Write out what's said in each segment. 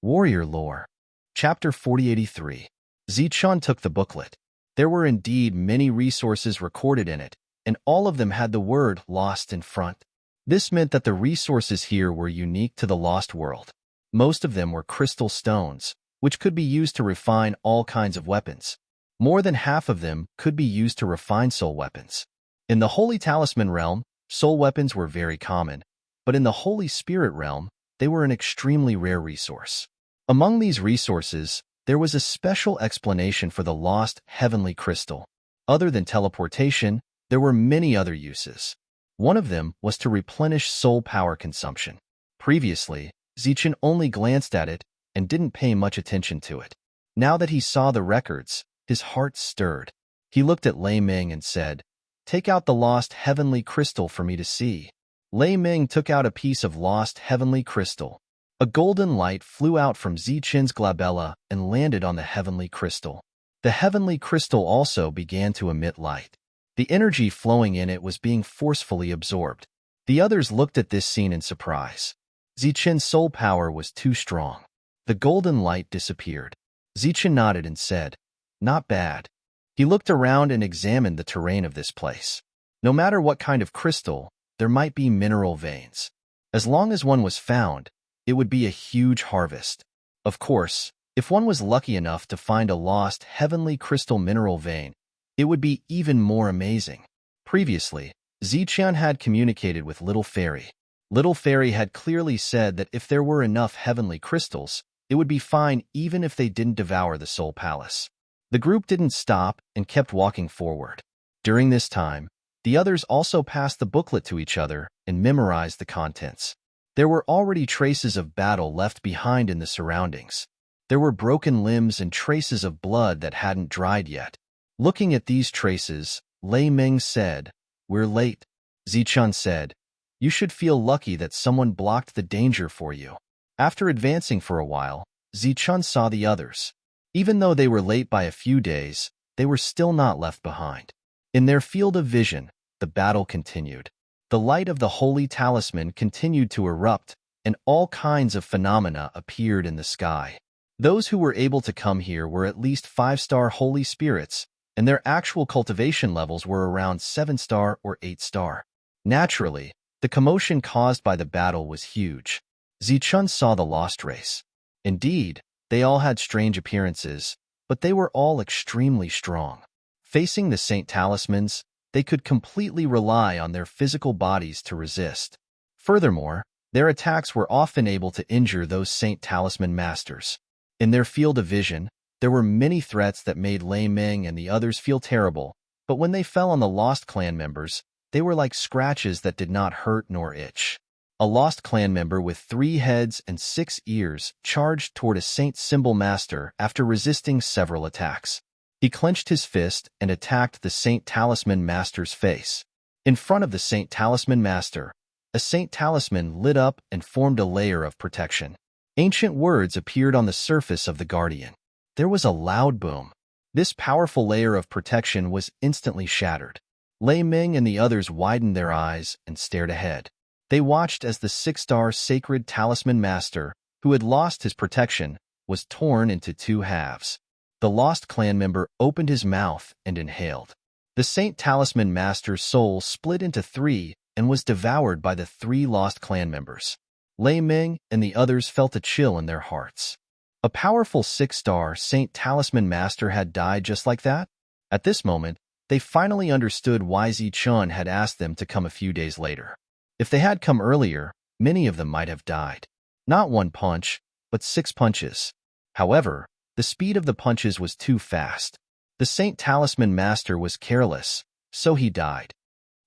Warrior Lore. Chapter 4083. Zichun took the booklet. There were indeed many resources recorded in it, and all of them had the word lost in front. This meant that the resources here were unique to the lost world. Most of them were crystal stones, which could be used to refine all kinds of weapons. More than half of them could be used to refine soul weapons. In the Holy Talisman realm, soul weapons were very common, but in the Holy Spirit realm, they were an extremely rare resource. Among these resources, there was a special explanation for the lost heavenly crystal. Other than teleportation, there were many other uses. One of them was to replenish soul power consumption. Previously, Zichun only glanced at it and didn't pay much attention to it. Now that he saw the records, his heart stirred. He looked at Lei Ming and said, "Take out the lost heavenly crystal for me to see." Lei Ming took out a piece of lost heavenly crystal. A golden light flew out from Zichun's glabella and landed on the heavenly crystal. The heavenly crystal also began to emit light. The energy flowing in it was being forcefully absorbed. The others looked at this scene in surprise. Zichun's soul power was too strong. The golden light disappeared. Zichun nodded and said, "Not bad." He looked around and examined the terrain of this place. No matter what kind of crystal, there might be mineral veins. As long as one was found, it would be a huge harvest. Of course, if one was lucky enough to find a lost heavenly crystal mineral vein, it would be even more amazing. Previously, Zichun had communicated with Little Fairy. Little Fairy had clearly said that if there were enough heavenly crystals, it would be fine even if they didn't devour the Soul Palace. The group didn't stop and kept walking forward. During this time, the others also passed the booklet to each other and memorized the contents. There were already traces of battle left behind in the surroundings. There were broken limbs and traces of blood that hadn't dried yet. Looking at these traces, Lei Ming said, "We're late." Zichun said, "You should feel lucky that someone blocked the danger for you." After advancing for a while, Zichun saw the others. Even though they were late by a few days, they were still not left behind. In their field of vision, the battle continued. The light of the Holy Talisman continued to erupt, and all kinds of phenomena appeared in the sky. Those who were able to come here were at least 5-star Holy Spirits, and their actual cultivation levels were around 7-star or 8-star. Naturally, the commotion caused by the battle was huge. Zichun saw the lost race. Indeed, they all had strange appearances, but they were all extremely strong. Facing the Saint Talismans, they could completely rely on their physical bodies to resist. Furthermore, their attacks were often able to injure those Saint Talisman masters. In their field of vision, there were many threats that made Lei Ming and the others feel terrible, but when they fell on the Lost Clan members, they were like scratches that did not hurt nor itch. A Lost Clan member with 3 heads and 6 ears charged toward a Saint Symbol Master after resisting several attacks. He clenched his fist and attacked the Saint Talisman Master's face. In front of the Saint Talisman Master, a Saint Talisman lit up and formed a layer of protection. Ancient words appeared on the surface of the Guardian. There was a loud boom. This powerful layer of protection was instantly shattered. Lei Ming and the others widened their eyes and stared ahead. They watched as the 6-star Sacred Talisman Master, who had lost his protection, was torn into 2 halves. The Lost Clan member opened his mouth and inhaled. The Saint Talisman Master's soul split into 3 and was devoured by the 3 Lost Clan members. Lei Ming and the others felt a chill in their hearts. A powerful 6-star Saint Talisman Master had died just like that? At this moment, they finally understood why Zichun had asked them to come a few days later. If they had come earlier, many of them might have died. Not 1 punch, but 6 punches. However, the speed of the punches was too fast. The Saint Talisman Master was careless, so he died.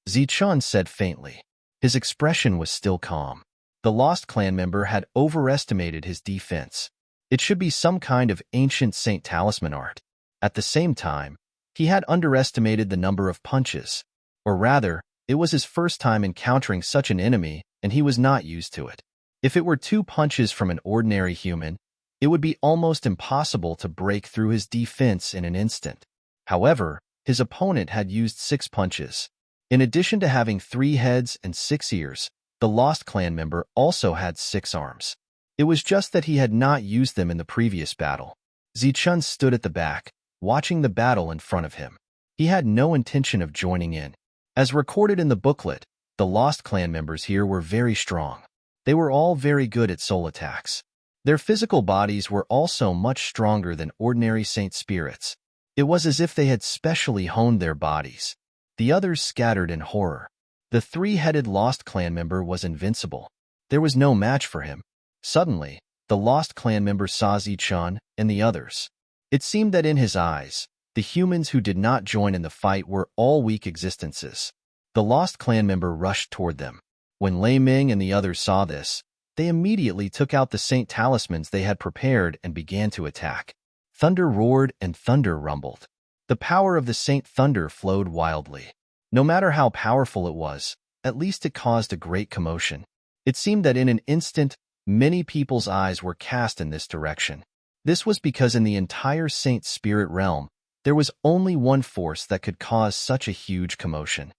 Zichun said faintly. His expression was still calm. The Lost Clan member had overestimated his defense. It should be some kind of ancient Saint Talisman art. At the same time, he had underestimated the number of punches. Or rather, it was his first time encountering such an enemy, and he was not used to it. If it were 2 punches from an ordinary human, it would be almost impossible to break through his defense in an instant. However, his opponent had used 6 punches. In addition to having 3 heads and 6 ears, the Lost Clan member also had 6 arms. It was just that he had not used them in the previous battle. Zichun stood at the back, watching the battle in front of him. He had no intention of joining in. As recorded in the booklet, the Lost Clan members here were very strong. They were all very good at soul attacks. Their physical bodies were also much stronger than ordinary saint spirits. It was as if they had specially honed their bodies. The others scattered in horror. The three-headed Lost Clan member was invincible. There was no match for him. Suddenly, the Lost Clan member saw Zichun and the others. It seemed that in his eyes, the humans who did not join in the fight were all weak existences. The Lost Clan member rushed toward them. When Lei Ming and the others saw this, they immediately took out the saint talismans they had prepared and began to attack. Thunder roared and thunder rumbled. The power of the Saint Thunder flowed wildly. No matter how powerful it was, at least it caused a great commotion. It seemed that in an instant, many people's eyes were cast in this direction. This was because in the entire Saint Spirit realm, there was only one force that could cause such a huge commotion.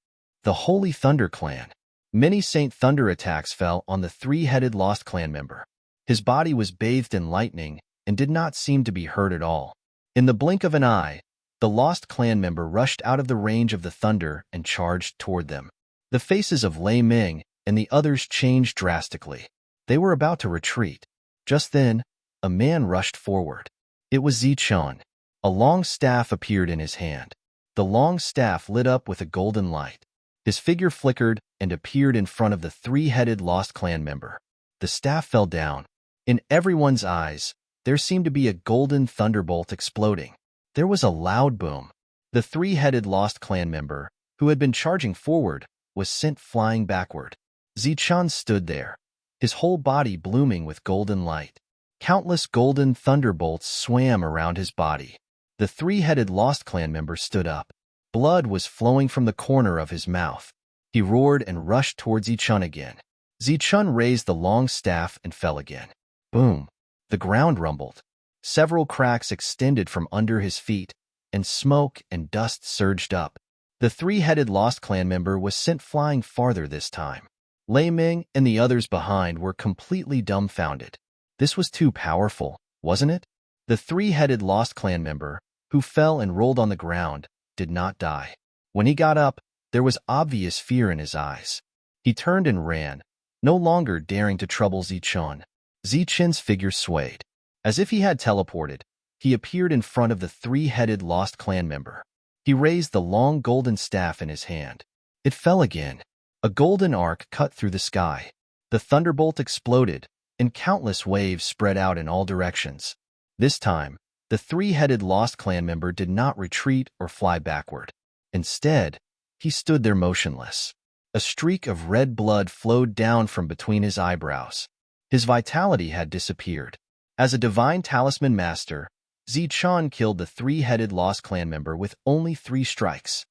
The Holy Thunder Clan. Many Saint Thunder attacks fell on the three-headed Lost Clan member. His body was bathed in lightning and did not seem to be hurt at all. In the blink of an eye, the Lost Clan member rushed out of the range of the thunder and charged toward them. The faces of Lei Ming and the others changed drastically. They were about to retreat. Just then, a man rushed forward. It was Zichun. A long staff appeared in his hand. The long staff lit up with a golden light. His figure flickered and appeared in front of the three-headed Lost Clan member. The staff fell down. In everyone's eyes, there seemed to be a golden thunderbolt exploding. There was a loud boom. The three-headed Lost Clan member, who had been charging forward, was sent flying backward. Zichun stood there, his whole body blooming with golden light. Countless golden thunderbolts swam around his body. The three-headed Lost Clan member stood up. Blood was flowing from the corner of his mouth. He roared and rushed towards Zichun again. Zichun raised the long staff and fell again. Boom! The ground rumbled. Several cracks extended from under his feet, and smoke and dust surged up. The three-headed Lost Clan member was sent flying farther this time. Lei Ming and the others behind were completely dumbfounded. This was too powerful, wasn't it? The three-headed Lost Clan member, who fell and rolled on the ground, did not die. When he got up, there was obvious fear in his eyes. He turned and ran, no longer daring to trouble Zichun. Zichun's figure swayed. As if he had teleported, he appeared in front of the three-headed Lost Clan member. He raised the long golden staff in his hand. It fell again. A golden arc cut through the sky. The thunderbolt exploded, and countless waves spread out in all directions. This time, the three-headed Lost Clan member did not retreat or fly backward. Instead, he stood there motionless. A streak of red blood flowed down from between his eyebrows. His vitality had disappeared. As a divine talisman master, Zichun killed the three-headed Lost Clan member with only 3 strikes.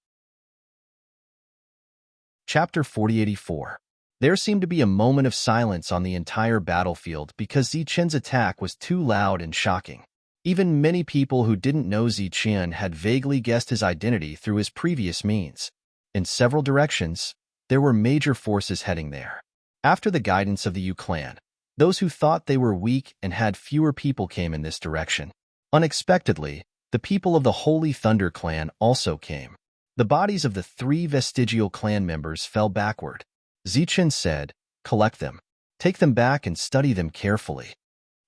Chapter 4084. There seemed to be a moment of silence on the entire battlefield because Zichun's attack was too loud and shocking. Even many people who didn't know Zichun had vaguely guessed his identity through his previous means. In several directions, there were major forces heading there. After the guidance of the Yu clan, those who thought they were weak and had fewer people came in this direction. Unexpectedly, the people of the Holy Thunder clan also came. The bodies of the 3 vestigial clan members fell backward. Zichun said, "Collect them. Take them back and study them carefully."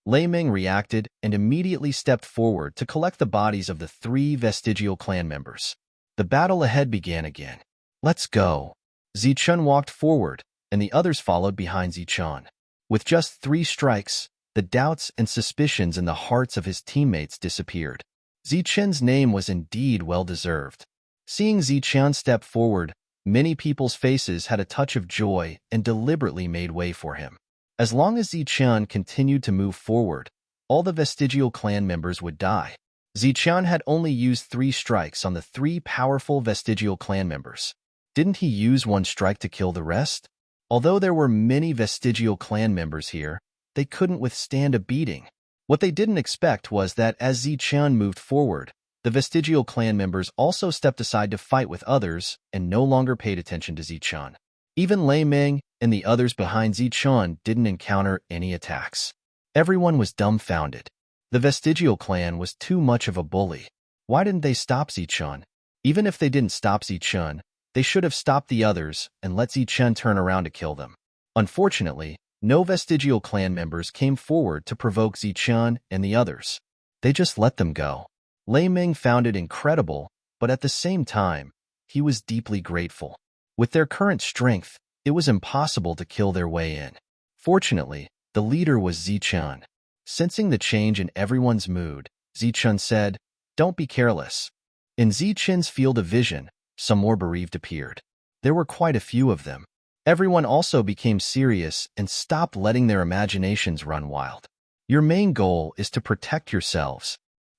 Lei Ming reacted and immediately stepped forward to collect the bodies of the 3 vestigial clan members. The battle ahead began again. "Let's go." Zichun walked forward, and the others followed behind Zichun. With just 3 strikes, the doubts and suspicions in the hearts of his teammates disappeared. Zichun's name was indeed well-deserved. Seeing Zichun step forward, many people's faces had a touch of joy and deliberately made way for him. As long as Zichun continued to move forward, all the vestigial clan members would die. Zichun had only used 3 strikes on the 3 powerful vestigial clan members. Didn't he use 1 strike to kill the rest? Although there were many vestigial clan members here, they couldn't withstand a beating. What they didn't expect was that as Zichun moved forward, the vestigial clan members also stepped aside to fight with others and no longer paid attention to Zichun. Even Lei Ming and the others behind Zichun didn't encounter any attacks. Everyone was dumbfounded. The Vestigial clan was too much of a bully. Why didn't they stop Zichun? Even if they didn't stop Zichun, they should have stopped the others and let Zichun turn around to kill them. Unfortunately, no Vestigial clan members came forward to provoke Zichun and the others. They just let them go. Lei Ming found it incredible, but at the same time, he was deeply grateful. With their current strength, it was impossible to kill their way in. Fortunately, the leader was Zichun. Sensing the change in everyone's mood, Zichun said, "Don't be careless." In Zichun's field of vision, some more bereaved appeared. There were quite a few of them. Everyone also became serious and stopped letting their imaginations run wild. "Your main goal is to protect yourselves,"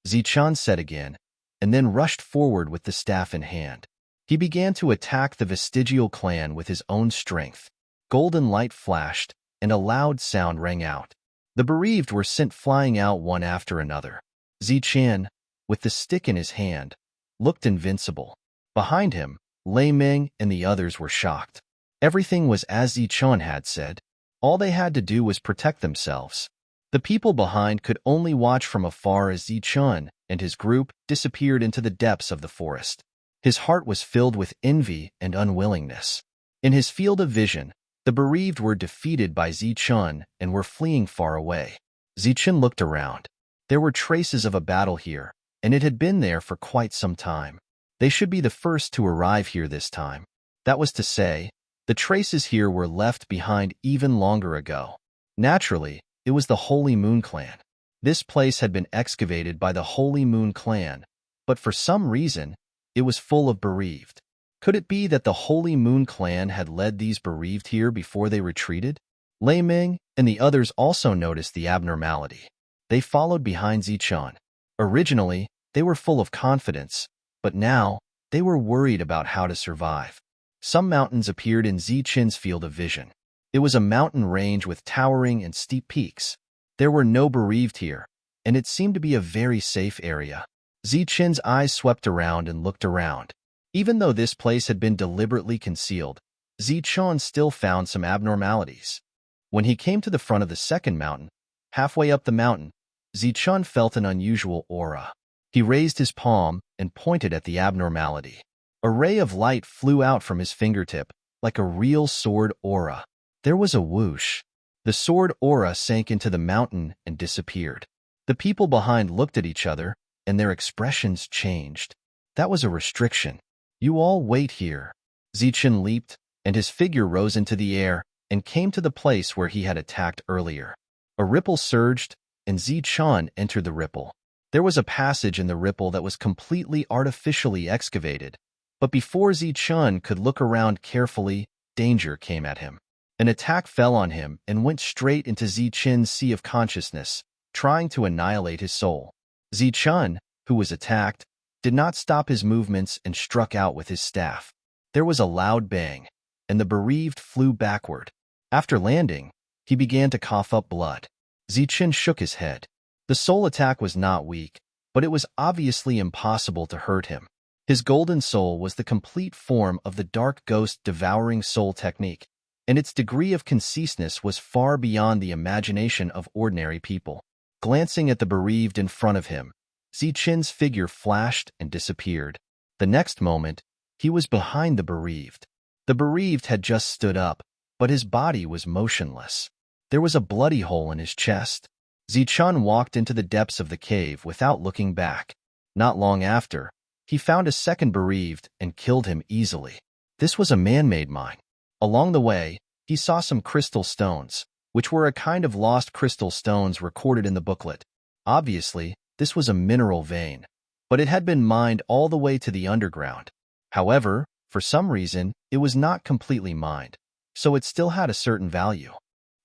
Zichun said again, and then rushed forward with the staff in hand. He began to attack the Vestigial clan with his own strength. Golden light flashed, and a loud sound rang out. The bereaved were sent flying out one after another. Zichun, with the stick in his hand, looked invincible. Behind him, Lei Ming and the others were shocked. Everything was as Zichun had said. All they had to do was protect themselves. The people behind could only watch from afar as Zichun and his group disappeared into the depths of the forest. His heart was filled with envy and unwillingness. In his field of vision, the bereaved were defeated by Zichun and were fleeing far away. Zichun looked around. There were traces of a battle here, and it had been there for quite some time. They should be the first to arrive here this time. That was to say, the traces here were left behind even longer ago. Naturally, it was the Holy Moon Clan. This place had been excavated by the Holy Moon Clan, but for some reason, it was full of bereaved. Could it be that the Holy Moon Clan had led these bereaved here before they retreated? Lei Ming and the others also noticed the abnormality. They followed behind Zichun. Originally, they were full of confidence, but now they were worried about how to survive. Some mountains appeared in Zichun's field of vision. It was a mountain range with towering and steep peaks. There were no bereaved here, and it seemed to be a very safe area. Zichun's eyes swept around and looked around. Even though this place had been deliberately concealed, Zichun still found some abnormalities. When he came to the front of the second mountain, halfway up the mountain, Zichun felt an unusual aura. He raised his palm and pointed at the abnormality. A ray of light flew out from his fingertip, like a real sword aura. There was a whoosh. The sword aura sank into the mountain and disappeared. The people behind looked at each other, and their expressions changed. That was a restriction. "You all wait here." Zichun leaped, and his figure rose into the air and came to the place where he had attacked earlier. A ripple surged, and Zichun entered the ripple. There was a passage in the ripple that was completely artificially excavated, but before Zichun could look around carefully, danger came at him. An attack fell on him and went straight into Zichun's sea of consciousness, trying to annihilate his soul. Zichun, who was attacked, did not stop his movements and struck out with his staff. There was a loud bang, and the bereaved flew backward. After landing, he began to cough up blood. Zichun shook his head. The soul attack was not weak, but it was obviously impossible to hurt him. His golden soul was the complete form of the dark ghost devouring soul technique, and its degree of conciseness was far beyond the imagination of ordinary people. Glancing at the bereaved in front of him, Zichun's figure flashed and disappeared. The next moment, he was behind the bereaved. The bereaved had just stood up, but his body was motionless. There was a bloody hole in his chest. Zichun walked into the depths of the cave without looking back. Not long after, he found a second bereaved and killed him easily. This was a man-made mine. Along the way, he saw some crystal stones, which were a kind of lost crystal stones recorded in the booklet. Obviously, this was a mineral vein, but it had been mined all the way to the underground. However, for some reason, it was not completely mined, so it still had a certain value.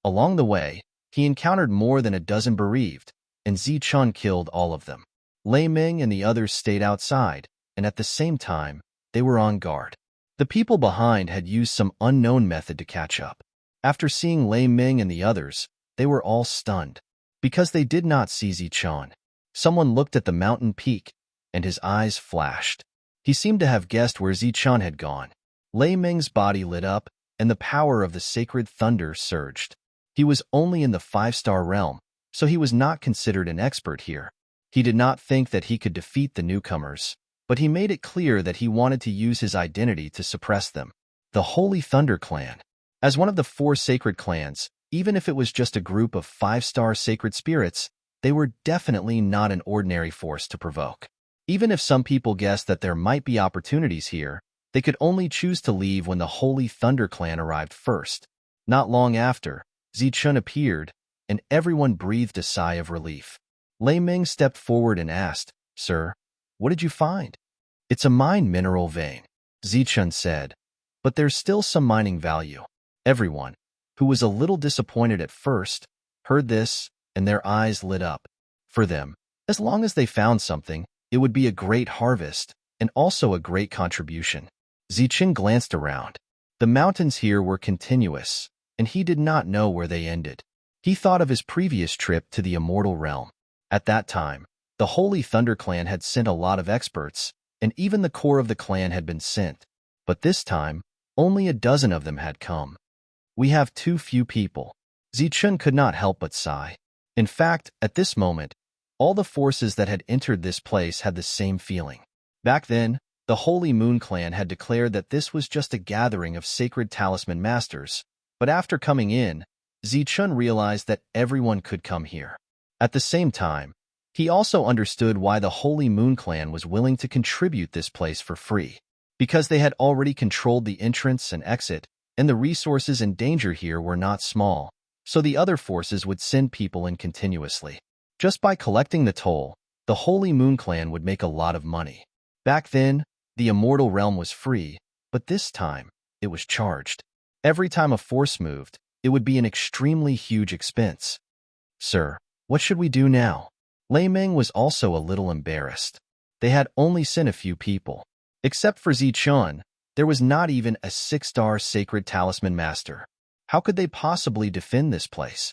Along the way, he encountered more than a dozen bereaved, and Zichun killed all of them. Lei Ming and the others stayed outside, and at the same time, they were on guard. The people behind had used some unknown method to catch up. After seeing Lei Ming and the others, they were all stunned, because they did not see Zichun. Someone looked at the mountain peak, and his eyes flashed. He seemed to have guessed where Zichun had gone. Lei Ming's body lit up, and the power of the sacred thunder surged. He was only in the 5-star realm, so he was not considered an expert here. He did not think that he could defeat the newcomers, but he made it clear that he wanted to use his identity to suppress them. The Holy Thunder Clan. As one of the 4 sacred clans, even if it was just a group of 5-star sacred spirits, they were definitely not an ordinary force to provoke. Even if some people guessed that there might be opportunities here, they could only choose to leave when the Holy Thunder Clan arrived first. Not long after, Zichun appeared, and everyone breathed a sigh of relief. Lei Ming stepped forward and asked, "Sir, what did you find?" "It's a mine mineral vein," Zichun said, "but there's still some mining value." Everyone, who was a little disappointed at first, heard this, and their eyes lit up. For them, as long as they found something, it would be a great harvest, and also a great contribution. Zichun glanced around. The mountains here were continuous, and he did not know where they ended. He thought of his previous trip to the Immortal Realm. At that time, the Holy Thunder Clan had sent a lot of experts, and even the core of the clan had been sent. But this time, only a dozen of them had come. "We have too few people." Zichun could not help but sigh. In fact, at this moment, all the forces that had entered this place had the same feeling. Back then, the Holy Moon Clan had declared that this was just a gathering of sacred talisman masters, but after coming in, Zichun realized that everyone could come here. At the same time, he also understood why the Holy Moon Clan was willing to contribute this place for free. Because they had already controlled the entrance and exit, and the resources and danger here were not small, so the other forces would send people in continuously. Just by collecting the toll, the Holy Moon Clan would make a lot of money. Back then, the Immortal Realm was free, but this time, it was charged. Every time a force moved, it would be an extremely huge expense. "Sir, what should we do now?" Lei Ming was also a little embarrassed. They had only sent a few people. Except for Zichun, there was not even a 6-star sacred talisman master. How could they possibly defend this place?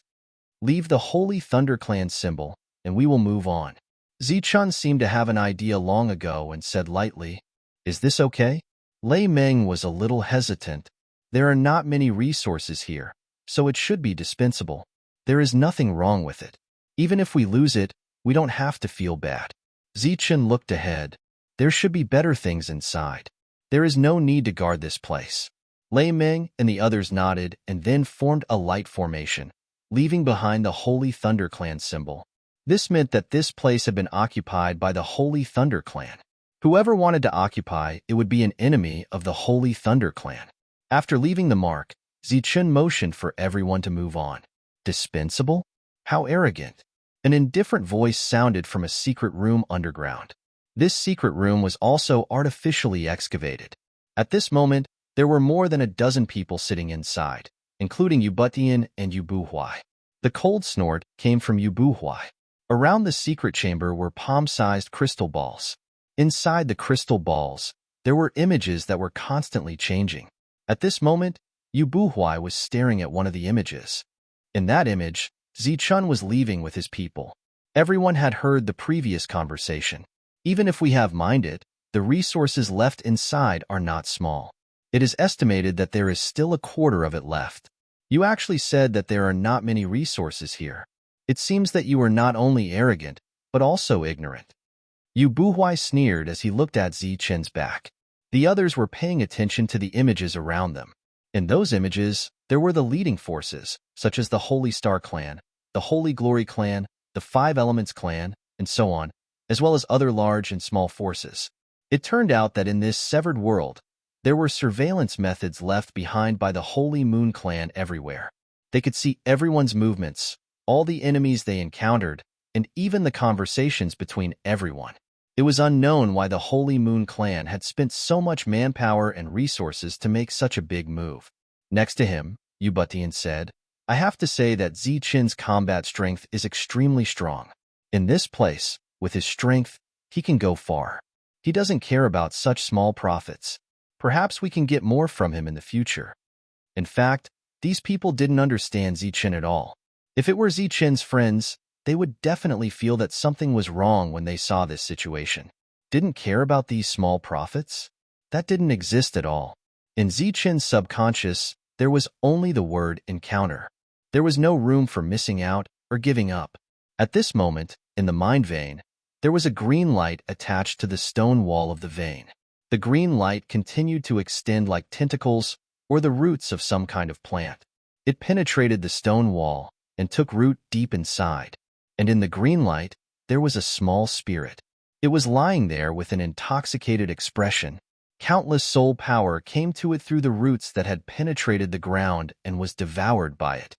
"Leave the Holy Thunder Clan symbol, and we will move on." Zichun seemed to have an idea long ago and said lightly, "Is this okay?" Lei Ming was a little hesitant. "There are not many resources here, so it should be dispensable. There is nothing wrong with it. Even if we lose it, we don't have to feel bad." Zichun looked ahead. There should be better things inside. There is no need to guard this place. Lei Ming and the others nodded and then formed a light formation, leaving behind the Holy Thunder Clan symbol. This meant that this place had been occupied by the Holy Thunder Clan. Whoever wanted to occupy it would be an enemy of the Holy Thunder Clan. After leaving the mark, Zichun motioned for everyone to move on. Dispensable? How arrogant. An indifferent voice sounded from a secret room underground. This secret room was also artificially excavated. At this moment, there were more than a dozen people sitting inside, including Yubutian and Yubuhui. The cold snort came from Yubuhui. Around the secret chamber were palm-sized crystal balls. Inside the crystal balls, there were images that were constantly changing. At this moment, Yubuhui was staring at one of the images. In that image, Zichun was leaving with his people. Everyone had heard the previous conversation. Even if we have mined it, the resources left inside are not small. It is estimated that there is still a quarter of it left. You actually said that there are not many resources here. It seems that you are not only arrogant, but also ignorant. Yubuhui sneered as he looked at Zichun's back. The others were paying attention to the images around them. In those images, there were the leading forces, such as the Holy Star Clan, the Holy Glory Clan, the Five Elements Clan, and so on, as well as other large and small forces. It turned out that in this severed world, there were surveillance methods left behind by the Holy Moon Clan everywhere. They could see everyone's movements, all the enemies they encountered, and even the conversations between everyone. It was unknown why the Holy Moon Clan had spent so much manpower and resources to make such a big move. Next to him, Yubutian said, "I have to say that Zichun's combat strength is extremely strong. In this place, with his strength, he can go far. He doesn't care about such small profits. Perhaps we can get more from him in the future." In fact, these people didn't understand Zichun at all. If it were Zichun's friends, they would definitely feel that something was wrong when they saw this situation. Didn't care about these small profits? That didn't exist at all. In Zichun's subconscious, there was only the word encounter. There was no room for missing out or giving up. At this moment, in the mind vein, there was a green light attached to the stone wall of the vein. The green light continued to extend like tentacles or the roots of some kind of plant. It penetrated the stone wall and took root deep inside. And in the green light, there was a small spirit. It was lying there with an intoxicated expression. Countless soul power came to it through the roots that had penetrated the ground and was devoured by it.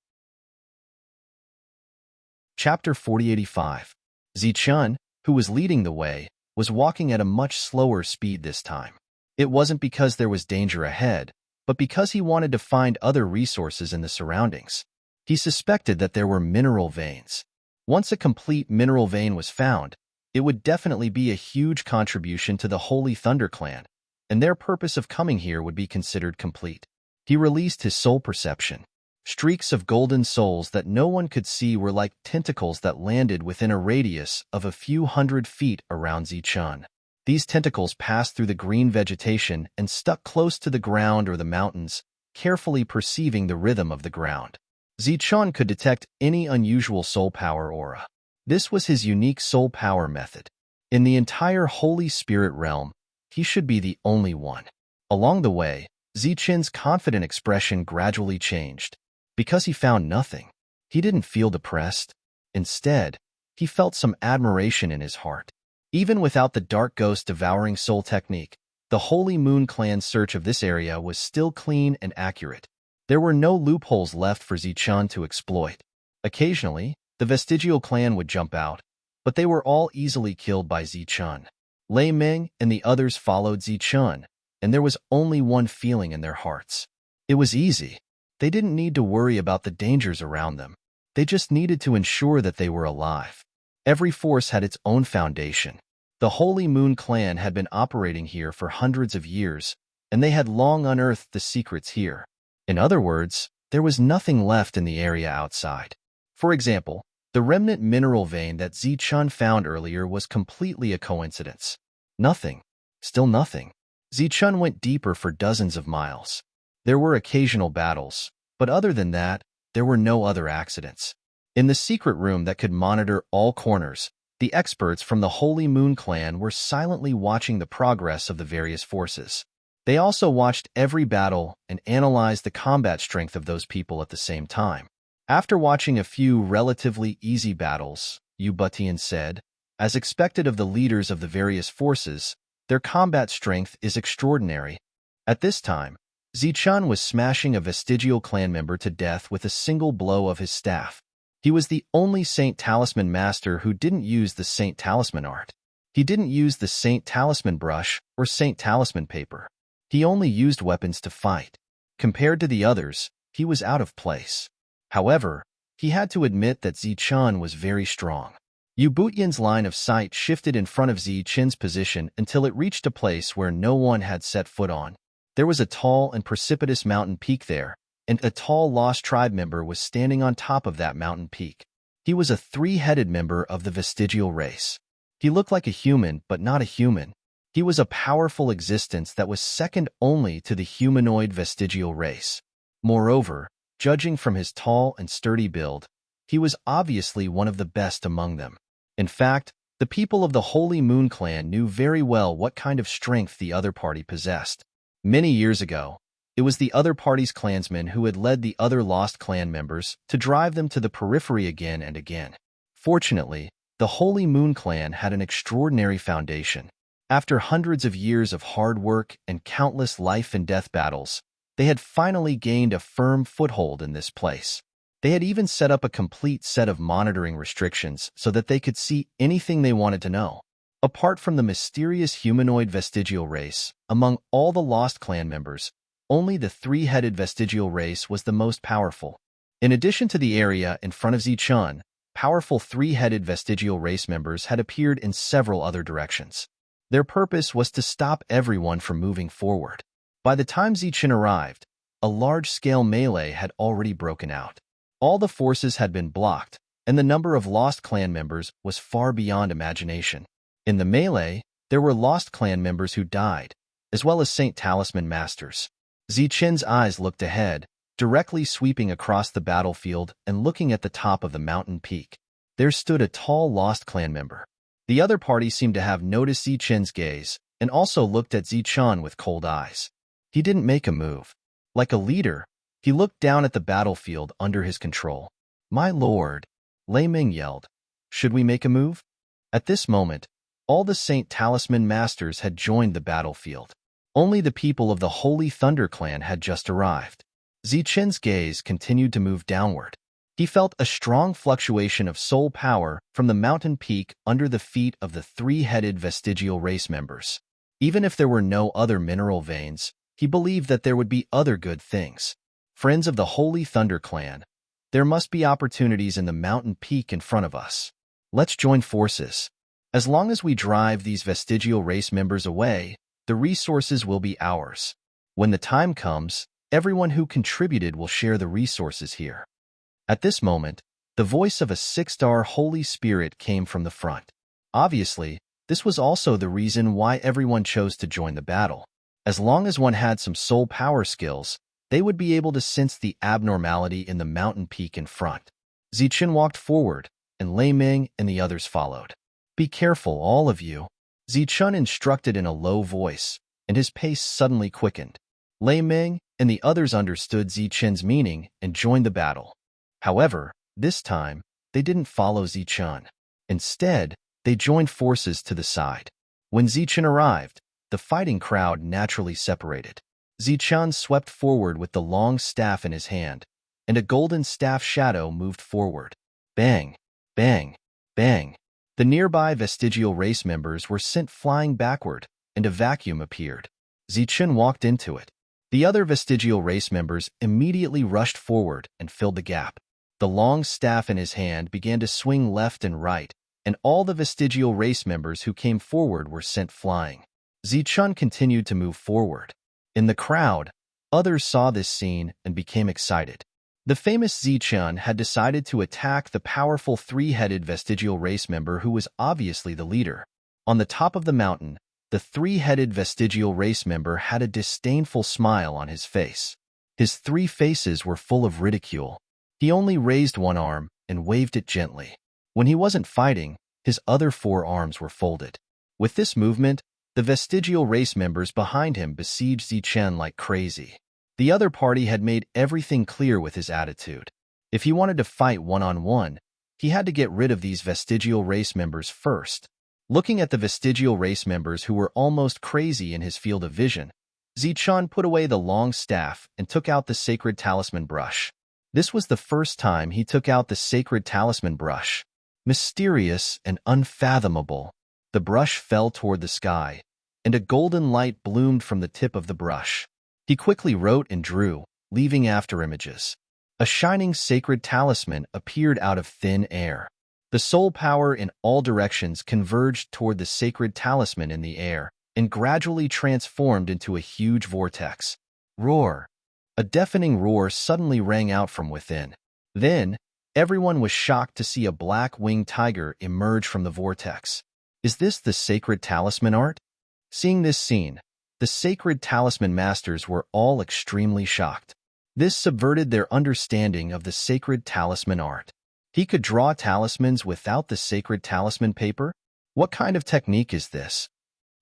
Chapter 4085. Zichun, who was leading the way, was walking at a much slower speed this time. It wasn't because there was danger ahead, but because he wanted to find other resources in the surroundings. He suspected that there were mineral veins. Once a complete mineral vein was found, it would definitely be a huge contribution to the Holy Thunder Clan, and their purpose of coming here would be considered complete. He released his soul perception. Streaks of golden souls that no one could see were like tentacles that landed within a radius of a few hundred feet around Zichun. These tentacles passed through the green vegetation and stuck close to the ground or the mountains, carefully perceiving the rhythm of the ground. Zichun could detect any unusual soul power aura. This was his unique soul power method. In the entire Holy Spirit realm, he should be the only one. Along the way, Zichun's confident expression gradually changed. Because he found nothing, he didn't feel depressed. Instead, he felt some admiration in his heart. Even without the dark ghost devouring soul technique, the Holy Moon Clan's search of this area was still clean and accurate. There were no loopholes left for Zichun to exploit. Occasionally, the Vestigial Clan would jump out, but they were all easily killed by Zichun. Lei Ming and the others followed Zichun, and there was only one feeling in their hearts. It was easy. They didn't need to worry about the dangers around them. They just needed to ensure that they were alive. Every force had its own foundation. The Holy Moon Clan had been operating here for hundreds of years, and they had long unearthed the secrets here. In other words, there was nothing left in the area outside. For example, the remnant mineral vein that Zichun found earlier was completely a coincidence. Nothing. Still nothing. Zichun went deeper for dozens of miles. There were occasional battles, but other than that, there were no other accidents. In the secret room that could monitor all corners, the experts from the Holy Moon Clan were silently watching the progress of the various forces. They also watched every battle and analyzed the combat strength of those people at the same time. After watching a few relatively easy battles, Yu Butian said, as expected of the leaders of the various forces, their combat strength is extraordinary. At this time, Zichun was smashing a Vestigial Clan member to death with a single blow of his staff. He was the only Saint Talisman master who didn't use the Saint Talisman art. He didn't use the Saint Talisman brush or Saint Talisman paper. He only used weapons to fight. Compared to the others, he was out of place. However, he had to admit that Zichun was very strong. Yu Butian's line of sight shifted in front of Zichun's position until it reached a place where no one had set foot on. There was a tall and precipitous mountain peak there, and a tall lost tribe member was standing on top of that mountain peak. He was a three-headed member of the vestigial race. He looked like a human, but not a human. He was a powerful existence that was second only to the humanoid vestigial race. Moreover, judging from his tall and sturdy build, he was obviously one of the best among them. In fact, the people of the Holy Moon Clan knew very well what kind of strength the other party possessed. Many years ago, it was the other party's clansmen who had led the other lost clan members to drive them to the periphery again and again. Fortunately, the Holy Moon Clan had an extraordinary foundation. After hundreds of years of hard work and countless life and death battles, they had finally gained a firm foothold in this place. They had even set up a complete set of monitoring restrictions so that they could see anything they wanted to know. Apart from the mysterious humanoid vestigial race, among all the lost clan members, only the three-headed vestigial race was the most powerful. In addition to the area in front of Zichun, powerful three-headed vestigial race members had appeared in several other directions. Their purpose was to stop everyone from moving forward. By the time Zichun arrived, a large-scale melee had already broken out. All the forces had been blocked, and the number of lost clan members was far beyond imagination. In the melee, there were lost clan members who died, as well as Saint Talisman masters. Zichun's eyes looked ahead, directly sweeping across the battlefield and looking at the top of the mountain peak. there stood a tall Lost Clan member. The other party seemed to have noticed Zichen's gaze and also looked at Zichen with cold eyes. He didn't make a move. Like a leader, he looked down at the battlefield under his control. "My lord," Lei Ming yelled, "should we make a move?" At this moment, all the Saint Talisman Masters had joined the battlefield. Only the people of the Holy Thunder Clan had just arrived. Zichen's gaze continued to move downward. He felt a strong fluctuation of soul power from the mountain peak under the feet of the three-headed vestigial race members. Even if there were no other mineral veins, he believed that there would be other good things. Friends of the Holy Thunder Clan, there must be opportunities in the mountain peak in front of us. Let's join forces. As long as we drive these vestigial race members away, the resources will be ours. When the time comes, everyone who contributed will share the resources here. At this moment, the voice of a six-star Holy Spirit came from the front. Obviously, this was also the reason why everyone chose to join the battle. As long as one had some soul power skills, they would be able to sense the abnormality in the mountain peak in front. Zichen walked forward, and Lei Ming and the others followed. "Be careful, all of you," Zichen instructed in a low voice, and his pace suddenly quickened. Lei Ming and the others understood Zichen's meaning and joined the battle. However, this time, they didn't follow Zichen. Instead, they joined forces to the side. When Zichen arrived, the fighting crowd naturally separated. Zichen swept forward with the long staff in his hand, and a golden staff shadow moved forward. Bang, bang, bang. The nearby vestigial race members were sent flying backward, and a vacuum appeared. Zichen walked into it. The other vestigial race members immediately rushed forward and filled the gap. The long staff in his hand began to swing left and right, and all the vestigial race members who came forward were sent flying. Zichen continued to move forward. In the crowd, others saw this scene and became excited. The famous Zichen had decided to attack the powerful three-headed vestigial race member who was obviously the leader. On the top of the mountain, the three-headed vestigial race member had a disdainful smile on his face. His three faces were full of ridicule. He only raised one arm and waved it gently. When he wasn't fighting, his other four arms were folded. With this movement, the vestigial race members behind him besieged Zichen like crazy. The other party had made everything clear with his attitude. If he wanted to fight one-on-one, he had to get rid of these vestigial race members first. Looking at the vestigial race members who were almost crazy in his field of vision, Zichen put away the long staff and took out the sacred talisman brush. This was the first time he took out the sacred talisman brush. Mysterious and unfathomable, the brush fell toward the sky, and a golden light bloomed from the tip of the brush. He quickly wrote and drew, leaving after images. A shining sacred talisman appeared out of thin air. The soul power in all directions converged toward the sacred talisman in the air and gradually transformed into a huge vortex. Roar! A deafening roar suddenly rang out from within. Then, everyone was shocked to see a black-winged tiger emerge from the vortex. Is this the sacred talisman art? Seeing this scene, the sacred talisman masters were all extremely shocked. This subverted their understanding of the sacred talisman art. He could draw talismans without the sacred talisman paper? What kind of technique is this?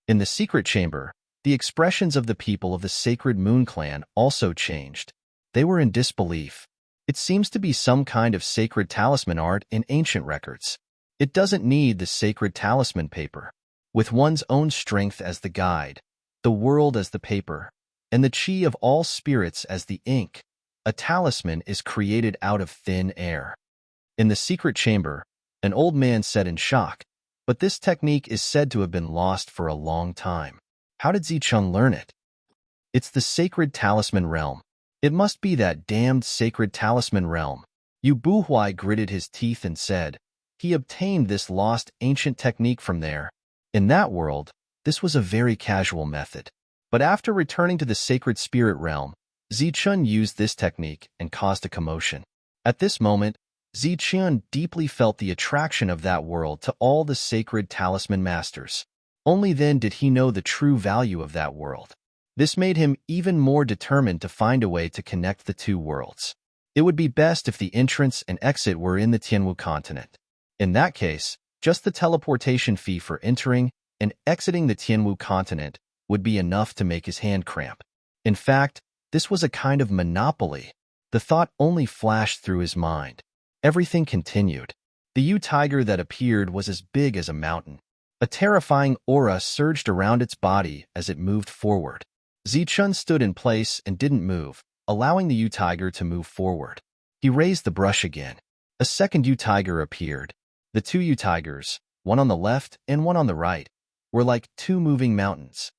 In the secret chamber, the expressions of the people of the Sacred Moon Clan also changed. They were in disbelief. It seems to be some kind of sacred talisman art in ancient records. It doesn't need the sacred talisman paper. With one's own strength as the guide, the world as the paper, and the chi of all spirits as the ink, a talisman is created out of thin air. In the secret chamber, an old man said in shock, but this technique is said to have been lost for a long time. How did Zichen learn it? It's the sacred talisman realm. It must be that damned sacred talisman realm. Yu Buhui gritted his teeth and said, he obtained this lost ancient technique from there. In that world, this was a very casual method. But after returning to the sacred spirit realm, Zichen used this technique and caused a commotion. At this moment, Zichen deeply felt the attraction of that world to all the sacred talisman masters. Only then did he know the true value of that world. This made him even more determined to find a way to connect the two worlds. It would be best if the entrance and exit were in the Tianwu continent. In that case, just the teleportation fee for entering and exiting the Tianwu continent would be enough to make his hand cramp. In fact, this was a kind of monopoly. The thought only flashed through his mind. Everything continued. The Yu-tiger that appeared was as big as a mountain. A terrifying aura surged around its body as it moved forward. Zichun stood in place and didn't move, allowing the Yu-tiger to move forward. He raised the brush again. A second Yu-tiger appeared. The two Yu-tigers, one on the left and one on the right, were like two moving mountains.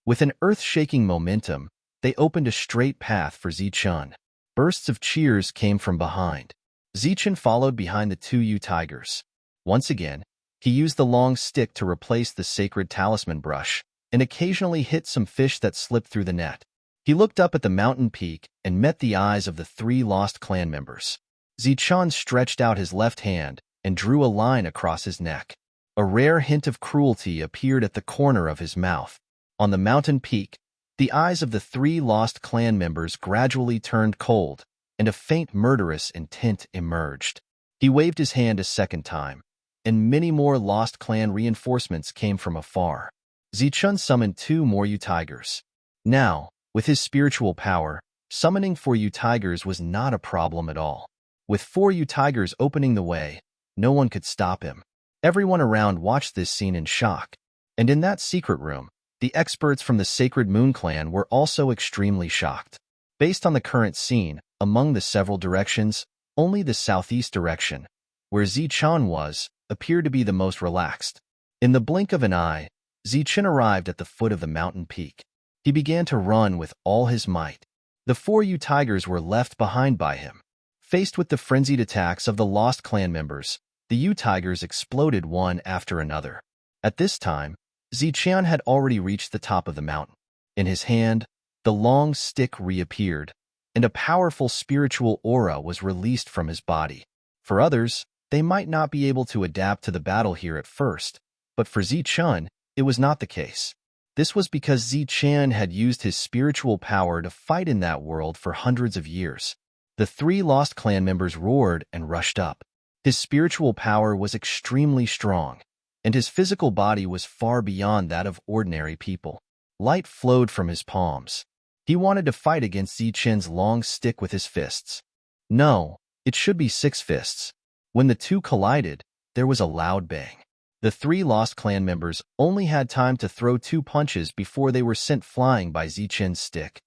With an earth-shaking momentum, they opened a straight path for Zichun. Bursts of cheers came from behind. Zichun followed behind the two Yu-tigers. Once again, he used the long stick to replace the sacred talisman brush and occasionally hit some fish that slipped through the net. He looked up at the mountain peak and met the eyes of the three lost clan members. Zichun stretched out his left hand and drew a line across his neck. A rare hint of cruelty appeared at the corner of his mouth. On the mountain peak, the eyes of the three lost clan members gradually turned cold, and a faint murderous intent emerged. He waved his hand a second time, and many more lost clan reinforcements came from afar. Zichun summoned two more Yu-tigers. Now, with his spiritual power, summoning four Yu-tigers was not a problem at all. With four Yu-tigers opening the way, no one could stop him. Everyone around watched this scene in shock. And in that secret room, the experts from the Sacred Moon Clan were also extremely shocked. Based on the current scene, among the several directions, only the southeast direction, where Zichun was, appeared to be the most relaxed. In the blink of an eye, Zichun arrived at the foot of the mountain peak. He began to run with all his might. The four Yu-tigers were left behind by him. Faced with the frenzied attacks of the lost clan members, the Yu-tigers exploded one after another. At this time, Zichun had already reached the top of the mountain. In his hand, the long stick reappeared, and a powerful spiritual aura was released from his body. For others, they might not be able to adapt to the battle here at first, but for Zichun, it was not the case. This was because Zichun had used his spiritual power to fight in that world for hundreds of years. The three lost clan members roared and rushed up. His spiritual power was extremely strong, and his physical body was far beyond that of ordinary people. Light flowed from his palms. He wanted to fight against Zichun's long stick with his fists. No, it should be 6 fists. When the two collided, there was a loud bang. The three lost clan members only had time to throw 2 punches before they were sent flying by Zichun's stick.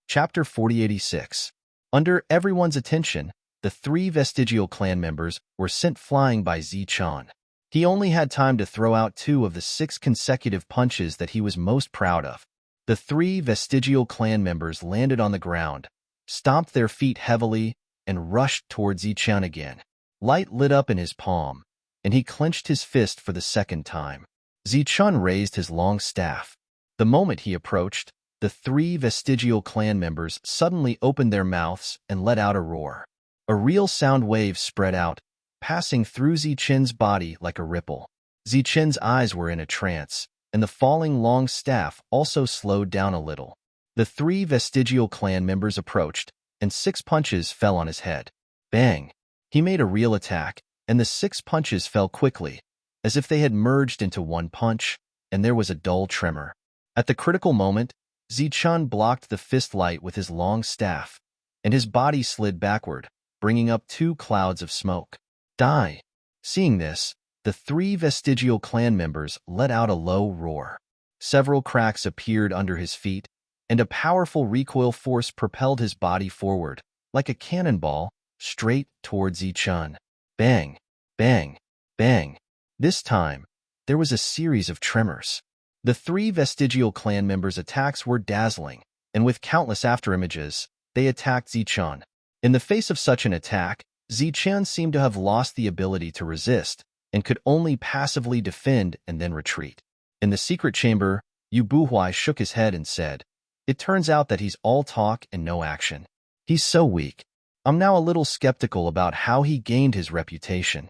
Chapter 4086. Under everyone's attention, the 3 vestigial clan members were sent flying by Zichun. He only had time to throw out 2 of the 6 consecutive punches that he was most proud of. The 3 vestigial clan members landed on the ground, stomped their feet heavily, and rushed towards Zichun again. Light lit up in his palm, and he clenched his fist for the second time. Zichun raised his long staff. The moment he approached, the 3 vestigial clan members suddenly opened their mouths and let out a roar. A real sound wave spread out, passing through Zichun's body like a ripple. Zichun's eyes were in a trance, and the falling long staff also slowed down a little. The 3 vestigial clan members approached, and 6 punches fell on his head. Bang! He made a real attack, and the 6 punches fell quickly, as if they had merged into one punch, and there was a dull tremor. At the critical moment, Zichun blocked the fist light with his long staff, and his body slid backward, bringing up 2 clouds of smoke. Die! Seeing this, the 3 vestigial clan members let out a low roar. Several cracks appeared under his feet, and a powerful recoil force propelled his body forward, like a cannonball, straight towards Zichun. Bang! Bang! Bang! This time, there was a series of tremors. The 3 vestigial clan members' attacks were dazzling, and with countless afterimages, they attacked Zichun. In the face of such an attack, Zichun seemed to have lost the ability to resist, and could only passively defend and then retreat. In the secret chamber, Yu Buhui shook his head and said, "It turns out that he's all talk and no action. He's so weak. I'm now a little skeptical about how he gained his reputation."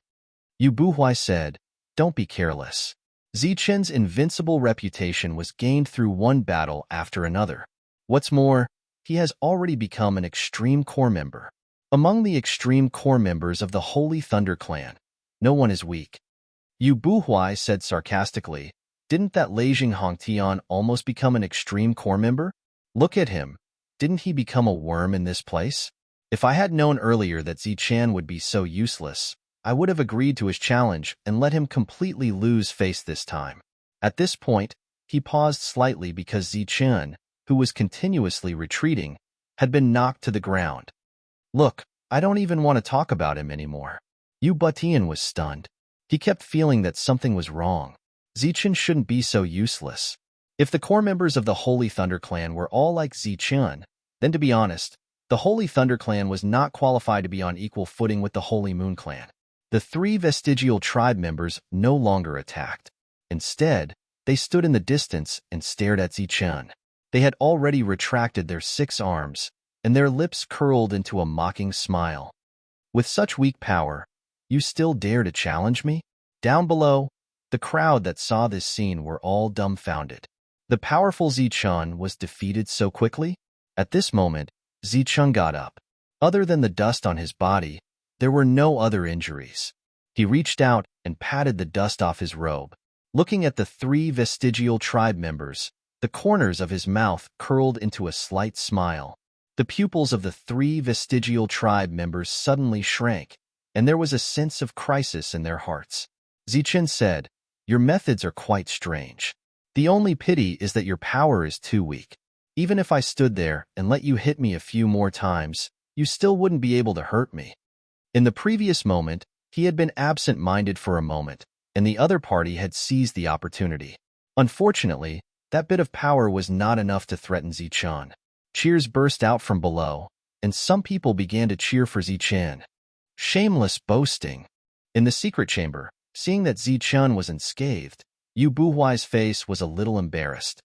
Yu Buhui said, "Don't be careless. Zichun's invincible reputation was gained through one battle after another. What's more, he has already become an extreme core member. Among the extreme core members of the Holy Thunder clan, no one is weak. Yu Buhui said sarcastically, didn't that Leijing Hongtian almost become an extreme core member? Look at him. Didn't he become a worm in this place? If I had known earlier that Zichan would be so useless, I would have agreed to his challenge and let him completely lose face this time. At this point, he paused slightly because Zichan, who was continuously retreating, had been knocked to the ground. Look, I don't even want to talk about him anymore. Yu Butian was stunned. He kept feeling that something was wrong. Zichan shouldn't be so useless. If the core members of the Holy Thunder clan were all like Zichan, then to be honest, the Holy Thunder clan was not qualified to be on equal footing with the Holy Moon clan. The 3 vestigial tribe members no longer attacked. Instead, they stood in the distance and stared at Zichan. They had already retracted their 6 arms, and their lips curled into a mocking smile. With such weak power, you still dare to challenge me? Down below, the crowd that saw this scene were all dumbfounded. The powerful Zichan was defeated so quickly? At this moment, Zichan got up. Other than the dust on his body, there were no other injuries. He reached out and patted the dust off his robe. Looking at the 3 vestigial tribe members, the corners of his mouth curled into a slight smile. The pupils of the 3 vestigial tribe members suddenly shrank, and there was a sense of crisis in their hearts. Zichan said, "Your methods are quite strange. The only pity is that your power is too weak. Even if I stood there and let you hit me a few more times, you still wouldn't be able to hurt me." In the previous moment, he had been absent-minded for a moment, and the other party had seized the opportunity. Unfortunately, that bit of power was not enough to threaten Zichan. Cheers burst out from below, and some people began to cheer for Zichan. Shameless boasting. In the secret chamber, seeing that Zichan was unscathed, Yu Buhuai's face was a little embarrassed.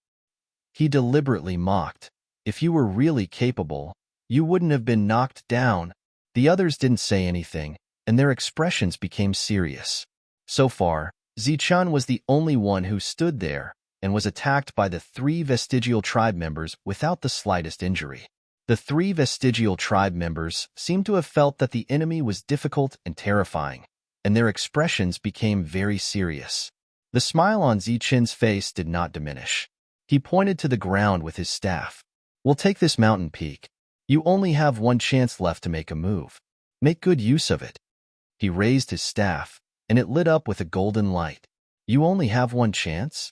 He deliberately mocked. If you were really capable, you wouldn't have been knocked down. The others didn't say anything, and their expressions became serious. So far, Zichan was the only one who stood there and was attacked by the 3 vestigial tribe members without the slightest injury. The 3 vestigial tribe members seemed to have felt that the enemy was difficult and terrifying, and their expressions became very serious. The smile on Zichan's face did not diminish. He pointed to the ground with his staff. "We'll take this mountain peak. You only have 1 chance left to make a move. Make good use of it." He raised his staff, and it lit up with a golden light. "You only have 1 chance?"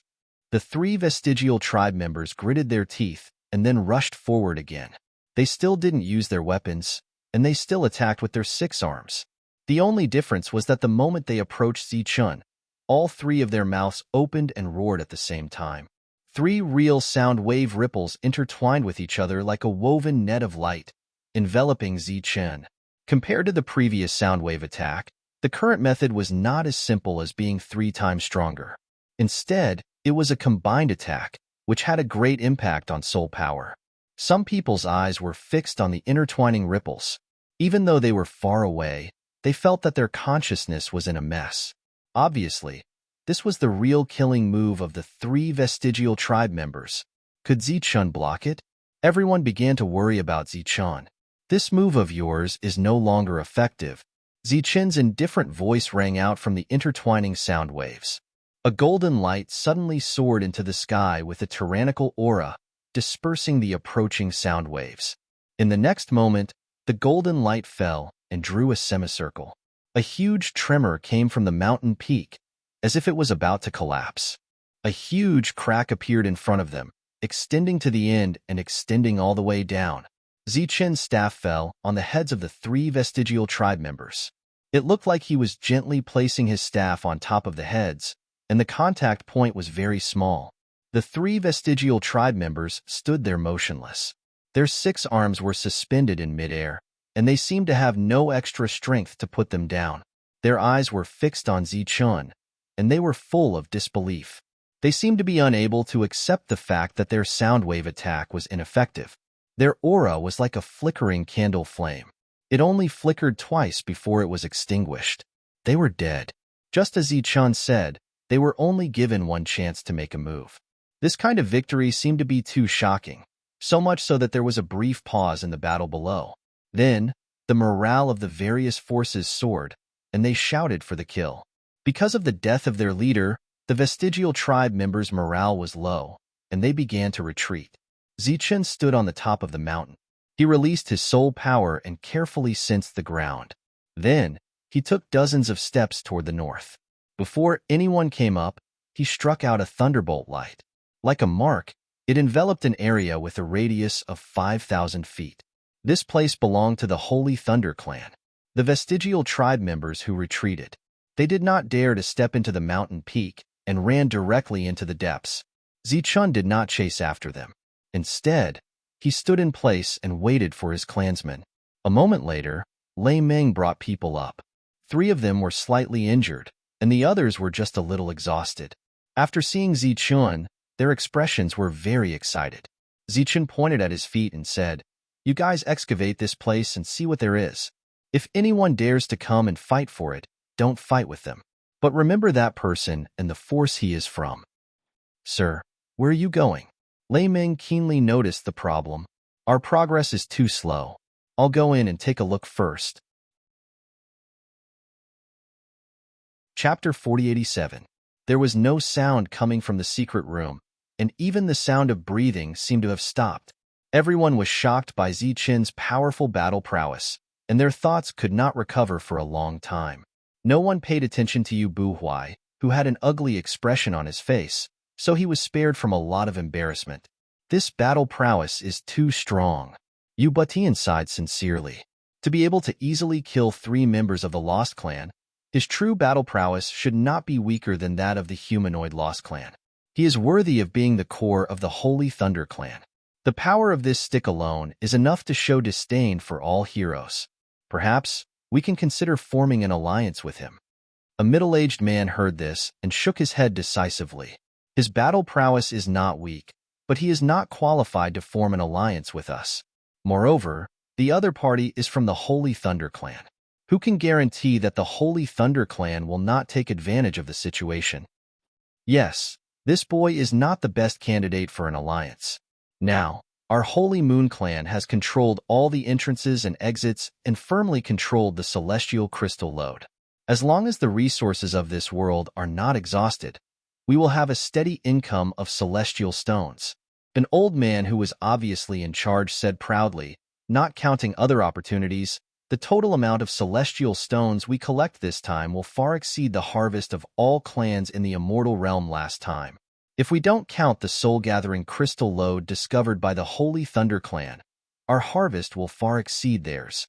The 3 vestigial tribe members gritted their teeth and then rushed forward again. They still didn't use their weapons, and they still attacked with their 6 arms. The only difference was that the moment they approached Zichan, all 3 of their mouths opened and roared at the same time. 3 real sound wave ripples intertwined with each other like a woven net of light, enveloping Zichan. Compared to the previous sound wave attack, the current method was not as simple as being 3 times stronger. Instead, it was a combined attack, which had a great impact on soul power. Some people's eyes were fixed on the intertwining ripples. Even though they were far away, they felt that their consciousness was in a mess. Obviously, this was the real killing move of the 3 vestigial tribe members. Could Zichan block it? Everyone began to worry about Zichan. "This move of yours is no longer effective." Zichan's indifferent voice rang out from the intertwining sound waves. A golden light suddenly soared into the sky with a tyrannical aura, dispersing the approaching sound waves. In the next moment, the golden light fell and drew a semicircle. A huge tremor came from the mountain peak, as if it was about to collapse. A huge crack appeared in front of them, extending to the end and extending all the way down. Zichan's staff fell on the heads of the 3 vestigial tribe members. It looked like he was gently placing his staff on top of the heads, and the contact point was very small. The 3 vestigial tribe members stood there motionless. Their 6 arms were suspended in midair, and they seemed to have no extra strength to put them down. Their eyes were fixed on Zichan, and they were full of disbelief. They seemed to be unable to accept the fact that their sound wave attack was ineffective. Their aura was like a flickering candle flame. It only flickered twice before it was extinguished. They were dead. Just as Zichan said, they were only given 1 chance to make a move. This kind of victory seemed to be too shocking, so much so that there was a brief pause in the battle below. Then, The morale of the various forces soared, and they shouted for the kill. Because of the death of their leader, the vestigial tribe members' morale was low, and they began to retreat. Zichen stood on the top of the mountain. He released his soul power and carefully sensed the ground. Then, he took dozens of steps toward the north. Before anyone came up, he struck out a thunderbolt light. Like a mark, it enveloped an area with a radius of 5,000 feet. This place belonged to the Holy Thunder clan, the vestigial tribe members who retreated. They did not dare to step into the mountain peak and ran directly into the depths. Zichun did not chase after them. Instead, he stood in place and waited for his clansmen. A moment later, Lei Meng brought people up. 3 of them were slightly injured, and the others were just a little exhausted. After seeing Zichun, their expressions were very excited. Zichun pointed at his feet and said, "You guys excavate this place and see what there is. If anyone dares to come and fight for it, don't fight with them. But remember that person and the force he is from." "Sir, where are you going?" Lei Meng keenly noticed the problem. "Our progress is too slow. I'll go in and take a look first." Chapter 4087. There was no sound coming from the secret room, and even the sound of breathing seemed to have stopped. Everyone was shocked by Zichen's powerful battle prowess, and their thoughts could not recover for a long time. No one paid attention to Yu Buhui, who had an ugly expression on his face, so he was spared from a lot of embarrassment. "This battle prowess is too strong." Yu Butian sighed sincerely. To be able to easily kill 3 members of the Lost Clan, his true battle prowess should not be weaker than that of the humanoid Lost Clan. He is worthy of being the core of the Holy Thunder Clan. The power of this stick alone is enough to show disdain for all heroes. Perhaps we can consider forming an alliance with him. A middle-aged man heard this and shook his head decisively. His battle prowess is not weak, but he is not qualified to form an alliance with us. Moreover, the other party is from the Holy Thunder Clan. Who can guarantee that the Holy Thunder Clan will not take advantage of the situation? Yes, this boy is not the best candidate for an alliance. Now, our Holy Moon Clan has controlled all the entrances and exits and firmly controlled the celestial crystal lode. As long as the resources of this world are not exhausted, we will have a steady income of celestial stones. An old man who was obviously in charge said proudly, "Not counting other opportunities, the total amount of celestial stones we collect this time will far exceed the harvest of all clans in the immortal realm last time. If we don't count the soul-gathering crystal lode discovered by the Holy Thunder Clan, our harvest will far exceed theirs."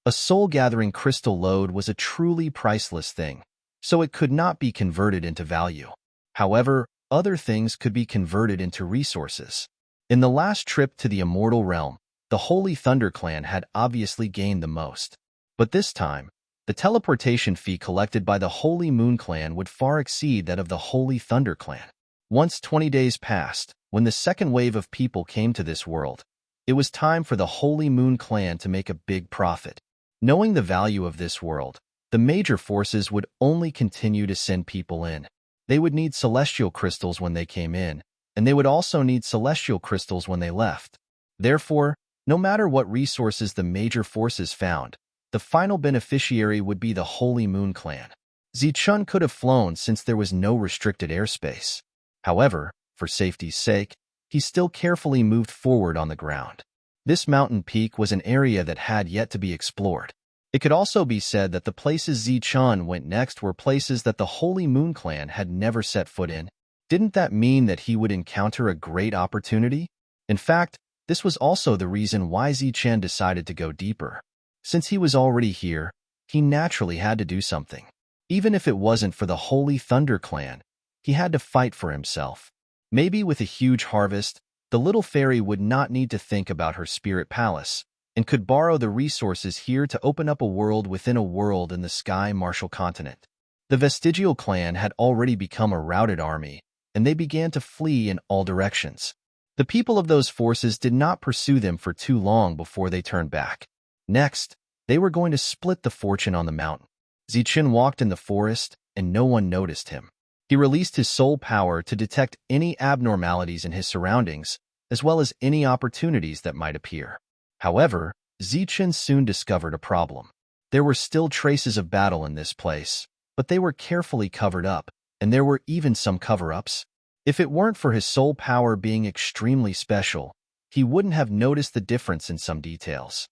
A soul-gathering crystal lode was a truly priceless thing, so it could not be converted into value. However, other things could be converted into resources. In the last trip to the immortal realm, the Holy Thunder Clan had obviously gained the most. But this time, the teleportation fee collected by the Holy Moon Clan would far exceed that of the Holy Thunder Clan. Once 20 days passed, when the second wave of people came to this world, it was time for the Holy Moon Clan to make a big profit. Knowing the value of this world, the major forces would only continue to send people in. They would need celestial crystals when they came in, and they would also need celestial crystals when they left. Therefore, no matter what resources the major forces found, the final beneficiary would be the Holy Moon Clan. Zichun could have flown since there was no restricted airspace. However, for safety's sake, he still carefully moved forward on the ground. This mountain peak was an area that had yet to be explored. It could also be said that the places Zichun went next were places that the Holy Moon Clan had never set foot in. Didn't that mean that he would encounter a great opportunity? In fact, this was also the reason why Zichen decided to go deeper. Since he was already here, he naturally had to do something. Even if it wasn't for the Holy Thunder Clan, he had to fight for himself. Maybe with a huge harvest, the little fairy would not need to think about her spirit palace and could borrow the resources here to open up a world within a world in the Sky Martial Continent. The Vestigial Clan had already become a routed army, and they began to flee in all directions. The people of those forces did not pursue them for too long before they turned back. Next, they were going to split the fortune on the mountain. Zichen walked in the forest, and no one noticed him. He released his soul power to detect any abnormalities in his surroundings, as well as any opportunities that might appear. However, Zichen soon discovered a problem. There were still traces of battle in this place, but they were carefully covered up, and there were even some cover-ups. If it weren't for his soul power being extremely special, he wouldn't have noticed the difference in some details.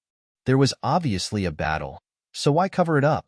There was obviously a battle, so why cover it up?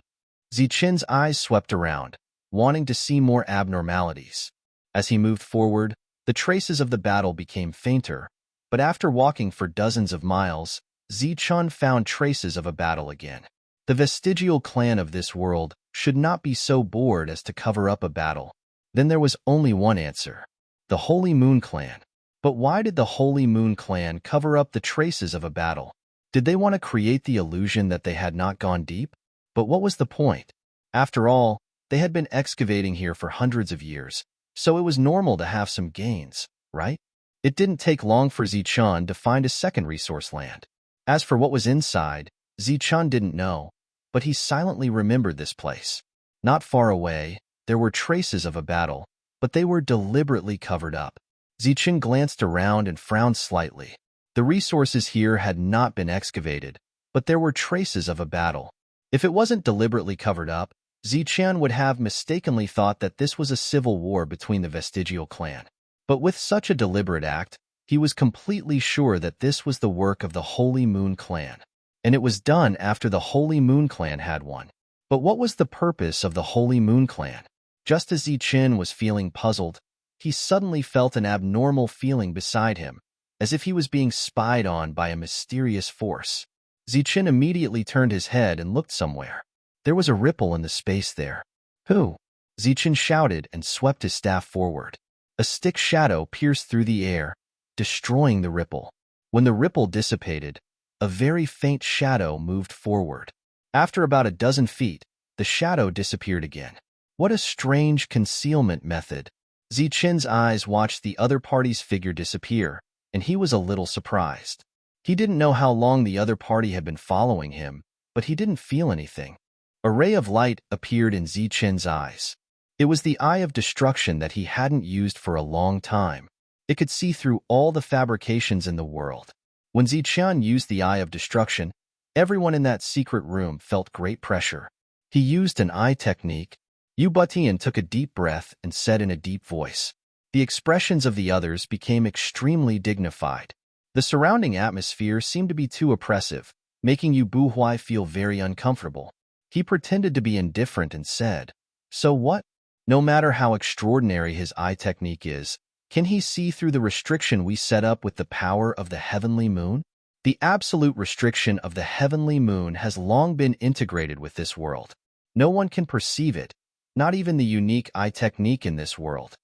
Zichen's eyes swept around, wanting to see more abnormalities. As he moved forward, the traces of the battle became fainter, but after walking for dozens of miles, Zichen found traces of a battle again. The vestigial clan of this world should not be so bored as to cover up a battle. Then there was only one answer: the Holy Moon Clan. But why did the Holy Moon Clan cover up the traces of a battle? Did they want to create the illusion that they had not gone deep? But what was the point? After all, they had been excavating here for hundreds of years, so it was normal to have some gains, right? It didn't take long for Zichen to find a second resource land. As for what was inside, Zichen didn't know, but he silently remembered this place. Not far away, there were traces of a battle, but they were deliberately covered up. Zichen glanced around and frowned slightly. The resources here had not been excavated, but there were traces of a battle. If it wasn't deliberately covered up, Zichen would have mistakenly thought that this was a civil war between the vestigial clan. But with such a deliberate act, he was completely sure that this was the work of the Holy Moon Clan. And it was done after the Holy Moon Clan had won. But what was the purpose of the Holy Moon Clan? Just as Zichen was feeling puzzled, he suddenly felt an abnormal feeling beside him, as if he was being spied on by a mysterious force. Zichen immediately turned his head and looked somewhere. There was a ripple in the space there. Who? Zichen shouted and swept his staff forward. A stick shadow pierced through the air, destroying the ripple. When the ripple dissipated, a very faint shadow moved forward. After about a dozen feet, the shadow disappeared again. What a strange concealment method. Zichen's eyes watched the other party's figure disappear, and he was a little surprised. He didn't know how long the other party had been following him, but he didn't feel anything. A ray of light appeared in Zichen's eyes. It was the Eye of Destruction that he hadn't used for a long time. It could see through all the fabrications in the world. When Zichen used the Eye of Destruction, everyone in that secret room felt great pressure. He used an eye technique. Yu Butian took a deep breath and said in a deep voice. The expressions of the others became extremely dignified. The surrounding atmosphere seemed to be too oppressive, making Yu Buhui feel very uncomfortable. He pretended to be indifferent and said, "So what? No matter how extraordinary his eye technique is, can he see through the restriction we set up with the power of the heavenly moon? The absolute restriction of the heavenly moon has long been integrated with this world. No one can perceive it, not even the unique eye technique in this world."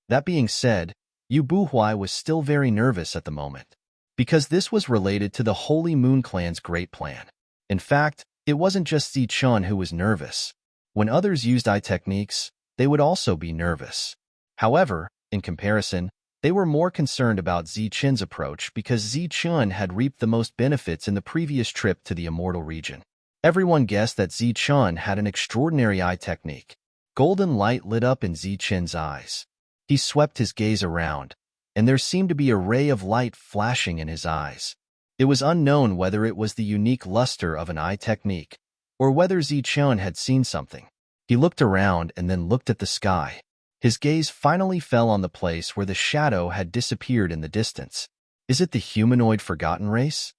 That being said, Yu Buhui was still very nervous at the moment, because this was related to the Holy Moon Clan's great plan. In fact, it wasn't just Zichen who was nervous. When others used eye techniques, they would also be nervous. However, in comparison, they were more concerned about Zichen's approach because Zichen had reaped the most benefits in the previous trip to the Immortal region. Everyone guessed that Zichen had an extraordinary eye technique. Golden light lit up in Zichen's eyes. He swept his gaze around, and there seemed to be a ray of light flashing in his eyes. It was unknown whether it was the unique luster of an eye technique, or whether Zichen had seen something. He looked around and then looked at the sky. His gaze finally fell on the place where the shadow had disappeared in the distance. Is it the humanoid forgotten race?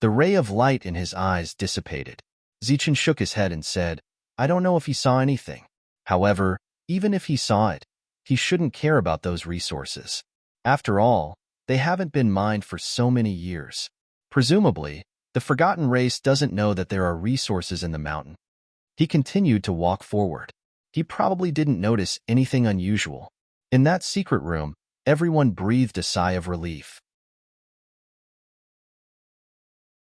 The ray of light in his eyes dissipated. Zichen shook his head and said, "I don't know if he saw anything. However, even if he saw it, he shouldn't care about those resources. After all, they haven't been mined for so many years. Presumably, the forgotten race doesn't know that there are resources in the mountain." He continued to walk forward. He probably didn't notice anything unusual. In that secret room, everyone breathed a sigh of relief.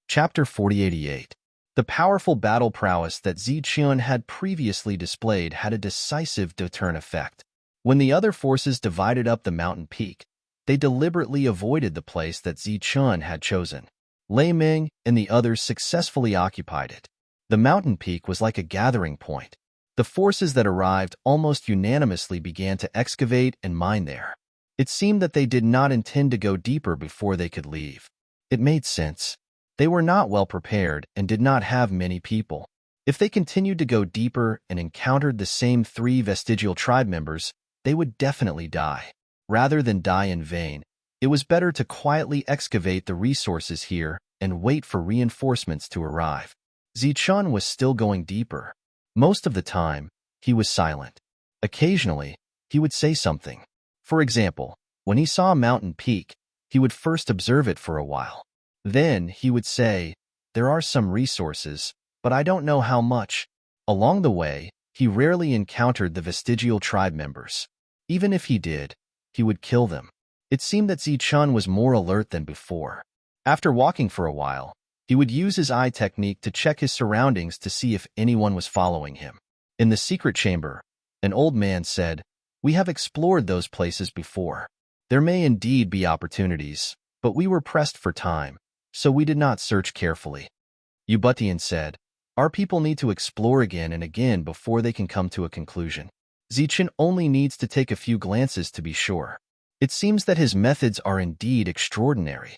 Chapter 4088. The powerful battle prowess that Zichen had previously displayed had a decisive deterrent effect. When the other forces divided up the mountain peak, they deliberately avoided the place that Zichen had chosen. Lei Ming and the others successfully occupied it. The mountain peak was like a gathering point. The forces that arrived almost unanimously began to excavate and mine there. It seemed that they did not intend to go deeper before they could leave. It made sense. They were not well prepared and did not have many people. If they continued to go deeper and encountered the same 3 vestigial tribe members, they would definitely die. Rather than die in vain, it was better to quietly excavate the resources here and wait for reinforcements to arrive. Zichun was still going deeper. Most of the time, he was silent. Occasionally, he would say something. For example, when he saw a mountain peak, he would first observe it for a while. Then he would say, "There are some resources, but I don't know how much." Along the way, he rarely encountered the vestigial tribe members. Even if he did, he would kill them. It seemed that Zichun was more alert than before. After walking for a while, he would use his eye technique to check his surroundings to see if anyone was following him. In the secret chamber, an old man said, "We have explored those places before. There may indeed be opportunities, but we were pressed for time, so we did not search carefully." Ubutian said, "Our people need to explore again and again before they can come to a conclusion. Zichun only needs to take a few glances to be sure. It seems that his methods are indeed extraordinary."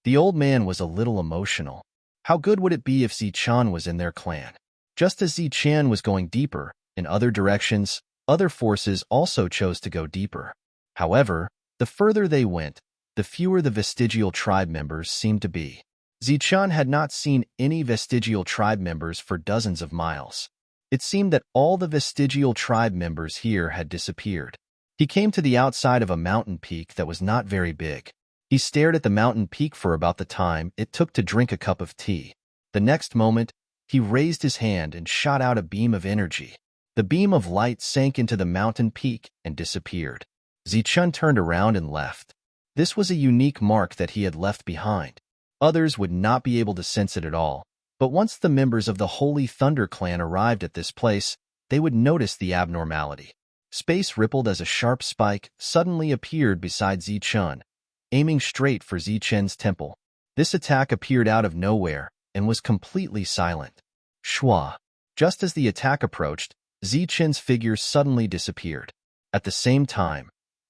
The old man was a little emotional. How good would it be if Zichun was in their clan? Just as Zichun was going deeper, in other directions, other forces also chose to go deeper. However, the further they went, the fewer the vestigial tribe members seemed to be. Zichun had not seen any vestigial tribe members for dozens of miles. It seemed that all the vestigial tribe members here had disappeared. He came to the outside of a mountain peak that was not very big. He stared at the mountain peak for about the time it took to drink a cup of tea. The next moment, he raised his hand and shot out a beam of energy. The beam of light sank into the mountain peak and disappeared. Zichun turned around and left. This was a unique mark that he had left behind. Others would not be able to sense it at all, but once the members of the Holy Thunder clan arrived at this place, they would notice the abnormality. Space rippled as a sharp spike suddenly appeared beside Zichun, aiming straight for Zichun's temple. This attack appeared out of nowhere and was completely silent. Shwa. Just as the attack approached, Zichun's figure suddenly disappeared. At the same time,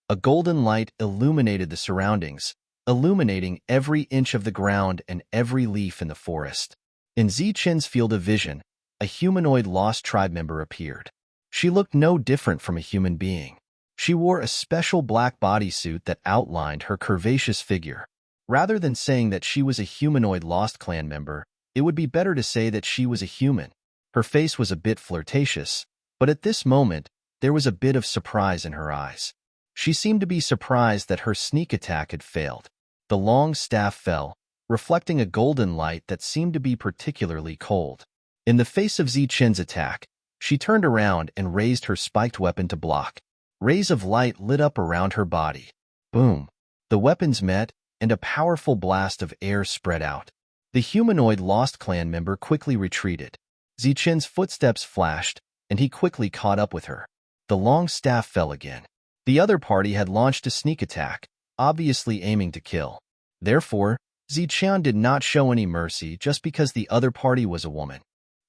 a golden light illuminated the surroundings, illuminating every inch of the ground and every leaf in the forest. In Zichun's field of vision, a humanoid lost tribe member appeared. She looked no different from a human being. She wore a special black bodysuit that outlined her curvaceous figure. Rather than saying that she was a humanoid Lost Clan member, it would be better to say that she was a human. Her face was a bit flirtatious, but at this moment, there was a bit of surprise in her eyes. She seemed to be surprised that her sneak attack had failed. The long staff fell, reflecting a golden light that seemed to be particularly cold. In the face of Zichun's attack, she turned around and raised her spiked weapon to block. Rays of light lit up around her body. Boom! The weapons met, and a powerful blast of air spread out. The humanoid Lost Clan member quickly retreated. Zichun's footsteps flashed, and he quickly caught up with her. The long staff fell again. The other party had launched a sneak attack, obviously aiming to kill. Therefore, Zichun did not show any mercy just because the other party was a woman.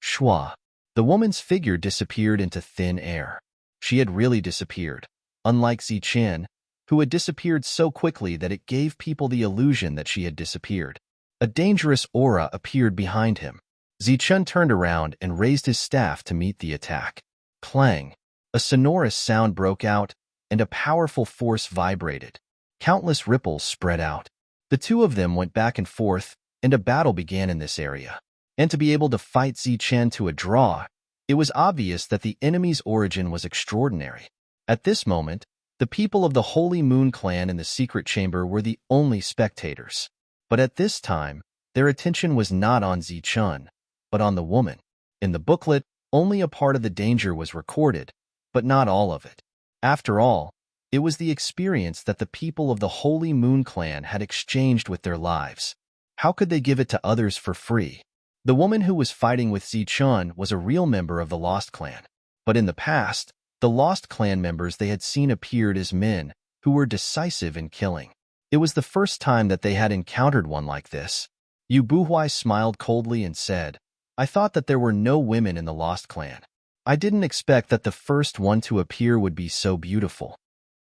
Shwa. The woman's figure disappeared into thin air. She had really disappeared, unlike Zichun, who had disappeared so quickly that it gave people the illusion that she had disappeared. A dangerous aura appeared behind him. Zichun turned around and raised his staff to meet the attack. Clang! A sonorous sound broke out, and a powerful force vibrated. Countless ripples spread out. The two of them went back and forth, and a battle began in this area. And to be able to fight Zichun to a draw, it was obvious that the enemy's origin was extraordinary. At this moment, the people of the Holy Moon clan in the secret chamber were the only spectators. But at this time, their attention was not on Zichun, but on the woman. In the booklet, only a part of the danger was recorded, but not all of it. After all, it was the experience that the people of the Holy Moon clan had exchanged with their lives. How could they give it to others for free? The woman who was fighting with Zichun was a real member of the Lost Clan. But in the past, the Lost Clan members they had seen appeared as men who were decisive in killing. It was the first time that they had encountered one like this. Yu Buhui smiled coldly and said, "I thought that there were no women in the Lost Clan. I didn't expect that the first one to appear would be so beautiful."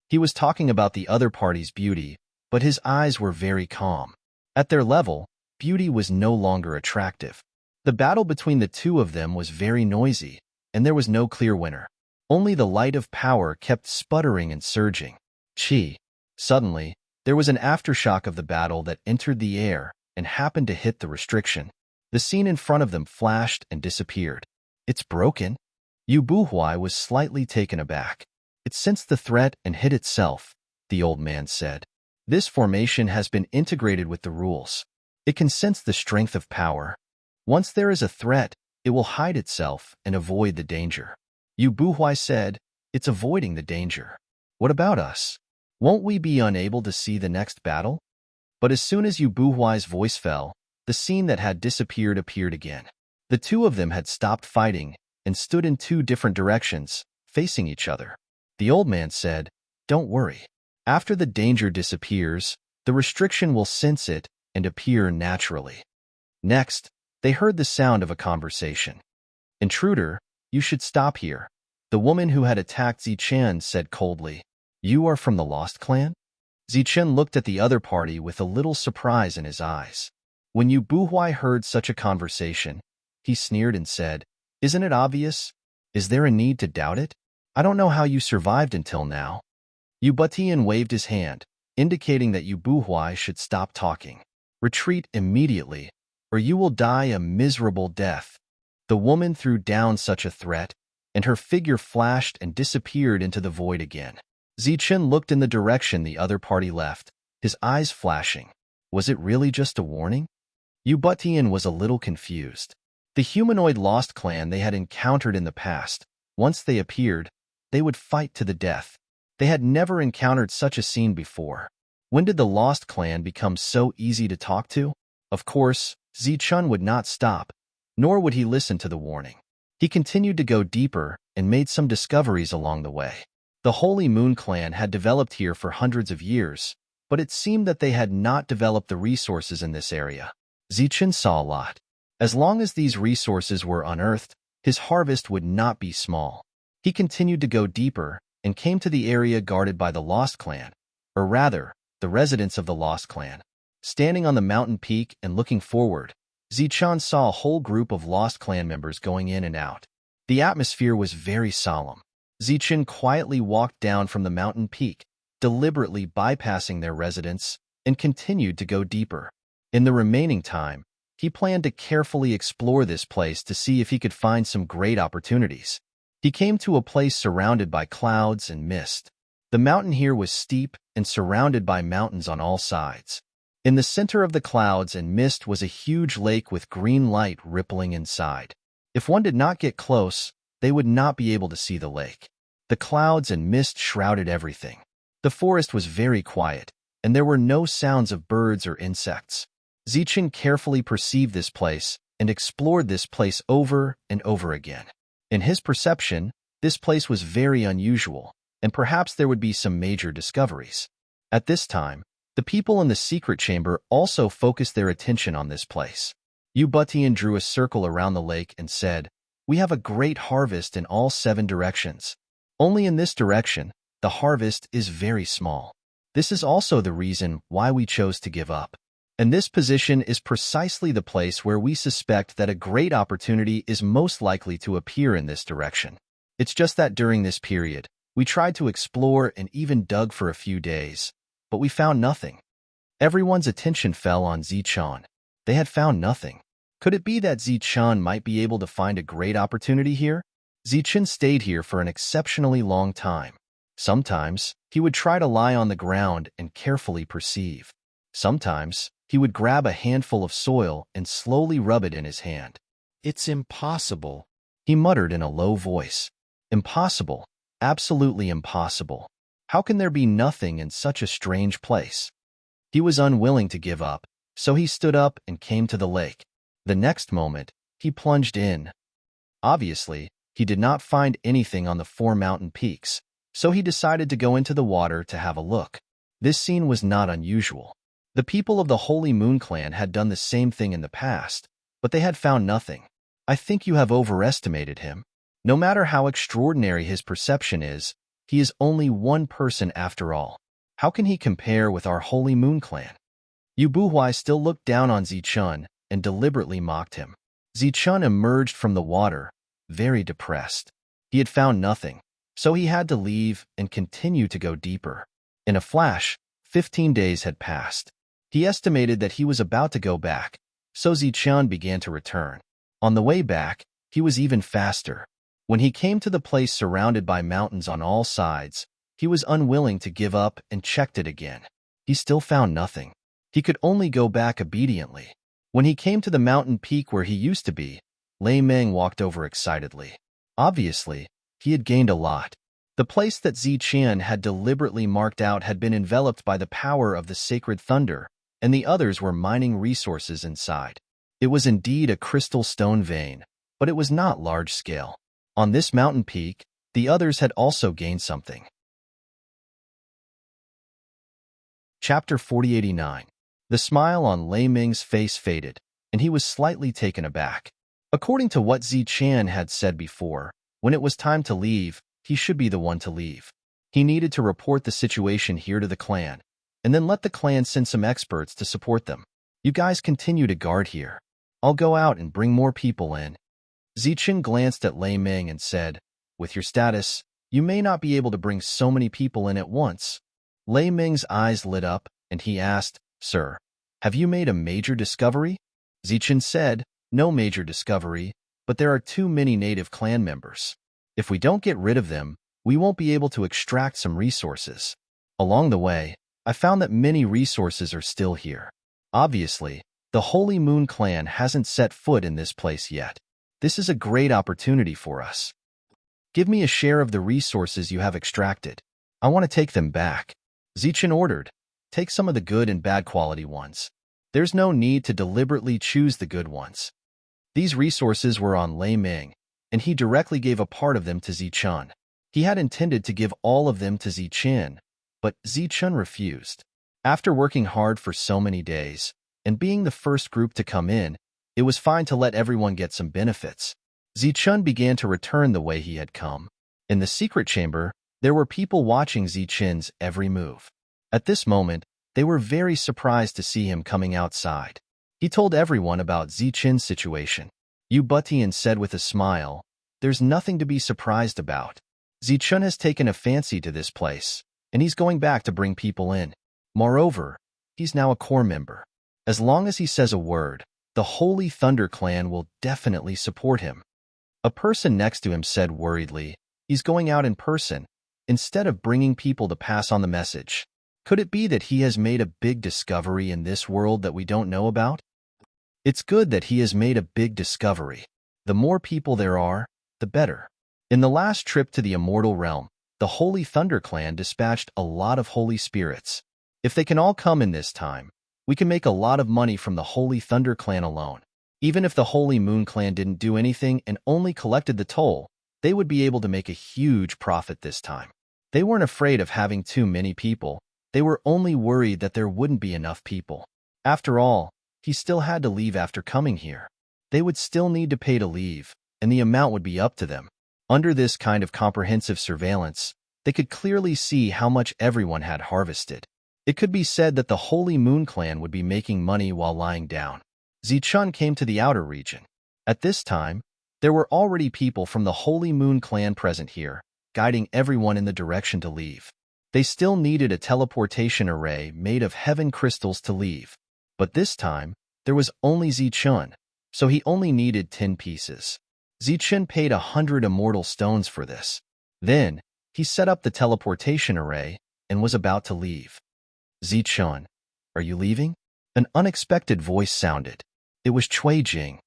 He was talking about the other party's beauty, but his eyes were very calm. At their level, beauty was no longer attractive. The battle between the two of them was very noisy, and there was no clear winner. Only the light of power kept sputtering and surging. Chi. Suddenly, there was an aftershock of the battle that entered the air and happened to hit the restriction. The scene in front of them flashed and disappeared. It's broken? Yu Buhui was slightly taken aback. It sensed the threat and hid itself, the old man said. This formation has been integrated with the rules. It can sense the strength of power. Once there is a threat, it will hide itself and avoid the danger. Yu Buhui said, it's avoiding the danger. What about us? Won't we be unable to see the next battle? But as soon as Yu Buhui's voice fell, the scene that had disappeared appeared again. The two of them had stopped fighting and stood in two different directions, facing each other. The old man said, don't worry. After the danger disappears, the restriction will sense it and appear naturally. Next, they heard the sound of a conversation. Intruder, you should stop here. The woman who had attacked Zichen said coldly. You are from the Lost Clan? Zichen looked at the other party with a little surprise in his eyes. When Yu Buhui heard such a conversation, he sneered and said, isn't it obvious? Is there a need to doubt it? I don't know how you survived until now. Yu Butian waved his hand, indicating that Yu Buhui should stop talking. Retreat immediately, or you will die a miserable death. The woman threw down such a threat, and her figure flashed and disappeared into the void again. Zichen looked in the direction the other party left, his eyes flashing. Was it really just a warning? Yu Butian was a little confused. The humanoid Lost Clan they had encountered in the past, once they appeared, they would fight to the death. They had never encountered such a scene before. When did the Lost Clan become so easy to talk to? Of course, Zichen would not stop, nor would he listen to the warning. He continued to go deeper and made some discoveries along the way. The Holy Moon Clan had developed here for hundreds of years, but it seemed that they had not developed the resources in this area. Zichen saw a lot. As long as these resources were unearthed, his harvest would not be small. He continued to go deeper and came to the area guarded by the Lost Clan, or rather, the residents of the Lost Clan. Standing on the mountain peak and looking forward, Zichen saw a whole group of Lost Clan members going in and out. The atmosphere was very solemn. Zichen quietly walked down from the mountain peak, deliberately bypassing their residence, and continued to go deeper. In the remaining time, he planned to carefully explore this place to see if he could find some great opportunities. He came to a place surrounded by clouds and mist. The mountain here was steep and surrounded by mountains on all sides. In the center of the clouds and mist was a huge lake with green light rippling inside. If one did not get close, they would not be able to see the lake. The clouds and mist shrouded everything. The forest was very quiet, and there were no sounds of birds or insects. Zichen carefully perceived this place and explored this place over and over again. In his perception, this place was very unusual, and perhaps there would be some major discoveries. At this time, the people in the secret chamber also focused their attention on this place. Yu Butian drew a circle around the lake and said, we have a great harvest in all 7 directions. Only in this direction, the harvest is very small. This is also the reason why we chose to give up. And this position is precisely the place where we suspect that a great opportunity is most likely to appear in this direction. It's just that during this period, we tried to explore and even dug for a few days, but we found nothing. Everyone's attention fell on Zichen. They had found nothing. Could it be that Zichen might be able to find a great opportunity here? Zichen stayed here for an exceptionally long time. Sometimes, he would try to lie on the ground and carefully perceive. Sometimes, he would grab a handful of soil and slowly rub it in his hand. It's impossible, he muttered in a low voice. Impossible, absolutely impossible. How can there be nothing in such a strange place? He was unwilling to give up, so he stood up and came to the lake. The next moment, he plunged in. Obviously, he did not find anything on the 4 mountain peaks, so he decided to go into the water to have a look. This scene was not unusual. The people of the Holy Moon Clan had done the same thing in the past, but they had found nothing. I think you have overestimated him. No matter how extraordinary his perception is, he is only one person after all. How can he compare with our Holy Moon Clan? Yu Buhui still looked down on Zichun and deliberately mocked him. Zichun emerged from the water, very depressed. He had found nothing, so he had to leave and continue to go deeper. In a flash, 15 days had passed. He estimated that he was about to go back, so Zichun began to return. On the way back, he was even faster. When he came to the place surrounded by mountains on all sides, he was unwilling to give up and checked it again. He still found nothing. He could only go back obediently. When he came to the mountain peak where he used to be, Lei Meng walked over excitedly. Obviously, he had gained a lot. The place that Zichun had deliberately marked out had been enveloped by the power of the sacred thunder, and the others were mining resources inside. It was indeed a crystal stone vein, but it was not large-scale. On this mountain peak, the others had also gained something. Chapter 4089. The smile on Lei Ming's face faded, and he was slightly taken aback. According to what Zichun had said before, when it was time to leave, he should be the one to leave. He needed to report the situation here to the clan, and then let the clan send some experts to support them. You guys continue to guard here. I'll go out and bring more people in. Zichun glanced at Lei Ming and said, with your status, you may not be able to bring so many people in at once. Lei Ming's eyes lit up, and he asked, Sir, have you made a major discovery? Zichun said, no major discovery, but there are too many native clan members. If we don't get rid of them, we won't be able to extract some resources. Along the way, I found that many resources are still here. Obviously, the Holy Moon clan hasn't set foot in this place yet. This is a great opportunity for us. Give me a share of the resources you have extracted. I want to take them back. Zichun ordered, take some of the good and bad quality ones. There's no need to deliberately choose the good ones. These resources were on Lei Ming, and he directly gave a part of them to Zichun. He had intended to give all of them to Zichun, but Zichun refused. After working hard for so many days, and being the first group to come in, it was fine to let everyone get some benefits. Zichun began to return the way he had come. In the secret chamber, there were people watching Zichun's every move. At this moment, they were very surprised to see him coming outside. He told everyone about Zichun's situation. Yu Butian said with a smile, there's nothing to be surprised about. Zichun has taken a fancy to this place, and he's going back to bring people in. Moreover, he's now a core member. As long as he says a word, the Holy Thunder clan will definitely support him. A person next to him said worriedly, he's going out in person, instead of bringing people to pass on the message. Could it be that he has made a big discovery in this world that we don't know about? It's good that he has made a big discovery. The more people there are, the better. In the last trip to the Immortal Realm, the Holy Thunder clan dispatched a lot of holy spirits. If they can all come in this time, we can make a lot of money from the Holy Thunder clan alone. Even if the Holy Moon clan didn't do anything and only collected the toll, they would be able to make a huge profit this time. They weren't afraid of having too many people. They were only worried that there wouldn't be enough people. After all, he still had to leave after coming here. They would still need to pay to leave, and the amount would be up to them. Under this kind of comprehensive surveillance, they could clearly see how much everyone had harvested. It could be said that the Holy Moon clan would be making money while lying down. Zichun came to the outer region. At this time, there were already people from the Holy Moon clan present here, guiding everyone in the direction to leave. They still needed a teleportation array made of heaven crystals to leave. But this time, there was only Zichun, so he only needed 10 pieces. Zichun paid 100 immortal stones for this. Then, he set up the teleportation array and was about to leave. Zichun, are you leaving? An unexpected voice sounded. It was Cui Jing.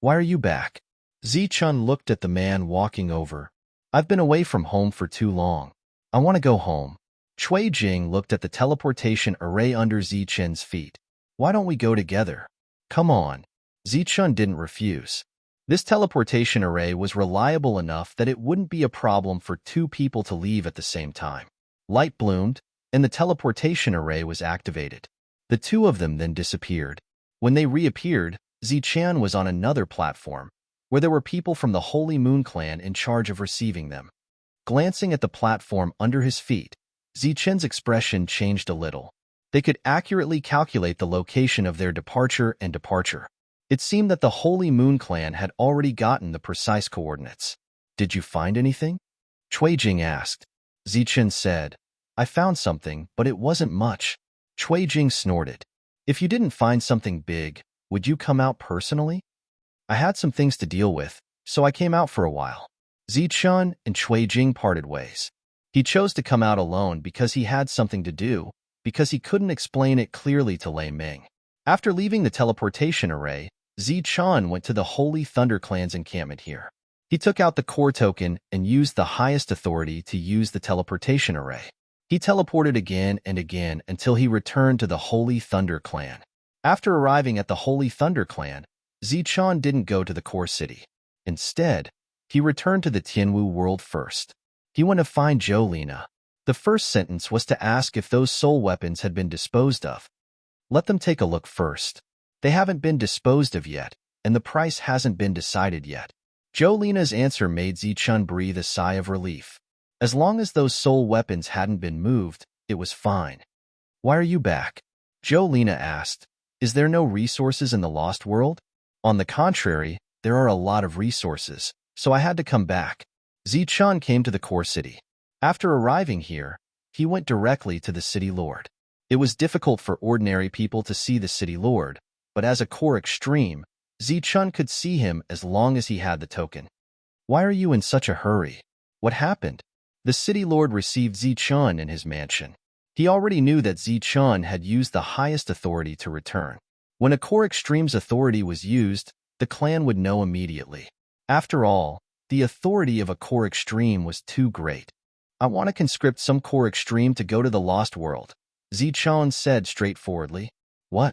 Why are you back? Zichun looked at the man walking over. I've been away from home for too long. I want to go home. Cui Jing looked at the teleportation array under Zichun's feet. Why don't we go together? Come on. Zichun didn't refuse. This teleportation array was reliable enough that it wouldn't be a problem for 2 people to leave at the same time. Light bloomed, and the teleportation array was activated. The 2 of them then disappeared. When they reappeared, Zichun was on another platform, where there were people from the Holy Moon clan in charge of receiving them. Glancing at the platform under his feet, Zichun's expression changed a little. They could accurately calculate the location of their departure and departure. It seemed that the Holy Moon clan had already gotten the precise coordinates. Did you find anything? Cui Jing asked. Zichen said, I found something, but it wasn't much. Cui Jing snorted. If you didn't find something big, would you come out personally? I had some things to deal with, so I came out for a while. Zichen and Cui Jing parted ways. He chose to come out alone because he had something to do, because he couldn't explain it clearly to Lei Ming. After leaving the teleportation array, Zichen went to the Holy Thunder Clan's encampment here. He took out the core token and used the highest authority to use the teleportation array. He teleported again and again until he returned to the Holy Thunder Clan. After arriving at the Holy Thunder Clan, Zichen didn't go to the core city. Instead, he returned to the Tianwu world first. He went to find Jolina. The first sentence was to ask if those soul weapons had been disposed of. Let them take a look first. They haven't been disposed of yet, and the price hasn't been decided yet. Jolina's answer made Zichen breathe a sigh of relief. As long as those soul weapons hadn't been moved, it was fine. Why are you back? Jolina asked. Is there no resources in the Lost World? On the contrary, there are a lot of resources, so I had to come back. Zichen came to the core city. After arriving here, he went directly to the city lord. It was difficult for ordinary people to see the city lord, but as a core extreme, Zichen could see him as long as he had the token. Why are you in such a hurry? What happened? The city lord received Zichen in his mansion. He already knew that Zichen had used the highest authority to return. When a core extreme's authority was used, the clan would know immediately. After all, the authority of a core extreme was too great. I want to conscript some core extreme to go to the Lost World, Zichen said straightforwardly. What?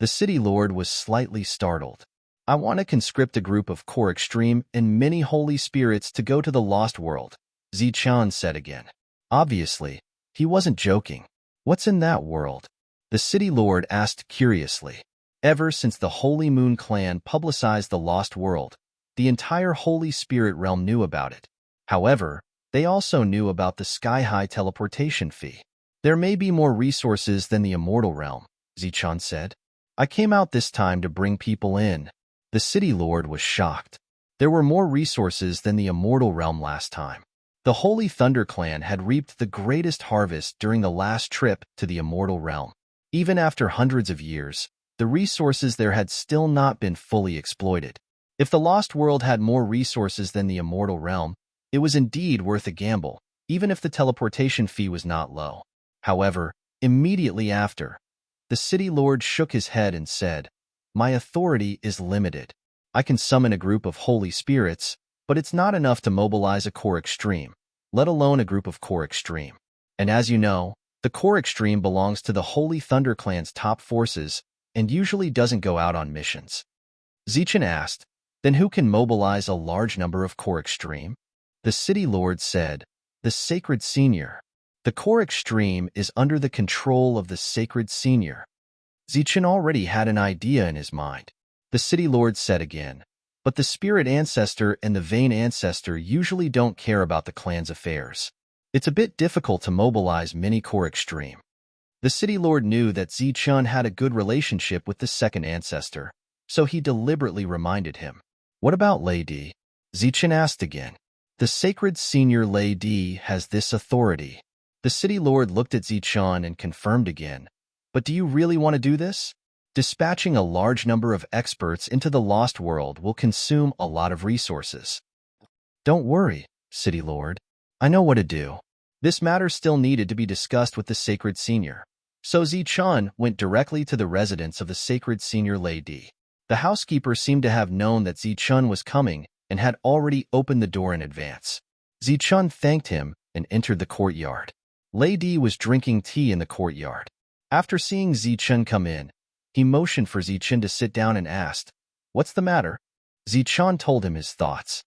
The city lord was slightly startled. I want to conscript a group of core extreme and many holy spirits to go to the Lost World, Zichen said again. Obviously, he wasn't joking. What's in that world? The city lord asked curiously. Ever since the Holy Moon clan publicized the Lost World, the entire Holy Spirit realm knew about it. However, they also knew about the sky-high teleportation fee. There may be more resources than the immortal realm, Zichen said. I came out this time to bring people in. The city lord was shocked. There were more resources than the immortal realm last time. The Holy Thunder Clan had reaped the greatest harvest during the last trip to the immortal realm. Even after hundreds of years, the resources there had still not been fully exploited. If the Lost World had more resources than the immortal realm, it was indeed worth a gamble, even if the teleportation fee was not low. However, immediately after, the city lord shook his head and said, My authority is limited. I can summon a group of holy spirits, but it's not enough to mobilize a core extreme, let alone a group of core extreme. And as you know, the core extreme belongs to the Holy Thunder Clan's top forces and usually doesn't go out on missions. Zichen asked, Then who can mobilize a large number of core extreme? The city lord said, The Sacred Senior. The core extreme is under the control of the Sacred Senior. Zichen already had an idea in his mind. The city lord said again, But the Spirit Ancestor and the Vain Ancestor usually don't care about the clan's affairs. It's a bit difficult to mobilize many core extreme. The city lord knew that Zichen had a good relationship with the second ancestor, so he deliberately reminded him. What about Lei Di? Zichen asked again. The Sacred Senior Lei Di has this authority. The city lord looked at Zichen and confirmed again. But do you really want to do this? Dispatching a large number of experts into the Lost World will consume a lot of resources. Don't worry, city lord. I know what to do. This matter still needed to be discussed with the Sacred Senior. So Zichen went directly to the residence of the Sacred Senior Lei Di. The housekeeper seemed to have known that Zichen was coming and had already opened the door in advance. Zichen thanked him and entered the courtyard. Lei Di was drinking tea in the courtyard. After seeing Zichen come in, he motioned for Zichen to sit down and asked, What's the matter? Zichen told him his thoughts.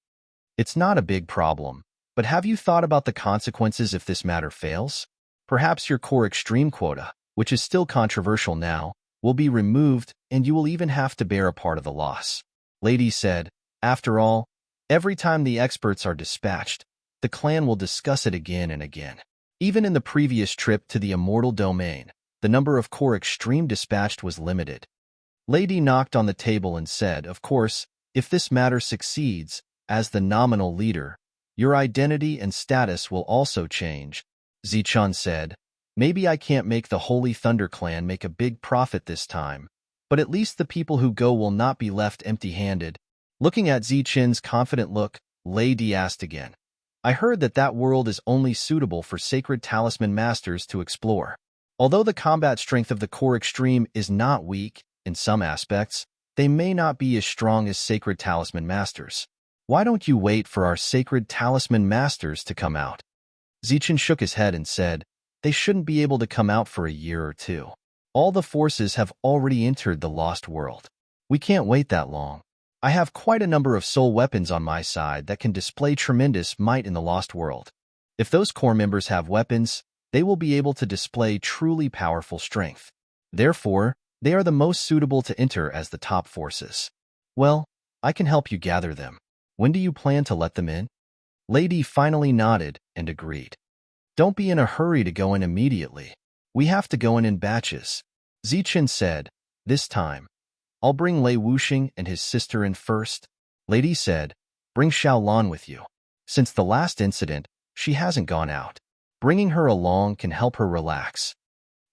It's not a big problem, but have you thought about the consequences if this matter fails? Perhaps your core extreme quota, which is still controversial now, will be removed and you will even have to bear a part of the loss. Lei Di said, After all, every time the experts are dispatched, the clan will discuss it again and again. Even in the previous trip to the Immortal Domain, The number of core extreme dispatched was limited. Lady knocked on the table and said, "Of course, if this matter succeeds, as the nominal leader, your identity and status will also change." Zichun said, "Maybe I can't make the Holy Thunder Clan make a big profit this time, but at least the people who go will not be left empty-handed." Looking at Zichun's confident look, Lady asked again, "I heard that that world is only suitable for sacred talisman masters to explore. Although the combat strength of the core extreme is not weak, in some aspects, they may not be as strong as sacred talisman masters. Why don't you wait for our sacred talisman masters to come out?" Zichun shook his head and said, "They shouldn't be able to come out for a year or two. All the forces have already entered the Lost World. We can't wait that long. I have quite a number of soul weapons on my side that can display tremendous might in the Lost World. If those core members have weapons, they will be able to display truly powerful strength. Therefore, they are the most suitable to enter as the top forces. Well, I can help you gather them. When do you plan to let them in?" Lady finally nodded and agreed. "Don't be in a hurry to go in immediately. We have to go in batches." Zichun said, "This time, I'll bring Lei Wuxing and his sister in first." Lady said, "Bring Xiaolan with you. Since the last incident, she hasn't gone out. Bringing her along can help her relax."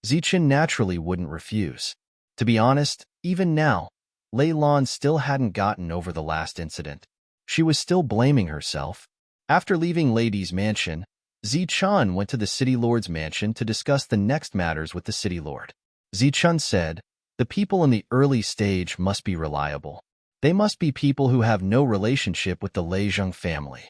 Zichun naturally wouldn't refuse. To be honest, even now, Lei Lan still hadn't gotten over the last incident. She was still blaming herself. After leaving Lady's mansion, Zichun went to the City Lord's mansion to discuss the next matters with the City Lord. Zichun said, "The people in the early stage must be reliable. They must be people who have no relationship with the Leizhong family."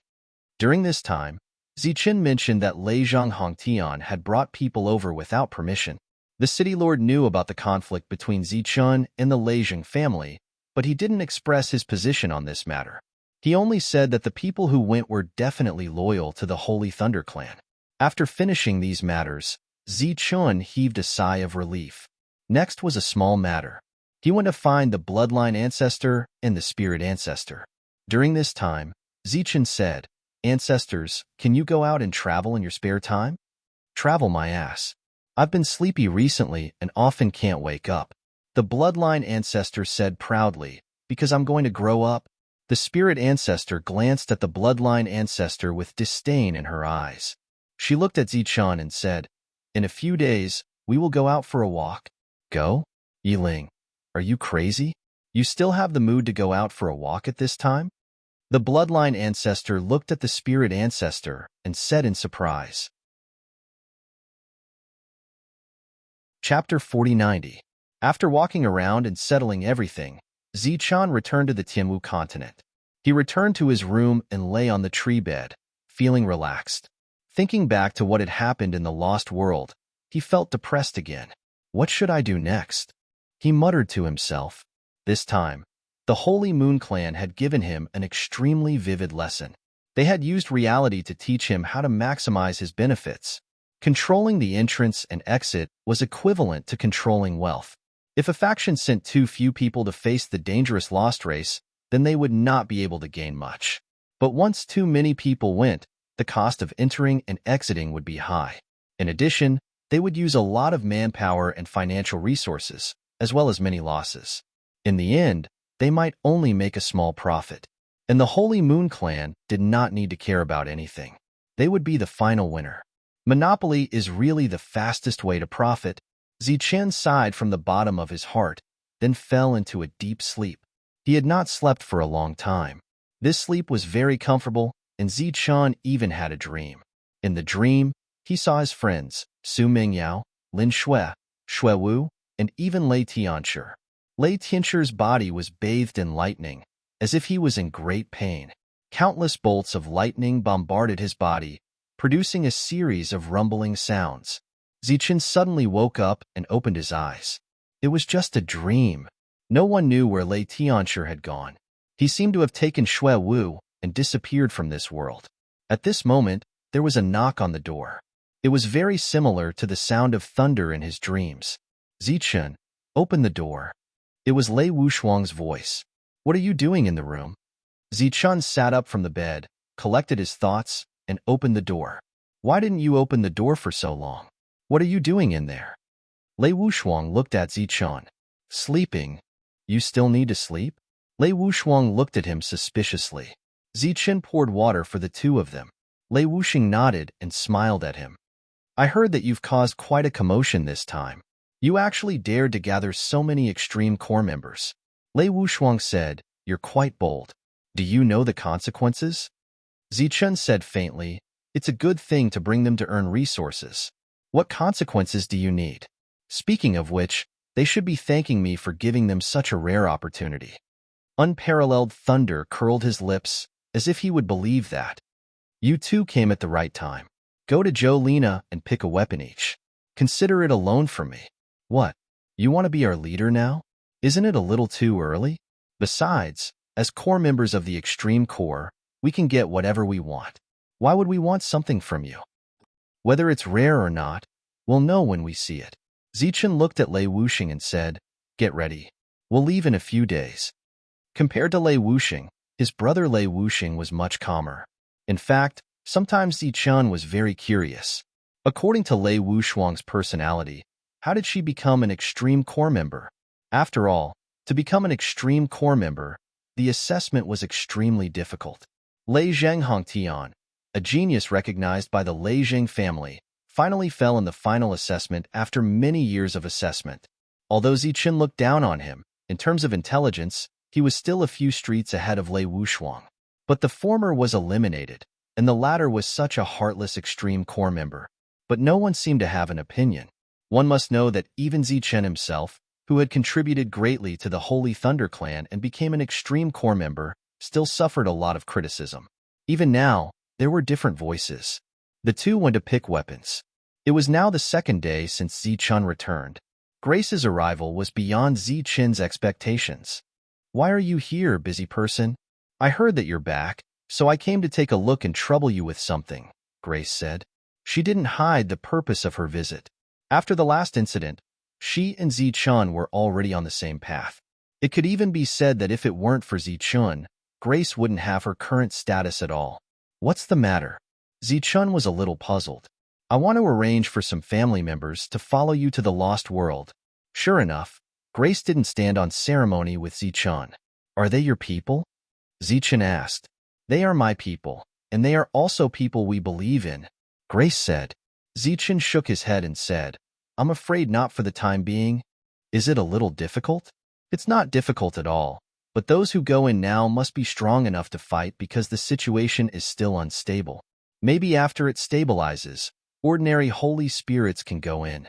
During this time, Zichun mentioned that Leizhong Hongtian had brought people over without permission. The City Lord knew about the conflict between Zichun and the Leizhong family, but he didn't express his position on this matter. He only said that the people who went were definitely loyal to the Holy Thunder Clan. After finishing these matters, Zichun heaved a sigh of relief. Next was a small matter. He went to find the bloodline ancestor and the spirit ancestor. During this time, Zichun said, "Ancestors, can you go out and travel in your spare time?" "Travel my ass. I've been sleepy recently and often can't wake up." The bloodline ancestor said proudly, "Because I'm going to grow up." The spirit ancestor glanced at the bloodline ancestor with disdain in her eyes. She looked at Zichun and said, "In a few days, we will go out for a walk." "Go? Yiling, are you crazy? You still have the mood to go out for a walk at this time?" The bloodline ancestor looked at the spirit ancestor and said in surprise. Chapter 4090. After walking around and settling everything, Zichun returned to the Tianwu continent. He returned to his room and lay on the tree bed, feeling relaxed. Thinking back to what had happened in the Lost World, he felt depressed again. What should I do next? He muttered to himself. This time, the Holy Moon Clan had given him an extremely vivid lesson. They had used reality to teach him how to maximize his benefits. Controlling the entrance and exit was equivalent to controlling wealth. If a faction sent too few people to face the dangerous Lost Race, then they would not be able to gain much. But once too many people went, the cost of entering and exiting would be high. In addition, they would use a lot of manpower and financial resources, as well as many losses. In the end, they might only make a small profit. And the Holy Moon Clan did not need to care about anything. They would be the final winner. Monopoly is really the fastest way to profit. Zichun sighed from the bottom of his heart, then fell into a deep sleep. He had not slept for a long time. This sleep was very comfortable, and Zichun even had a dream. In the dream, he saw his friends, Su Mingyao, Lin Shui, Shui Wu, and even Lei Tianchi. Lei Tianchi's body was bathed in lightning, as if he was in great pain. Countless bolts of lightning bombarded his body, producing a series of rumbling sounds. Zichun suddenly woke up and opened his eyes. It was just a dream. No one knew where Lei Tianchi had gone. He seemed to have taken Shui Wu and disappeared from this world. At this moment, there was a knock on the door. It was very similar to the sound of thunder in his dreams. "Zichun, open the door." It was Lei Wuxuang's voice. "What are you doing in the room?" Zichun sat up from the bed, collected his thoughts, and opened the door. "Why didn't you open the door for so long? What are you doing in there?" Lei Wushuang looked at Zichun. Sleeping? You still need to sleep? Lei Wushuang looked at him suspiciously. Zichun poured water for the two of them. Lei Wuxing nodded and smiled at him. I heard that you've caused quite a commotion this time. You actually dared to gather so many extreme corps members. Lei Wushuang said, You're quite bold. Do you know the consequences? Zichun said faintly, It's a good thing to bring them to earn resources. What consequences do you need? Speaking of which, they should be thanking me for giving them such a rare opportunity. Unparalleled Thunder curled his lips, as if he would believe that. You two came at the right time. Go to Jolena and pick a weapon each. Consider it a loan from me. What? You want to be our leader now? Isn't it a little too early? Besides, as core members of the Extreme Corps, we can get whatever we want. Why would we want something from you? Whether it's rare or not, we'll know when we see it. Zichun looked at Lei Wuxing and said, Get ready. We'll leave in a few days. Compared to Lei Wuxing, his brother Lei Wuxing was much calmer. In fact, sometimes Zichun was very curious. According to Lei Wushuang's personality, how did she become an Extreme Corps member? After all, to become an Extreme Corps member, the assessment was extremely difficult. Lei Zhenghongtian, a genius recognized by the Lei Zheng family, finally fell in the final assessment after many years of assessment. Although Zichun looked down on him, in terms of intelligence, he was still a few streets ahead of Lei Wushuang. But the former was eliminated, and the latter was such a heartless Extreme Corps member. But no one seemed to have an opinion. One must know that even Zichun himself, who had contributed greatly to the Holy Thunder Clan and became an Extreme Corps member, still suffered a lot of criticism. Even now, there were different voices. The two went to pick weapons. It was now the second day since Zichun returned. Grace's arrival was beyond Zichun's expectations. Why are you here, busy person? I heard that you're back, so I came to take a look and trouble you with something, Grace said. She didn't hide the purpose of her visit. After the last incident, she and Zichun were already on the same path. It could even be said that if it weren't for Zichun, Grace wouldn't have her current status at all. What's the matter? Zichun was a little puzzled. I want to arrange for some family members to follow you to the Lost World. Sure enough, Grace didn't stand on ceremony with Zichun. Are they your people? Zichun asked. They are my people, and they are also people we believe in, Grace said. Zichun shook his head and said, I'm afraid not for the time being. Is it a little difficult? It's not difficult at all, but those who go in now must be strong enough to fight because the situation is still unstable. Maybe after it stabilizes, ordinary holy spirits can go in.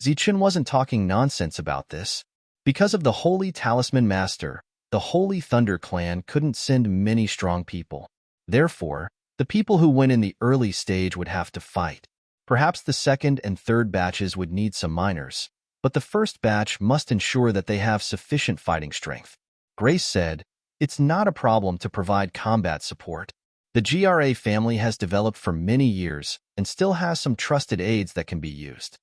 Zichun wasn't talking nonsense about this. Because of the Holy Talisman Master, the Holy Thunder Clan couldn't send many strong people. Therefore, the people who went in the early stage would have to fight. Perhaps the second and third batches would need some minors, but the first batch must ensure that they have sufficient fighting strength. Grace said, It's not a problem to provide combat support. The GRA family has developed for many years and still has some trusted aides that can be used.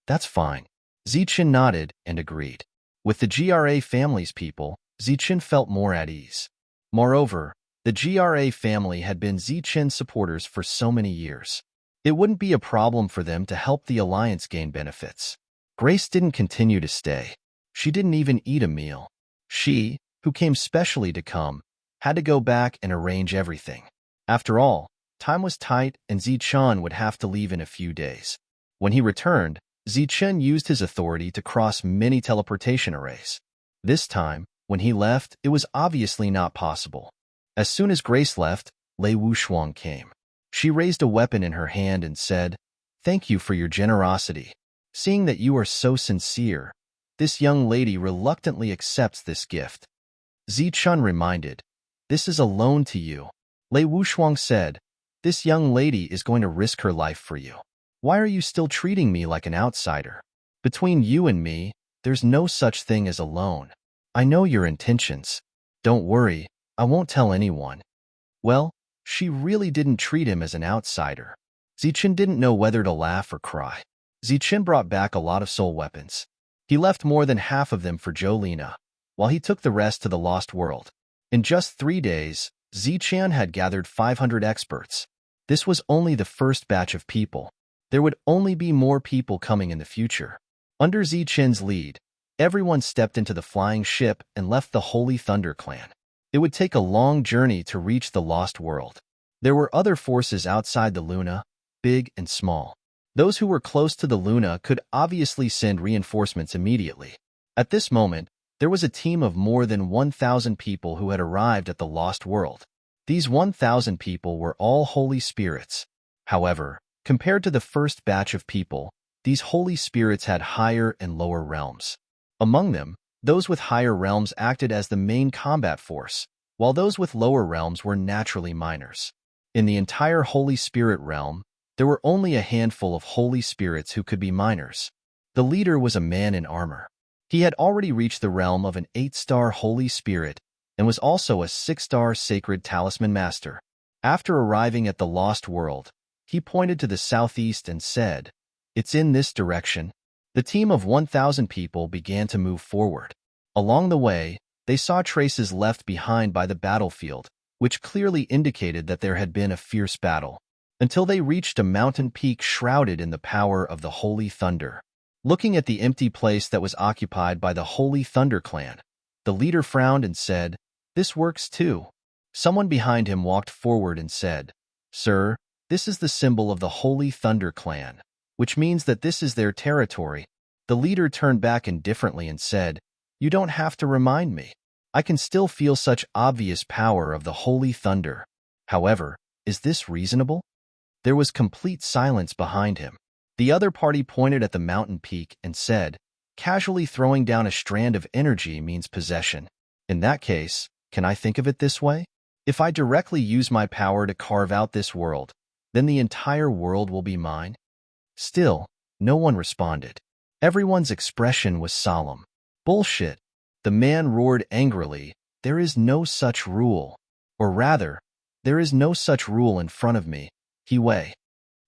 That's fine. Zichun nodded and agreed. With the GRA family's people, Zichun felt more at ease. Moreover, the GRA family had been Zichun's supporters for so many years. It wouldn't be a problem for them to help the Alliance gain benefits. Grace didn't continue to stay. She didn't even eat a meal. She, who came specially to come, had to go back and arrange everything. After all, time was tight and Zichun would have to leave in a few days. When he returned, Zichun used his authority to cross many teleportation arrays. This time, when he left, it was obviously not possible. As soon as Grace left, Lei Wushuang came. She raised a weapon in her hand and said, Thank you for your generosity. Seeing that you are so sincere, this young lady reluctantly accepts this gift. Zichun reminded, This is a loan to you. Lei Wushuang said, This young lady is going to risk her life for you. Why are you still treating me like an outsider? Between you and me, there's no such thing as a loan. I know your intentions. Don't worry, I won't tell anyone. Well, she really didn't treat him as an outsider. Zichun didn't know whether to laugh or cry. Zichun brought back a lot of soul weapons. He left more than half of them for Jolena, while he took the rest to the Lost World. In just 3 days, Zichun had gathered 500 experts. This was only the first batch of people. There would only be more people coming in the future. Under Zichen's lead, everyone stepped into the flying ship and left the Holy Thunder Clan. It would take a long journey to reach the Lost World. There were other forces outside the Luna, big and small. Those who were close to the Luna could obviously send reinforcements immediately. At this moment, there was a team of more than 1,000 people who had arrived at the Lost World. These 1,000 people were all holy spirits. However, compared to the first batch of people, these holy spirits had higher and lower realms. Among them, those with higher realms acted as the main combat force, while those with lower realms were naturally minors. In the entire Holy Spirit realm, there were only a handful of holy spirits who could be minors. The leader was a man in armor. He had already reached the realm of an 8-star Holy Spirit and was also a 6-star Sacred Talisman Master. After arriving at the Lost World, he pointed to the southeast and said, "It's in this direction." The team of 1,000 people began to move forward. Along the way, they saw traces left behind by the battlefield, which clearly indicated that there had been a fierce battle, until they reached a mountain peak shrouded in the power of the Holy Thunder. Looking at the empty place that was occupied by the Holy Thunder Clan, the leader frowned and said, "This works too." Someone behind him walked forward and said, "Sir, this is the symbol of the Holy Thunder Clan, which means that this is their territory." The leader turned back indifferently and said, "You don't have to remind me. I can still feel such obvious power of the Holy Thunder. However, is this reasonable?" There was complete silence behind him. The other party pointed at the mountain peak and said, "Casually throwing down a strand of energy means possession. In that case, can I think of it this way? If I directly use my power to carve out this world, then the entire world will be mine?" Still, no one responded. Everyone's expression was solemn. "Bullshit!" The man roared angrily, "There is no such rule. Or rather, there is no such rule in front of me, Hiwei."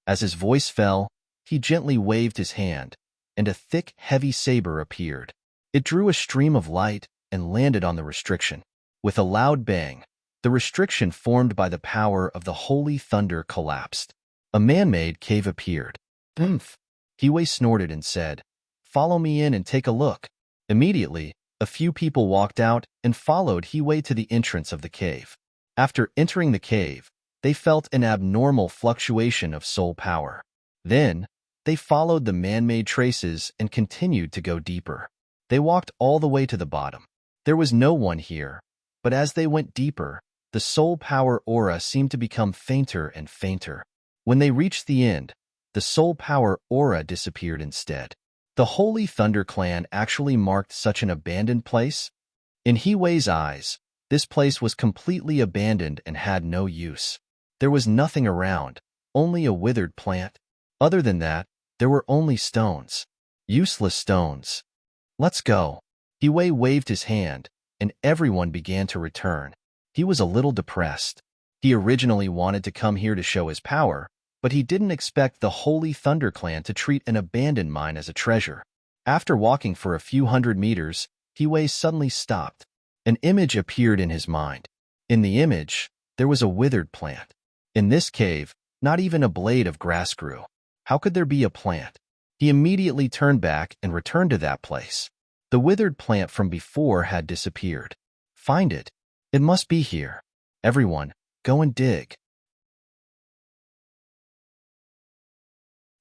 As his voice fell, he gently waved his hand, and a thick, heavy saber appeared. It drew a stream of light and landed on the restriction. With a loud bang, the restriction formed by the power of the Holy Thunder collapsed. A man-made cave appeared. "Oomph!" Hiwei snorted and said, "Follow me in and take a look." Immediately, a few people walked out and followed Hiwei to the entrance of the cave. After entering the cave, they felt an abnormal fluctuation of soul power. Then, they followed the man-made traces and continued to go deeper. They walked all the way to the bottom. There was no one here, but as they went deeper, the soul power aura seemed to become fainter and fainter. When they reached the end, the soul power aura disappeared instead. The Holy Thunder Clan actually marked such an abandoned place? In Hiwei's eyes, this place was completely abandoned and had no use. There was nothing around, only a withered plant. Other than that, there were only stones. Useless stones. "Let's go." Hiwei waved his hand, and everyone began to return. He was a little depressed. He originally wanted to come here to show his power, but he didn't expect the Holy Thunder Clan to treat an abandoned mine as a treasure. After walking for a few hundred meters, Hiwei suddenly stopped. An image appeared in his mind. In the image, there was a withered plant. In this cave, not even a blade of grass grew. How could there be a plant? He immediately turned back and returned to that place. The withered plant from before had disappeared. "Find it. It must be here. Everyone, go and dig."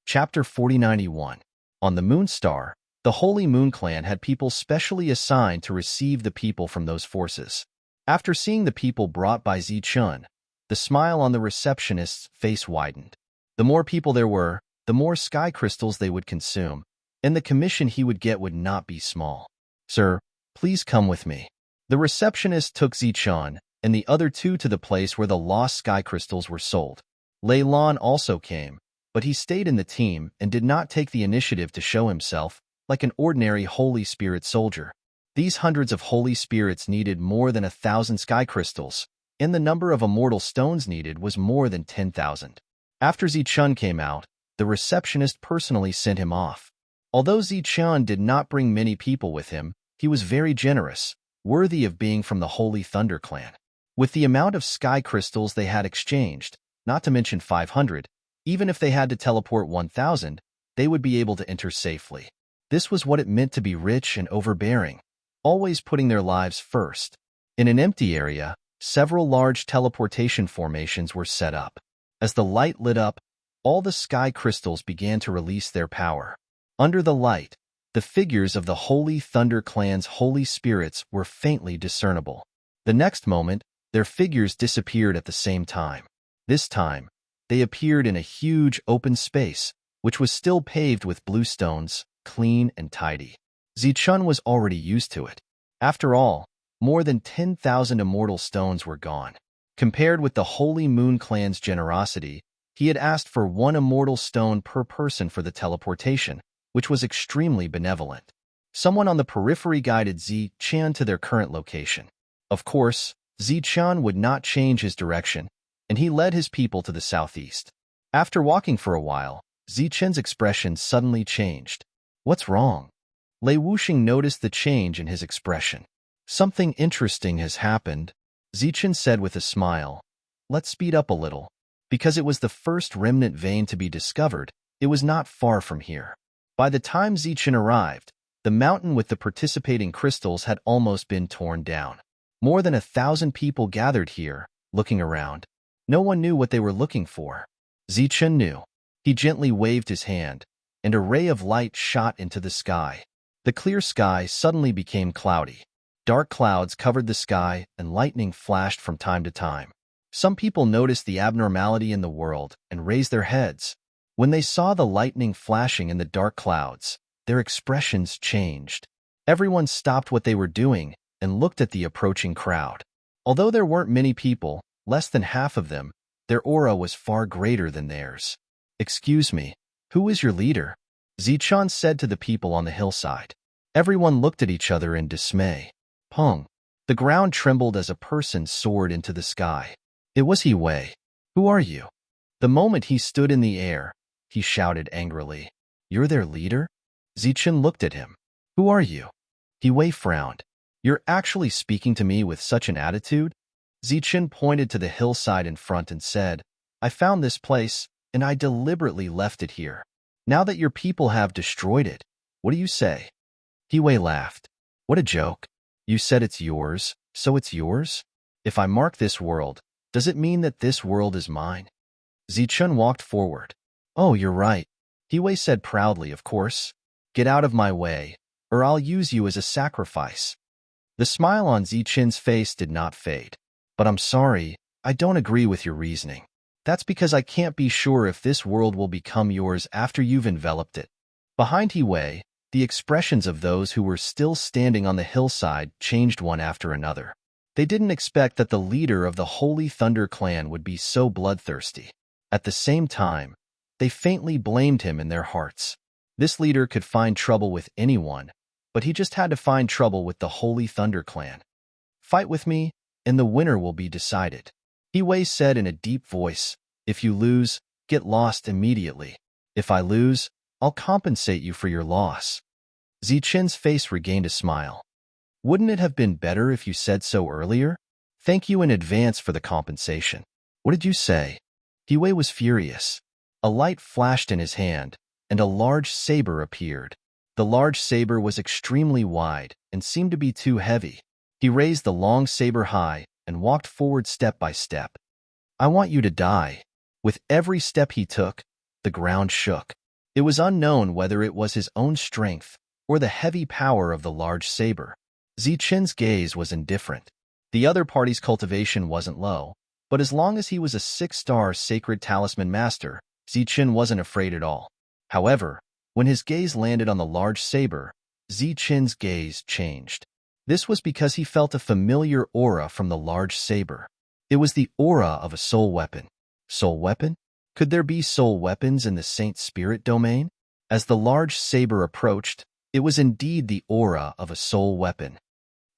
Chapter 4091. On the Moonstar, the Holy Moon Clan had people specially assigned to receive the people from those forces. After seeing the people brought by Zichun, the smile on the receptionist's face widened. The more people there were, the more sky crystals they would consume, and the commission he would get would not be small. "Sir, please come with me." The receptionist took Zichun and the other two to the place where the lost sky crystals were sold. Lei Lan also came, but he stayed in the team and did not take the initiative to show himself like an ordinary Holy Spirit soldier. These hundreds of Holy Spirits needed more than 1,000 sky crystals, and the number of immortal stones needed was more than 10,000. After Zichun came out, the receptionist personally sent him off. Although Zichun did not bring many people with him, he was very generous, worthy of being from the Holy Thunder Clan. With the amount of sky crystals they had exchanged, not to mention 500, even if they had to teleport 1,000, they would be able to enter safely. This was what it meant to be rich and overbearing, always putting their lives first. In an empty area, several large teleportation formations were set up. As the light lit up, all the sky crystals began to release their power. Under the light, the figures of the Holy Thunder Clan's holy spirits were faintly discernible. The next moment, their figures disappeared at the same time. This time, they appeared in a huge open space, which was still paved with blue stones, clean and tidy. Zichun was already used to it. After all, more than 10,000 immortal stones were gone. Compared with the Holy Moon Clan's generosity, he had asked for 1 immortal stone per person for the teleportation, which was extremely benevolent. Someone on the periphery guided Zichun to their current location. Of course, Zichun would not change his direction, and he led his people to the southeast. After walking for a while, Zichun's expression suddenly changed. "What's wrong?" Lei Wuxing noticed the change in his expression. "Something interesting has happened," Zichun said with a smile. "Let's speed up a little." Because it was the first remnant vein to be discovered, it was not far from here. By the time Zichun arrived, the mountain with the participating crystals had almost been torn down. More than 1,000 people gathered here, looking around. No one knew what they were looking for. Zichun knew. He gently waved his hand, and a ray of light shot into the sky. The clear sky suddenly became cloudy. Dark clouds covered the sky, and lightning flashed from time to time. Some people noticed the abnormality in the world and raised their heads. When they saw the lightning flashing in the dark clouds, their expressions changed. Everyone stopped what they were doing and looked at the approaching crowd. Although there weren't many people, less than half of them, their aura was far greater than theirs. "Excuse me, who is your leader?" Zichun said to the people on the hillside. Everyone looked at each other in dismay. Pong! The ground trembled as a person soared into the sky. It was He Wei. "Who are you?" The moment he stood in the air, he shouted angrily. "You're their leader?" Zichun looked at him. "Who are you?" He Wei frowned. "You're actually speaking to me with such an attitude?" Zichun pointed to the hillside in front and said, "I found this place, and I deliberately left it here. Now that your people have destroyed it, what do you say?" He Wei laughed. "What a joke. You said it's yours, so it's yours? If I mark this world, does it mean that this world is mine?" Zichun walked forward. "Oh, you're right," He Wei said proudly, "of course. Get out of my way, or I'll use you as a sacrifice." The smile on Zichun's face did not fade. "But I'm sorry, I don't agree with your reasoning. That's because I can't be sure if this world will become yours after you've enveloped it." Behind He Wei, the expressions of those who were still standing on the hillside changed one after another. They didn't expect that the leader of the Holy Thunder Clan would be so bloodthirsty. At the same time, they faintly blamed him in their hearts. This leader could find trouble with anyone, but he just had to find trouble with the Holy Thunder Clan. "Fight with me, and the winner will be decided," He Wei said in a deep voice. "If you lose, get lost immediately. If I lose, I'll compensate you for your loss." Zichun's face regained a smile. "Wouldn't it have been better if you said so earlier? Thank you in advance for the compensation." "What did you say?" He Wei was furious. A light flashed in his hand, and a large saber appeared. The large saber was extremely wide and seemed to be too heavy. He raised the long saber high and walked forward step by step. "I want you to die." With every step he took, the ground shook. It was unknown whether it was his own strength or the heavy power of the large saber. Zichun's gaze was indifferent. The other party's cultivation wasn't low, but as long as he was a 6-star sacred talisman master, Zichun wasn't afraid at all. However, when his gaze landed on the large saber, Zichun's gaze changed. This was because he felt a familiar aura from the large saber. It was the aura of a soul weapon. Soul weapon? Could there be soul weapons in the Saint Spirit domain? As the large saber approached, it was indeed the aura of a soul weapon.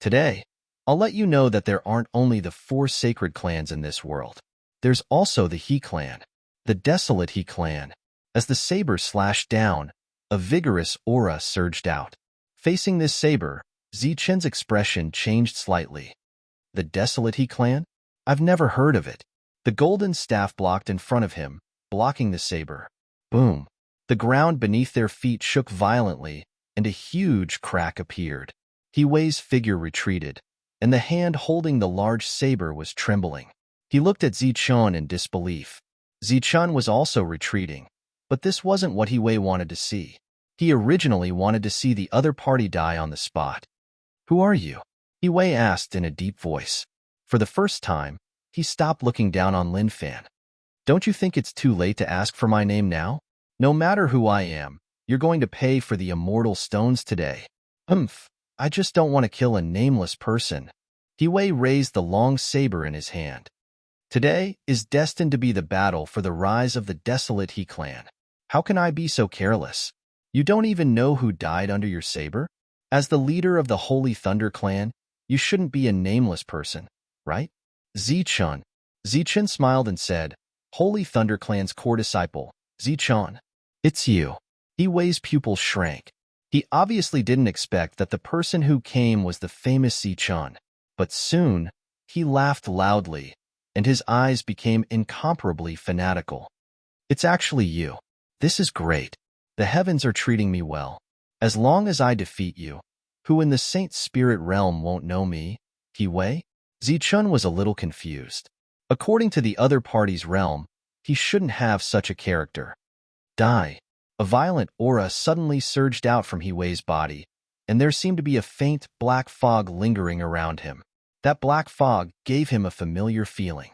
Today, I'll let you know that there aren't only the 4 sacred clans in this world. There's also the He clan, the desolate He clan. As the saber slashed down, a vigorous aura surged out. Facing this saber, Zichun's expression changed slightly. The desolate He clan? I've never heard of it. The golden staff blocked in front of him, blocking the saber. Boom! The ground beneath their feet shook violently, and a huge crack appeared. He Wei's figure retreated, and the hand holding the large saber was trembling. He looked at Zichun in disbelief. Zichun was also retreating, but this wasn't what He Wei wanted to see. He originally wanted to see the other party die on the spot. "Who are you?" He Wei asked in a deep voice. For the first time, he stopped looking down on Lin Fan. "Don't you think it's too late to ask for my name now? No matter who I am, you're going to pay for the immortal stones today." I just don't want to kill a nameless person." He Wei raised the long saber in his hand. "Today is destined to be the battle for the rise of the desolate He clan. How can I be so careless? You don't even know who died under your saber? As the leader of the Holy Thunder clan, you shouldn't be a nameless person, right?" Zichun. Zichun smiled and said, "Holy Thunder clan's core disciple, Zichun. It's you." He Wei's pupils shrank. He obviously didn't expect that the person who came was the famous Zichun. But soon, he laughed loudly, and his eyes became incomparably fanatical. "It's actually you. This is great. The heavens are treating me well. As long as I defeat you, who in the Saint Spirit realm won't know me, He Wei?" Zichun was a little confused. According to the other party's realm, he shouldn't have such a character. Die. A violent aura suddenly surged out from He Wei's body, and there seemed to be a faint black fog lingering around him. That black fog gave him a familiar feeling.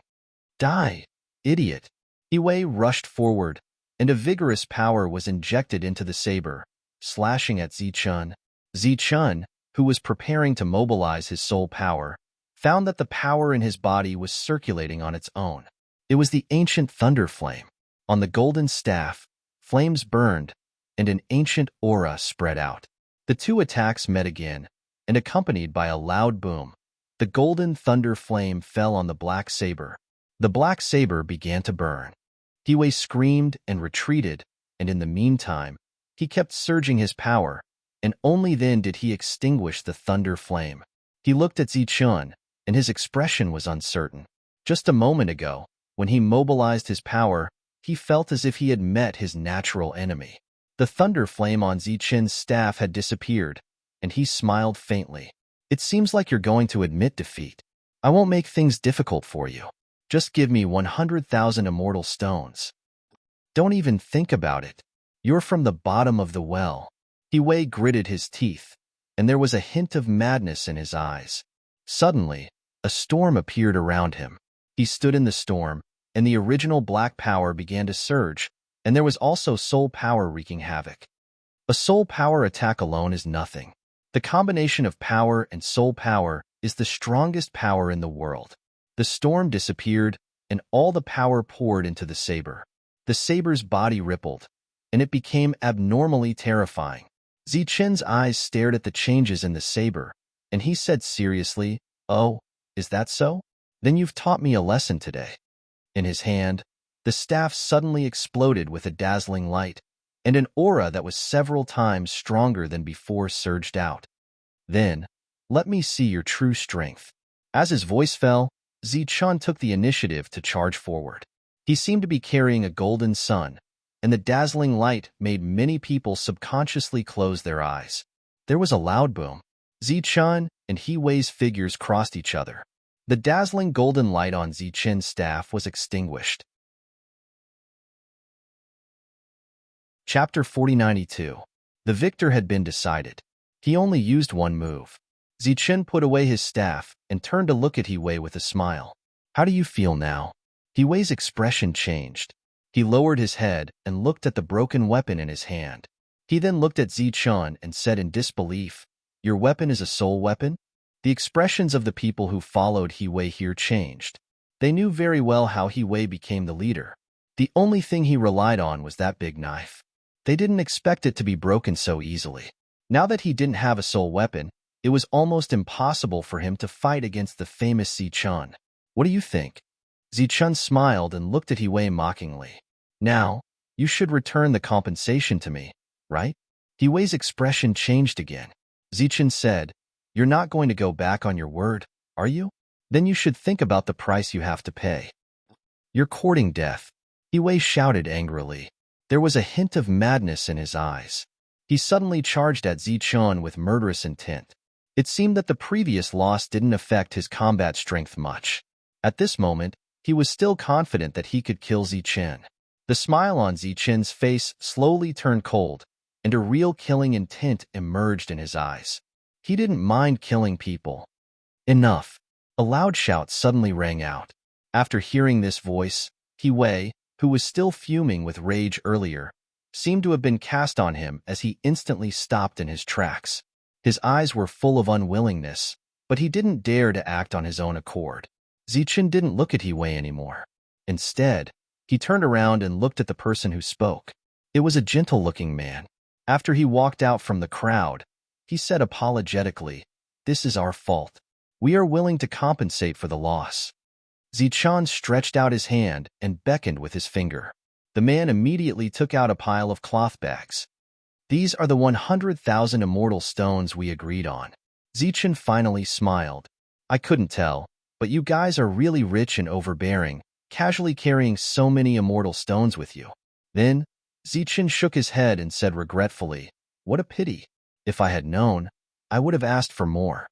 "Die, idiot." He Wei rushed forward, and a vigorous power was injected into the saber, slashing at Zichun. Zichun, who was preparing to mobilize his soul power, found that the power in his body was circulating on its own. It was the ancient thunder flame. On the golden staff, flames burned, and an ancient aura spread out. The two attacks met again, and accompanied by a loud boom, the golden thunder flame fell on the black saber. The black saber began to burn. He Wei screamed and retreated, and in the meantime, he kept surging his power, and only then did he extinguish the thunder flame. He looked at Zichun, and his expression was uncertain. Just a moment ago, when he mobilized his power, he felt as if he had met his natural enemy. The thunder flame on Zichun's staff had disappeared, and he smiled faintly. "It seems like you're going to admit defeat. I won't make things difficult for you. Just give me 100,000 immortal stones. Don't even think about it. You're from the bottom of the well." He Wei gritted his teeth, and there was a hint of madness in his eyes. Suddenly, a storm appeared around him. He stood in the storm, and the original black power began to surge, and there was also soul power wreaking havoc. A soul power attack alone is nothing. The combination of power and soul power is the strongest power in the world. The storm disappeared, and all the power poured into the saber. The saber's body rippled, and it became abnormally terrifying. Zichun's eyes stared at the changes in the saber, and he said seriously, "Oh, is that so? Then you've taught me a lesson today." In his hand, the staff suddenly exploded with a dazzling light, and an aura that was several times stronger than before surged out. "Then, let me see your true strength." As his voice fell, Zichun took the initiative to charge forward. He seemed to be carrying a golden sun, and the dazzling light made many people subconsciously close their eyes. There was a loud boom. Zichun and He Wei's figures crossed each other. The dazzling golden light on Zichun's staff was extinguished. Chapter 4092. The victor had been decided. He only used one move. Zichun put away his staff and turned to look at He Wei with a smile. "How do you feel now?" He Wei's expression changed. He lowered his head and looked at the broken weapon in his hand. He then looked at Zichun and said in disbelief, "Your weapon is a soul weapon?" The expressions of the people who followed He Wei here changed. They knew very well how He Wei became the leader. The only thing he relied on was that big knife. They didn't expect it to be broken so easily. Now that he didn't have a soul weapon, it was almost impossible for him to fight against the famous Zichun. "What do you think?" Zichun smiled and looked at He Wei mockingly. "Now, you should return the compensation to me, right?" He Wei's expression changed again. Zichun said, "You're not going to go back on your word, are you? Then you should think about the price you have to pay." "You're courting death," He Wei shouted angrily. There was a hint of madness in his eyes. He suddenly charged at Zichun with murderous intent. It seemed that the previous loss didn't affect his combat strength much. At this moment, he was still confident that he could kill Zichun. The smile on Zichun's face slowly turned cold, and a real killing intent emerged in his eyes. He didn't mind killing people. Enough. A loud shout suddenly rang out. After hearing this voice, He Wei, who was still fuming with rage earlier, seemed to have been cast on him as he instantly stopped in his tracks. His eyes were full of unwillingness, but he didn't dare to act on his own accord. Zichun didn't look at He Wei anymore. Instead, he turned around and looked at the person who spoke. It was a gentle-looking man. After he walked out from the crowd, he said apologetically, "This is our fault. We are willing to compensate for the loss." Zichun stretched out his hand and beckoned with his finger. The man immediately took out a pile of cloth bags. "These are the 100,000 immortal stones we agreed on." Zichun finally smiled. "I couldn't tell, but you guys are really rich and overbearing, casually carrying so many immortal stones with you." Then, Zichun shook his head and said regretfully, "What a pity. If I had known, I would have asked for more."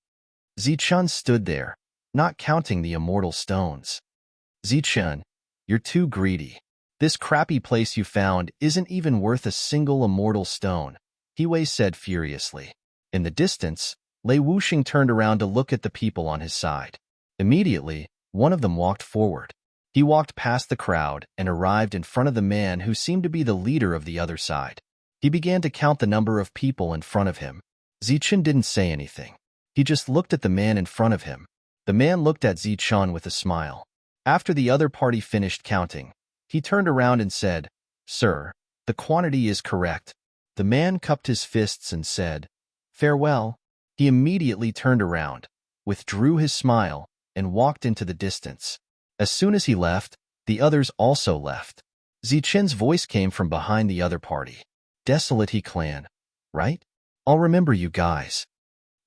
Zichun stood there, not counting the immortal stones. "Zichun, you're too greedy. This crappy place you found isn't even worth a single immortal stone," He Wei said furiously. In the distance, Lei Wuxing turned around to look at the people on his side. Immediately, one of them walked forward. He walked past the crowd and arrived in front of the man who seemed to be the leader of the other side. He began to count the number of people in front of him. Zichun didn't say anything. He just looked at the man in front of him. The man looked at Zichun with a smile. After the other party finished counting, he turned around and said, "Sir, the quantity is correct." The man cupped his fists and said, "Farewell." He immediately turned around, withdrew his smile, and walked into the distance. As soon as he left, the others also left. Zichun's voice came from behind the other party. "Desolate He clan, right? I'll remember you guys."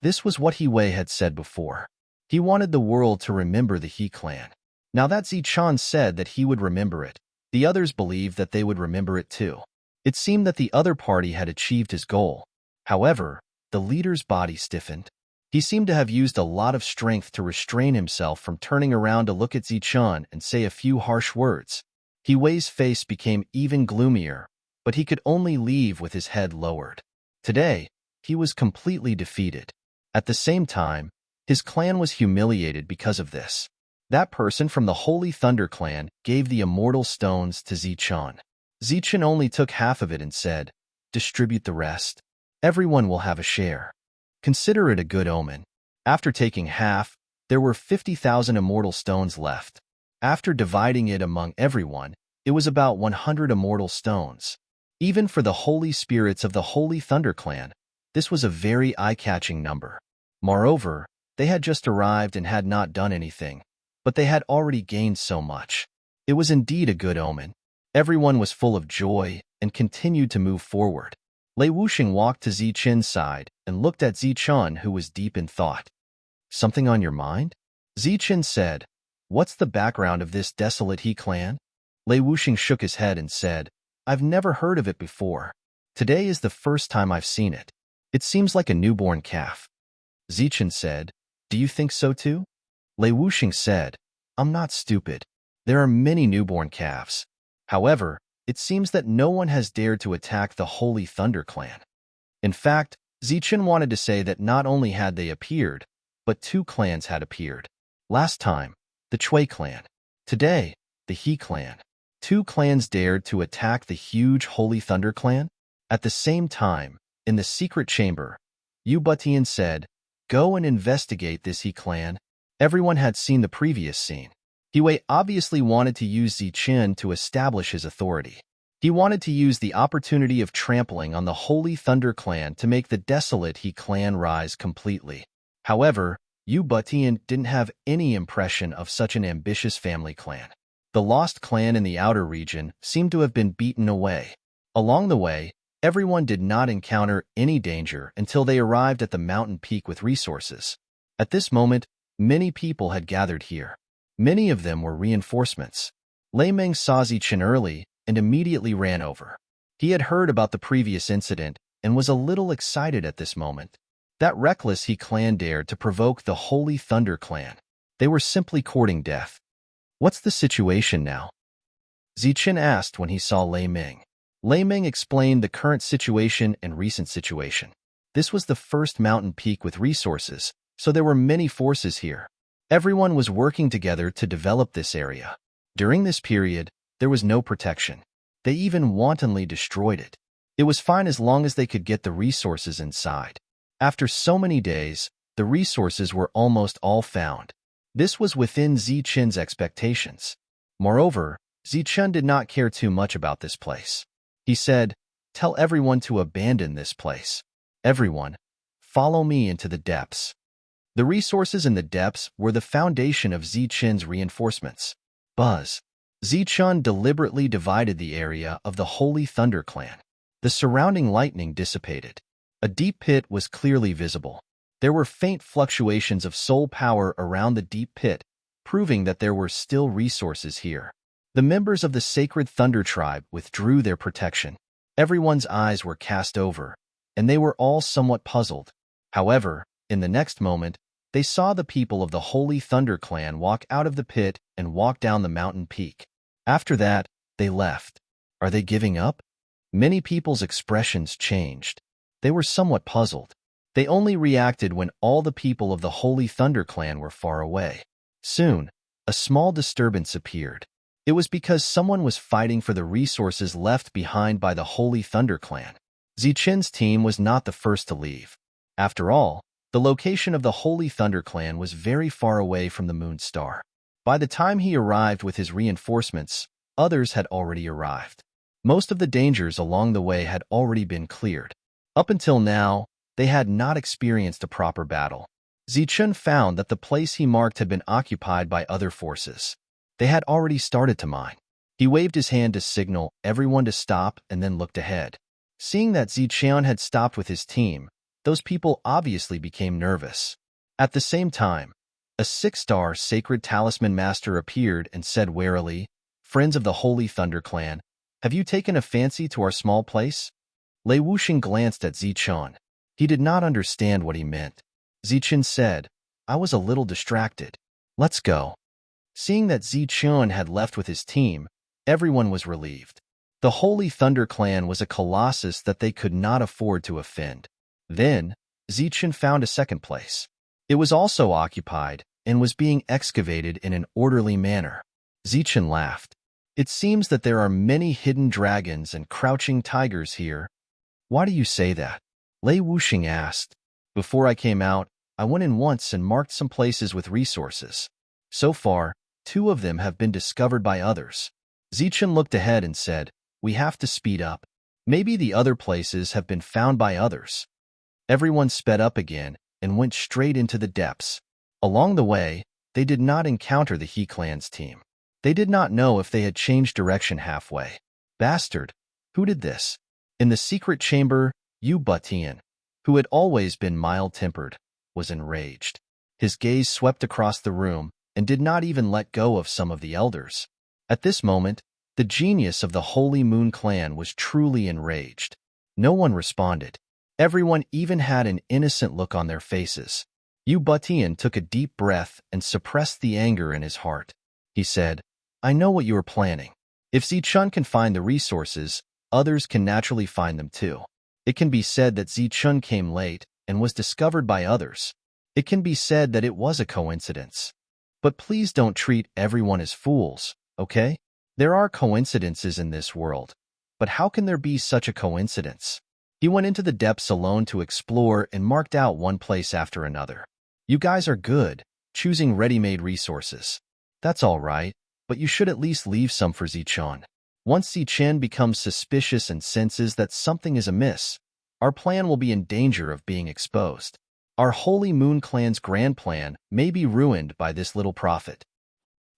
This was what He Wei had said before. He wanted the world to remember the He clan. Now that Zichun said that he would remember it, the others believed that they would remember it too. It seemed that the other party had achieved his goal. However, the leader's body stiffened. He seemed to have used a lot of strength to restrain himself from turning around to look at Zichun and say a few harsh words. He Wei's face became even gloomier, but he could only leave with his head lowered. Today, he was completely defeated. At the same time, his clan was humiliated because of this. That person from the Holy Thunder clan gave the immortal stones to Zichun. Zichun only took half of it and said, "Distribute the rest. Everyone will have a share. Consider it a good omen." After taking half, there were 50,000 immortal stones left. After dividing it among everyone, it was about 100 immortal stones. Even for the holy spirits of the Holy Thunder clan, this was a very eye-catching number. Moreover, they had just arrived and had not done anything, but they had already gained so much. It was indeed a good omen. Everyone was full of joy and continued to move forward. Lei Wuxing walked to Zichun's side and looked at Zichun, who was deep in thought. "Something on your mind?" Zichun said, "What's the background of this desolate He clan?" Lei Wuxing shook his head and said, "I've never heard of it before. Today is the first time I've seen it. It seems like a newborn calf." Zichun said, "Do you think so too?" Lei Wuxing said, "I'm not stupid. There are many newborn calves. However, it seems that no one has dared to attack the Holy Thunder clan." In fact, Zichun wanted to say that not only had they appeared, but two clans had appeared. Last time, the Chui clan. Today, the He clan. Two clans dared to attack the huge Holy Thunder clan? At the same time, in the secret chamber, Yu Butian said, "Go and investigate this He clan." Everyone had seen the previous scene. He Wei obviously wanted to use Zichun to establish his authority. He wanted to use the opportunity of trampling on the Holy Thunder clan to make the desolate He clan rise completely. However, Yu Butian didn't have any impression of such an ambitious family clan. The lost clan in the outer region seemed to have been beaten away. Along the way, everyone did not encounter any danger until they arrived at the mountain peak with resources. At this moment, many people had gathered here. Many of them were reinforcements. Lei Meng saw Zichun early and immediately ran over. He had heard about the previous incident and was a little excited at this moment. That reckless He clan dared to provoke the Holy Thunder clan. They were simply courting death. What's the situation now? Zichen asked when he saw Lei Ming. Lei Ming explained the current situation and recent situation. This was the first mountain peak with resources, so there were many forces here. Everyone was working together to develop this area. During this period, there was no protection. They even wantonly destroyed it. It was fine as long as they could get the resources inside. After so many days, the resources were almost all found. This was within Zichen's expectations. Moreover, Zichen did not care too much about this place. He said, "Tell everyone to abandon this place. Everyone, follow me into the depths." The resources in the depths were the foundation of Zichen's reinforcements. Buzz. Zichen deliberately divided the area of the Holy Thunder clan. The surrounding lightning dissipated. A deep pit was clearly visible. There were faint fluctuations of soul power around the deep pit, proving that there were still resources here. The members of the sacred Thunder tribe withdrew their protection. Everyone's eyes were cast over, and they were all somewhat puzzled. However, in the next moment, they saw the people of the Holy Thunder clan walk out of the pit and walk down the mountain peak. After that, they left. Are they giving up? Many people's expressions changed. They were somewhat puzzled. They only reacted when all the people of the Holy Thunder clan were far away. Soon, a small disturbance appeared. It was because someone was fighting for the resources left behind by the Holy Thunder clan. Zichen's team was not the first to leave. After all, the location of the Holy Thunder clan was very far away from the Moon Star. By the time he arrived with his reinforcements, others had already arrived. Most of the dangers along the way had already been cleared. Up until now, they had not experienced a proper battle. Zichen found that the place he marked had been occupied by other forces. They had already started to mine. He waved his hand to signal everyone to stop and then looked ahead. Seeing that Zichen had stopped with his team, those people obviously became nervous. At the same time, a 6-star sacred talisman master appeared and said warily, "Friends of the Holy Thunder clan, have you taken a fancy to our small place?" Lei Wuxing glanced at Zichen. He did not understand what he meant. Zichen said, "I was a little distracted. Let's go." Seeing that Zichen had left with his team, everyone was relieved. The Holy Thunder clan was a colossus that they could not afford to offend. Then, Zichen found a second place. It was also occupied and was being excavated in an orderly manner. Zichen laughed. "It seems that there are many hidden dragons and crouching tigers here." "Why do you say that?" Lei Wuxing asked. "Before I came out, I went in once and marked some places with resources. So far, 2 of them have been discovered by others." Zichen looked ahead and said, "We have to speed up. Maybe the other places have been found by others." Everyone sped up again and went straight into the depths. Along the way, they did not encounter the He clan's team. They did not know if they had changed direction halfway. Bastard! Who did this? In the secret chamber, Yu Butian, who had always been mild-tempered, was enraged. His gaze swept across the room and did not even let go of some of the elders. At this moment, the genius of the Holy Moon clan was truly enraged. No one responded. Everyone even had an innocent look on their faces. Yu Butian took a deep breath and suppressed the anger in his heart. He said, "I know what you are planning. If Zichen can find the resources, others can naturally find them too. It can be said that Zichen came late and was discovered by others. It can be said that it was a coincidence. But please don't treat everyone as fools, okay? There are coincidences in this world, but how can there be such a coincidence?" He went into the depths alone to explore and marked out one place after another. "You guys are good, choosing ready-made resources. That's all right, but you should at least leave some for Zichen. Once Zichen becomes suspicious and senses that something is amiss, our plan will be in danger of being exposed. Our Holy Moon clan's grand plan may be ruined by this little prophet.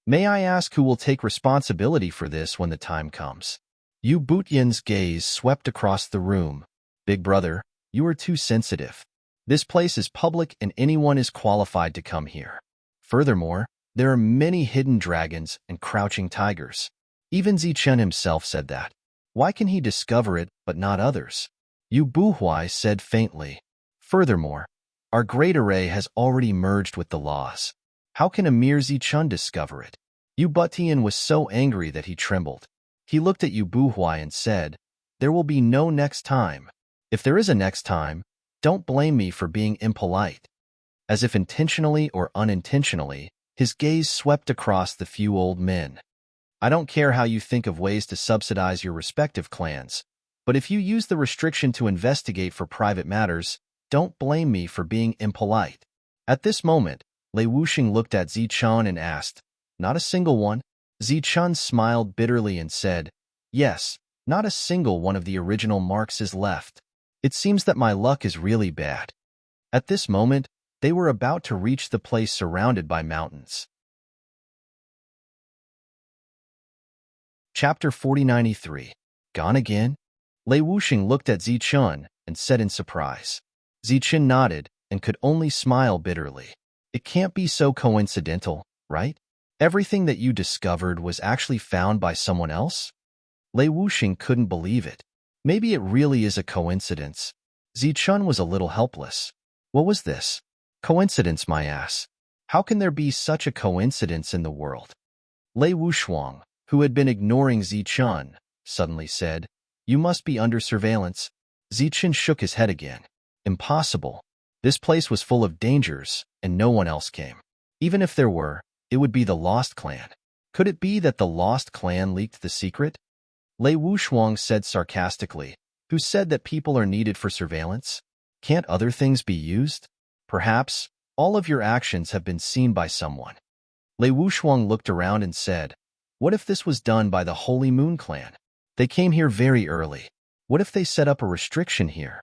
May I ask who will take responsibility for this when the time comes?" Yu Butian's gaze swept across the room. "Big brother, you are too sensitive. This place is public and anyone is qualified to come here. Furthermore, there are many hidden dragons and crouching tigers. Even Zichen himself said that. Why can he discover it but not others?" Yu Buhui said faintly. Furthermore, our great array has already merged with the laws. How can a mere Zichun discover it? Yu Butian was so angry that he trembled. He looked at Yu Buhui and said, there will be no next time. If there is a next time, don't blame me for being impolite. As if intentionally or unintentionally, his gaze swept across the few old men. I don't care how you think of ways to subsidize your respective clans, but if you use the restriction to investigate for private matters, don't blame me for being impolite. At this moment, Lei Wuxing looked at Zichun and asked, not a single one? Zichun smiled bitterly and said, yes, not a single one of the original marks is left. It seems that my luck is really bad. At this moment, they were about to reach the place surrounded by mountains. Chapter 4093. Gone again? Lei Wuxing looked at Zichun and said in surprise. Zichun nodded and could only smile bitterly. It can't be so coincidental, right? Everything that you discovered was actually found by someone else? Lei Wuxing couldn't believe it. Maybe it really is a coincidence. Zichun was a little helpless. What was this? Coincidence, my ass. How can there be such a coincidence in the world? Lei Wuxuang, who had been ignoring Zichun, suddenly said, you must be under surveillance. Zichun shook his head again. Impossible. This place was full of dangers, and no one else came. Even if there were, it would be the Lost Clan. Could it be that the Lost Clan leaked the secret? Lei Wuxuang said sarcastically, who said that people are needed for surveillance? Can't other things be used? Perhaps, all of your actions have been seen by someone. Lei Wuxuang looked around and said, what if this was done by the Holy Moon Clan? They came here very early. What if they set up a restriction here?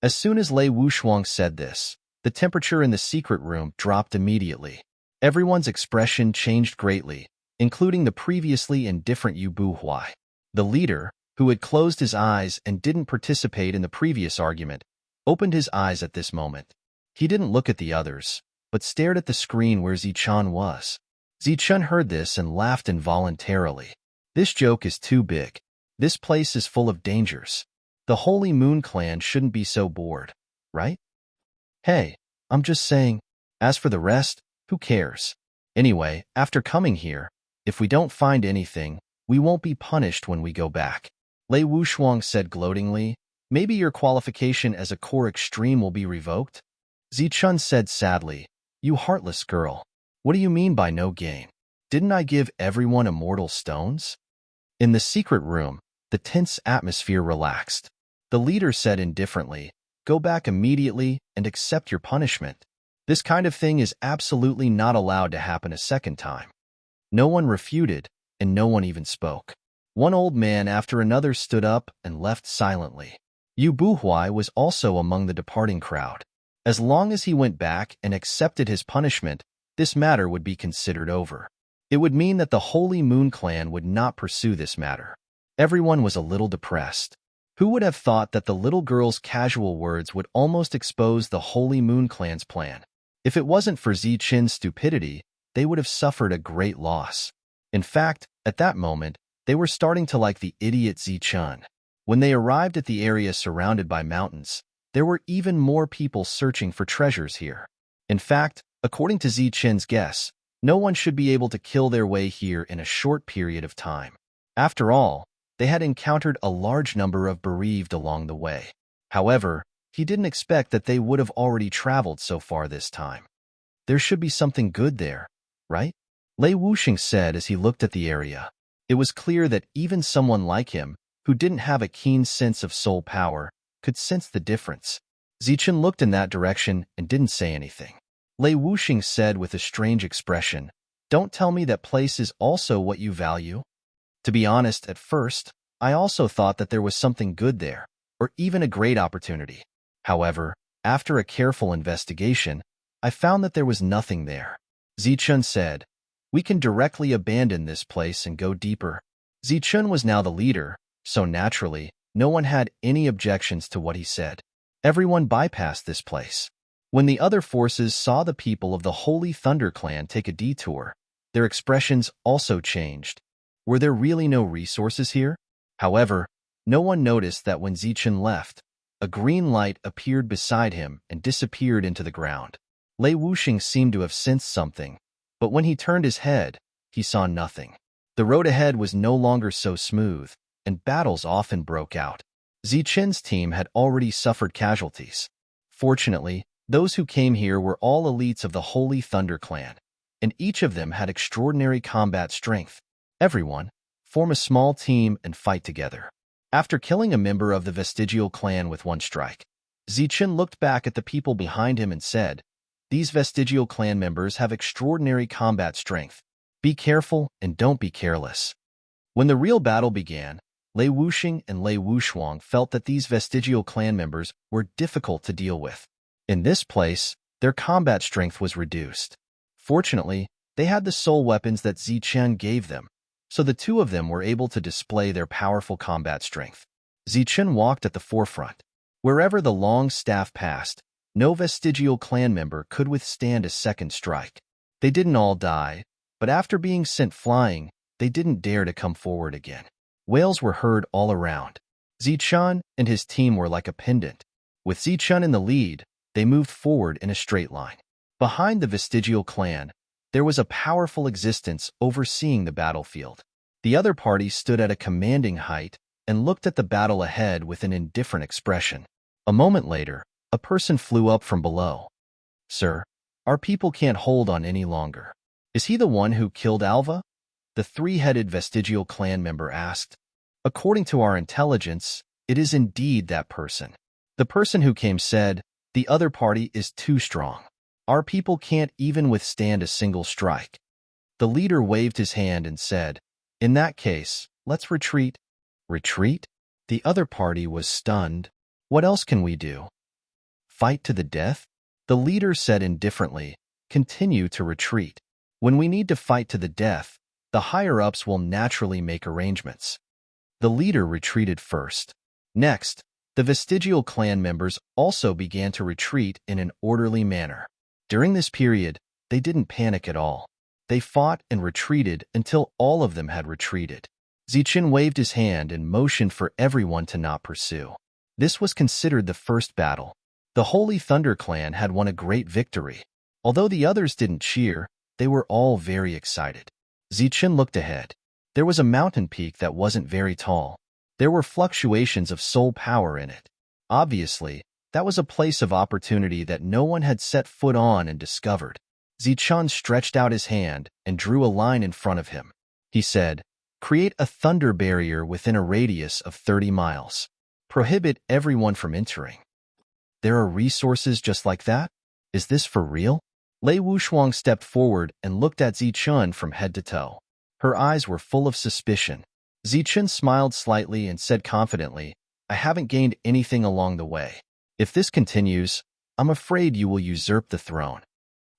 As soon as Lei Wuxuang said this, the temperature in the secret room dropped immediately. Everyone's expression changed greatly, including the previously indifferent Yu Buhui. The leader, who had closed his eyes and didn't participate in the previous argument, opened his eyes at this moment. He didn't look at the others, but stared at the screen where Zichun was. Zichun heard this and laughed involuntarily. This joke is too big. This place is full of dangers. The Holy Moon Clan shouldn't be so bored, right? Hey, I'm just saying. As for the rest, who cares? Anyway, after coming here, if we don't find anything, we won't be punished when we go back. Lei Wuxuang said gloatingly, maybe your qualification as a core extreme will be revoked? Zichun said sadly, you heartless girl. What do you mean by no gain? Didn't I give everyone immortal stones? In the secret room, the tense atmosphere relaxed. The leader said indifferently, go back immediately and accept your punishment. This kind of thing is absolutely not allowed to happen a second time. No one refuted, and no one even spoke. One old man after another stood up and left silently. Yu Buhui was also among the departing crowd. As long as he went back and accepted his punishment, this matter would be considered over. It would mean that the Holy Moon Clan would not pursue this matter. Everyone was a little depressed. Who would have thought that the little girl's casual words would almost expose the Holy Moon Clan's plan? If it wasn't for Zichun's stupidity, they would have suffered a great loss. In fact, at that moment, they were starting to like the idiot Zichun. When they arrived at the area surrounded by mountains, there were even more people searching for treasures here. In fact, according to Zichun's guess, no one should be able to kill their way here in a short period of time. After all, they had encountered a large number of bereaved along the way. However, he didn't expect that they would have already traveled so far this time. There should be something good there, right? Lei Wuxing said as he looked at the area. It was clear that even someone like him, who didn't have a keen sense of soul power, could sense the difference. Zichun looked in that direction and didn't say anything. Lei Wuxing said with a strange expression, don't tell me that place is also what you value. To be honest, at first, I also thought that there was something good there, or even a great opportunity. However, after a careful investigation, I found that there was nothing there. Zichun said, we can directly abandon this place and go deeper. Zichun was now the leader, so naturally, no one had any objections to what he said. Everyone bypassed this place. When the other forces saw the people of the Holy Thunder Clan take a detour, their expressions also changed. Were there really no resources here? However, no one noticed that when Zichun left, A green light appeared beside him and disappeared into the ground. Lei Wuxing seemed to have sensed something, but when he turned his head, he saw nothing. The road ahead was no longer so smooth, and battles often broke out. Zichen's team had already suffered casualties. Fortunately, those who came here were all elites of the Holy Thunder clan, and each of them had extraordinary combat strength. Everyone, form a small team and fight together. After killing a member of the Vestigial clan with one strike, Zichen looked back at the people behind him and said, "These Vestigial clan members have extraordinary combat strength. Be careful and don't be careless." When the real battle began, Lei Wuxing and Lei Wushuang felt that these Vestigial clan members were difficult to deal with. In this place, their combat strength was reduced. Fortunately, they had the soul weapons that Zichen gave them, so the two of them were able to display their powerful combat strength. Zichen walked at the forefront. Wherever the long staff passed, no Vestigial clan member could withstand a second strike. They didn't all die, but after being sent flying, they didn't dare to come forward again. Wails were heard all around. Zichen and his team were like a pendant. With Zichen in the lead, they moved forward in a straight line. Behind the Vestigial clan, there was a powerful existence overseeing the battlefield. The other party stood at a commanding height and looked at the battle ahead with an indifferent expression. A moment later, a person flew up from below. "Sir, our people can't hold on any longer. Is he the one who killed Alva?" The three-headed Vestigial clan member asked. "According to our intelligence, it is indeed that person." The person who came said, "The other party is too strong. Our people can't even withstand a single strike." The leader waved his hand and said, "In that case, let's retreat." "Retreat?" The other party was stunned. "What else can we do? Fight to the death?" The leader said indifferently, "Continue to retreat. When we need to fight to the death, the higher-ups will naturally make arrangements." The leader retreated first. Next, the Vestigial clan members also began to retreat in an orderly manner. During this period, they didn't panic at all. They fought and retreated until all of them had retreated. Zichen waved his hand and motioned for everyone to not pursue. This was considered the first battle. The Holy Thunder clan had won a great victory. Although the others didn't cheer, they were all very excited. Zichen looked ahead. There was a mountain peak that wasn't very tall. There were fluctuations of soul power in it. Obviously, that was a place of opportunity that no one had set foot on and discovered. Zichen stretched out his hand and drew a line in front of him. He said, "Create a thunder barrier within a radius of 30 miles. Prohibit everyone from entering." "There are resources just like that? Is this for real?" Lei Wushuang stepped forward and looked at Zichen from head to toe. Her eyes were full of suspicion. Zichen smiled slightly and said confidently, "I haven't gained anything along the way. If this continues, I'm afraid you will usurp the throne."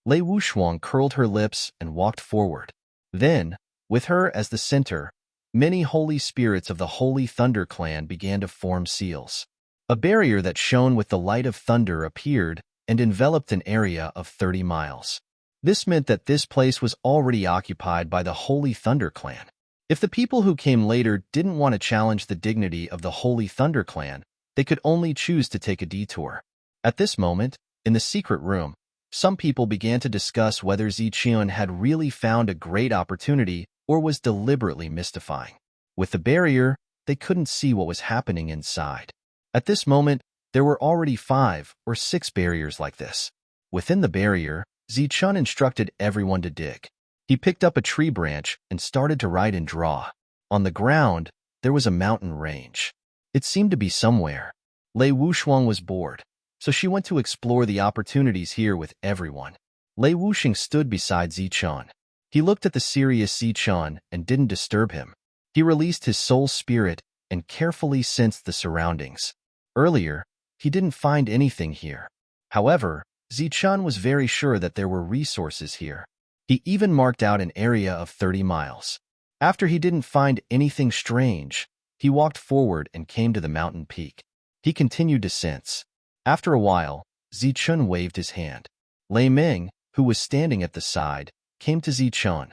Lei Wushuang curled her lips and walked forward. Then, with her as the center, many holy spirits of the Holy Thunder clan began to form seals. A barrier that shone with the light of thunder appeared and enveloped an area of 30 miles. This meant that this place was already occupied by the Holy Thunder clan. If the people who came later didn't want to challenge the dignity of the Holy Thunder clan, they could only choose to take a detour. At this moment, in the secret room, some people began to discuss whether Zichen had really found a great opportunity or was deliberately mystifying. With the barrier, they couldn't see what was happening inside. At this moment, there were already 5 or 6 barriers like this. Within the barrier, Zichen instructed everyone to dig. He picked up a tree branch and started to write and draw. On the ground, there was a mountain range. It seemed to be somewhere. Lei Wushuang was bored, so she went to explore the opportunities here with everyone. Lei Wuxing stood beside Zichen. He looked at the serious Zichen and didn't disturb him. He released his soul spirit and carefully sensed the surroundings. Earlier, he didn't find anything here. However, Zichen was very sure that there were resources here. He even marked out an area of 30 miles. After he didn't find anything strange, he walked forward and came to the mountain peak. He continued to sense. After a while, Zichen waved his hand. Lei Ming, who was standing at the side, came to Zichen.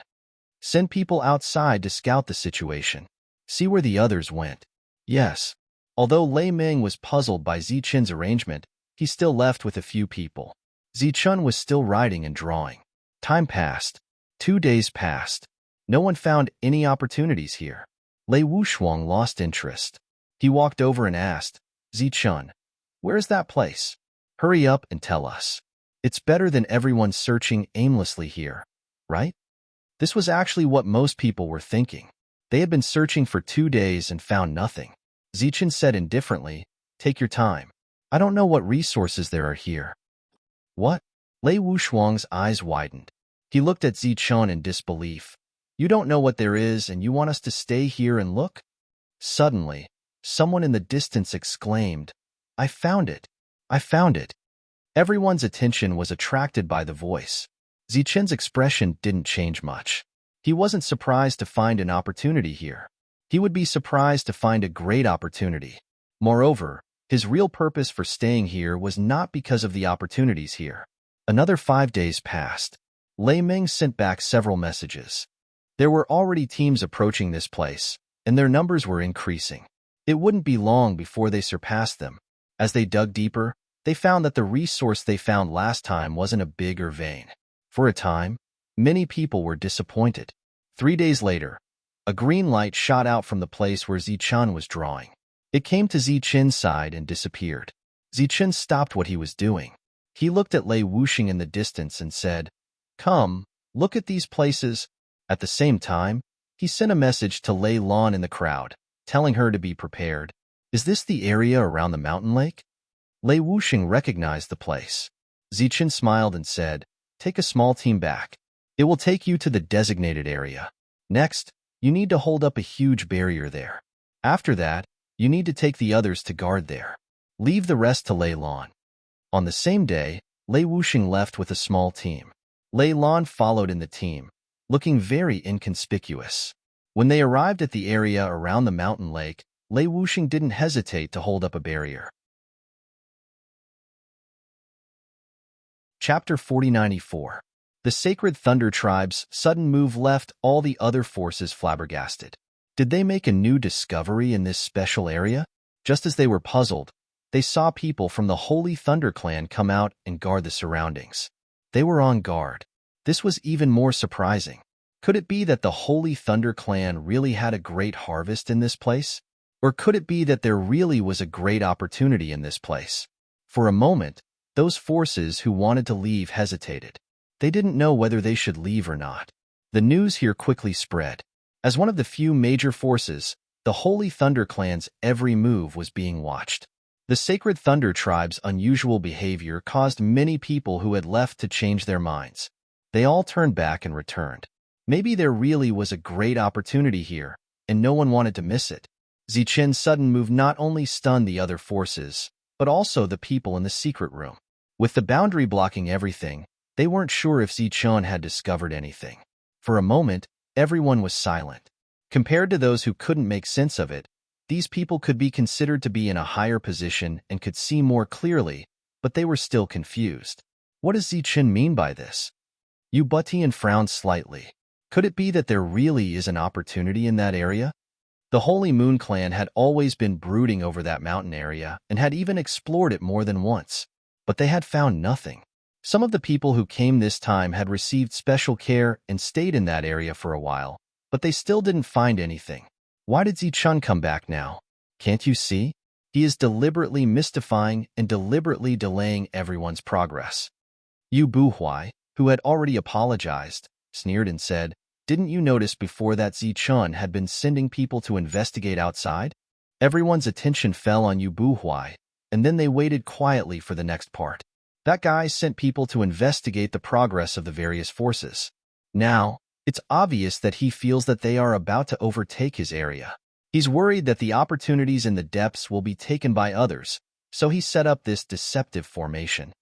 "Send people outside to scout the situation. See where the others went." "Yes." Although Lei Ming was puzzled by Zichen's arrangement, he still left with a few people. Zichun was still writing and drawing. Time passed. 2 days passed. No one found any opportunities here. Lei Wushuang lost interest. He walked over and asked, Zichun, where's that place? Hurry up and tell us. It's better than everyone searching aimlessly here, right? This was actually what most people were thinking. They had been searching for 2 days and found nothing. Zichun said indifferently, take your time. I don't know what resources there are here. What? Lei Wushuang's eyes widened. He looked at Zichun in disbelief. You don't know what there is and you want us to stay here and look? Suddenly, someone in the distance exclaimed, I found it. I found it. Everyone's attention was attracted by the voice. Zichun's expression didn't change much. He wasn't surprised to find an opportunity here. He would be surprised to find a great opportunity. Moreover, his real purpose for staying here was not because of the opportunities here. Another 5 days passed. Lei Ming sent back several messages. There were already teams approaching this place, and their numbers were increasing. It wouldn't be long before they surpassed them. As they dug deeper, they found that the resource they found last time wasn't a big or vein. For a time, many people were disappointed. 3 days later, a green light shot out from the place where Zichun was drawing. It came to Zichun's side and disappeared. Zichun stopped what he was doing. He looked at Lei Wuxing in the distance and said, Come, look at these places. At the same time, he sent a message to Lei Lan in the crowd, telling her to be prepared. Is this the area around the mountain lake? Lei Wuxing recognized the place. Zichun smiled and said, Take a small team back. It will take you to the designated area. Next, you need to hold up a huge barrier there. After that, you need to take the others to guard there. Leave the rest to Lei Lan. On the same day, Lei Wuxing left with a small team. Lei Lan followed in the team, looking very inconspicuous. When they arrived at the area around the mountain lake, Lei Wuxing didn't hesitate to hold up a barrier. Chapter 4094. The Sacred Thunder Tribe's sudden move left all the other forces flabbergasted. Did they make a new discovery in this special area? Just as they were puzzled, they saw people from the Holy Thunder Clan come out and guard the surroundings. They were on guard. This was even more surprising. Could it be that the Holy Thunder Clan really had a great harvest in this place? Or could it be that there really was a great opportunity in this place? For a moment, those forces who wanted to leave hesitated. They didn't know whether they should leave or not. The news here quickly spread. As one of the few major forces, the Holy Thunder Clan's every move was being watched. The Sacred Thunder Tribe's unusual behavior caused many people who had left to change their minds. They all turned back and returned. Maybe there really was a great opportunity here, and no one wanted to miss it. Zichun's sudden move not only stunned the other forces, but also the people in the secret room. With the boundary blocking everything, they weren't sure if Zichun had discovered anything. For a moment, everyone was silent. Compared to those who couldn't make sense of it, these people could be considered to be in a higher position and could see more clearly, but they were still confused. What does Zichun mean by this? Yu Butian frowned slightly. Could it be that there really is an opportunity in that area? The Holy Moon Clan had always been brooding over that mountain area and had even explored it more than once, but they had found nothing. Some of the people who came this time had received special care and stayed in that area for a while, but they still didn't find anything. Why did Zichun come back now? Can't you see? He is deliberately mystifying and deliberately delaying everyone's progress. Yu Buhuai, who had already apologized, sneered and said, Didn't you notice before that Zichun had been sending people to investigate outside? Everyone's attention fell on Yu Buhuai, and then they waited quietly for the next part. That guy sent people to investigate the progress of the various forces. Now, it's obvious that he feels that they are about to overtake his area. He's worried that the opportunities in the depths will be taken by others, so he set up this deceptive formation.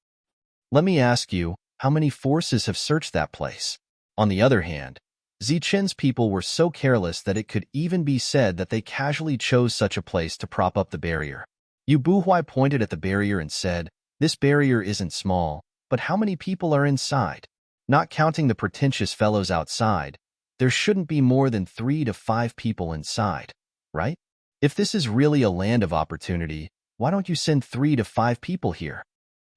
Let me ask you, how many forces have searched that place? On the other hand, Zichun's people were so careless that it could even be said that they casually chose such a place to prop up the barrier. Yu Buhuai pointed at the barrier and said, This barrier isn't small, but how many people are inside? Not counting the pretentious fellows outside, there shouldn't be more than 3 to 5 people inside, right? If this is really a land of opportunity, why don't you send 3 to 5 people here?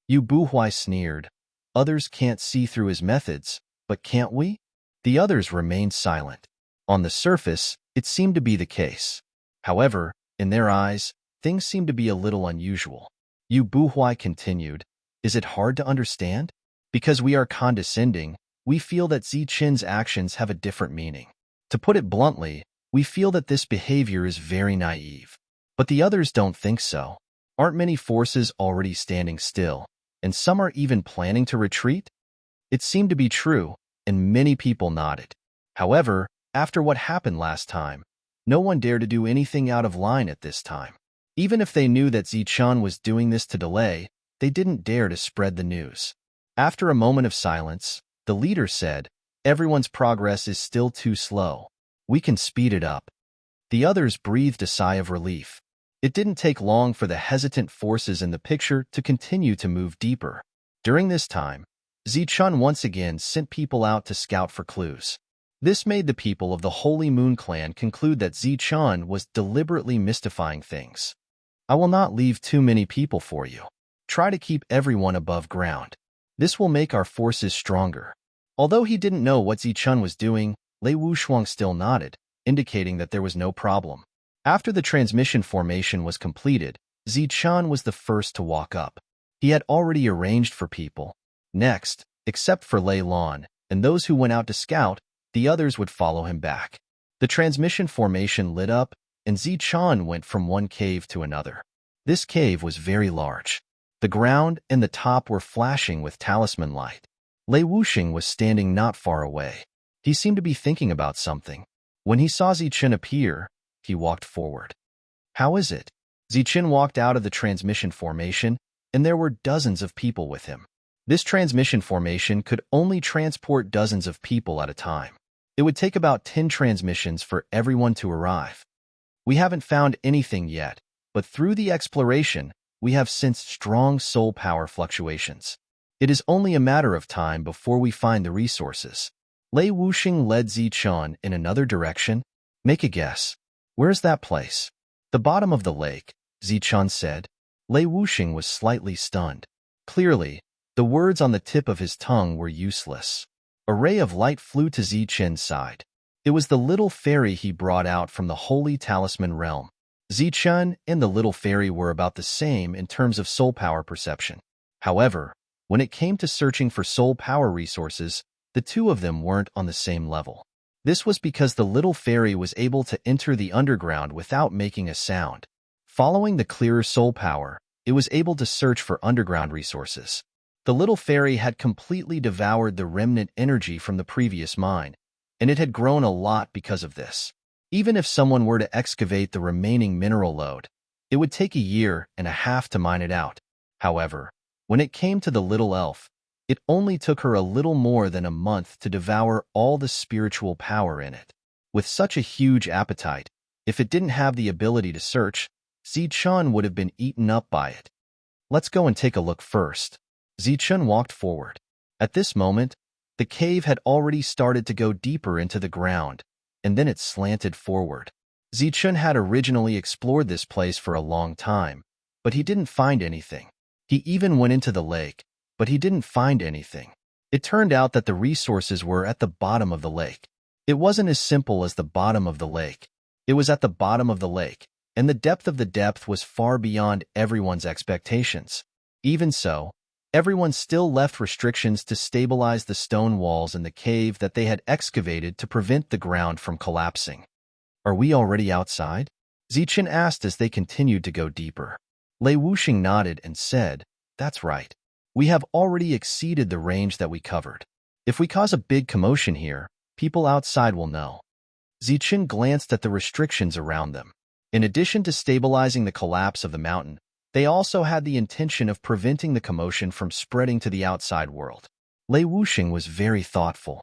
Yu Buhui sneered. Others can't see through his methods, but can't we? The others remained silent. On the surface, it seemed to be the case. However, in their eyes, things seemed to be a little unusual. Yu Buhui continued, is it hard to understand? Because we are condescending, we feel that Zichen's actions have a different meaning. To put it bluntly, we feel that this behavior is very naive. But the others don't think so. Aren't many forces already standing still, and some are even planning to retreat? It seemed to be true, and many people nodded. However, after what happened last time, no one dared to do anything out of line at this time. Even if they knew that Zichen was doing this to delay, they didn't dare to spread the news. After a moment of silence, the leader said, everyone's progress is still too slow. We can speed it up. The others breathed a sigh of relief. It didn't take long for the hesitant forces in the picture to continue to move deeper. During this time, Zichen once again sent people out to scout for clues. This made the people of the Holy Moon clan conclude that Zichen was deliberately mystifying things. I will not leave too many people for you. Try to keep everyone above ground. This will make our forces stronger. Although he didn't know what Zichen was doing, Lei Wushuang still nodded, indicating that there was no problem. After the transmission formation was completed, Zichen was the first to walk up. He had already arranged for people. Next, except for Lei Lan and those who went out to scout, the others would follow him back. The transmission formation lit up, and Zichen went from one cave to another. This cave was very large. The ground and the top were flashing with talisman light. Lei Wuxing was standing not far away. He seemed to be thinking about something. When he saw Zichen appear, he walked forward. How is it? Zichen walked out of the transmission formation, and there were dozens of people with him. This transmission formation could only transport dozens of people at a time. It would take about 10 transmissions for everyone to arrive. We haven't found anything yet, but through the exploration, we have sensed strong soul power fluctuations. It is only a matter of time before we find the resources. Lei Wuxing led Zichen in another direction. Make a guess. Where's that place? The bottom of the lake, Zichen said. Lei Wuxing was slightly stunned. Clearly, the words on the tip of his tongue were useless. A ray of light flew to Zichen's side. It was the little fairy he brought out from the holy talisman realm. Zichen and the little fairy were about the same in terms of soul power perception. However, when it came to searching for soul power resources, the two of them weren't on the same level. This was because the little fairy was able to enter the underground without making a sound. Following the clearer soul power, it was able to search for underground resources. The little fairy had completely devoured the remnant energy from the previous mine, and it had grown a lot because of this. Even if someone were to excavate the remaining mineral lode, it would take a year and a half to mine it out. However, when it came to the little elf, it only took her a little more than a month to devour all the spiritual power in it. With such a huge appetite, if it didn't have the ability to search, Zichen would have been eaten up by it. Let's go and take a look first. Zichen walked forward. At this moment, the cave had already started to go deeper into the ground, and then it slanted forward. Zichen had originally explored this place for a long time, but he didn't find anything. He even went into the lake, but he didn't find anything. It turned out that the resources were at the bottom of the lake. It wasn't as simple as the bottom of the lake. It was at the bottom of the lake, and the depth was far beyond everyone's expectations. Even so, everyone still left restrictions to stabilize the stone walls in the cave that they had excavated to prevent the ground from collapsing. Are we already outside? Zichen asked as they continued to go deeper. Lei Wuxing nodded and said, that's right. We have already exceeded the range that we covered. If we cause a big commotion here, people outside will know. Zichen glanced at the restrictions around them. In addition to stabilizing the collapse of the mountain, they also had the intention of preventing the commotion from spreading to the outside world. Lei Wuxing was very thoughtful.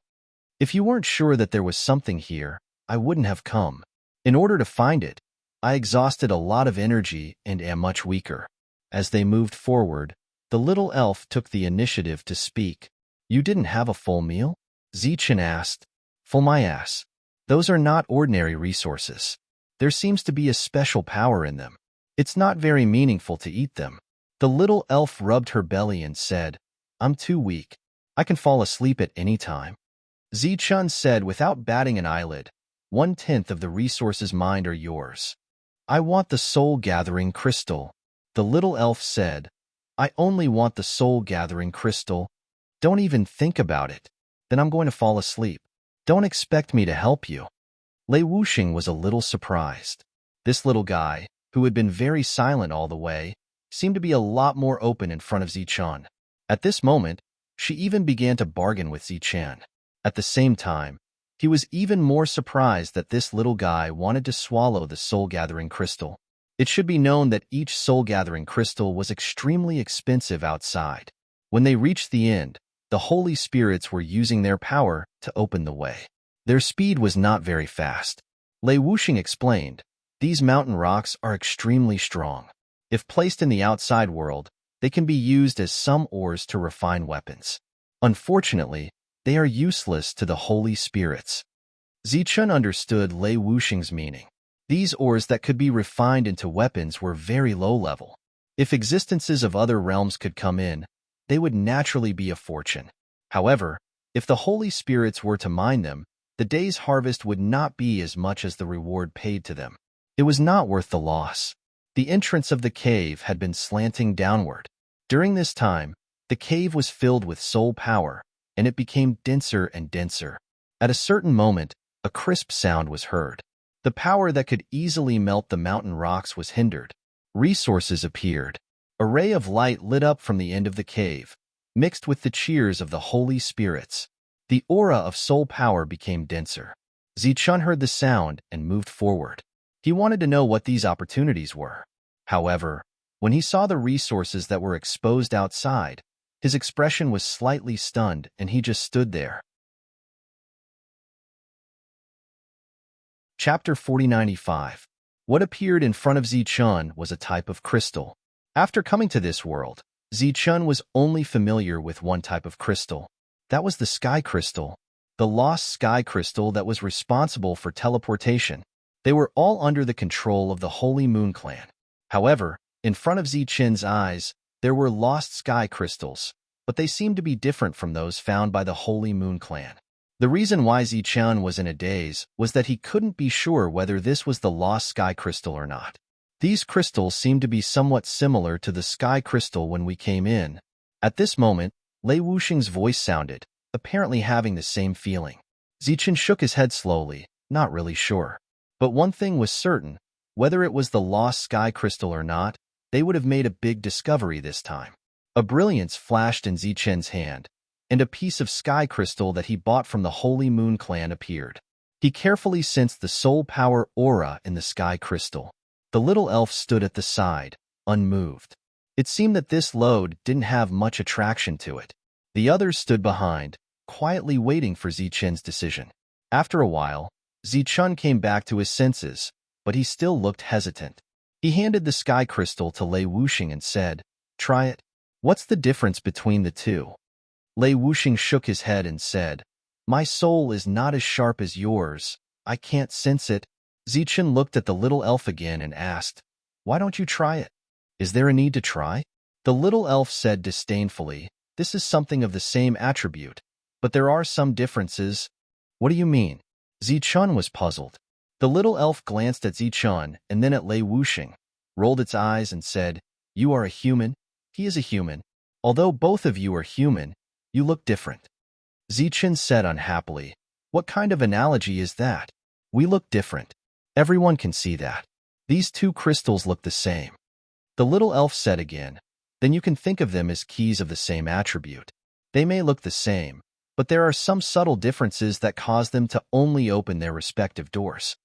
If you weren't sure that there was something here, I wouldn't have come. In order to find it, I exhausted a lot of energy and am much weaker. As they moved forward, the little elf took the initiative to speak. You didn't have a full meal? Zichen asked. Full my ass. Those are not ordinary resources. There seems to be a special power in them. It's not very meaningful to eat them. The little elf rubbed her belly and said, I'm too weak. I can fall asleep at any time. Zichun said without batting an eyelid, 1/10 of the resources mined are yours. I want the soul-gathering crystal. The little elf said, I only want the soul-gathering crystal. Don't even think about it. Then I'm going to fall asleep. Don't expect me to help you. Lei Wuxing was a little surprised. This little guy, who had been very silent all the way, seemed to be a lot more open in front of Zichun. At this moment, she even began to bargain with Zichun. At the same time, he was even more surprised that this little guy wanted to swallow the soul-gathering crystal. It should be known that each soul-gathering crystal was extremely expensive outside. When they reached the end, the holy spirits were using their power to open the way. Their speed was not very fast. Lei Wuxing explained, these mountain rocks are extremely strong. If placed in the outside world, they can be used as some ores to refine weapons. Unfortunately, they are useless to the holy spirits. Zichun understood Lei Wuxing's meaning. These ores that could be refined into weapons were very low level. If existences of other realms could come in, they would naturally be a fortune. However, if the holy spirits were to mine them, the day's harvest would not be as much as the reward paid to them. It was not worth the loss. The entrance of the cave had been slanting downward. During this time, the cave was filled with soul power, and it became denser and denser. At a certain moment, a crisp sound was heard. The power that could easily melt the mountain rocks was hindered. Resources appeared. A ray of light lit up from the end of the cave, mixed with the cheers of the holy spirits. The aura of soul power became denser. Zichun heard the sound and moved forward. He wanted to know what these opportunities were. However, when he saw the resources that were exposed outside, his expression was slightly stunned and he just stood there. Chapter 4095. What appeared in front of Zichun was a type of crystal. After coming to this world, Zichun was only familiar with one type of crystal. That was the sky crystal, the lost sky crystal that was responsible for teleportation. They were all under the control of the Holy Moon Clan. However, in front of Zichun's eyes, there were lost sky crystals, but they seemed to be different from those found by the Holy Moon Clan. The reason why Zichun was in a daze was that he couldn't be sure whether this was the lost sky crystal or not. These crystals seemed to be somewhat similar to the sky crystal when we came in. At this moment, Lei Wuxing's voice sounded, apparently having the same feeling. Zichun shook his head slowly, not really sure. But one thing was certain, whether it was the lost sky crystal or not, they would have made a big discovery this time. A brilliance flashed in Zichun's hand, and a piece of sky crystal that he bought from the Holy Moon Clan appeared. He carefully sensed the soul power aura in the sky crystal. The little elf stood at the side, unmoved. It seemed that this load didn't have much attraction to it. The others stood behind, quietly waiting for Zichun's decision. After a while, Zichun came back to his senses, but he still looked hesitant. He handed the sky crystal to Lei Wuxing and said, "Try it. What's the difference between the two?" Lei Wuxing shook his head and said, "My soul is not as sharp as yours. I can't sense it." Zichun looked at the little elf again and asked, "Why don't you try it? Is there a need to try?" The little elf said disdainfully, "This is something of the same attribute, but there are some differences." "What do you mean?" Zichun was puzzled. The little elf glanced at Zichun and then at Lei Wuxing, rolled its eyes and said, "You are a human. He is a human. Although both of you are human, you look different." Zichun said unhappily, "What kind of analogy is that? We look different. Everyone can see that. These two crystals look the same." The little elf said again, "Then you can think of them as keys of the same attribute. They may look the same, but there are some subtle differences that cause them to only open their respective doors."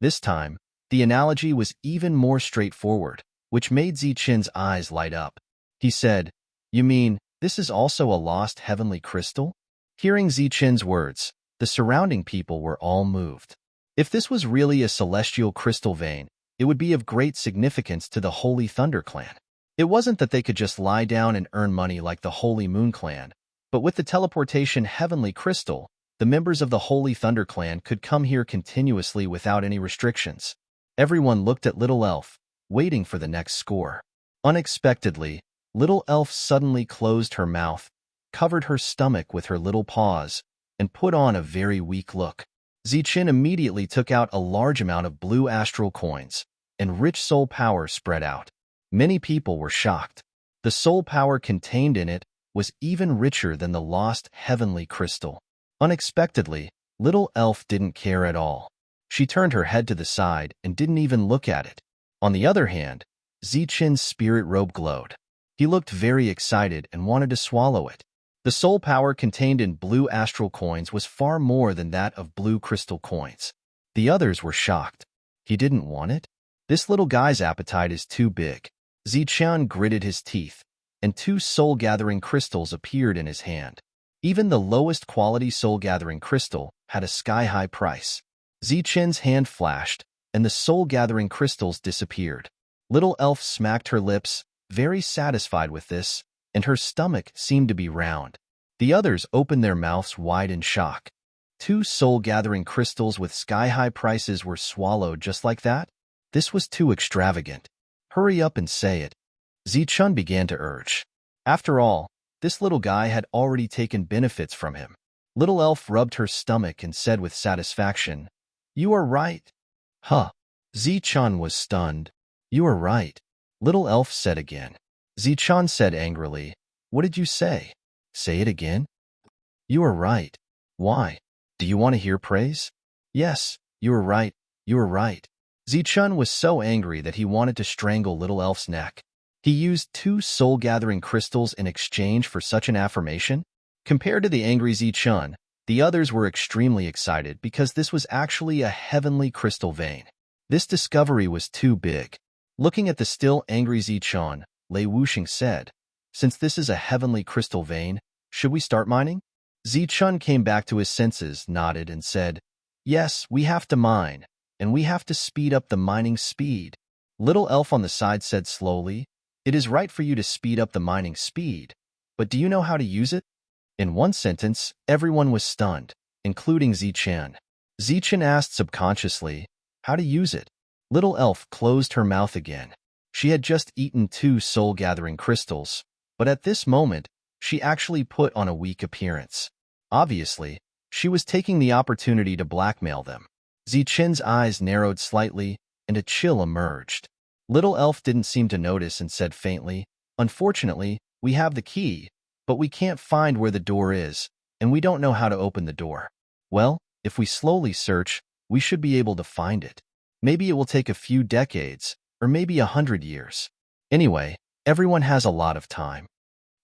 This time, the analogy was even more straightforward, which made Zichun's eyes light up. He said, "You mean, this is also a lost heavenly crystal?" Hearing Zichun's words, the surrounding people were all moved. If this was really a celestial crystal vein, it would be of great significance to the Holy Thunder Clan. It wasn't that they could just lie down and earn money like the Holy Moon Clan, but with the teleportation heavenly crystal, the members of the Holy Thunder Clan could come here continuously without any restrictions. Everyone looked at Little Elf, waiting for the next score. Unexpectedly, Little Elf suddenly closed her mouth, covered her stomach with her little paws, and put on a very weak look. Zichin immediately took out a large amount of blue astral coins, and rich soul power spread out. Many people were shocked. The soul power contained in it was even richer than the lost heavenly crystal. Unexpectedly, Little Elf didn't care at all. She turned her head to the side and didn't even look at it. On the other hand, Zichin's spirit robe glowed. He looked very excited and wanted to swallow it. The soul power contained in blue astral coins was far more than that of blue crystal coins. The others were shocked. He didn't want it? This little guy's appetite is too big. Zichin gritted his teeth, and 2 soul-gathering crystals appeared in his hand. Even the lowest quality soul-gathering crystal had a sky-high price. Zichin's hand flashed, and the soul-gathering crystals disappeared. Little Elf smacked her lips, very satisfied with this, and her stomach seemed to be round. The others opened their mouths wide in shock. 2 soul-gathering crystals with sky-high prices were swallowed just like that? This was too extravagant. Hurry up and say it. Zichin began to urge. After all, this little guy had already taken benefits from him. Little Elf rubbed her stomach and said with satisfaction, "You are right." Huh. Zichin was stunned. "You are right," Little Elf said again. Zichin said angrily, "What did you say? Say it again." "You are right." "Why? Do you want to hear praise?" "Yes, you are right, you are right." Zichin was so angry that he wanted to strangle Little Elf's neck. He used 2 soul-gathering crystals in exchange for such an affirmation? Compared to the angry Zichin, the others were extremely excited because this was actually a heavenly crystal vein. This discovery was too big. Looking at the still angry Zichin, Lei Wuxing said, "Since this is a heavenly crystal vein, should we start mining?" Zichin came back to his senses, nodded, and said, "Yes, we have to mine, and we have to speed up the mining speed." Little Elf on the side said slowly, "It is right for you to speed up the mining speed, but do you know how to use it?" In one sentence, everyone was stunned, including Zichin. Zichin asked subconsciously, "How to use it?" Little Elf closed her mouth again. She had just eaten 2 soul-gathering crystals, but at this moment, she actually put on a weak appearance. Obviously, she was taking the opportunity to blackmail them. Zichin's eyes narrowed slightly, and a chill emerged. Little Elf didn't seem to notice and said faintly, "Unfortunately, we have the key, but we can't find where the door is, and we don't know how to open the door." "Well, if we slowly search, we should be able to find it. Maybe it will take a few decades, or maybe 100 years. Anyway, everyone has a lot of time."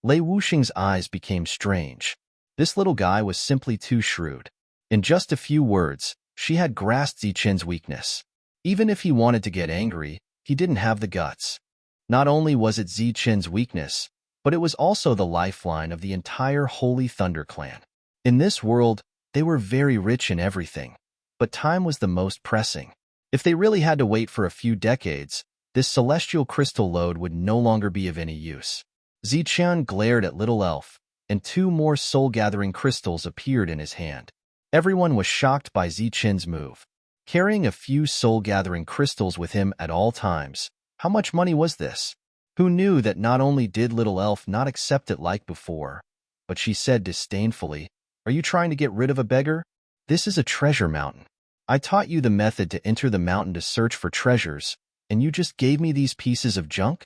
Lei Wuxing's eyes became strange. This little guy was simply too shrewd. In just a few words, she had grasped Zichin's weakness. Even if he wanted to get angry, he didn't have the guts. Not only was it Zichin's weakness, but it was also the lifeline of the entire Holy Thunder clan. In this world, they were very rich in everything, but time was the most pressing. If they really had to wait for a few decades, this celestial crystal load would no longer be of any use. Zichin glared at Little Elf, and 2 more soul-gathering crystals appeared in his hand. Everyone was shocked by Zichin's move. Carrying a few soul-gathering crystals with him at all times, how much money was this? Who knew that not only did Little Elf not accept it like before, but she said disdainfully, "Are you trying to get rid of a beggar? This is a treasure mountain. I taught you the method to enter the mountain to search for treasures, and you just gave me these pieces of junk?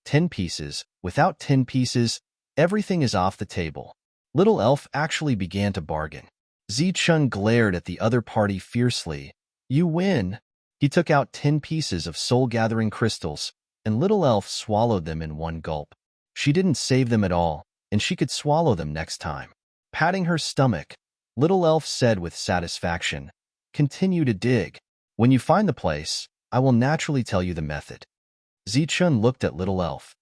10 pieces. Without 10 pieces, everything is off the table." Little Elf actually began to bargain. Zichin glared at the other party fiercely. "You win." He took out 10 pieces of soul-gathering crystals, and Little Elf swallowed them in one gulp. She didn't save them at all, and she could swallow them next time. Patting her stomach, Little Elf said with satisfaction, "Continue to dig. When you find the place, I will naturally tell you the method." Zichin looked at Little Elf.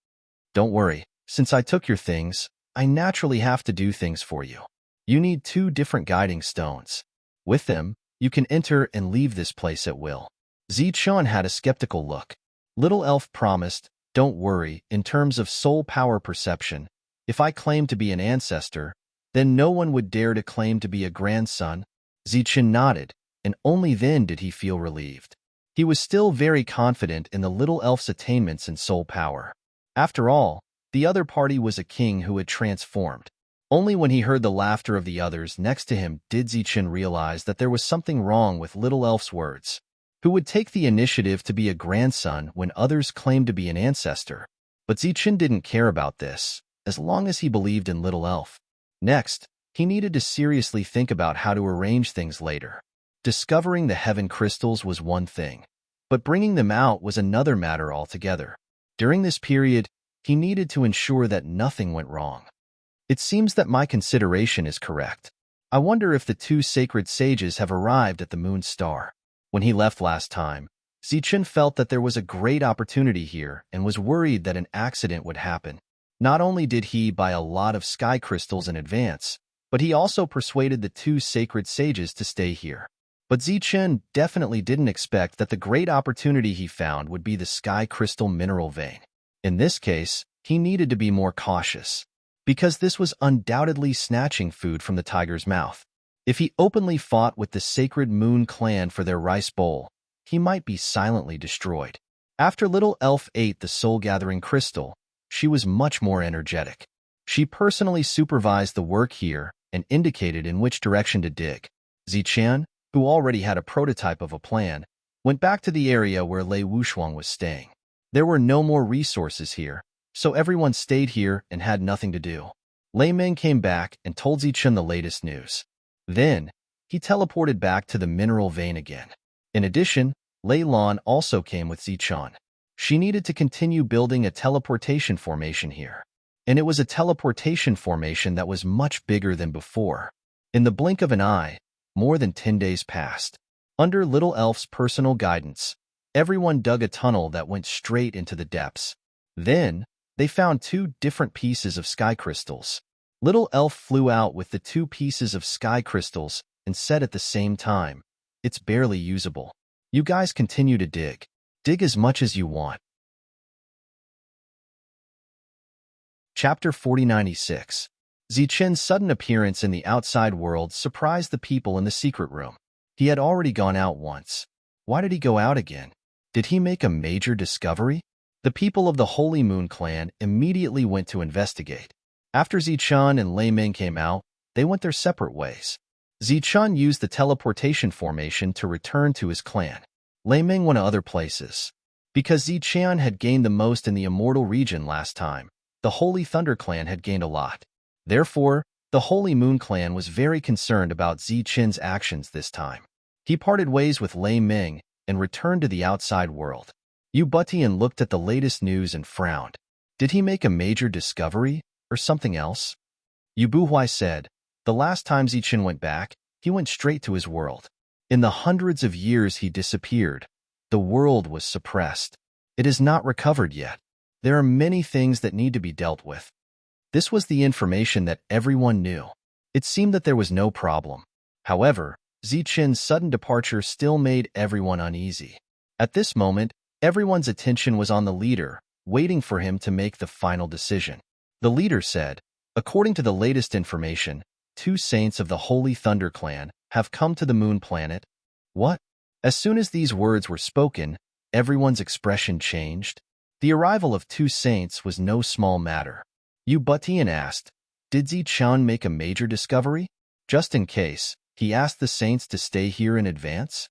"Don't worry, since I took your things, I naturally have to do things for you. You need 2 different guiding stones. With them, you can enter and leave this place at will." Zichin had a skeptical look. Little Elf promised, "Don't worry, in terms of soul power perception, if I claim to be an ancestor, then no one would dare to claim to be a grandson." Zichin nodded, and only then did he feel relieved. He was still very confident in the little elf's attainments and soul power. After all, the other party was a king who had transformed. Only when he heard the laughter of the others next to him did Zichen realize that there was something wrong with little elf's words. Who would take the initiative to be a grandson when others claimed to be an ancestor? But Zichen didn't care about this, as long as he believed in little elf. Next, he needed to seriously think about how to arrange things later. Discovering the heaven crystals was one thing, but bringing them out was another matter altogether. During this period, he needed to ensure that nothing went wrong. It seems that my consideration is correct. I wonder if the two sacred sages have arrived at the moon star. When he left last time, Zichen felt that there was a great opportunity here and was worried that an accident would happen. Not only did he buy a lot of sky crystals in advance, but he also persuaded the two sacred sages to stay here. But Zichen definitely didn't expect that the great opportunity he found would be the sky crystal mineral vein. In this case, he needed to be more cautious, because this was undoubtedly snatching food from the tiger's mouth. If he openly fought with the sacred moon clan for their rice bowl, he might be silently destroyed. After little elf ate the soul-gathering crystal, she was much more energetic. She personally supervised the work here and indicated in which direction to dig. Zichen, who already had a prototype of a plan, went back to the area where Lei Wushuang was staying. There were no more resources here, so everyone stayed here and had nothing to do. Lei Meng came back and told Zichen the latest news. Then, he teleported back to the mineral vein again. In addition, Lei Lan also came with Zichen. She needed to continue building a teleportation formation here. And it was a teleportation formation that was much bigger than before. In the blink of an eye, more than 10 days passed. Under Little Elf's personal guidance, everyone dug a tunnel that went straight into the depths. Then, they found two different pieces of sky crystals. Little Elf flew out with the two pieces of sky crystals and said at the same time, "It's barely usable. You guys continue to dig. Dig as much as you want." Chapter 4096. Zichen's sudden appearance in the outside world surprised the people in the secret room. He had already gone out once. Why did he go out again? Did he make a major discovery? The people of the Holy Moon clan immediately went to investigate. After Zichen and Lei Ming came out, they went their separate ways. Zichen used the teleportation formation to return to his clan. Lei Ming went to other places. Because Zichen had gained the most in the Immortal region last time, the Holy Thunder clan had gained a lot. Therefore, the Holy Moon clan was very concerned about Zichen's actions this time. He parted ways with Lei Ming and returned to the outside world. Yu Butian looked at the latest news and frowned. Did he make a major discovery, or something else? Yu Buhuai said, the last time Zichen went back, he went straight to his world. In the hundreds of years he disappeared, the world was suppressed. It is not recovered yet. There are many things that need to be dealt with. This was the information that everyone knew. It seemed that there was no problem. However, Zichen's sudden departure still made everyone uneasy. At this moment, everyone's attention was on the leader, waiting for him to make the final decision. The leader said, according to the latest information, 2 saints of the Holy Thunder clan have come to the moon planet. What? As soon as these words were spoken, everyone's expression changed. The arrival of 2 saints was no small matter. Yu Butian asked, did Zichen make a major discovery? Just in case, he asked the saints to stay here in advance.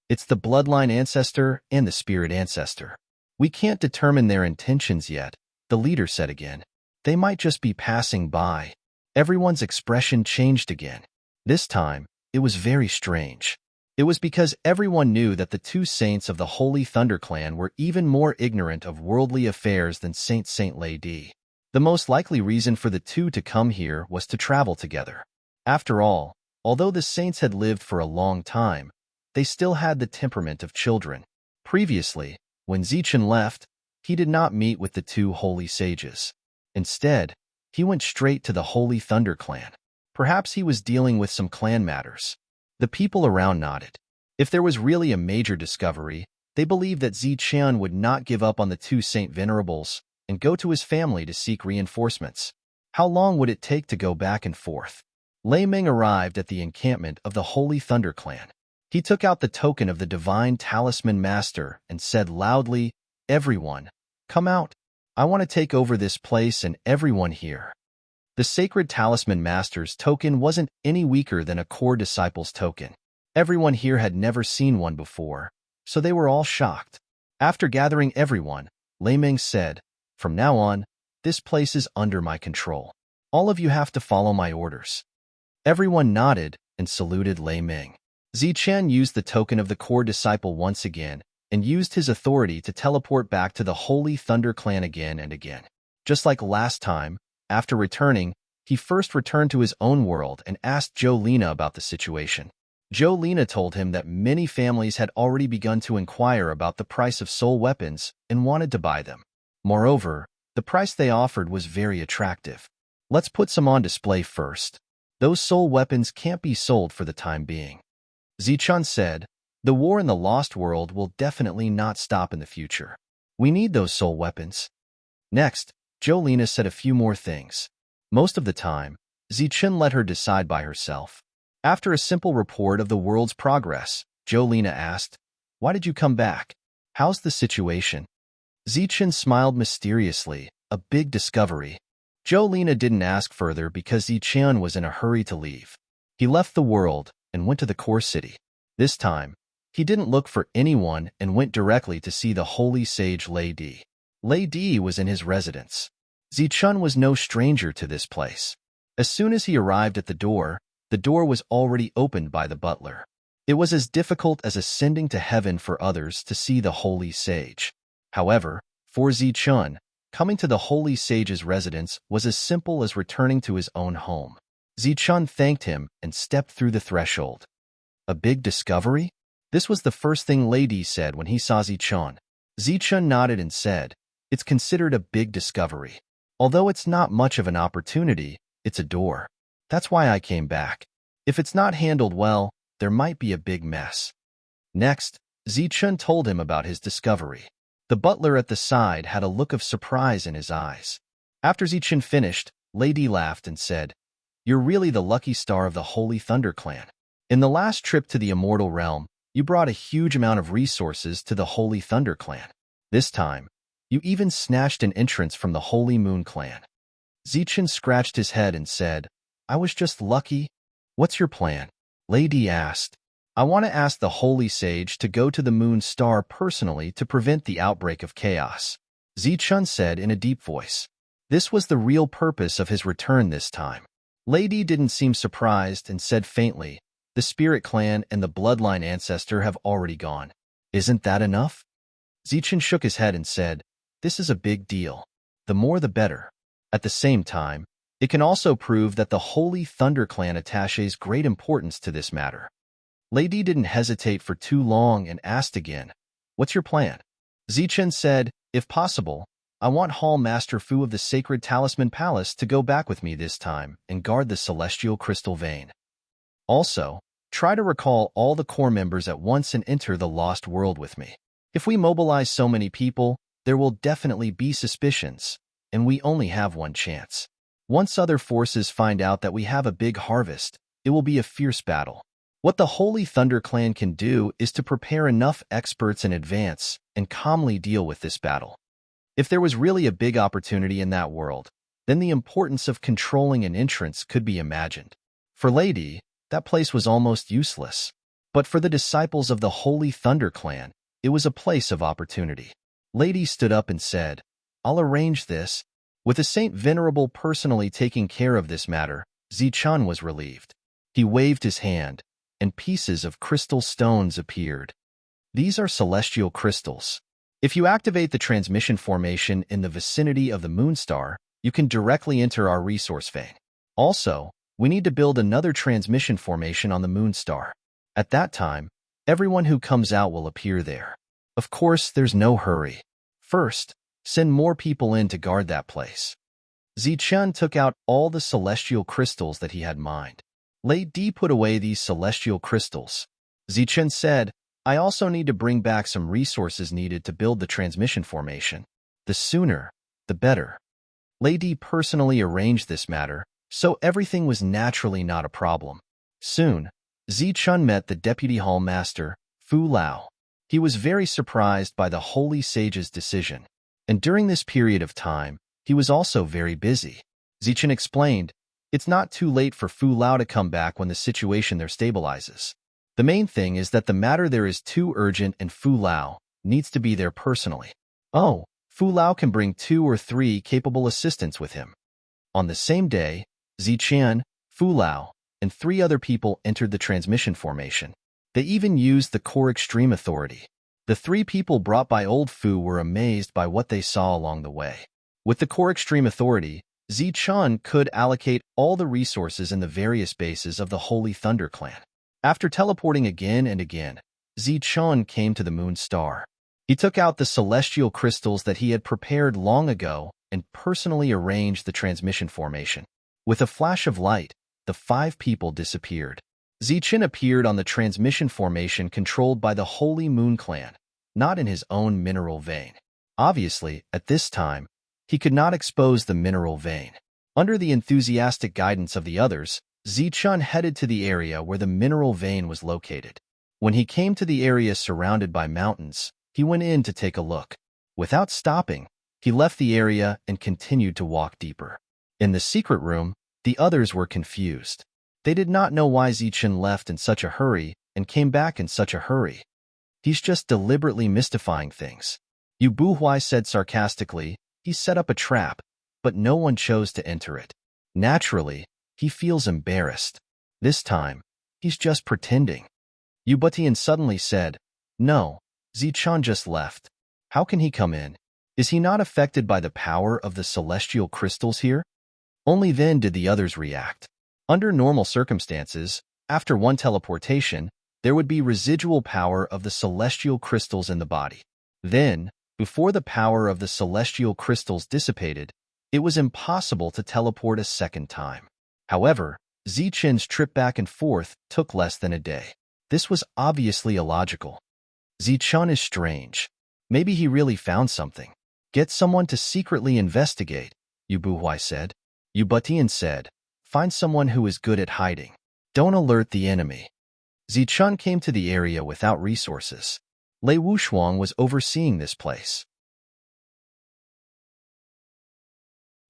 It's the bloodline ancestor and the spirit ancestor. We can't determine their intentions yet, the leader said again. They might just be passing by. Everyone's expression changed again. This time, it was very strange. It was because everyone knew that the 2 saints of the Holy Thunder clan were even more ignorant of worldly affairs than Saint Lei Di. The most likely reason for the 2 to come here was to travel together. After all, although the saints had lived for a long time, they still had the temperament of children. Previously, when Zichen left, he did not meet with the 2 holy sages. Instead, he went straight to the Holy Thunder clan. Perhaps he was dealing with some clan matters. The people around nodded. If there was really a major discovery, they believed that Zichen would not give up on the 2 Saint Venerables and go to his family to seek reinforcements. How long would it take to go back and forth? Lei Ming arrived at the encampment of the Holy Thunder clan. He took out the token of the divine talisman master and said loudly, "Everyone, come out. I want to take over this place and everyone here." The sacred talisman master's token wasn't any weaker than a core disciple's token. Everyone here had never seen one before, so they were all shocked. After gathering everyone, Lei Ming said, "From now on, this place is under my control. All of you have to follow my orders." Everyone nodded and saluted Lei Ming. Zichen used the token of the core disciple once again and used his authority to teleport back to the Holy Thunder Clan again and again. Just like last time, after returning, he first returned to his own world and asked Jolina about the situation. Jolina told him that many families had already begun to inquire about the price of soul weapons and wanted to buy them. Moreover, the price they offered was very attractive. "Let's put some on display first. Those soul weapons can't be sold for the time being." Zichun said, "The war in the Lost World will definitely not stop in the future. We need those soul weapons." Next, Jolina said a few more things. Most of the time, Zichun let her decide by herself. After a simple report of the world's progress, Jolina asked, "Why did you come back? How's the situation?" Zichun smiled mysteriously, "A big discovery." Jolina didn't ask further because Zichun was in a hurry to leave. He left the world and went to the core city. This time, he didn't look for anyone and went directly to see the holy sage Lei Di. Lei Di was in his residence. Zichun was no stranger to this place. As soon as he arrived at the door was already opened by the butler. It was as difficult as ascending to heaven for others to see the holy sage. However, for Zichun, coming to the holy sage's residence was as simple as returning to his own home. Zichun thanked him and stepped through the threshold. "A big discovery?" This was the first thing Lei Di said when he saw Zichun. Zichun nodded and said, "It's considered a big discovery. Although it's not much of an opportunity, it's a door. That's why I came back. If it's not handled well, there might be a big mess." Next, Zichun told him about his discovery. The butler at the side had a look of surprise in his eyes. After Zichun finished, Lei Di laughed and said, "You're really the lucky star of the Holy Thunder Clan. In the last trip to the Immortal Realm, you brought a huge amount of resources to the Holy Thunder Clan. This time, you even snatched an entrance from the Holy Moon Clan." Zichun scratched his head and said, "I was just lucky." "What's your plan?" Lei Di asked. "I want to ask the Holy Sage to go to the Moon Star personally to prevent the outbreak of chaos," Zichun said in a deep voice. This was the real purpose of his return this time. Lei Di didn't seem surprised and said faintly, "The Spirit Clan and the Bloodline Ancestor have already gone. Isn't that enough?" Zichun shook his head and said, "This is a big deal. The more the better. At the same time, it can also prove that the Holy Thunder Clan attaches great importance to this matter." Lei Di didn't hesitate for too long and asked again, "What's your plan?" Zichun said, "If possible, I want Hall Master Fu of the Sacred Talisman Palace to go back with me this time and guard the Celestial Crystal Vein. Also, try to recall all the core members at once and enter the Lost World with me. If we mobilize so many people, there will definitely be suspicions, and we only have one chance. Once other forces find out that we have a big harvest, it will be a fierce battle. What the Holy Thunder Clan can do is to prepare enough experts in advance and calmly deal with this battle. If there was really a big opportunity in that world, then the importance of controlling an entrance could be imagined. For Lei Di, that place was almost useless. But for the disciples of the Holy Thunder Clan, it was a place of opportunity. Lei Di stood up and said, "I'll arrange this." With the Saint Venerable personally taking care of this matter, Zichun was relieved. He waved his hand, and pieces of crystal stones appeared. These are celestial crystals. If you activate the transmission formation in the vicinity of the Moonstar, you can directly enter our resource vein. Also, we need to build another transmission formation on the Moonstar. At that time, everyone who comes out will appear there. Of course, there's no hurry. First, send more people in to guard that place. Zichun took out all the celestial crystals that he had mined. Lei Di put away these celestial crystals. Zichun said, "I also need to bring back some resources needed to build the transmission formation. The sooner, the better." Lei Di personally arranged this matter, so everything was naturally not a problem. Soon, Zichun met the deputy hall master, Fu Lao. He was very surprised by the holy sage's decision, and during this period of time, he was also very busy. Zichun explained, "It's not too late for Fu Lao to come back when the situation there stabilizes. The main thing is that the matter there is too urgent and Fu Lao needs to be there personally. Oh, Fu Lao can bring 2 or 3 capable assistants with him." On the same day, Zichun, Fu Lao, and 3 other people entered the transmission formation. They even used the core extreme authority. The 3 people brought by old Fu were amazed by what they saw along the way. With the core extreme authority, Zichun could allocate all the resources in the various bases of the Holy Thunder Clan. After teleporting again and again, Zichun came to the moon star. He took out the celestial crystals that he had prepared long ago and personally arranged the transmission formation. With a flash of light, the 5 people disappeared. Zichun appeared on the transmission formation controlled by the Holy Moon Clan, not in his own mineral vein. Obviously, at this time, he could not expose the mineral vein. Under the enthusiastic guidance of the others, Zichun headed to the area where the mineral vein was located. When he came to the area surrounded by mountains, he went in to take a look. Without stopping, he left the area and continued to walk deeper. In the secret room, the others were confused. They did not know why Zichun left in such a hurry and came back in such a hurry. He's just deliberately mystifying things. Yu Buhui said sarcastically, he set up a trap, but no one chose to enter it. Naturally, he feels embarrassed. This time, he's just pretending. Yu Butian suddenly said, "No, Zichun just left. How can he come in? Is he not affected by the power of the celestial crystals here?" Only then did the others react. Under normal circumstances, after one teleportation, there would be residual power of the celestial crystals in the body. Then, before the power of the celestial crystals dissipated, it was impossible to teleport a second time. However, Zichun's trip back and forth took less than a day. This was obviously illogical. Zichun is strange. Maybe he really found something. Get someone to secretly investigate, Yu Buhui said. Yu Butian said, find someone who is good at hiding. Don't alert the enemy. Zichun came to the area without resources. Lei Wushuang was overseeing this place.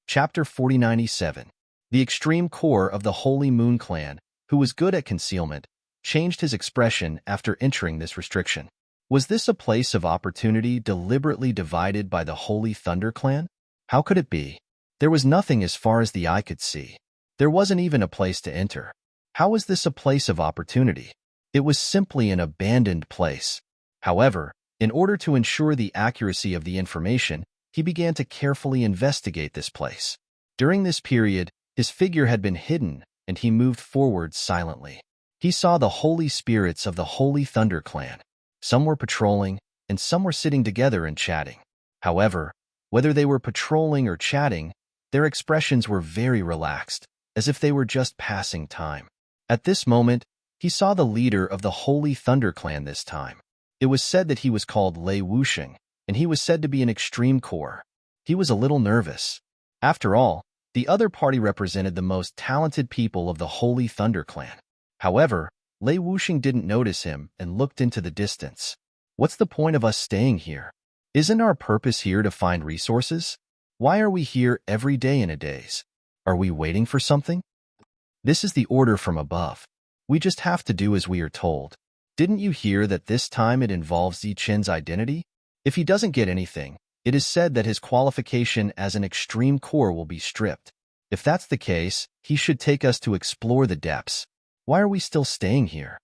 Chapter 4097. The extreme core of the Holy Moon Clan, who was good at concealment, changed his expression after entering this restriction. Was this a place of opportunity deliberately divided by the Holy Thunder Clan? How could it be? There was nothing as far as the eye could see. There wasn't even a place to enter. How was this a place of opportunity? It was simply an abandoned place. However, in order to ensure the accuracy of the information, he began to carefully investigate this place. During this period, his figure had been hidden, and he moved forward silently. He saw the holy spirits of the Holy Thunder Clan. Some were patrolling, and some were sitting together and chatting. However, whether they were patrolling or chatting, their expressions were very relaxed, as if they were just passing time. At this moment, he saw the leader of the Holy Thunder Clan this time. It was said that he was called Lei Wusheng, and he was said to be an extreme core. He was a little nervous. After all, the other party represented the most talented people of the Holy Thunder Clan. However, Lei Wusheng didn't notice him and looked into the distance. What's the point of us staying here? Isn't our purpose here to find resources? Why are we here every day in a daze? Are we waiting for something? This is the order from above. We just have to do as we are told. Didn't you hear that this time it involves Zichun's identity? If he doesn't get anything, it is said that his qualification as an extreme core will be stripped. If that's the case, he should take us to explore the depths. Why are we still staying here?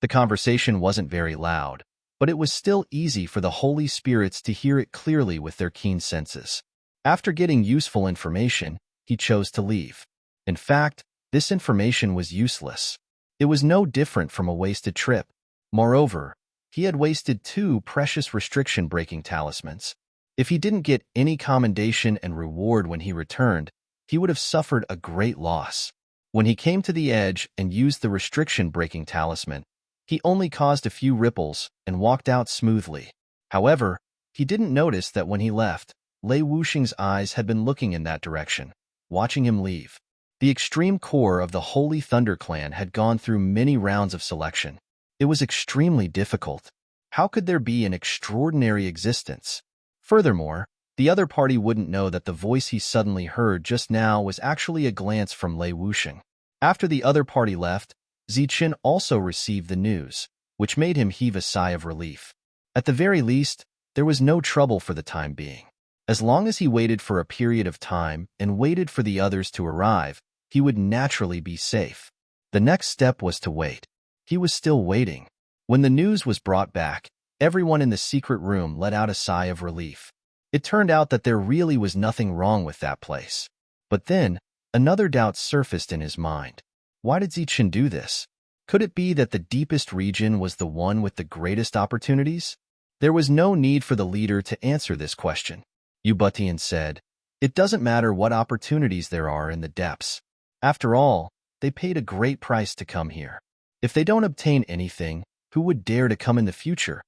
The conversation wasn't very loud, but it was still easy for the holy spirits to hear it clearly with their keen senses. After getting useful information, he chose to leave. In fact, this information was useless. It was no different from a wasted trip. Moreover, he had wasted 2 precious restriction-breaking talismans. If he didn't get any commendation and reward when he returned, he would have suffered a great loss. When he came to the edge and used the restriction-breaking talisman, he only caused a few ripples and walked out smoothly. However, he didn't notice that when he left, Lei Wusheng's eyes had been looking in that direction, watching him leave. The extreme core of the Holy Thunder clan had gone through many rounds of selection. It was extremely difficult. How could there be an extraordinary existence? Furthermore, the other party wouldn't know that the voice he suddenly heard just now was actually a glance from Lei Wuxing. After the other party left, Ziqin also received the news, which made him heave a sigh of relief. At the very least, there was no trouble for the time being. As long as he waited for a period of time and waited for the others to arrive, he would naturally be safe. The next step was to wait. He was still waiting. When the news was brought back, everyone in the secret room let out a sigh of relief. It turned out that there really was nothing wrong with that place. But then, another doubt surfaced in his mind. Why did Ziqin do this? Could it be that the deepest region was the one with the greatest opportunities? There was no need for the leader to answer this question. Yubutian said, "It doesn't matter what opportunities there are in the depths. After all, they paid a great price to come here. If they don't obtain anything, who would dare to come in the future?"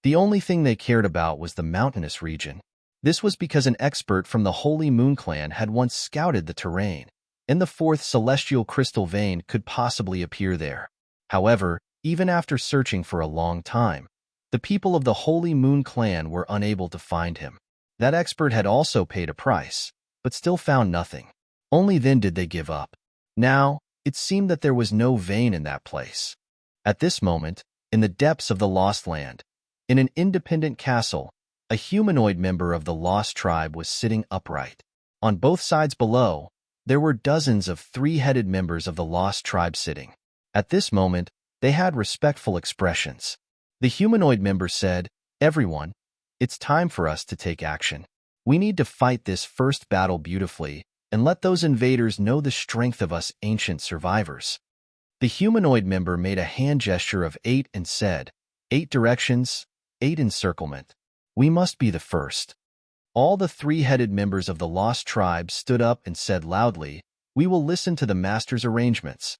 The only thing they cared about was the mountainous region. This was because an expert from the Holy Moon clan had once scouted the terrain, and the fourth celestial crystal vein could possibly appear there. However, even after searching for a long time, the people of the Holy Moon clan were unable to find him. That expert had also paid a price, but still found nothing. Only then did they give up. Now, it seemed that there was no vein in that place. At this moment, in the depths of the Lost Land, in an independent castle, a humanoid member of the Lost Tribe was sitting upright. On both sides below, there were dozens of three-headed members of the Lost Tribe sitting. At this moment, they had respectful expressions. The humanoid member said, "Everyone, it's time for us to take action. We need to fight this first battle beautifully and let those invaders know the strength of us ancient survivors." The humanoid member made a hand gesture of 8 and said, 8 directions, 8 encirclement. We must be the first." All the three-headed members of the Lost Tribe stood up and said loudly, "We will listen to the master's arrangements.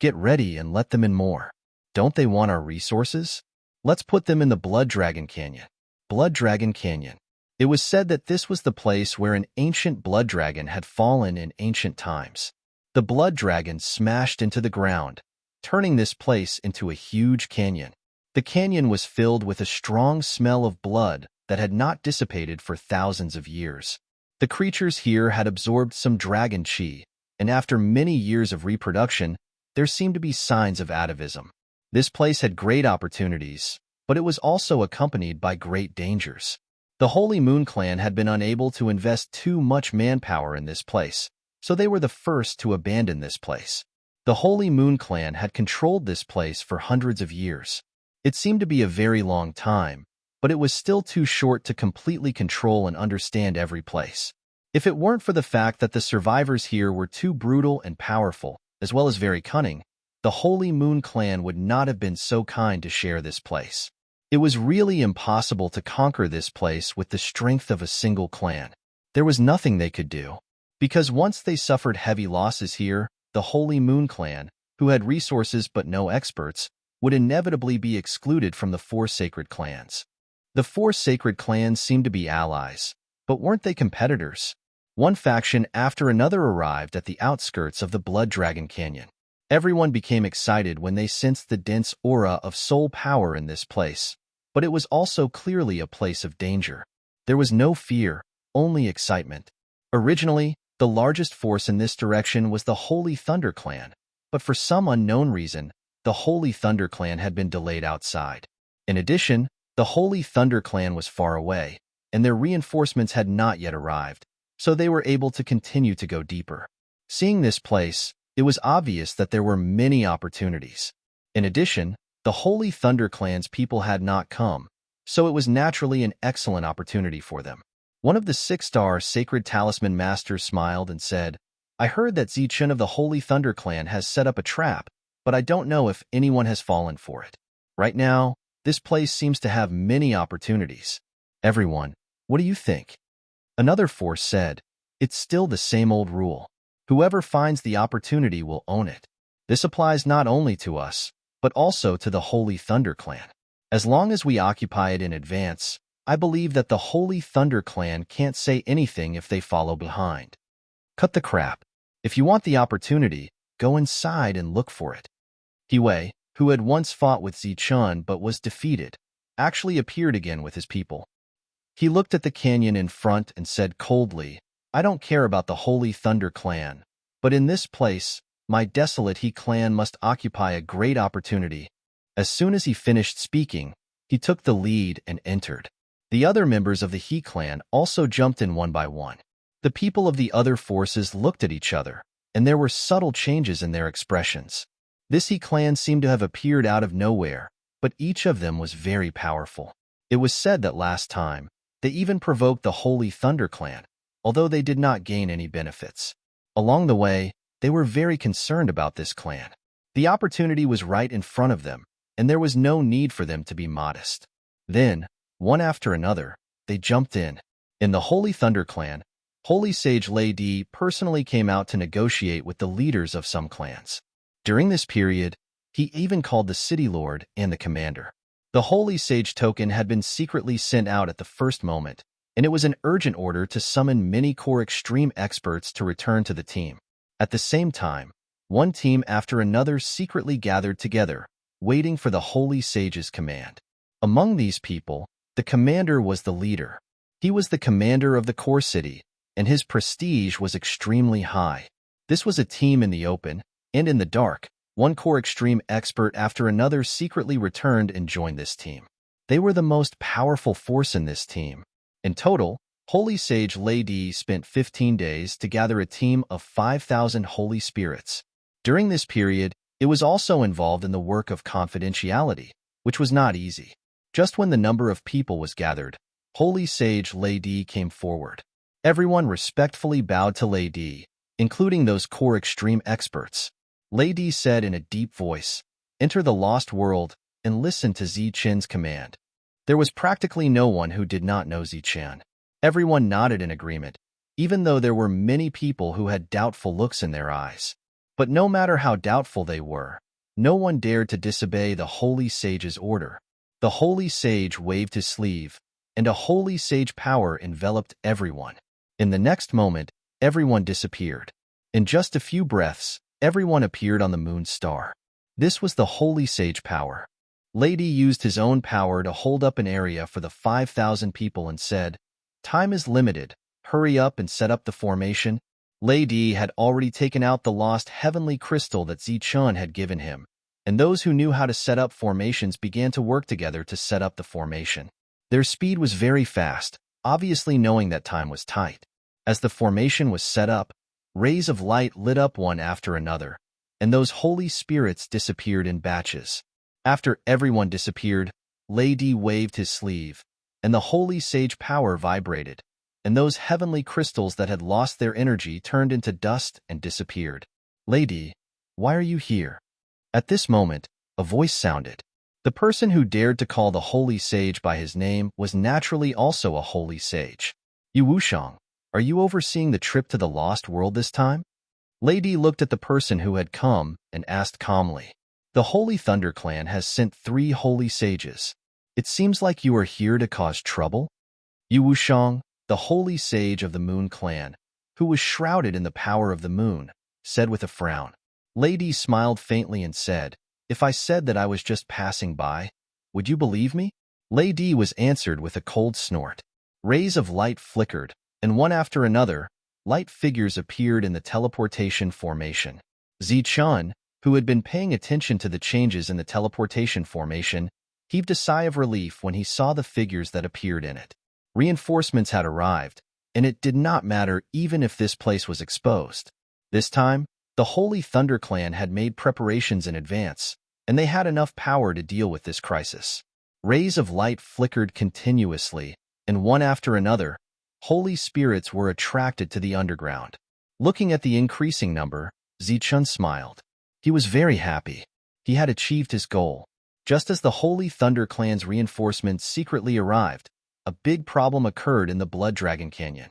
Get ready and let them in more. Don't they want our resources? Let's put them in the Blood Dragon Canyon." Blood Dragon Canyon. It was said that this was the place where an ancient blood dragon had fallen in ancient times. The blood dragon smashed into the ground, turning this place into a huge canyon. The canyon was filled with a strong smell of blood that had not dissipated for thousands of years. The creatures here had absorbed some dragon chi, and after many years of reproduction, there seemed to be signs of atavism. This place had great opportunities, but it was also accompanied by great dangers. The Holy Moon clan had been unable to invest too much manpower in this place, so they were the first to abandon this place. The Holy Moon clan had controlled this place for hundreds of years. It seemed to be a very long time, but it was still too short to completely control and understand every place. If it weren't for the fact that the survivors here were too brutal and powerful, as well as very cunning, the Holy Moon clan would not have been so kind to share this place. It was really impossible to conquer this place with the strength of a single clan. There was nothing they could do. Because once they suffered heavy losses here, the Holy Moon clan, who had resources but no experts, would inevitably be excluded from the 4 sacred clans. The 4 sacred clans seemed to be allies, but weren't they competitors? One faction after another arrived at the outskirts of the Blood Dragon Canyon. Everyone became excited when they sensed the dense aura of soul power in this place, but it was also clearly a place of danger. There was no fear, only excitement. Originally, the largest force in this direction was the Holy Thunder clan, but for some unknown reason, the Holy Thunder clan had been delayed outside. In addition, the Holy Thunder clan was far away, and their reinforcements had not yet arrived, so they were able to continue to go deeper. Seeing this place, it was obvious that there were many opportunities. In addition, the Holy Thunder clan's people had not come, so it was naturally an excellent opportunity for them. One of the 6-star Sacred Talisman Masters smiled and said, "I heard that Ziqin of the Holy Thunder clan has set up a trap, but I don't know if anyone has fallen for it. Right now, this place seems to have many opportunities. Everyone, what do you think?" Another force said, "It's still the same old rule. Whoever finds the opportunity will own it. This applies not only to us, but also to the Holy Thunder clan. As long as we occupy it in advance, I believe that the Holy Thunder clan can't say anything if they follow behind." Cut the crap. If you want the opportunity, go inside and look for it. Hiwei, who had once fought with Zichun but was defeated, actually appeared again with his people. He looked at the canyon in front and said coldly, "I don't care about the Holy Thunder clan, but in this place, my desolate He clan must occupy a great opportunity." As soon as he finished speaking, he took the lead and entered. The other members of the He clan also jumped in one by one. The people of the other forces looked at each other, and there were subtle changes in their expressions. This He clan seemed to have appeared out of nowhere, but each of them was very powerful. It was said that last time, they even provoked the Holy Thunder clan, although they did not gain any benefits. Along the way, they were very concerned about this clan. The opportunity was right in front of them, and there was no need for them to be modest. Then, one after another, they jumped in. In the Holy Thunder clan, Holy Sage Lei Di personally came out to negotiate with the leaders of some clans. During this period, he even called the city lord and the commander. The Holy Sage token had been secretly sent out at the first moment, and it was an urgent order to summon many core extreme experts to return to the team. At the same time, one team after another secretly gathered together, waiting for the Holy Sage's command. Among these people, the commander was the leader. He was the commander of the core city, and his prestige was extremely high. This was a team in the open, and in the dark. One core extreme expert after another secretly returned and joined this team. They were the most powerful force in this team. In total, Holy Sage Lei Di spent 15 days to gather a team of 5,000 holy spirits. During this period, it was also involved in the work of confidentiality, which was not easy. Just when the number of people was gathered, Holy Sage Lei Di came forward. Everyone respectfully bowed to Lei Di, including those core extreme experts. Lei Di said in a deep voice, "Enter the lost world and listen to Zichen's command." There was practically no one who did not know Zichen. Everyone nodded in agreement, even though there were many people who had doubtful looks in their eyes. But no matter how doubtful they were, no one dared to disobey the Holy Sage's order. The Holy Sage waved his sleeve, and a Holy Sage power enveloped everyone. In the next moment, everyone disappeared. In just a few breaths, everyone appeared on the moon star. This was the Holy Sage power. Lei Di used his own power to hold up an area for the 5,000 people and said, "Time is limited. Hurry up and set up the formation." Lei Di had already taken out the lost heavenly crystal that Zichun had given him, and those who knew how to set up formations began to work together to set up the formation. Their speed was very fast, obviously knowing that time was tight. As the formation was set up, rays of light lit up one after another, and those holy spirits disappeared in batches. After everyone disappeared, Lei Di waved his sleeve, and the Holy Sage power vibrated, and those heavenly crystals that had lost their energy turned into dust and disappeared. "Lei Di, why are you here?" At this moment, a voice sounded. The person who dared to call the Holy Sage by his name was naturally also a Holy Sage. "Yu Wushang, are you overseeing the trip to the Lost World this time?" Lei Di looked at the person who had come and asked calmly. "The Holy Thunder clan has sent 3 Holy Sages. It seems like you are here to cause trouble?" Yu Wushang, the Holy Sage of the Moon clan, who was shrouded in the power of the moon, said with a frown. Lei Di smiled faintly and said, "If I said that I was just passing by, would you believe me?" Lei Di was answered with a cold snort. Rays of light flickered, and one after another, light figures appeared in the teleportation formation. Zichun, who had been paying attention to the changes in the teleportation formation, heaved a sigh of relief when he saw the figures that appeared in it. Reinforcements had arrived, and it did not matter even if this place was exposed. This time, the Holy Thunder clan had made preparations in advance, and they had enough power to deal with this crisis. Rays of light flickered continuously, and one after another, holy spirits were attracted to the underground. Looking at the increasing number, Zichun smiled. He was very happy. He had achieved his goal. Just as the Holy Thunder clan's reinforcements secretly arrived, a big problem occurred in the Blood Dragon Canyon.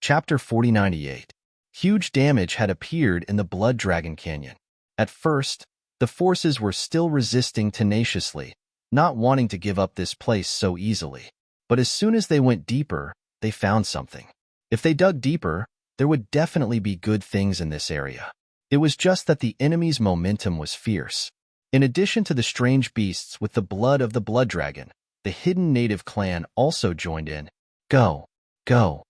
Chapter 4098. Huge damage had appeared in the Blood Dragon Canyon. At first, the forces were still resisting tenaciously, not wanting to give up this place so easily. But as soon as they went deeper, they found something. If they dug deeper, there would definitely be good things in this area. It was just that the enemy's momentum was fierce. In addition to the strange beasts with the blood of the blood dragon, the hidden native clan also joined in. Go, go.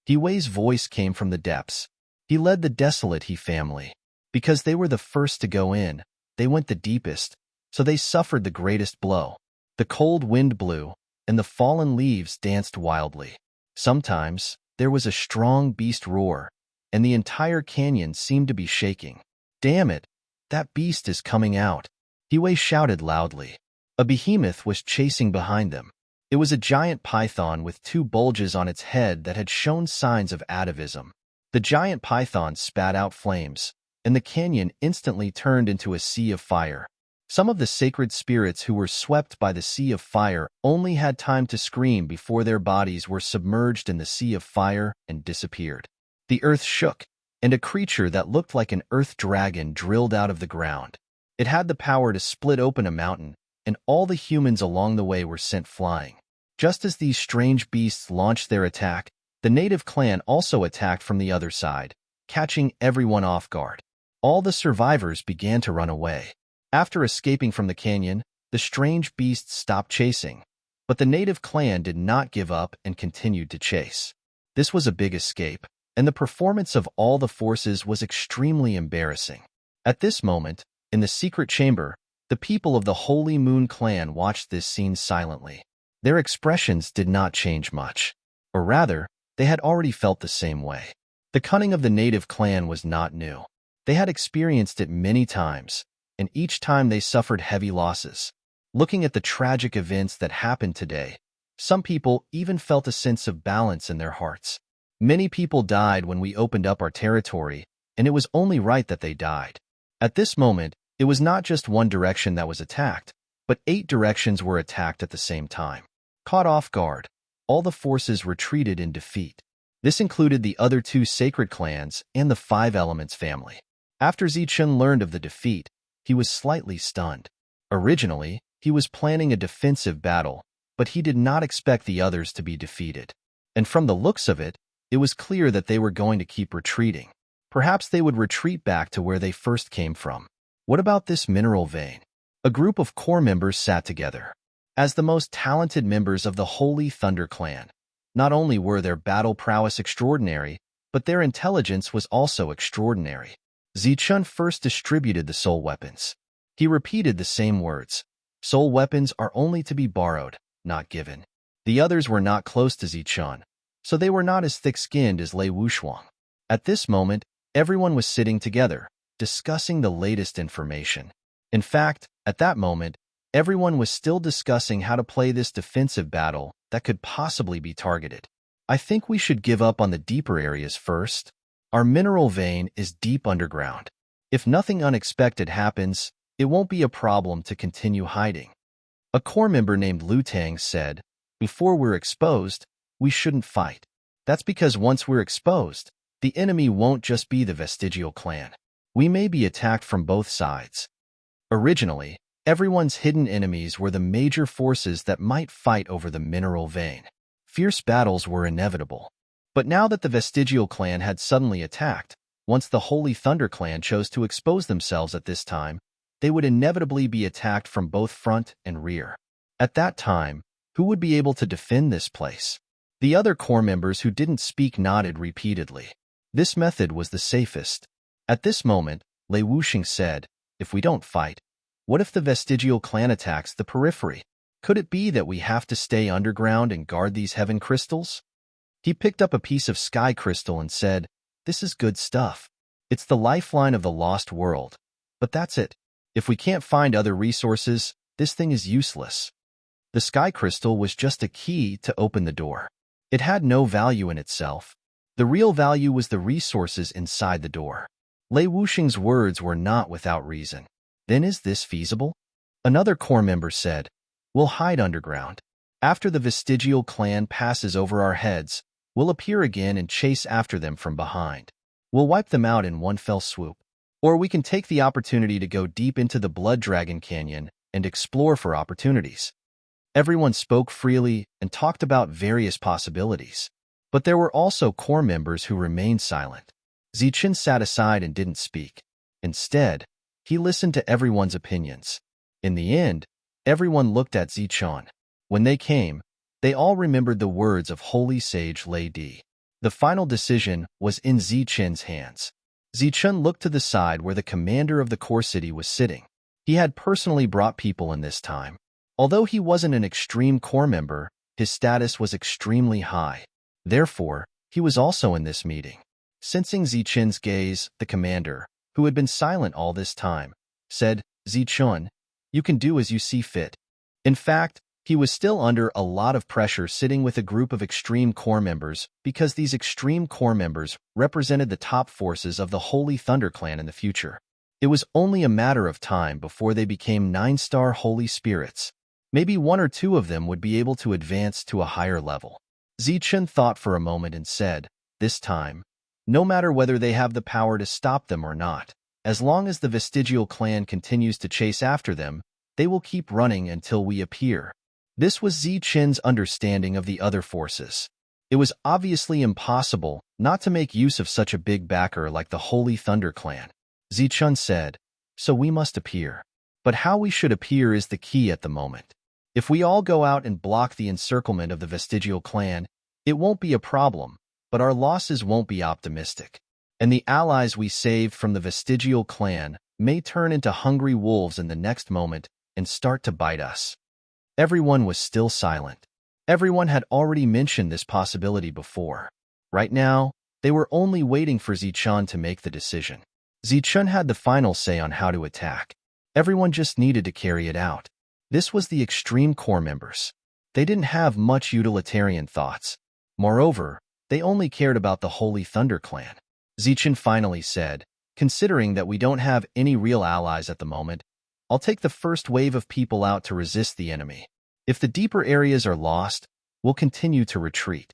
Hiwei's voice came from the depths. He led the Desolate He family. Because they were the first to go in, they went the deepest, so they suffered the greatest blow. The cold wind blew, and the fallen leaves danced wildly. Sometimes, there was a strong beast roar, and the entire canyon seemed to be shaking. Damn it, that beast is coming out. Hiwei shouted loudly. A behemoth was chasing behind them. It was a giant python with 2 bulges on its head that had shown signs of atavism. The giant python spat out flames, and the canyon instantly turned into a sea of fire. Some of the sacred spirits who were swept by the sea of fire only had time to scream before their bodies were submerged in the sea of fire and disappeared. The earth shook, and a creature that looked like an earth dragon drilled out of the ground. It had the power to split open a mountain, and all the humans along the way were sent flying. Just as these strange beasts launched their attack, the native clan also attacked from the other side, catching everyone off guard. All the survivors began to run away. After escaping from the canyon, the strange beasts stopped chasing, but the native clan did not give up and continued to chase. This was a big escape, and the performance of all the forces was extremely embarrassing. At this moment, in the secret chamber, the people of the Holy Moon clan watched this scene silently. Their expressions did not change much, or rather, they had already felt the same way. The cunning of the native clan was not new. They had experienced it many times, and each time they suffered heavy losses. Looking at the tragic events that happened today, some people even felt a sense of balance in their hearts. Many people died when we opened up our territory, and it was only right that they died. At this moment, it was not just one direction that was attacked, but 8 directions were attacked at the same time. Caught off guard, all the forces retreated in defeat. This included the other 2 sacred clans and the 5 Elements family. After Zichun learned of the defeat, he was slightly stunned. Originally, he was planning a defensive battle, but he did not expect the others to be defeated. And from the looks of it, it was clear that they were going to keep retreating. Perhaps they would retreat back to where they first came from. What about this mineral vein? A group of core members sat together. As the most talented members of the Holy Thunder clan, not only were their battle prowess extraordinary, but their intelligence was also extraordinary. Zichun first distributed the soul weapons. He repeated the same words. Soul weapons are only to be borrowed, not given. The others were not close to Zichun, so they were not as thick-skinned as Lei Wushuang. At this moment, everyone was sitting together, discussing the latest information. In fact, at that moment, everyone was still discussing how to play this defensive battle that could possibly be targeted. I think we should give up on the deeper areas first. Our mineral vein is deep underground. If nothing unexpected happens, it won't be a problem to continue hiding. A core member named Lu Tang said, before we're exposed, we shouldn't fight. That's because once we're exposed, the enemy won't just be the Vestigial clan. We may be attacked from both sides. Originally, everyone's hidden enemies were the major forces that might fight over the mineral vein. Fierce battles were inevitable. But now that the Vestigial clan had suddenly attacked, once the Holy Thunder clan chose to expose themselves at this time, they would inevitably be attacked from both front and rear. At that time, who would be able to defend this place? The other core members who didn't speak nodded repeatedly. This method was the safest. At this moment, Lei Wuxing said, if we don't fight, what if the Vestigial clan attacks the periphery? Could it be that we have to stay underground and guard these heaven crystals? He picked up a piece of sky crystal and said, this is good stuff. It's the lifeline of the lost world. But that's it. If we can't find other resources, this thing is useless. The sky crystal was just a key to open the door. It had no value in itself. The real value was the resources inside the door. Lei Wuxing's words were not without reason. Then is this feasible? Another core member said, we'll hide underground. After the Vestigial clan passes over our heads, we'll appear again and chase after them from behind. We'll wipe them out in one fell swoop. Or we can take the opportunity to go deep into the Blood Dragon Canyon and explore for opportunities. Everyone spoke freely and talked about various possibilities. But there were also core members who remained silent. Zichen sat aside and didn't speak. Instead, he listened to everyone's opinions. In the end, everyone looked at Zichen. When they came, they all remembered the words of Holy Sage Lei Di. The final decision was in Zichen's hands. Zichen looked to the side where the commander of the core city was sitting. He had personally brought people in this time. Although he wasn't an extreme core member, his status was extremely high. Therefore, he was also in this meeting. Sensing Zichen's gaze, the commander, who had been silent all this time, said, "Zichen, you can do as you see fit." In fact, he was still under a lot of pressure sitting with a group of extreme core members because these extreme core members represented the top forces of the Holy Thunder Clan in the future. It was only a matter of time before they became 9-star Holy Spirits. Maybe one or two of them would be able to advance to a higher level. Zichen thought for a moment and said, "This time, no matter whether they have the power to stop them or not, as long as the Vestigial Clan continues to chase after them, they will keep running until we appear." This was Zichen's understanding of the other forces. It was obviously impossible not to make use of such a big backer like the Holy Thunder Clan. Zichen said, "So we must appear. But how we should appear is the key at the moment. If we all go out and block the encirclement of the Vestigial Clan, it won't be a problem, but our losses won't be optimistic. And the allies we saved from the Vestigial Clan may turn into hungry wolves in the next moment and start to bite us." Everyone was still silent. Everyone had already mentioned this possibility before. Right now, they were only waiting for Zichen to make the decision. Zichen had the final say on how to attack. Everyone just needed to carry it out. This was the extreme core members. They didn't have much utilitarian thoughts. Moreover, they only cared about the Holy Thunder Clan. Zichen finally said, "Considering that we don't have any real allies at the moment, I'll take the first wave of people out to resist the enemy. If the deeper areas are lost, we'll continue to retreat."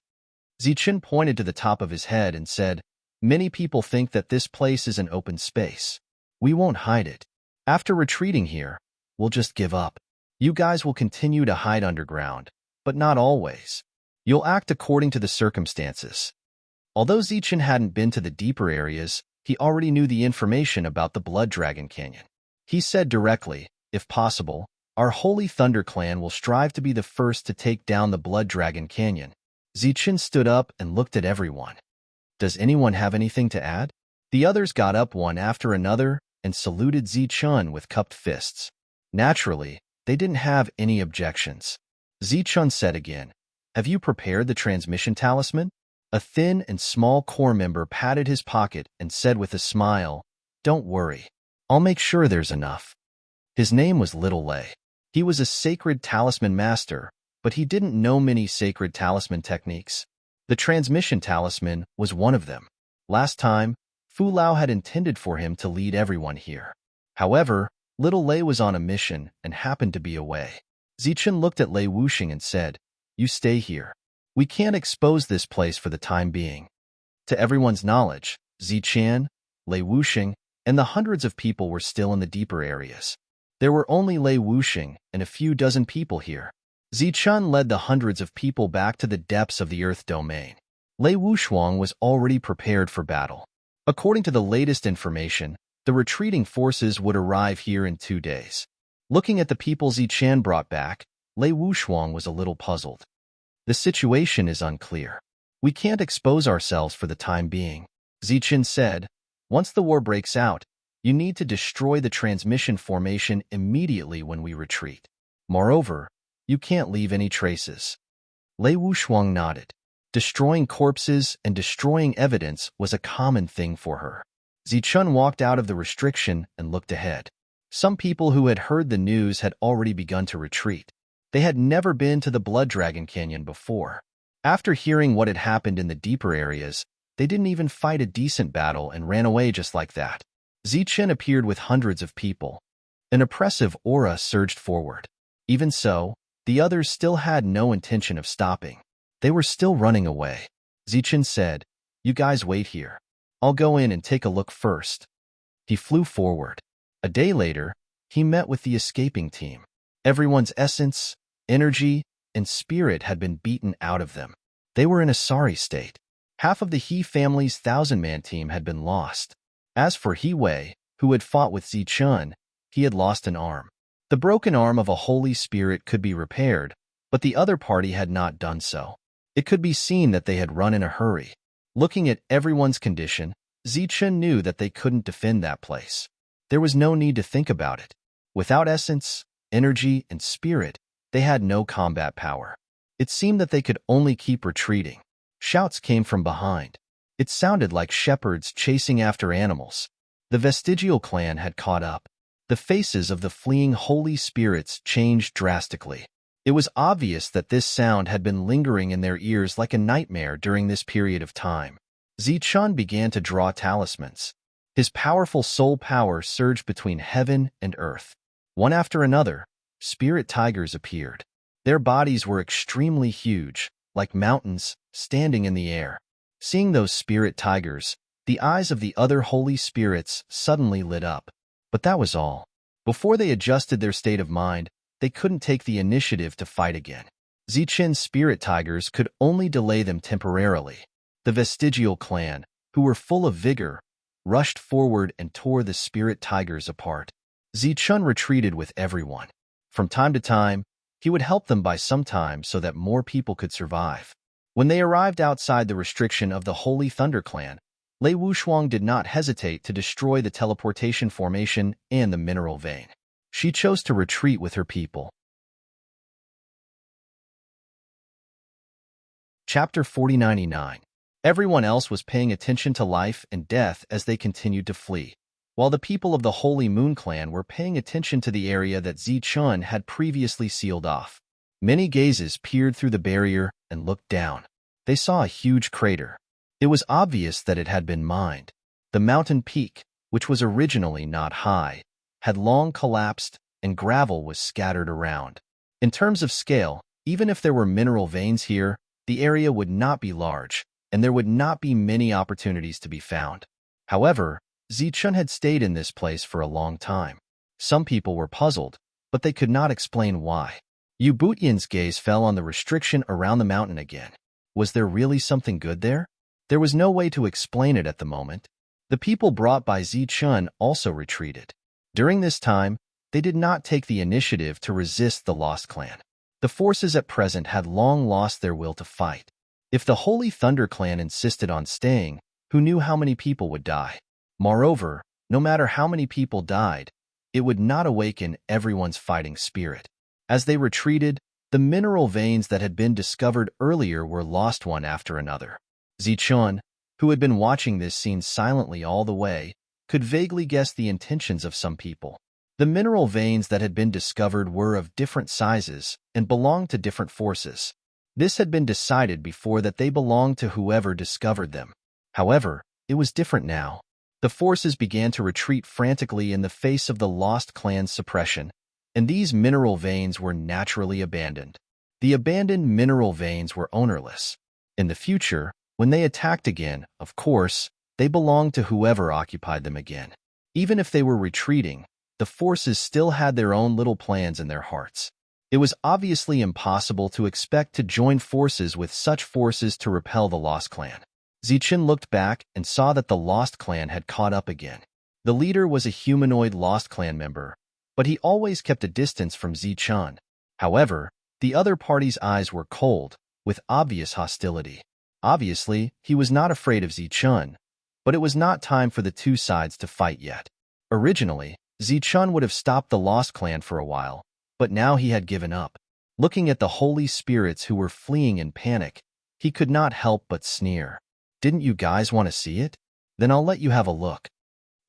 Zichen pointed to the top of his head and said, "Many people think that this place is an open space. We won't hide it. After retreating here, we'll just give up. You guys will continue to hide underground, but not always. You'll act according to the circumstances." Although Zichen hadn't been to the deeper areas, he already knew the information about the Blood Dragon Canyon. He said directly, "If possible, our Holy Thunder Clan will strive to be the first to take down the Blood Dragon Canyon." Zichen stood up and looked at everyone. "Does anyone have anything to add?" The others got up one after another and saluted Zichen with cupped fists. Naturally, they didn't have any objections. Zichen said again, "Have you prepared the transmission talisman?" A thin and small core member patted his pocket and said with a smile, "Don't worry. I'll make sure there's enough." His name was Little Lei. He was a sacred talisman master, but he didn't know many sacred talisman techniques. The transmission talisman was one of them. Last time, Fu Lao had intended for him to lead everyone here. However, Little Lei was on a mission and happened to be away. Zichen looked at Lei Wuxing and said, "You stay here. We can't expose this place for the time being." To everyone's knowledge, Zichen, Lei Wuxing, and the hundreds of people were still in the deeper areas. There were only Lei Wuxing and a few dozen people here. Zichen led the hundreds of people back to the depths of the Earth domain. Lei Wuxuang was already prepared for battle. According to the latest information, the retreating forces would arrive here in 2 days. Looking at the people Zichen brought back, Lei Wuxuang was a little puzzled. "The situation is unclear. We can't expose ourselves for the time being," Zichen said. "Once the war breaks out, you need to destroy the transmission formation immediately when we retreat. Moreover, you can't leave any traces." Lei Wuxuang nodded. Destroying corpses and destroying evidence was a common thing for her. Zichen walked out of the restriction and looked ahead. Some people who had heard the news had already begun to retreat. They had never been to the Blood Dragon Canyon before. After hearing what had happened in the deeper areas, they didn't even fight a decent battle and ran away just like that. Zichen appeared with hundreds of people. An oppressive aura surged forward. Even so, the others still had no intention of stopping. They were still running away. Zichen said, "You guys wait here. I'll go in and take a look first." He flew forward. A day later, he met with the escaping team. Everyone's essence, energy, and spirit had been beaten out of them. They were in a sorry state. Half of the He family's 1,000-man team had been lost. As for He Wei, who had fought with Zichun, he had lost an arm. The broken arm of a holy spirit could be repaired, but the other party had not done so. It could be seen that they had run in a hurry. Looking at everyone's condition, Zichun knew that they couldn't defend that place. There was no need to think about it. Without essence, energy, and spirit, they had no combat power. It seemed that they could only keep retreating. Shouts came from behind. It sounded like shepherds chasing after animals. The vestigial clan had caught up. The faces of the fleeing holy spirits changed drastically. It was obvious that this sound had been lingering in their ears like a nightmare during this period of time. Zichun began to draw talismans. His powerful soul power surged between heaven and earth. One after another, spirit tigers appeared. Their bodies were extremely huge, like mountains, standing in the air. Seeing those spirit tigers, the eyes of the other holy spirits suddenly lit up. But that was all. Before they adjusted their state of mind, they couldn't take the initiative to fight again. Zichun's spirit tigers could only delay them temporarily. The vestigial clan, who were full of vigor, rushed forward and tore the spirit tigers apart. Zichun retreated with everyone. From time to time, he would help them buy some time so that more people could survive. When they arrived outside the restriction of the Holy Thunder Clan, Lei Wushuang did not hesitate to destroy the teleportation formation and the mineral vein. She chose to retreat with her people. Chapter 4099. Everyone else was paying attention to life and death as they continued to flee, while the people of the Holy Moon Clan were paying attention to the area that Zichun had previously sealed off. Many gazes peered through the barrier and looked down. They saw a huge crater. It was obvious that it had been mined. The mountain peak, which was originally not high, had long collapsed and gravel was scattered around. In terms of scale, even if there were mineral veins here, the area would not be large, and there would not be many opportunities to be found. However, Zichun had stayed in this place for a long time. Some people were puzzled, but they could not explain why. Yu Butian's gaze fell on the restriction around the mountain again. Was there really something good there? There was no way to explain it at the moment. The people brought by Zichun also retreated. During this time, they did not take the initiative to resist the Lost Clan. The forces at present had long lost their will to fight. If the Holy Thunder Clan insisted on staying, who knew how many people would die? Moreover, no matter how many people died, it would not awaken everyone's fighting spirit. As they retreated, the mineral veins that had been discovered earlier were lost one after another. Zichun, who had been watching this scene silently all the way, could vaguely guess the intentions of some people. The mineral veins that had been discovered were of different sizes and belonged to different forces. This had been decided before that they belonged to whoever discovered them. However, it was different now. The forces began to retreat frantically in the face of the Lost Clan's suppression, and these mineral veins were naturally abandoned. The abandoned mineral veins were ownerless. In the future, when they attacked again, of course, they belonged to whoever occupied them again. Even if they were retreating, the forces still had their own little plans in their hearts. It was obviously impossible to expect to join forces with such forces to repel the Lost Clan. Zichun looked back and saw that the Lost Clan had caught up again. The leader was a humanoid Lost Clan member, but he always kept a distance from Zichun. However, the other party's eyes were cold, with obvious hostility. Obviously, he was not afraid of Zichun, but it was not time for the two sides to fight yet. Originally, Zichun would have stopped the Lost Clan for a while, but now he had given up. Looking at the holy spirits who were fleeing in panic, he could not help but sneer. Didn't you guys want to see it? Then I'll let you have a look.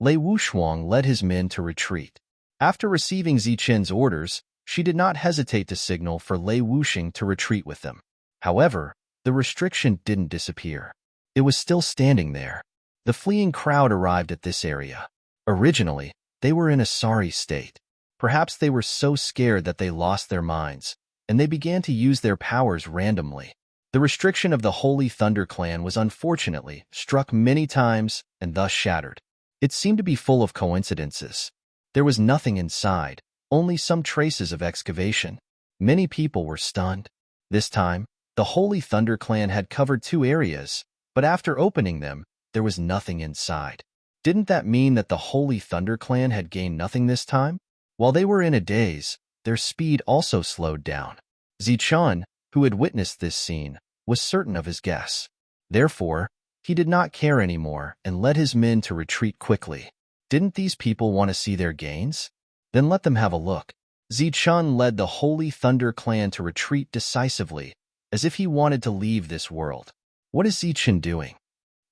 Lei Wushuang led his men to retreat. After receiving Zichun's orders, she did not hesitate to signal for Lei Wuxing to retreat with them. However, the restriction didn't disappear. It was still standing there. The fleeing crowd arrived at this area. Originally, they were in a sorry state. Perhaps they were so scared that they lost their minds, and they began to use their powers randomly. The restriction of the Holy Thunder Clan was unfortunately struck many times and thus shattered. It seemed to be full of coincidences. There was nothing inside, only some traces of excavation. Many people were stunned. This time, The Holy Thunder Clan had covered 2 areas, but after opening them, there was nothing inside. Didn't that mean that the Holy Thunder Clan had gained nothing this time? While they were in a daze, their speed also slowed down. Zichun, who had witnessed this scene, was certain of his guess. Therefore, he did not care anymore and led his men to retreat quickly. Didn't these people want to see their gains? Then let them have a look. Zichun led the Holy Thunder Clan to retreat decisively, as if he wanted to leave this world. What is Zichun doing?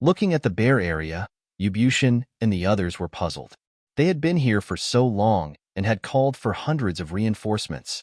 Looking at the bare area, Ubushin and the others were puzzled. They had been here for so long and had called for hundreds of reinforcements.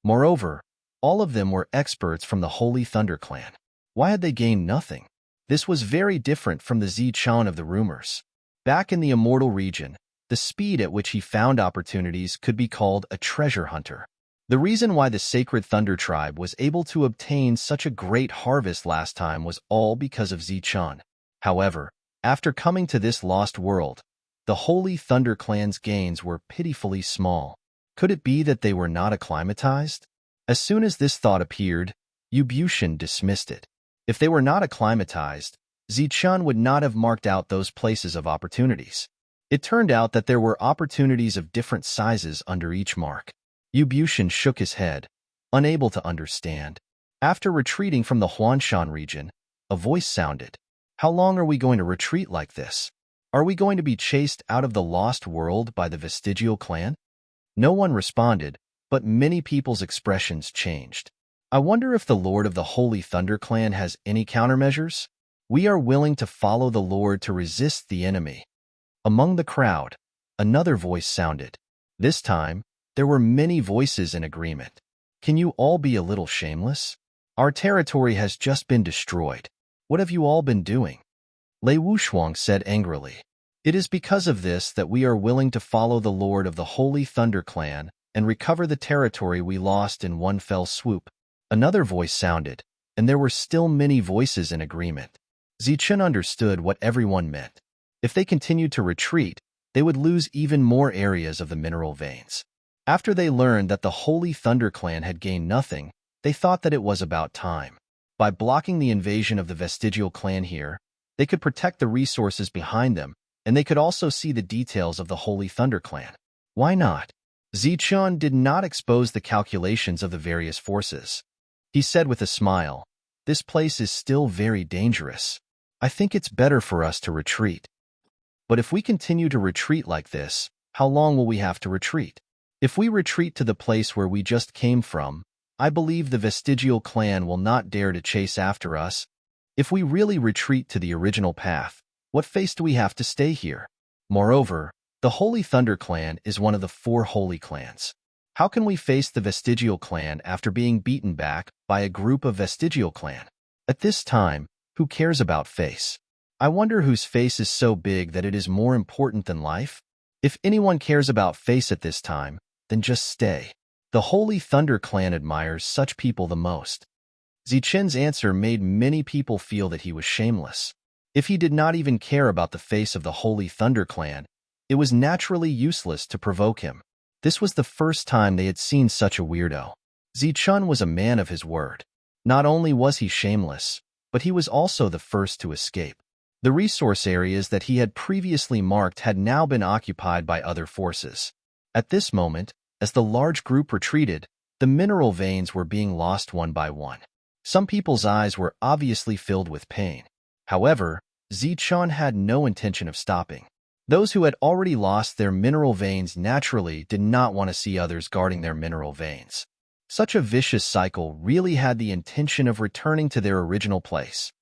Moreover, all of them were experts from the Holy Thunder Clan. Why had they gained nothing? This was very different from the Zichun of the rumors. Back in the Immortal region, the speed at which he found opportunities could be called a treasure hunter. The reason why the Sacred Thunder Tribe was able to obtain such a great harvest last time was all because of Zichun. However, after coming to this lost world, the Holy Thunder Clan's gains were pitifully small. Could it be that they were not acclimatized? As soon as this thought appeared, Ubushin dismissed it. If they were not acclimatized, Zichun would not have marked out those places of opportunities. It turned out that there were opportunities of different sizes under each mark. Ubushin shook his head, unable to understand. After retreating from the Huanshan region, a voice sounded. How long are we going to retreat like this? Are we going to be chased out of the lost world by the Vestigial Clan? No one responded, but many people's expressions changed. I wonder if the Lord of the Holy Thunder Clan has any countermeasures? We are willing to follow the Lord to resist the enemy. Among the crowd, another voice sounded. This time, there were many voices in agreement. Can you all be a little shameless? Our territory has just been destroyed. What have you all been doing? Lei Wushuang said angrily. It is because of this that we are willing to follow the Lord of the Holy Thunder Clan and recover the territory we lost in one fell swoop. Another voice sounded, and there were still many voices in agreement. Zichun understood what everyone meant. If they continued to retreat, they would lose even more areas of the mineral veins. After they learned that the Holy Thunder Clan had gained nothing, they thought that it was about time. By blocking the invasion of the Vestigial Clan here, they could protect the resources behind them, and they could also see the details of the Holy Thunder Clan. Why not? Zichun did not expose the calculations of the various forces. He said with a smile, "This place is still very dangerous. I think it's better for us to retreat. But if we continue to retreat like this, how long will we have to retreat? If we retreat to the place where we just came from, I believe the Vestigial Clan will not dare to chase after us. If we really retreat to the original path, what face do we have to stay here? Moreover, the Holy Thunder Clan is one of the 4 holy clans. How can we face the Vestigial Clan after being beaten back by a group of Vestigial Clan? At this time, who cares about face? I wonder whose face is so big that it is more important than life? If anyone cares about face at this time, then just stay. The Holy Thunder Clan admires such people the most." Zichun's answer made many people feel that he was shameless. If he did not even care about the face of the Holy Thunder Clan, it was naturally useless to provoke him. This was the first time they had seen such a weirdo. Zichun was a man of his word. Not only was he shameless, but he was also the first to escape. The resource areas that he had previously marked had now been occupied by other forces. At this moment, as the large group retreated, the mineral veins were being lost one by one. Some people's eyes were obviously filled with pain. However, Zichun had no intention of stopping. Those who had already lost their mineral veins naturally did not want to see others guarding their mineral veins. Such a vicious cycle really had the intention of returning to their original place.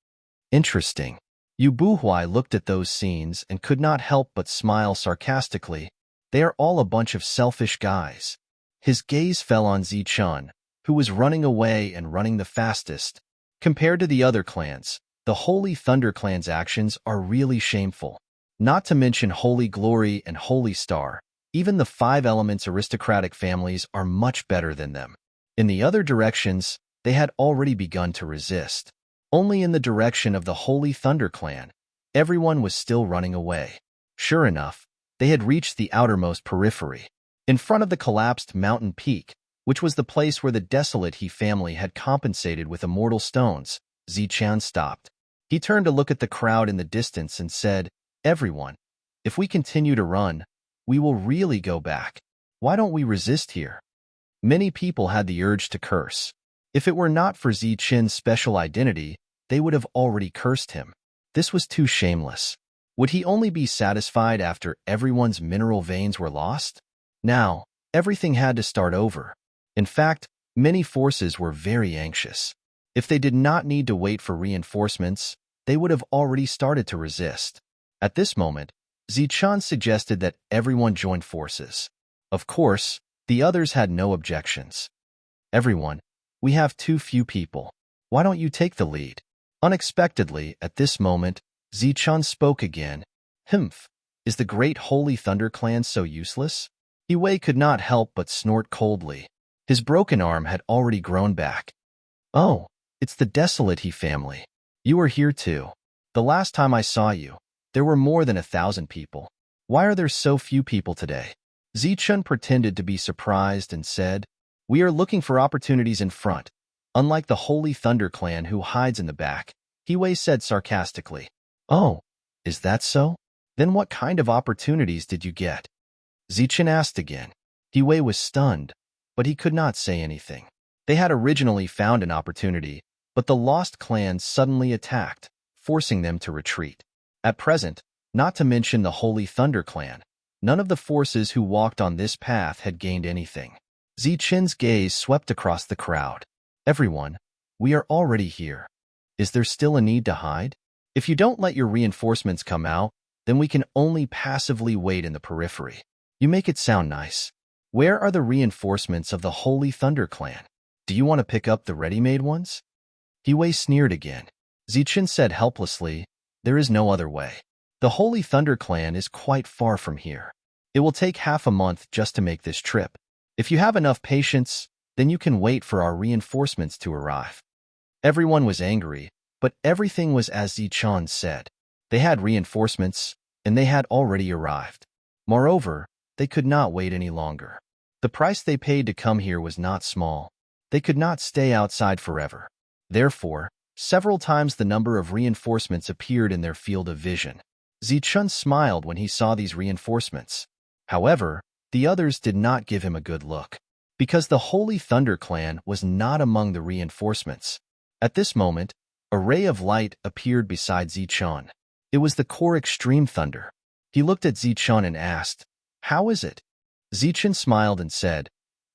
Interesting. Yu Buhui looked at those scenes and could not help but smile sarcastically. They are all a bunch of selfish guys. His gaze fell on Zichun, who was running away and running the fastest. Compared to the other clans, the Holy Thunder Clan's actions are really shameful. Not to mention Holy Glory and Holy Star, even the 5 Elements aristocratic families are much better than them. In the other directions, they had already begun to resist. Only in the direction of the Holy Thunder Clan, everyone was still running away. Sure enough, they had reached the outermost periphery. In front of the collapsed mountain peak, which was the place where the desolate He family had compensated with immortal stones. Zichan stopped. He turned to look at the crowd in the distance and said, "Everyone, if we continue to run, we will really go back. Why don't we resist here?" Many people had the urge to curse. If it were not for Zichan's special identity, they would have already cursed him. This was too shameless. Would he only be satisfied after everyone's mineral veins were lost? Now, everything had to start over. In fact, many forces were very anxious. If they did not need to wait for reinforcements, they would have already started to resist. At this moment, Zichan suggested that everyone join forces. Of course, the others had no objections. "Everyone, we have too few people. Why don't you take the lead?" Unexpectedly, at this moment, Zichan spoke again. "Humph, is the great Holy Thunder clan so useless?" Wei could not help but snort coldly. His broken arm had already grown back. "Oh, it's the desolate He family. You are here too. The last time I saw you, there were more than 1,000 people. Why are there so few people today?" Zichan pretended to be surprised and said, "We are looking for opportunities in front, unlike the Holy Thunder clan who hides in the back," Wei said sarcastically. "Oh, is that so? Then what kind of opportunities did you get?" Zichan asked again. Wei was stunned, but he could not say anything. They had originally found an opportunity, but the lost clans suddenly attacked, forcing them to retreat. At present, not to mention the Holy Thunder clan, none of the forces who walked on this path had gained anything. Zichan's gaze swept across the crowd. "Everyone, we are already here. Is there still a need to hide? If you don't let your reinforcements come out, then we can only passively wait in the periphery. You make it sound nice. Where are the reinforcements of the Holy Thunder clan? Do you want to pick up the ready-made ones?" Wei sneered again. Zichan said helplessly, "There is no other way. The Holy Thunder clan is quite far from here. It will take half a month just to make this trip. If you have enough patience, then you can wait for our reinforcements to arrive." Everyone was angry, but everything was as Zichan said. They had reinforcements, and they had already arrived. Moreover, they could not wait any longer. The price they paid to come here was not small. They could not stay outside forever. Therefore, several times the number of reinforcements appeared in their field of vision. Zichan smiled when he saw these reinforcements. However, the others did not give him a good look, because the Holy Thunder clan was not among the reinforcements. At this moment, a ray of light appeared beside Zichan. It was the core extreme thunder. He looked at Zichan and asked, "How is it?" Zichan smiled and said,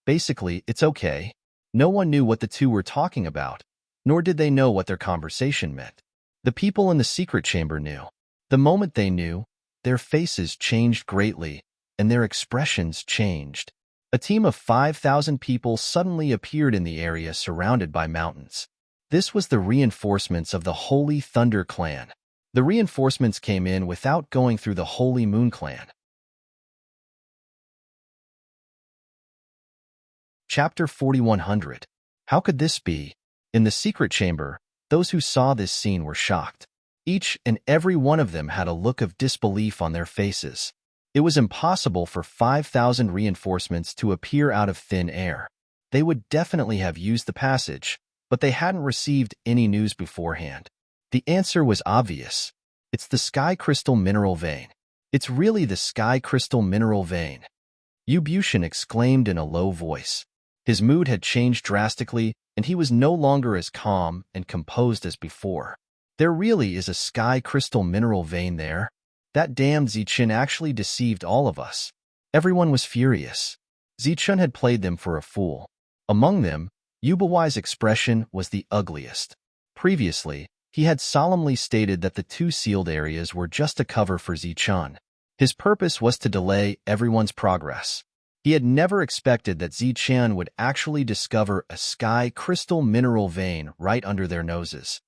"Basically, it's okay." No one knew what the two were talking about, nor did they know what their conversation meant. The people in the secret chamber knew. The moment they knew, their faces changed greatly, and their expressions changed. A team of 5,000 people suddenly appeared in the area surrounded by mountains. This was the reinforcements of the Holy Thunder clan. The reinforcements came in without going through the Holy Moon clan. Chapter 4100. How could this be? In the secret chamber, those who saw this scene were shocked. Each and every one of them had a look of disbelief on their faces. It was impossible for 5,000 reinforcements to appear out of thin air. They would definitely have used the passage, but they hadn't received any news beforehand. The answer was obvious. It's the sky crystal mineral vein. It's really the sky crystal mineral vein. Ubushin exclaimed in a low voice. His mood had changed drastically, and he was no longer as calm and composed as before. There really is a sky crystal mineral vein there. That damned Zichan actually deceived all of us. Everyone was furious. Zichan had played them for a fool. Among them, Yubawai's expression was the ugliest. Previously, he had solemnly stated that the two sealed areas were just a cover for Zichan. His purpose was to delay everyone's progress. He had never expected that Zichan would actually discover a sky crystal mineral vein right under their noses.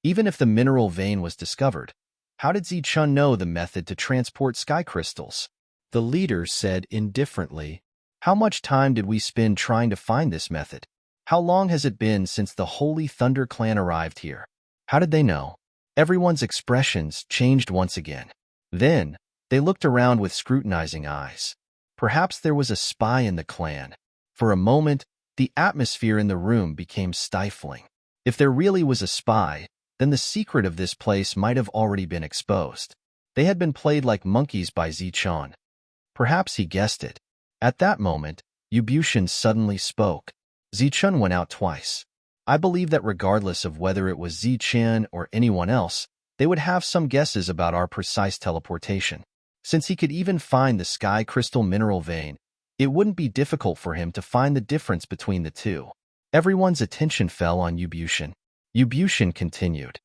Even if the mineral vein was discovered, how did Zichan know the method to transport sky crystals? The leader said indifferently, "How much time did we spend trying to find this method? How long has it been since the Holy Thunder clan arrived here? How did they know?" Everyone's expressions changed once again. Then, they looked around with scrutinizing eyes. Perhaps there was a spy in the clan. For a moment, The atmosphere in the room became stifling. If there really was a spy, then the secret of this place might have already been exposed. They had been played like monkeys by Zichun. Perhaps he guessed it. At that moment, Ubushin suddenly spoke. Zichun went out twice. I believe that regardless of whether it was Zichun or anyone else, they would have some guesses about our precise teleportation. Since he could even find the sky crystal mineral vein, it wouldn't be difficult for him to find the difference between the two. Everyone's attention fell on Ubushin. Ubushin continued.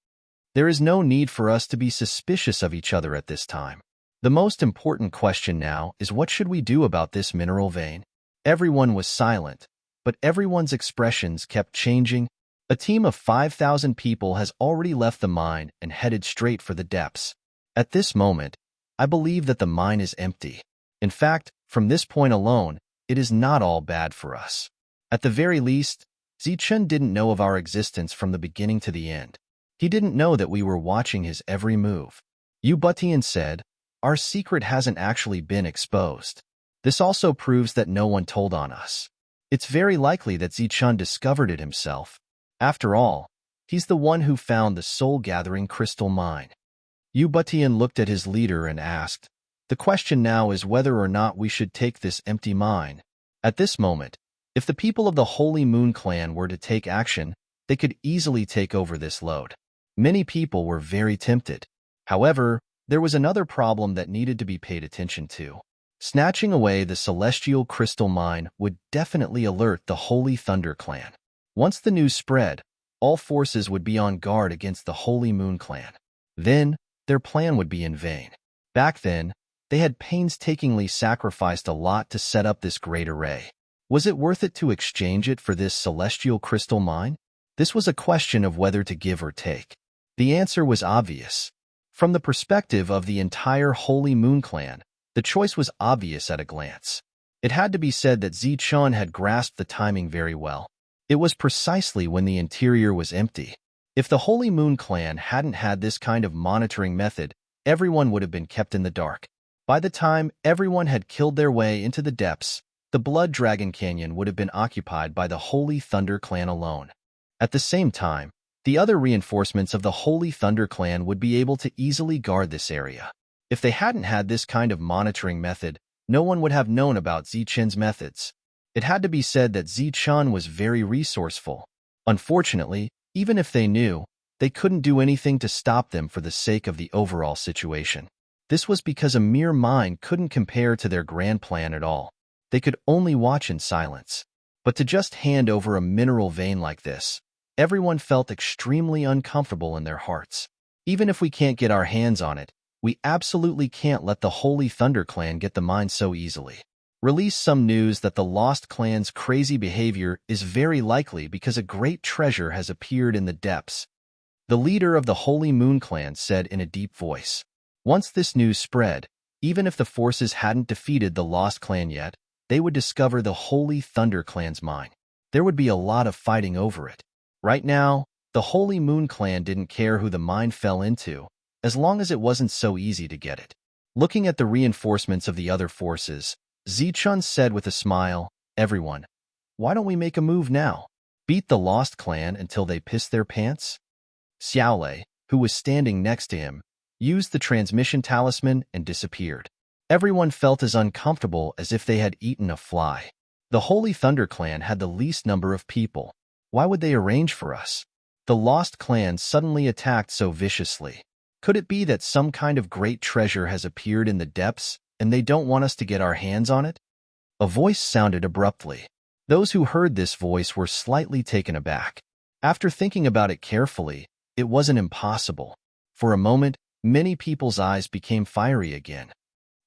There is no need for us to be suspicious of each other at this time. The most important question now is what should we do about this mineral vein? Everyone was silent, but everyone's expressions kept changing. A team of 5,000 people has already left the mine and headed straight for the depths. At this moment, I believe that the mine is empty. In fact, from this point alone, it is not all bad for us. At the very least, Zichun didn't know of our existence from the beginning to the end. He didn't know that we were watching his every move. Ubutian said, our secret hasn't actually been exposed. This also proves that no one told on us. It's very likely that Zichun discovered it himself. After all, he's the one who found the soul-gathering crystal mine. Ubutian looked at his leader and asked, the question now is whether or not we should take this empty mine. At this moment, if the people of the Holy Moon clan were to take action, they could easily take over this load. Many people were very tempted. However, there was another problem that needed to be paid attention to. Snatching away the celestial crystal mine would definitely alert the Holy Thunder clan. Once the news spread, all forces would be on guard against the Holy Moon clan. Then, their plan would be in vain. Back then, they had painstakingly sacrificed a lot to set up this great array. Was it worth it to exchange it for this celestial crystal mine? This was a question of whether to give or take. The answer was obvious. From the perspective of the entire Holy Moon clan, the choice was obvious at a glance. It had to be said that Zichun had grasped the timing very well. It was precisely when the interior was empty. If the Holy Moon clan hadn't had this kind of monitoring method, everyone would have been kept in the dark. By the time everyone had killed their way into the depths, the Blood Dragon Canyon would have been occupied by the Holy Thunder clan alone. At the same time, the other reinforcements of the Holy Thunder clan would be able to easily guard this area. If they hadn't had this kind of monitoring method, no one would have known about Zichun's methods. It had to be said that Zichun was very resourceful. Unfortunately, even if they knew, they couldn't do anything to stop them for the sake of the overall situation. This was because a mere mine couldn't compare to their grand plan at all. They could only watch in silence. But to just hand over a mineral vein like this, everyone felt extremely uncomfortable in their hearts. Even if we can't get our hands on it, we absolutely can't let the Holy Thunder clan get the mine so easily. Release some news that the Lost clan's crazy behavior is very likely because a great treasure has appeared in the depths. The leader of the Holy Moon clan said in a deep voice. Once this news spread, even if the forces hadn't defeated the Lost clan yet, they would discover the Holy Thunder clan's mine. There would be a lot of fighting over it. Right now, the Holy Moon clan didn't care who the mine fell into, as long as it wasn't so easy to get it. Looking at the reinforcements of the other forces, Zichun said with a smile, everyone, why don't we make a move now? Beat the Lost clan until they piss their pants? Xiaolei, who was standing next to him, used the transmission talisman and disappeared. Everyone felt as uncomfortable as if they had eaten a fly. The Holy Thunder clan had the least number of people. Why would they arrange for us? The Lost clan suddenly attacked so viciously. Could it be that some kind of great treasure has appeared in the depths and they don't want us to get our hands on it? A voice sounded abruptly. Those who heard this voice were slightly taken aback. After thinking about it carefully, it wasn't impossible. For a moment, many people's eyes became fiery again.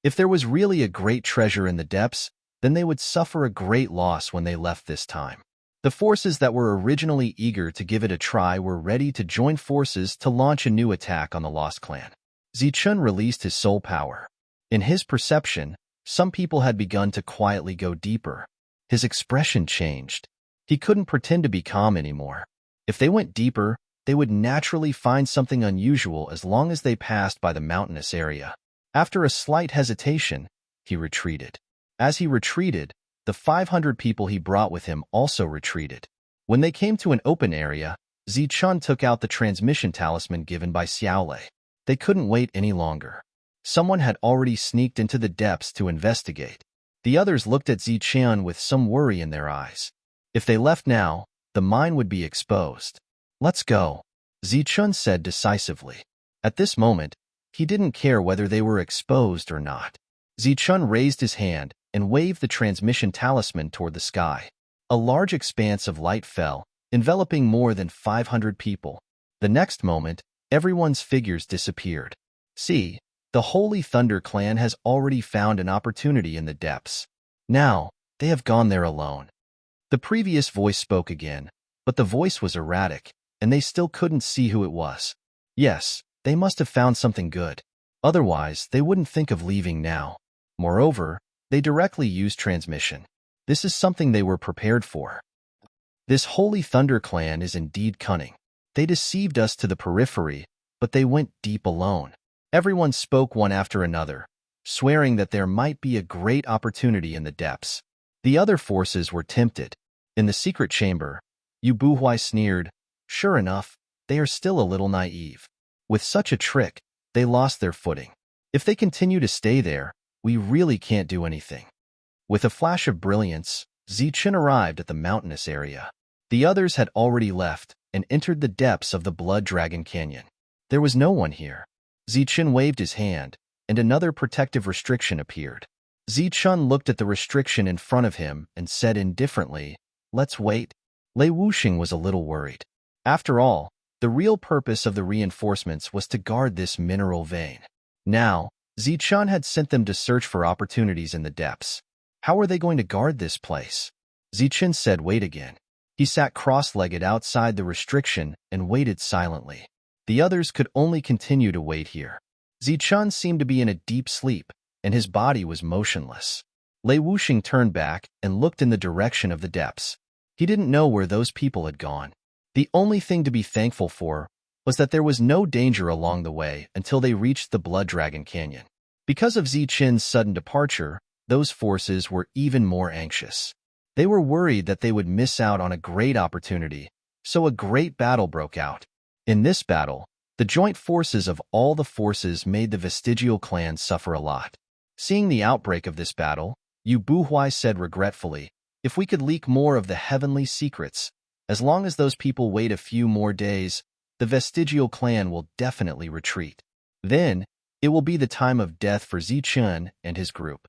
If there was really a great treasure in the depths, then they would suffer a great loss when they left this time. The forces that were originally eager to give it a try were ready to join forces to launch a new attack on the Lost clan. Zichun released his soul power. In his perception, some people had begun to quietly go deeper. His expression changed. He couldn't pretend to be calm anymore. If they went deeper, they would naturally find something unusual as long as they passed by the mountainous area. After a slight hesitation, he retreated. As he retreated, The 500 people he brought with him also retreated. When they came to an open area, Zichun took out the transmission talisman given by Xiaolei. They couldn't wait any longer. Someone had already sneaked into the depths to investigate. The others looked at Zichun with some worry in their eyes. If they left now, the mine would be exposed. Let's go, Zichun said decisively. At this moment, he didn't care whether they were exposed or not. Zichun raised his hand and waved the transmission talisman toward the sky. A large expanse of light fell, enveloping more than 500 people. The next moment, everyone's figures disappeared. See, the Holy Thunder clan has already found an opportunity in the depths. Now, they have gone there alone. The previous voice spoke again, but the voice was erratic, and they still couldn't see who it was. Yes, they must have found something good. Otherwise, they wouldn't think of leaving now. Moreover, they directly used transmission. This is something they were prepared for. This Holy Thunder clan is indeed cunning. They deceived us to the periphery, but they went deep alone. Everyone spoke one after another, swearing that there might be a great opportunity in the depths. The other forces were tempted. In the secret chamber, Yu Buhui sneered, "Sure enough, they are still a little naive. With such a trick, they lost their footing. If they continue to stay there, we really can't do anything." With a flash of brilliance, Zichun arrived at the mountainous area. The others had already left and entered the depths of the Blood Dragon Canyon. There was no one here. Zichun waved his hand, and another protective restriction appeared. Zichun looked at the restriction in front of him and said indifferently, "Let's wait." Lei Wuxing was a little worried. After all, the real purpose of the reinforcements was to guard this mineral vein. Now, Zichun had sent them to search for opportunities in the depths. How were they going to guard this place? Zichun said wait again. He sat cross-legged outside the restriction and waited silently. The others could only continue to wait here. Zichun seemed to be in a deep sleep, and his body was motionless. Lei Wuxing turned back and looked in the direction of the depths. He didn't know where those people had gone. The only thing to be thankful for was that there was no danger along the way until they reached the Blood Dragon Canyon. Because of Zichun's sudden departure, those forces were even more anxious. They were worried that they would miss out on a great opportunity, so a great battle broke out. In this battle, the joint forces of all the forces made the Vestigial clan suffer a lot. Seeing the outbreak of this battle, Yu Buhui said regretfully, "If we could leak more of the heavenly secrets, as long as those people wait a few more days, the Vestigial clan will definitely retreat. Then, it will be the time of death for Zichun and his group."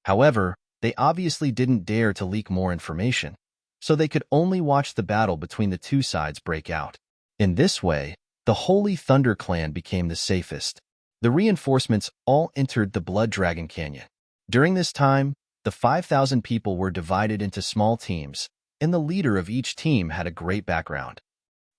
However, they obviously didn't dare to leak more information, so they could only watch the battle between the two sides break out. In this way, the Holy Thunder clan became the safest. The reinforcements all entered the Blood Dragon Canyon. During this time, the 5,000 people were divided into small teams, and the leader of each team had a great background.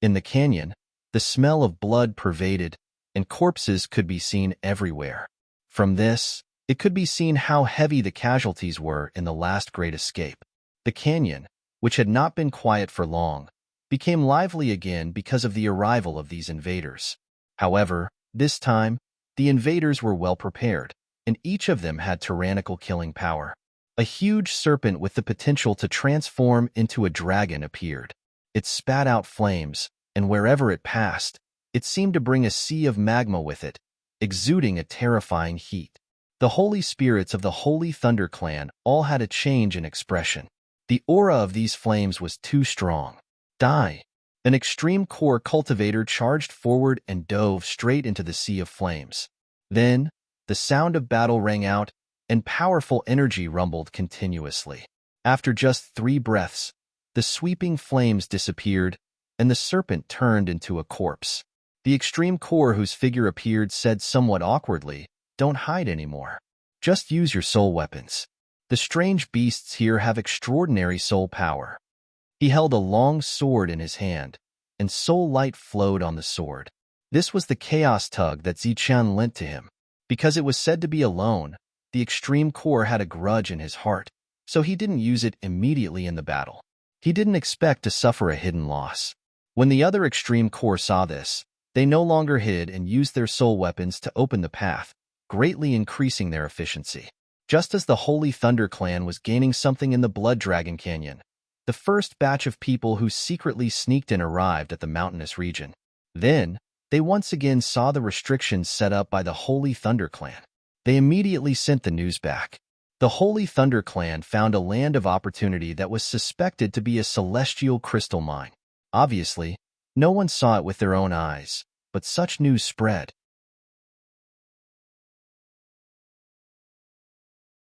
In the canyon, the smell of blood pervaded, and corpses could be seen everywhere. From this, it could be seen how heavy the casualties were in the last great escape. The canyon, which had not been quiet for long, became lively again because of the arrival of these invaders. However, this time, the invaders were well prepared, and each of them had tyrannical killing power. A huge serpent with the potential to transform into a dragon appeared. It spat out flames, and wherever it passed, it seemed to bring a sea of magma with it, exuding a terrifying heat. The holy spirits of the Holy Thunder clan all had a change in expression. The aura of these flames was too strong. Die! An extreme core cultivator charged forward and dove straight into the sea of flames. Then, the sound of battle rang out, and powerful energy rumbled continuously. After just 3 breaths, the sweeping flames disappeared, and the serpent turned into a corpse. The extreme core whose figure appeared said somewhat awkwardly, "Don't hide anymore. Just use your soul weapons. The strange beasts here have extraordinary soul power." He held a long sword in his hand, and soul light flowed on the sword. This was the chaos tug that Zichun lent to him. Because it was said to be alone, the extreme core had a grudge in his heart, so he didn't use it immediately in the battle. He didn't expect to suffer a hidden loss. When the other extreme core saw this, they no longer hid and used their soul weapons to open the path, greatly increasing their efficiency. Just as the Holy Thunder Clan was gaining something in the Blood Dragon Canyon, the first batch of people who secretly sneaked in arrived at the mountainous region. Then, they once again saw the restrictions set up by the Holy Thunder Clan. They immediately sent the news back. The Holy Thunder Clan found a land of opportunity that was suspected to be a celestial crystal mine. Obviously, no one saw it with their own eyes, but such news spread.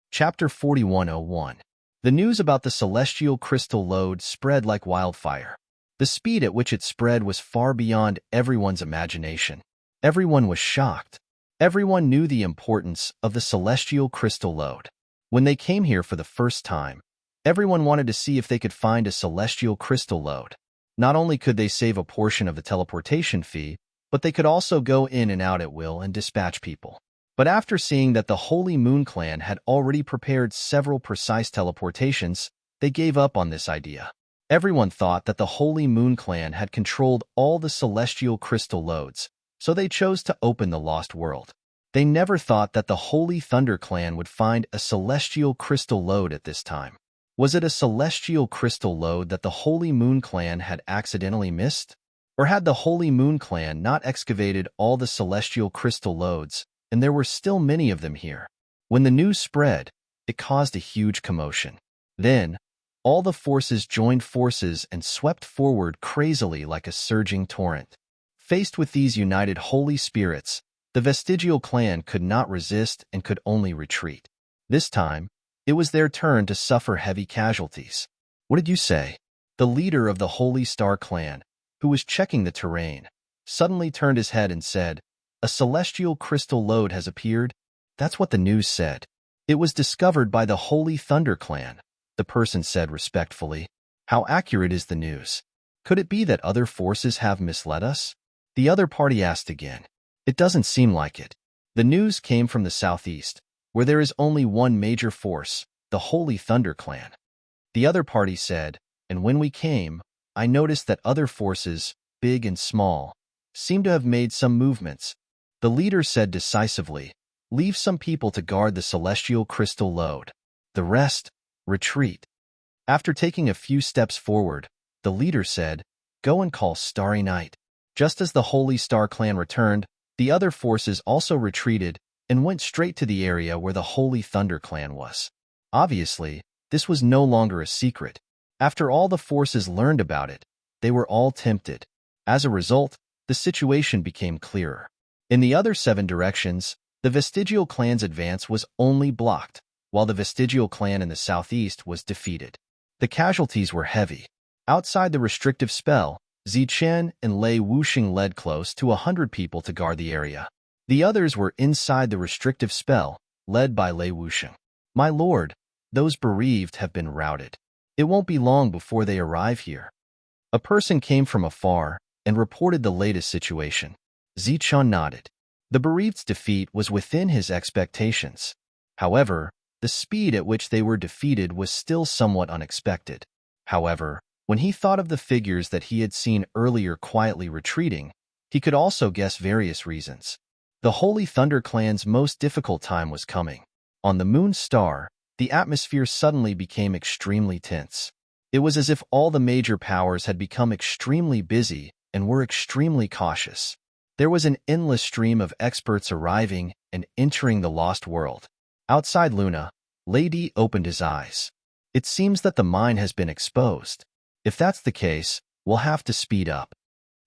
Chapter 4101. The news about the celestial crystal lode spread like wildfire. The speed at which it spread was far beyond everyone's imagination. Everyone was shocked. Everyone knew the importance of the celestial crystal lode. When they came here for the first time, everyone wanted to see if they could find a celestial crystal lode. Not only could they save a portion of the teleportation fee, but they could also go in and out at will and dispatch people. But after seeing that the Holy Moon Clan had already prepared several precise teleportations, they gave up on this idea. Everyone thought that the Holy Moon Clan had controlled all the celestial crystal lodes, so they chose to open the Lost World. They never thought that the Holy Thunder Clan would find a celestial crystal lode at this time. Was it a celestial crystal lode that the Holy Moon Clan had accidentally missed? Or had the Holy Moon Clan not excavated all the celestial crystal lodes, and there were still many of them here? When the news spread, it caused a huge commotion. Then, all the forces joined forces and swept forward crazily like a surging torrent. Faced with these united holy spirits, the Vestigial Clan could not resist and could only retreat. This time, it was their turn to suffer heavy casualties. What did you say? The leader of the Holy Star Clan, who was checking the terrain, suddenly turned his head and said, "A celestial crystal lode has appeared." That's what the news said. It was discovered by the Holy Thunder Clan, the person said respectfully. How accurate is the news? Could it be that other forces have misled us? The other party asked again. It doesn't seem like it. The news came from the southeast, where there is only one major force, the Holy Thunder Clan. The other party said, and when we came, I noticed that other forces, big and small, seem to have made some movements. The leader said decisively, leave some people to guard the celestial crystal lode. The rest, retreat. After taking a few steps forward, the leader said, go and call Starry Night. Just as the Holy Star Clan returned, the other forces also retreated and went straight to the area where the Holy Thunder Clan was. Obviously, this was no longer a secret. After all the forces learned about it, they were all tempted. As a result, the situation became clearer. In the other 7 directions, the Vestigial Clan's advance was only blocked, while the Vestigial Clan in the southeast was defeated. The casualties were heavy. Outside the restrictive spell, Zichen and Lei Wuxing led close to 100 people to guard the area. The others were inside the restrictive spell, led by Lei Wuxing. My lord, those bereaved have been routed. It won't be long before they arrive here. A person came from afar and reported the latest situation. Zichen nodded. The bereaved's defeat was within his expectations. However, the speed at which they were defeated was still somewhat unexpected. However, when he thought of the figures that he had seen earlier quietly retreating, he could also guess various reasons. The Holy Thunder Clan's most difficult time was coming. On the Moon Star, the atmosphere suddenly became extremely tense. It was as if all the major powers had become extremely busy and were extremely cautious. There was an endless stream of experts arriving and entering the Lost World. Outside Luna, Lady opened his eyes. It seems that the mine has been exposed. If that's the case, we'll have to speed up.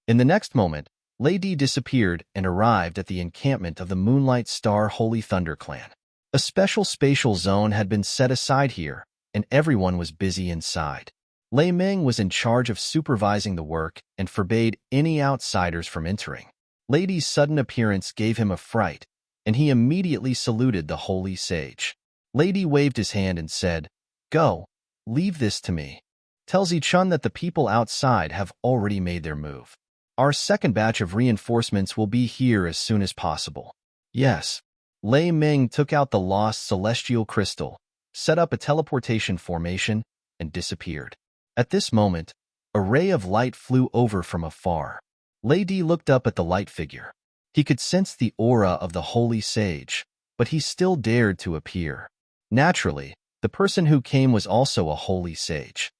In the next moment, Lady disappeared and arrived at the encampment of the Moonlight Star Holy Thunder Clan. A special spatial zone had been set aside here, and everyone was busy inside. Lei Meng was in charge of supervising the work and forbade any outsiders from entering. Lady's sudden appearance gave him a fright, and he immediately saluted the holy sage. Lady waved his hand and said, "Go, leave this to me. Tell Zichun that the people outside have already made their move. Our second batch of reinforcements will be here as soon as possible." Yes. Lei Meng took out the lost celestial crystal, set up a teleportation formation, and disappeared. At this moment, a ray of light flew over from afar. Lady looked up at the light figure. He could sense the aura of the holy sage, but he still dared to appear. Naturally, the person who came was also a holy sage.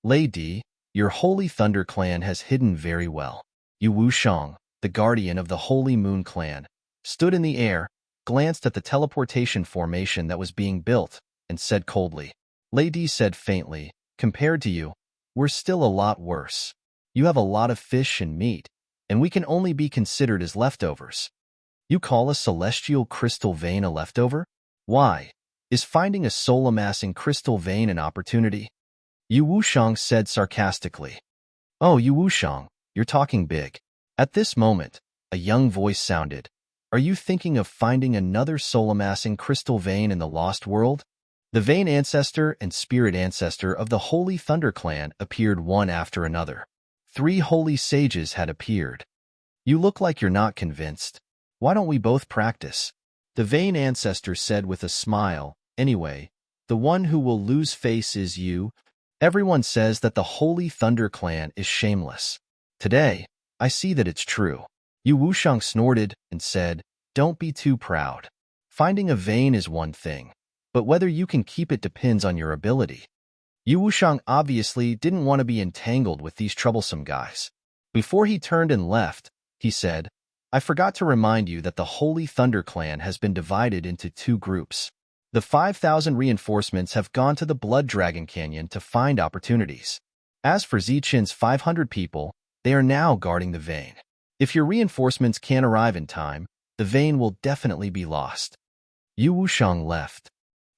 Lady, your holy thunder clan has hidden very well. Yu Wushang, the guardian of the holy moon clan, stood in the air, glanced at the teleportation formation that was being built, and said coldly. Lady said faintly, compared to you, we're still a lot worse. You have a lot of fish and meat, and we can only be considered as leftovers. You call a celestial crystal vein a leftover? Why? Is finding a soul-amassing crystal vein an opportunity? Yu Wushang said sarcastically. Oh, Yu Wushang, you're talking big. At this moment, a young voice sounded. Are you thinking of finding another soul-amassing crystal vein in the Lost World? The Vein Ancestor and Spirit Ancestor of the Holy Thunder Clan appeared one after another. 3 holy sages had appeared. You look like you're not convinced. Why don't we both practice? The Vein Ancestor said with a smile. Anyway, the one who will lose face is you. Everyone says that the Holy Thunder Clan is shameless. Today, I see that it's true. Yu Wushang snorted and said, don't be too proud. Finding a vein is one thing, but whether you can keep it depends on your ability. Yu Wushang obviously didn't want to be entangled with these troublesome guys. Before he turned and left, he said, I forgot to remind you that the Holy Thunder Clan has been divided into 2 groups. The 5,000 reinforcements have gone to the Blood Dragon Canyon to find opportunities. As for Zichen's 500 people, they are now guarding the vein. If your reinforcements can't arrive in time, the vein will definitely be lost. Yu Wushang left.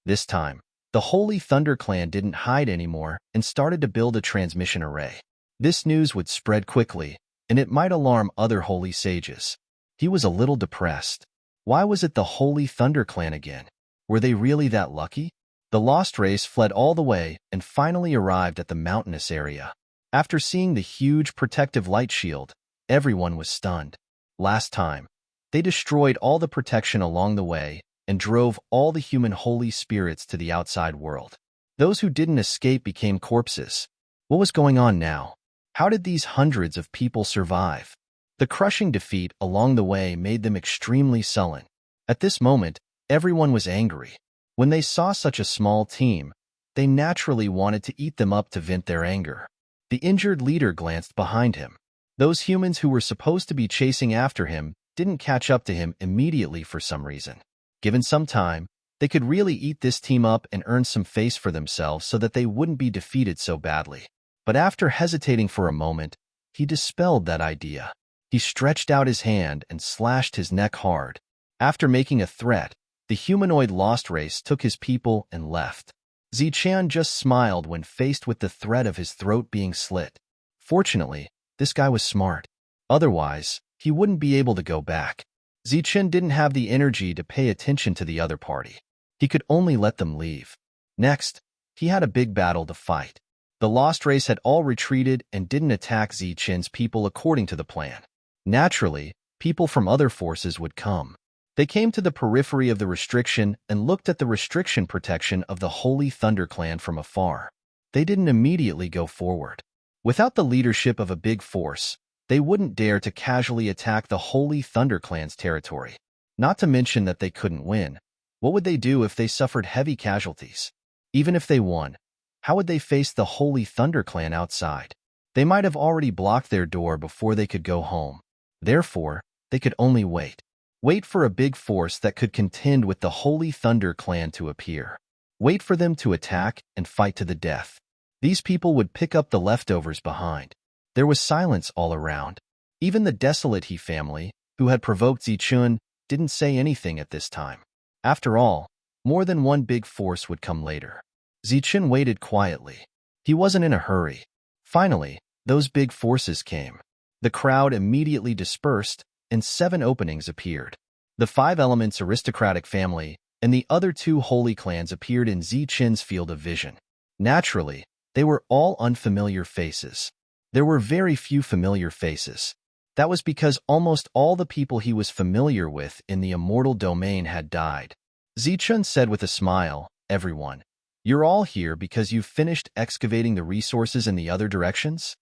This time, the Holy Thunder Clan didn't hide anymore and started to build a transmission array. This news would spread quickly, and it might alarm other holy sages. He was a little depressed. Why was it the Holy Thunder Clan again? Were they really that lucky? The lost race fled all the way and finally arrived at the mountainous area. After seeing the huge protective light shield, everyone was stunned. Last time, they destroyed all the protection along the way and drove all the human holy spirits to the outside world. Those who didn't escape became corpses. What was going on now? How did these hundreds of people survive? The crushing defeat along the way made them extremely sullen. At this moment, everyone was angry. When they saw such a small team, they naturally wanted to eat them up to vent their anger. The injured leader glanced behind him. Those humans who were supposed to be chasing after him didn't catch up to him immediately for some reason. Given some time, they could really eat this team up and earn some face for themselves so that they wouldn't be defeated so badly. But after hesitating for a moment, he dispelled that idea. He stretched out his hand and slashed his neck hard. After making a threat, the humanoid lost race took his people and left. Zichen just smiled when faced with the threat of his throat being slit. Fortunately, this guy was smart. Otherwise, he wouldn't be able to go back. Zichen didn't have the energy to pay attention to the other party. He could only let them leave. Next, he had a big battle to fight. The lost race had all retreated and didn't attack Zichen's people according to the plan. Naturally, people from other forces would come. They came to the periphery of the restriction and looked at the restriction protection of the Holy Thunder Clan from afar. They didn't immediately go forward. Without the leadership of a big force, they wouldn't dare to casually attack the Holy Thunder Clan's territory. Not to mention that they couldn't win. What would they do if they suffered heavy casualties? Even if they won, how would they face the Holy Thunder Clan outside? They might have already blocked their door before they could go home. Therefore, they could only wait. Wait for a big force that could contend with the Holy Thunder Clan to appear. Wait for them to attack and fight to the death. These people would pick up the leftovers behind. There was silence all around. Even the Desolate He family, who had provoked Zichun, didn't say anything at this time. After all, more than one big force would come later. Zichun waited quietly. He wasn't in a hurry. Finally, those big forces came. The crowd immediately dispersed, and 7 openings appeared. The 5 Elements aristocratic family and the other 2 holy clans appeared in Zichen's field of vision. Naturally, they were all unfamiliar faces. There were very few familiar faces. That was because almost all the people he was familiar with in the immortal domain had died. Zichun said with a smile, everyone, you're all here because you've finished excavating the resources in the other directions?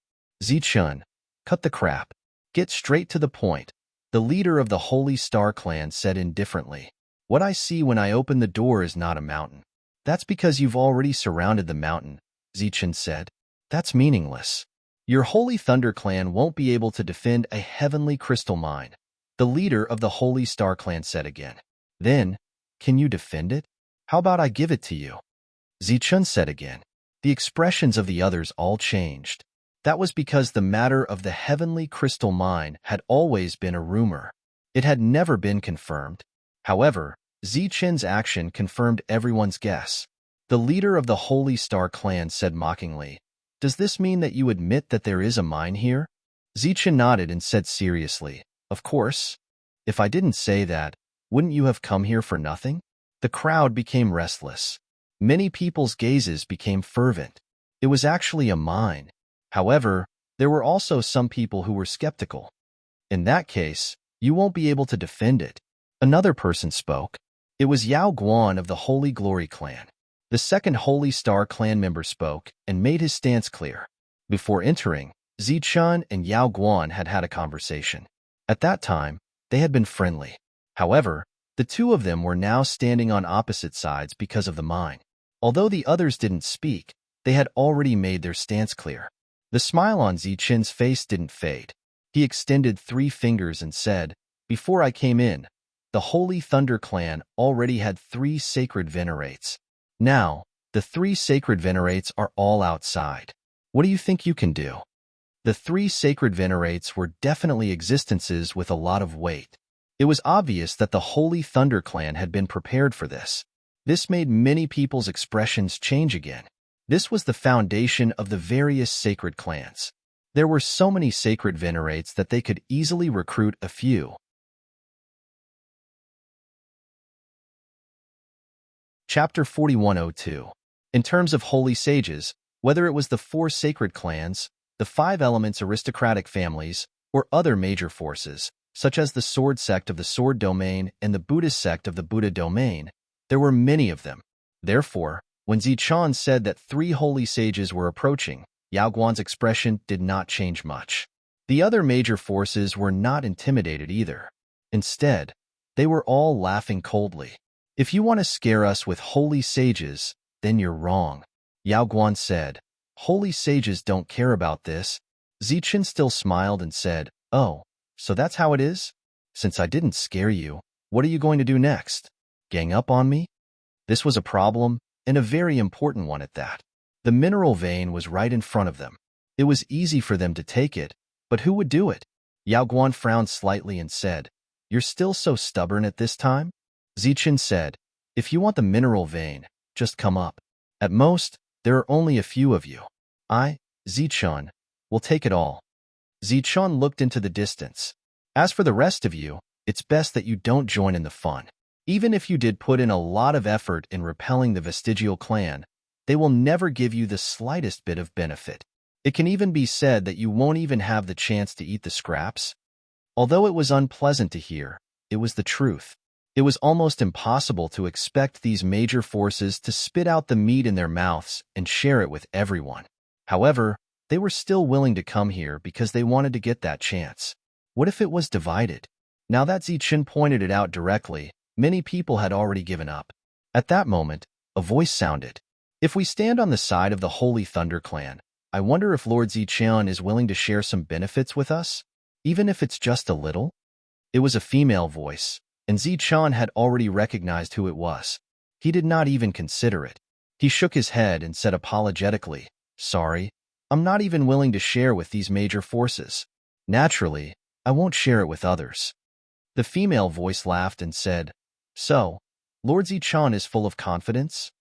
Zichun, cut the crap. Get straight to the point. The leader of the Holy Star Clan said indifferently, what I see when I open the door is not a mountain. That's because you've already surrounded the mountain, Zichen said. That's meaningless. Your Holy Thunder Clan won't be able to defend a heavenly crystal mine, the leader of the Holy Star Clan said again. Then, can you defend it? How about I give it to you? Zichen said again. The expressions of the others all changed. That was because the matter of the heavenly crystal mine had always been a rumor. It had never been confirmed. However, Zichen's action confirmed everyone's guess. The leader of the Holy Star Clan said mockingly, "Does this mean that you admit that there is a mine here?" Zichen nodded and said seriously, "Of course. If I didn't say that, wouldn't you have come here for nothing?" The crowd became restless. Many people's gazes became fervent. It was actually a mine. However, there were also some people who were skeptical. In that case, you won't be able to defend it. Another person spoke. It was Yao Guan of the Holy Glory Clan. The second Holy Star Clan member spoke and made his stance clear. Before entering, Zichen and Yao Guan had had a conversation. At that time, they had been friendly. However, the two of them were now standing on opposite sides because of the mine. Although the others didn't speak, they had already made their stance clear. The smile on Zichen's face didn't fade. He extended 3 fingers and said, "Before I came in, the Holy Thunder Clan already had 3 sacred venerates. Now, the 3 sacred venerates are all outside. What do you think you can do?" The 3 sacred venerates were definitely existences with a lot of weight. It was obvious that the Holy Thunder Clan had been prepared for this. This made many people's expressions change again. This was the foundation of the various sacred clans. There were so many sacred venerates that they could easily recruit a few. Chapter 4102. In terms of holy sages, whether it was the 4 sacred clans, the 5 elements aristocratic families, or other major forces, such as the Sword sect of the Sword domain and the Buddhist sect of the Buddha domain, there were many of them. Therefore, when Zichen said that 3 holy sages were approaching, Yao Guan's expression did not change much. The other major forces were not intimidated either. Instead, they were all laughing coldly. "If you want to scare us with holy sages, then you're wrong," Yao Guan said. "Holy sages don't care about this." Zichen still smiled and said, "Oh, so that's how it is? Since I didn't scare you, what are you going to do next? Gang up on me?" This was a problem, and a very important one at that. The mineral vein was right in front of them. It was easy for them to take it, but who would do it? Yao Guan frowned slightly and said, "You're still so stubborn at this time?" Zichen said, "If you want the mineral vein, just come up. At most, there are only a few of you. I, Zichen, will take it all." Zichen looked into the distance. "As for the rest of you, it's best that you don't join in the fun. Even if you did put in a lot of effort in repelling the vestigial clan, they will never give you the slightest bit of benefit. It can even be said that you won't even have the chance to eat the scraps." Although it was unpleasant to hear, it was the truth. It was almost impossible to expect these major forces to spit out the meat in their mouths and share it with everyone. However, they were still willing to come here because they wanted to get that chance. What if it was divided? Now that Zichen pointed it out directly, many people had already given up. At that moment, a voice sounded. "If we stand on the side of the Holy Thunder Clan, I wonder if Lord Zichen is willing to share some benefits with us, even if it's just a little?" It was a female voice, and Zichen had already recognized who it was. He did not even consider it. He shook his head and said apologetically, "Sorry, I'm not even willing to share with these major forces. Naturally, I won't share it with others." The female voice laughed and said, "So, Lord Zichen is full of confidence?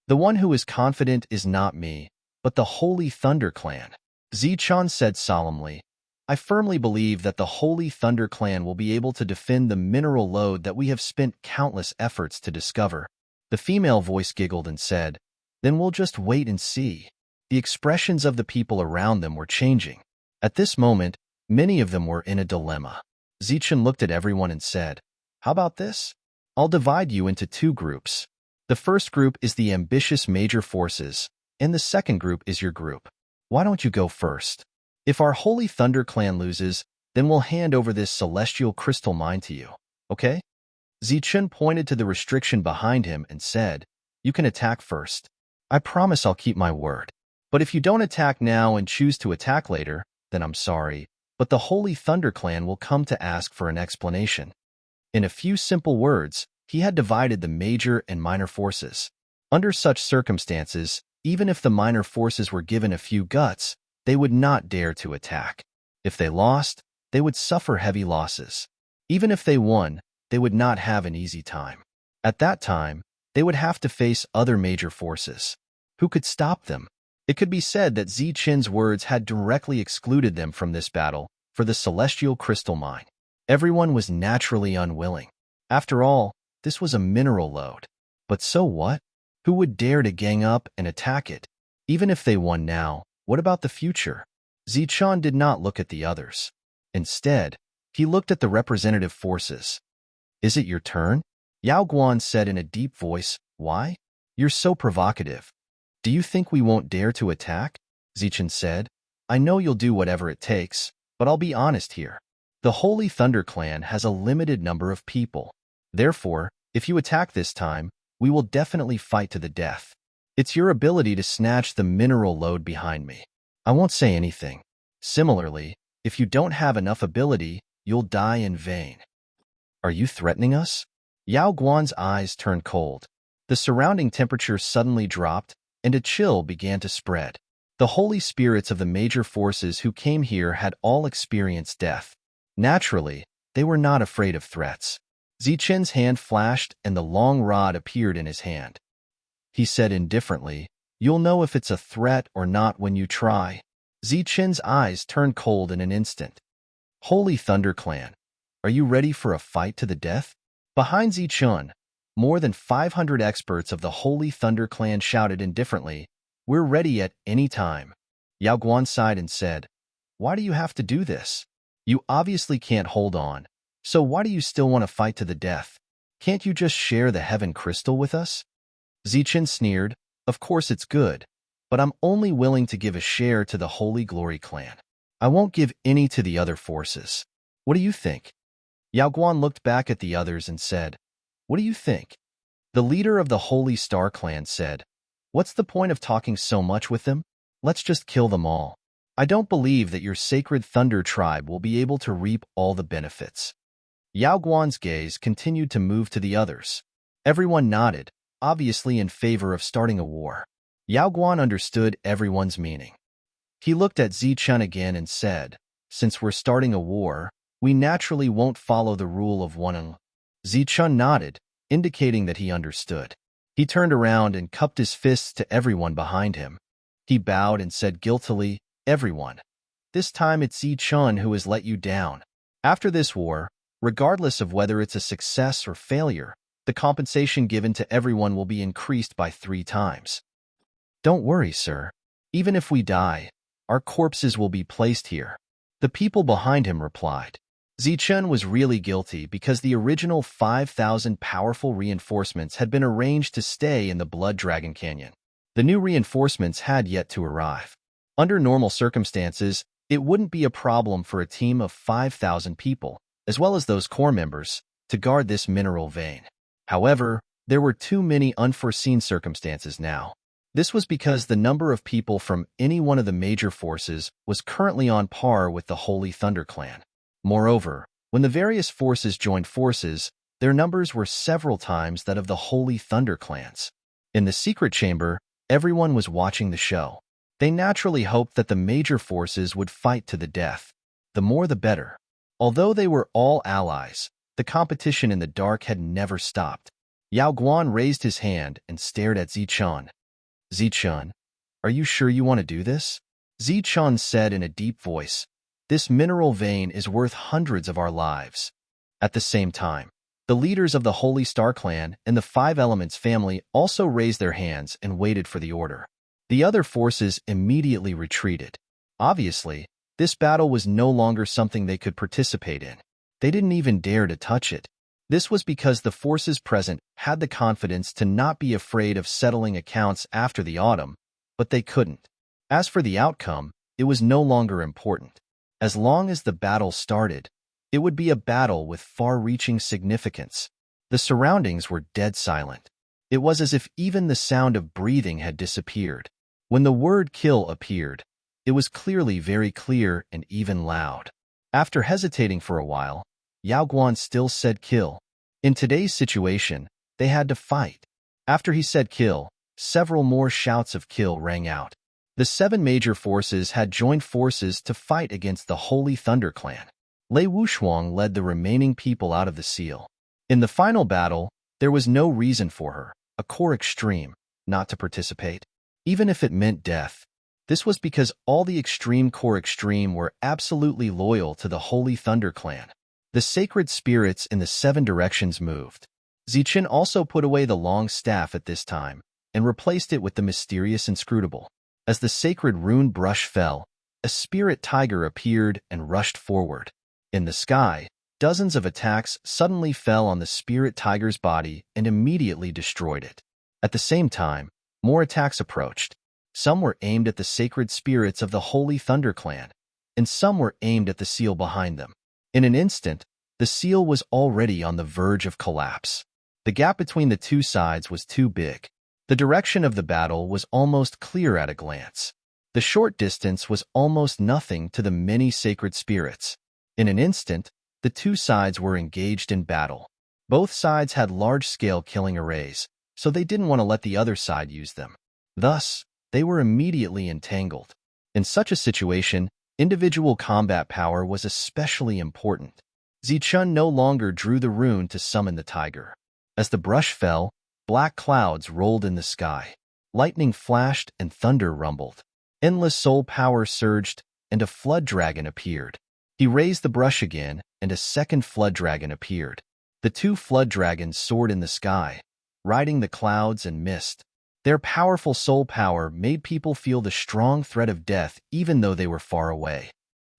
The one who is confident is not me, but the Holy Thunder Clan." Zichen said solemnly, "I firmly believe that the Holy Thunder Clan will be able to defend the mineral lode that we have spent countless efforts to discover." The female voice giggled and said, "Then we'll just wait and see." The expressions of the people around them were changing. At this moment, many of them were in a dilemma. Zichen looked at everyone and said, "How about this? I'll divide you into 2 groups. The first group is the ambitious major forces, and the second group is your group. Why don't you go first? If our Holy Thunder Clan loses, then we'll hand over this celestial crystal mine to you, okay?" Zichen pointed to the restriction behind him and said, You can attack first. I promise I'll keep my word. But if you don't attack now and choose to attack later, then I'm sorry, but the Holy Thunder Clan will come to ask for an explanation." In a few simple words, he had divided the major and minor forces. Under such circumstances, even if the minor forces were given a few guts, they would not dare to attack. If they lost, they would suffer heavy losses. Even if they won, they would not have an easy time. At that time, they would have to face other major forces. Who could stop them? It could be said that Zichen's words had directly excluded them from this battle for the celestial crystal mine. Everyone was naturally unwilling. After all, this was a mineral lode. But so what? Who would dare to gang up and attack it? Even if they won now, what about the future? Zichen did not look at the others. Instead, he looked at the representative forces. "Is it your turn?" Yao Guan said in a deep voice. "Why? You're so provocative. Do you think we won't dare to attack?" Zichen said. "I know you'll do whatever it takes, but I'll be honest here. The Holy Thunder Clan has a limited number of people. Therefore, if you attack this time, we will definitely fight to the death. It's your ability to snatch the mineral lode behind me. I won't say anything. Similarly, if you don't have enough ability, you'll die in vain." "Are you threatening us?" Yao Guan's eyes turned cold. The surrounding temperature suddenly dropped, and a chill began to spread. The holy spirits of the major forces who came here had all experienced death. Naturally, they were not afraid of threats. Zichen's hand flashed and the long rod appeared in his hand. He said indifferently, "You'll know if it's a threat or not when you try." Zichen's eyes turned cold in an instant. "Holy Thunder Clan, are you ready for a fight to the death?" Behind Zichen, more than 500 experts of the Holy Thunder Clan shouted indifferently, "We're ready at any time." Yao Guan sighed and said, "Why do you have to do this? You obviously can't hold on, so why do you still want to fight to the death? Can't you just share the heaven crystal with us?" Zichen sneered, "Of course it's good, but I'm only willing to give a share to the Holy Glory Clan. I won't give any to the other forces. What do you think?" Yao Guan looked back at the others and said, "What do you think?" The leader of the Holy Star Clan said, "What's the point of talking so much with them? Let's just kill them all. I don't believe that your sacred Thunder tribe will be able to reap all the benefits." Yao Guan's gaze continued to move to the others. Everyone nodded, obviously in favor of starting a war. Yao Guan understood everyone's meaning. He looked at Zichen again and said, "Since we're starting a war, we naturally won't follow the rule of one." Zichen nodded, indicating that he understood. He turned around and cupped his fists to everyone behind him. He bowed and said guiltily, "Everyone, this time it's Zichen who has let you down. After this war, regardless of whether it's a success or failure, the compensation given to everyone will be increased by 3 times. Don't worry, sir. Even if we die, our corpses will be placed here." The people behind him replied. Zichen was really guilty because the original 5,000 powerful reinforcements had been arranged to stay in the Blood Dragon Canyon. The new reinforcements had yet to arrive. Under normal circumstances, it wouldn't be a problem for a team of 5,000 people, as well as those core members, to guard this mineral vein. However, there were too many unforeseen circumstances now. This was because the number of people from any one of the major forces was currently on par with the Holy Thunder Clan. Moreover, when the various forces joined forces, their numbers were several times that of the Holy Thunder Clans. In the secret chamber, everyone was watching the show. They naturally hoped that the major forces would fight to the death. The more the better. Although they were all allies, the competition in the dark had never stopped. Yao Guan raised his hand and stared at Zichen. "Zichen, are you sure you want to do this?" Zichen said in a deep voice, "This mineral vein is worth hundreds of our lives." At the same time, the leaders of the Holy Star Clan and the Five Elements family also raised their hands and waited for the order. The other forces immediately retreated. Obviously, this battle was no longer something they could participate in. They didn't even dare to touch it. This was because the forces present had the confidence to not be afraid of settling accounts after the autumn, but they couldn't. As for the outcome, it was no longer important. As long as the battle started, it would be a battle with far-reaching significance. The surroundings were dead silent. It was as if even the sound of breathing had disappeared. When the word kill appeared, it was clearly very clear and even loud. After hesitating for a while, Yao Guan still said kill. In today's situation, they had to fight. After he said kill, several more shouts of kill rang out. The 7 major forces had joined forces to fight against the Holy Thunder Clan. Lei Wuxuang led the remaining people out of the seal. In the final battle, there was no reason for her, a core extreme, not to participate, even if it meant death. This was because all the extreme core extreme were absolutely loyal to the Holy Thunder Clan. The sacred spirits in the 7 directions moved. Zichen also put away the long staff at this time and replaced it with the mysterious inscrutable. As the sacred rune brush fell, a spirit tiger appeared and rushed forward. In the sky, dozens of attacks suddenly fell on the spirit tiger's body and immediately destroyed it. At the same time, more attacks approached. Some were aimed at the sacred spirits of the Holy Thunder Clan, and some were aimed at the seal behind them. In an instant, the seal was already on the verge of collapse. The gap between the two sides was too big. The direction of the battle was almost clear at a glance. The short distance was almost nothing to the many sacred spirits. In an instant, the two sides were engaged in battle. Both sides had large-scale killing arrays, so they didn't want to let the other side use them. Thus, they were immediately entangled. In such a situation, individual combat power was especially important. Zichun no longer drew the rune to summon the tiger. As the brush fell, black clouds rolled in the sky. Lightning flashed and thunder rumbled. Endless soul power surged, and a flood dragon appeared. He raised the brush again, and a second flood dragon appeared. The 2 flood dragons soared in the sky, riding the clouds and mist. Their powerful soul power made people feel the strong threat of death even though they were far away.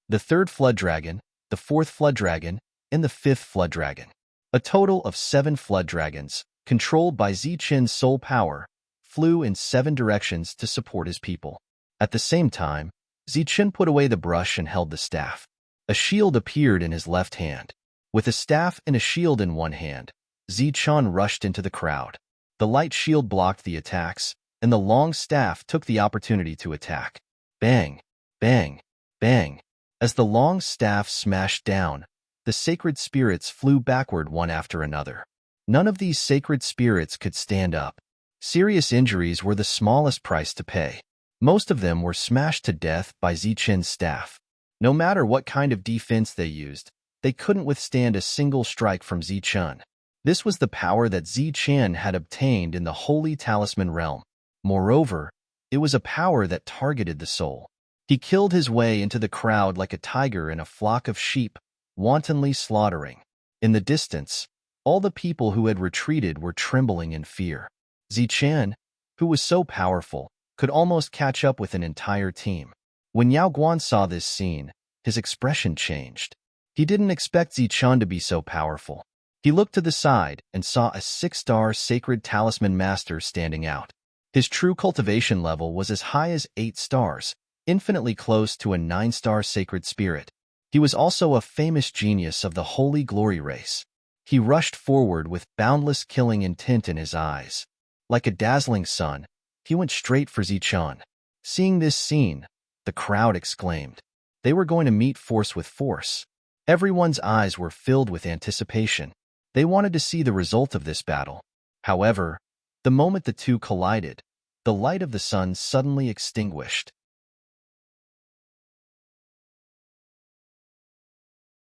The 3rd flood dragon, the 4th flood dragon, and the 5th flood dragon. A total of 7 flood dragons, controlled by Zichen's soul power, flew in 7 directions to support his people. At the same time, Zichen put away the brush and held the staff. A shield appeared in his left hand. With a staff and a shield in one hand, Zichen rushed into the crowd. The light shield blocked the attacks, and the long staff took the opportunity to attack. Bang, bang, bang. As the long staff smashed down, the sacred spirits flew backward one after another. None of these sacred spirits could stand up. Serious injuries were the smallest price to pay. Most of them were smashed to death by Zichen's staff. No matter what kind of defense they used, they couldn't withstand a single strike from Zichen. This was the power that Zichen had obtained in the Holy Talisman realm. Moreover, it was a power that targeted the soul. He killed his way into the crowd like a tiger in a flock of sheep, wantonly slaughtering. In the distance, all the people who had retreated were trembling in fear. Zichen, who was so powerful, could almost catch up with an entire team. When Yao Guan saw this scene, his expression changed. He didn't expect Zichen to be so powerful. He looked to the side and saw a 6-star sacred talisman master standing out. His true cultivation level was as high as 8 stars, infinitely close to a 9-star sacred spirit. He was also a famous genius of the Holy Glory race. He rushed forward with boundless killing intent in his eyes. Like a dazzling sun, he went straight for Zichen. Seeing this scene, the crowd exclaimed. They were going to meet force with force. Everyone's eyes were filled with anticipation. They wanted to see the result of this battle. However, the moment the two collided, the light of the sun suddenly extinguished.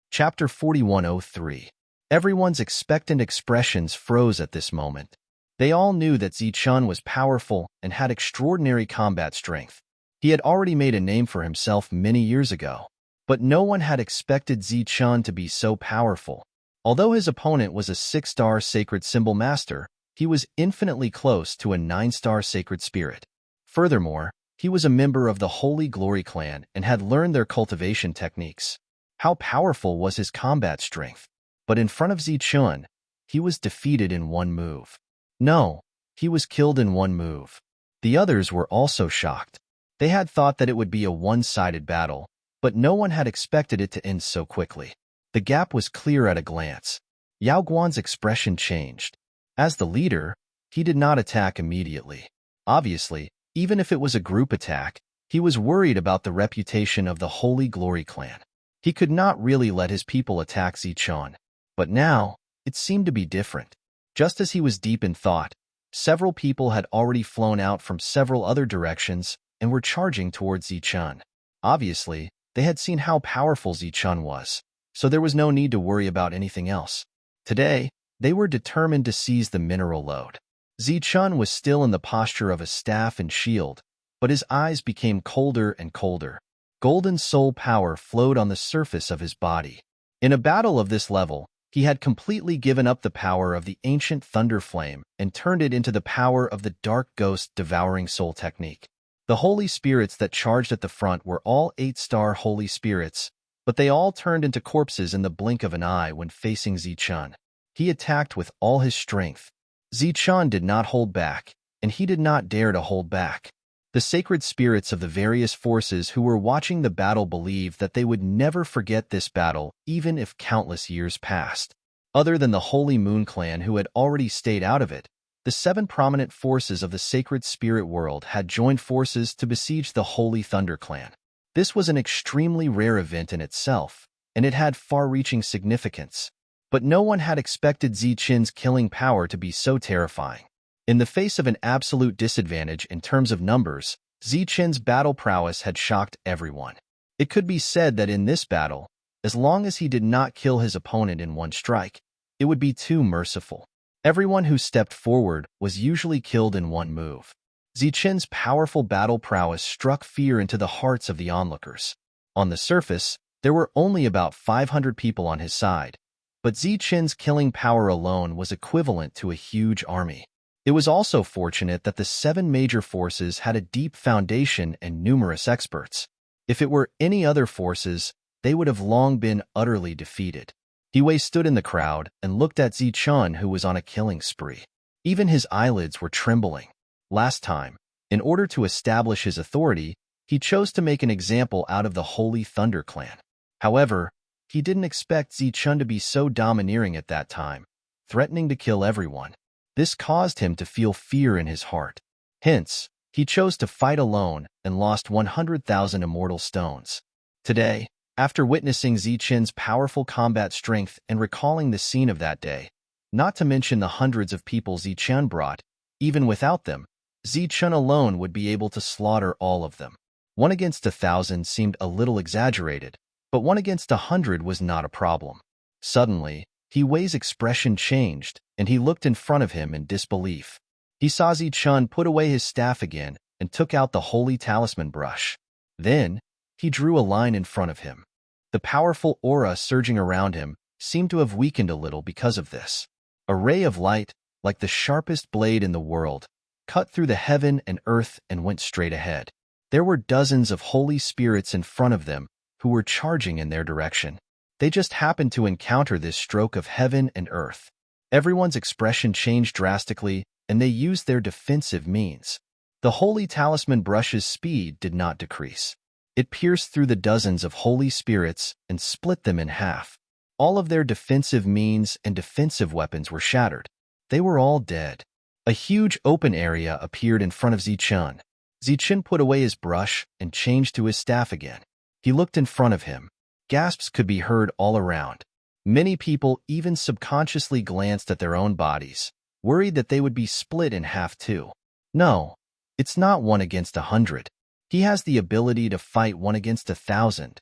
Chapter 4103. Everyone's expectant expressions froze at this moment. They all knew that Zichen was powerful and had extraordinary combat strength. He had already made a name for himself many years ago. But no one had expected Zichen to be so powerful. Although his opponent was a 6-star sacred symbol master, he was infinitely close to a 9-star sacred spirit. Furthermore, he was a member of the Holy Glory clan and had learned their cultivation techniques. How powerful was his combat strength? But in front of Zichen, he was defeated in one move. No, he was killed in one move. The others were also shocked. They had thought that it would be a one-sided battle, but no one had expected it to end so quickly. The gap was clear at a glance. Yao Guan's expression changed. As the leader, he did not attack immediately. Obviously, even if it was a group attack, he was worried about the reputation of the Holy Glory clan. He could not really let his people attack Zichun. But now, it seemed to be different. Just as he was deep in thought, several people had already flown out from several other directions and were charging towards Zichun. Obviously, they had seen how powerful Zichun was, so there was no need to worry about anything else. Today, they were determined to seize the mineral lode. Zichun was still in the posture of a staff and shield, but his eyes became colder and colder. Golden soul power flowed on the surface of his body. In a battle of this level, he had completely given up the power of the ancient thunder flame and turned it into the power of the dark ghost devouring soul technique. The holy spirits that charged at the front were all 8-star holy spirits, but they all turned into corpses in the blink of an eye when facing Zichun. He attacked with all his strength. Zichun did not hold back, and he did not dare to hold back. The sacred spirits of the various forces who were watching the battle believed that they would never forget this battle even if countless years passed. Other than the Holy Moon clan who had already stayed out of it, the 7 prominent forces of the sacred spirit world had joined forces to besiege the Holy Thunder clan. This was an extremely rare event in itself, and it had far-reaching significance. But no one had expected Zichun's killing power to be so terrifying. In the face of an absolute disadvantage in terms of numbers, Zichun's battle prowess had shocked everyone. It could be said that in this battle, as long as he did not kill his opponent in one strike, it would be too merciful. Everyone who stepped forward was usually killed in one move. Zichun's powerful battle prowess struck fear into the hearts of the onlookers. On the surface, there were only about 500 people on his side, but Zichun's killing power alone was equivalent to a huge army. It was also fortunate that the 7 major forces had a deep foundation and numerous experts. If it were any other forces, they would have long been utterly defeated. He stood in the crowd and looked at Zichun, who was on a killing spree. Even his eyelids were trembling. Last time, in order to establish his authority, he chose to make an example out of the Holy Thunder clan. However, he didn't expect Zichun to be so domineering at that time, threatening to kill everyone. This caused him to feel fear in his heart. Hence, he chose to fight alone and lost 100,000 immortal stones. Today, after witnessing Zichun's powerful combat strength and recalling the scene of that day, not to mention the hundreds of people Zichun brought, even without them, Zichun alone would be able to slaughter all of them. 1 against 1,000 seemed a little exaggerated, but 1 against 100 was not a problem. Suddenly, He Wei's expression changed, and he looked in front of him in disbelief. He saw Zichun put away his staff again and took out the holy talisman brush. Then, he drew a line in front of him. The powerful aura surging around him seemed to have weakened a little because of this. A ray of light, like the sharpest blade in the world, cut through the heaven and earth and went straight ahead. There were dozens of holy spirits in front of them who were charging in their direction. They just happened to encounter this stroke of heaven and earth. Everyone's expression changed drastically, and they used their defensive means. The holy talisman brush's speed did not decrease. It pierced through the dozens of holy spirits and split them in half. All of their defensive means and defensive weapons were shattered. They were all dead. A huge open area appeared in front of Zichun. Zichun put away his brush and changed to his staff again. He looked in front of him. Gasps could be heard all around. Many people even subconsciously glanced at their own bodies, worried that they would be split in half too. No, it's not 1 against 100. He has the ability to fight 1 against 1,000.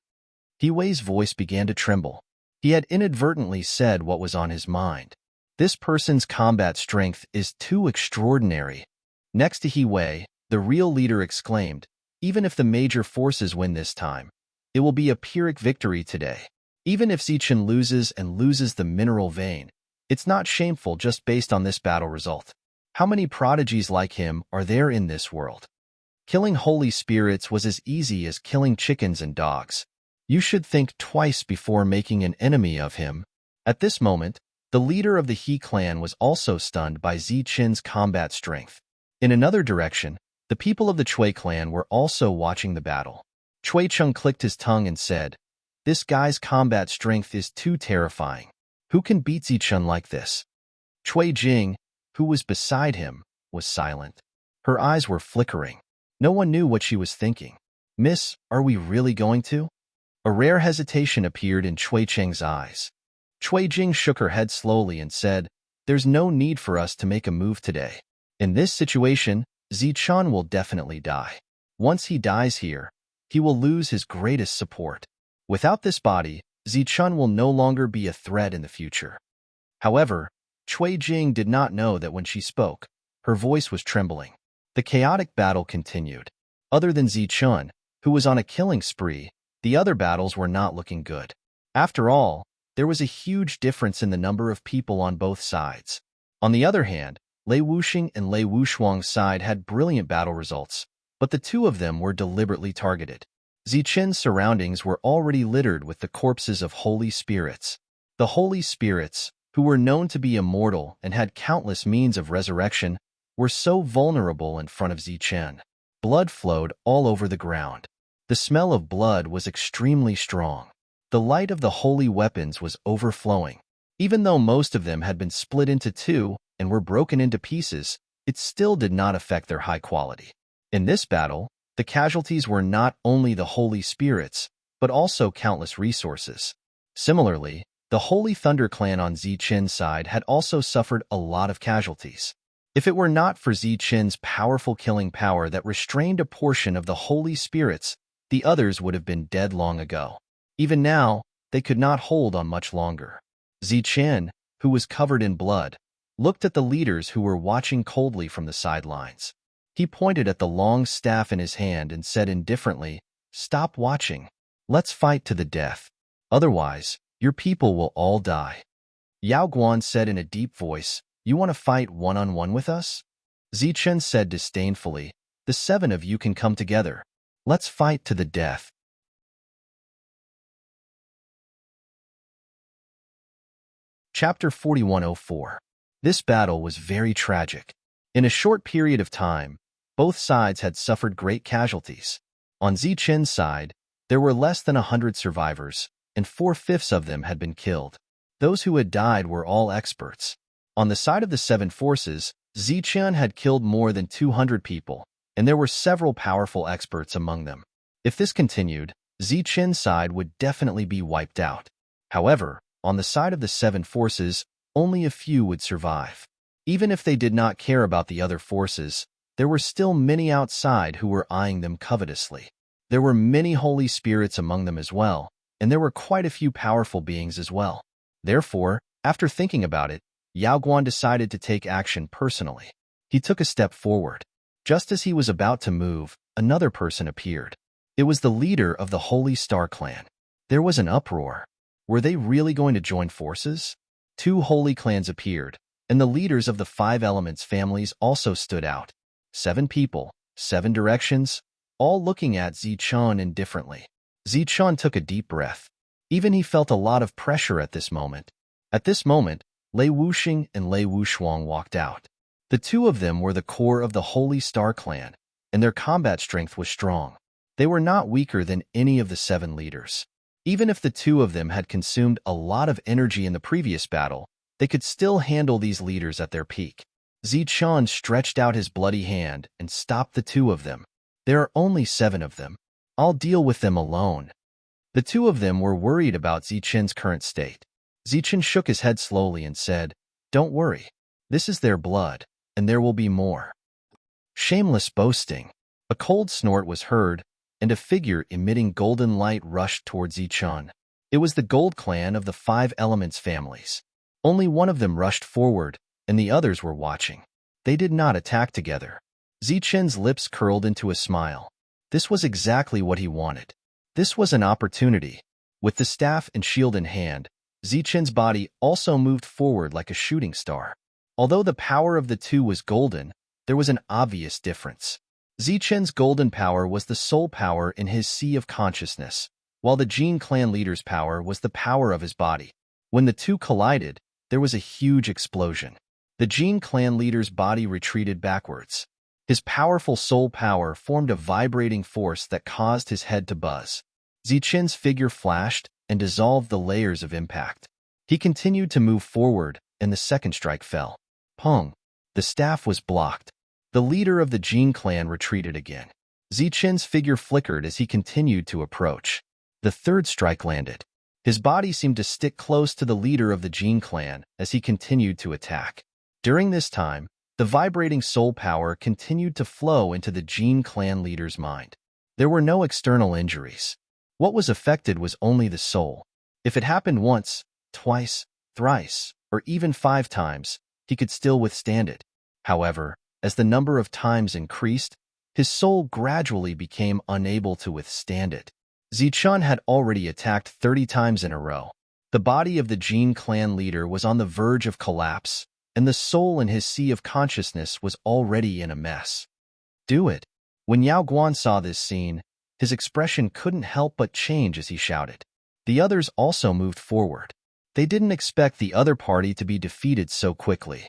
He Wei's voice began to tremble. He had inadvertently said what was on his mind. This person's combat strength is too extraordinary. Next to He Wei, the real leader exclaimed, even if the major forces win this time, it will be a Pyrrhic victory today. Even if Zichun loses and loses the mineral vein, it's not shameful just based on this battle result. How many prodigies like him are there in this world? Killing holy spirits was as easy as killing chickens and dogs. You should think twice before making an enemy of him. At this moment, the leader of the He clan was also stunned by Zichun's combat strength. In another direction, the people of the Chui clan were also watching the battle. Chui Chung clicked his tongue and said, "This guy's combat strength is too terrifying. Who can beat Zichun like this?" Chui Jing, who was beside him, was silent. Her eyes were flickering. No one knew what she was thinking. "Miss, are we really going to?" A rare hesitation appeared in Cui Cheng's eyes. Cui Jing shook her head slowly and said, "There's no need for us to make a move today. In this situation, Zichun will definitely die. Once he dies here, he will lose his greatest support. Without this body, Zichun will no longer be a threat in the future." However, Cui Jing did not know that when she spoke, her voice was trembling. The chaotic battle continued. Other than Zichun, who was on a killing spree, the other battles were not looking good. After all, there was a huge difference in the number of people on both sides. On the other hand, Lei Wuxing and Lei Wushuang's side had brilliant battle results, but the two of them were deliberately targeted. Zichen's surroundings were already littered with the corpses of holy spirits. The holy spirits, who were known to be immortal and had countless means of resurrection, were so vulnerable in front of Zichen. Blood flowed all over the ground. The smell of blood was extremely strong. The light of the holy weapons was overflowing. Even though most of them had been split into two and were broken into pieces, it still did not affect their high quality. In this battle, the casualties were not only the holy spirits, but also countless resources. Similarly, the Holy Thunder clan on Zichen's side had also suffered a lot of casualties. If it were not for Zichen's powerful killing power that restrained a portion of the holy spirits, the others would have been dead long ago. Even now, they could not hold on much longer. Zichen, who was covered in blood, looked at the leaders who were watching coldly from the sidelines. He pointed at the long staff in his hand and said indifferently, "Stop watching. Let's fight to the death. Otherwise, your people will all die." Yao Guan said in a deep voice, "You want to fight one-on-one with us?" Zichen said disdainfully, "The 7 of you can come together. Let's fight to the death." Chapter 4104. This battle was very tragic. In a short period of time, both sides had suffered great casualties. On Zichen's side, there were less than 100 survivors, and 4/5 of them had been killed. Those who had died were all experts. On the side of the 7 forces, Zichen had killed more than 200 people, and there were several powerful experts among them. If this continued, Zichen's side would definitely be wiped out. However, on the side of the 7 forces, only a few would survive. Even if they did not care about the other forces, there were still many outside who were eyeing them covetously. There were many holy spirits among them as well, and there were quite a few powerful beings as well. Therefore, after thinking about it, Yao Guan decided to take action personally. He took a step forward. Just as he was about to move, another person appeared. It was the leader of the Holy Star clan. There was an uproar. Were they really going to join forces? 2 holy clans appeared, and the leaders of the 5 elements families also stood out. 7 people, 7 directions, all looking at Zichun indifferently. Zichun took a deep breath. Even he felt a lot of pressure at this moment. At this moment, Lei Wuxing and Lei Wushuang walked out. The 2 of them were the core of the Holy Star clan, and their combat strength was strong. They were not weaker than any of the 7 leaders. Even if the 2 of them had consumed a lot of energy in the previous battle, they could still handle these leaders at their peak. Zichun stretched out his bloody hand and stopped the 2 of them. "There are only 7 of them. I'll deal with them alone." The 2 of them were worried about Zichen's current state. Zichen shook his head slowly and said, "Don't worry. This is their blood, and there will be more." Shameless boasting. A cold snort was heard, and a figure emitting golden light rushed towards Zichun. It was the Gold Clan of the 5 Elements families. Only one of them rushed forward, and the others were watching. They did not attack together. Zichen's lips curled into a smile. This was exactly what he wanted. This was an opportunity. With the staff and shield in hand, Zichen's body also moved forward like a shooting star. Although the power of the 2 was golden, there was an obvious difference. Zichen's golden power was the soul power in his sea of consciousness, while the Jin clan leader's power was the power of his body. When the 2 collided, there was a huge explosion. The Jin clan leader's body retreated backwards. His powerful soul power formed a vibrating force that caused his head to buzz. Zichen's figure flashed and dissolved the layers of impact. He continued to move forward, and the second strike fell. Pong! The staff was blocked. The leader of the Jin clan retreated again. Zichen's figure flickered as he continued to approach. The third strike landed. His body seemed to stick close to the leader of the Jin clan as he continued to attack. During this time, the vibrating soul power continued to flow into the Jin clan leader's mind. There were no external injuries. What was affected was only the soul. If it happened once, twice, thrice, or even 5 times, he could still withstand it. However, as the number of times increased, his soul gradually became unable to withstand it. Zichun had already attacked 30 times in a row. The body of the Jin clan leader was on the verge of collapse, and the soul in his sea of consciousness was already in a mess. Do it. When Yao Guan saw this scene, his expression couldn't help but change as he shouted. The others also moved forward. They didn't expect the other party to be defeated so quickly.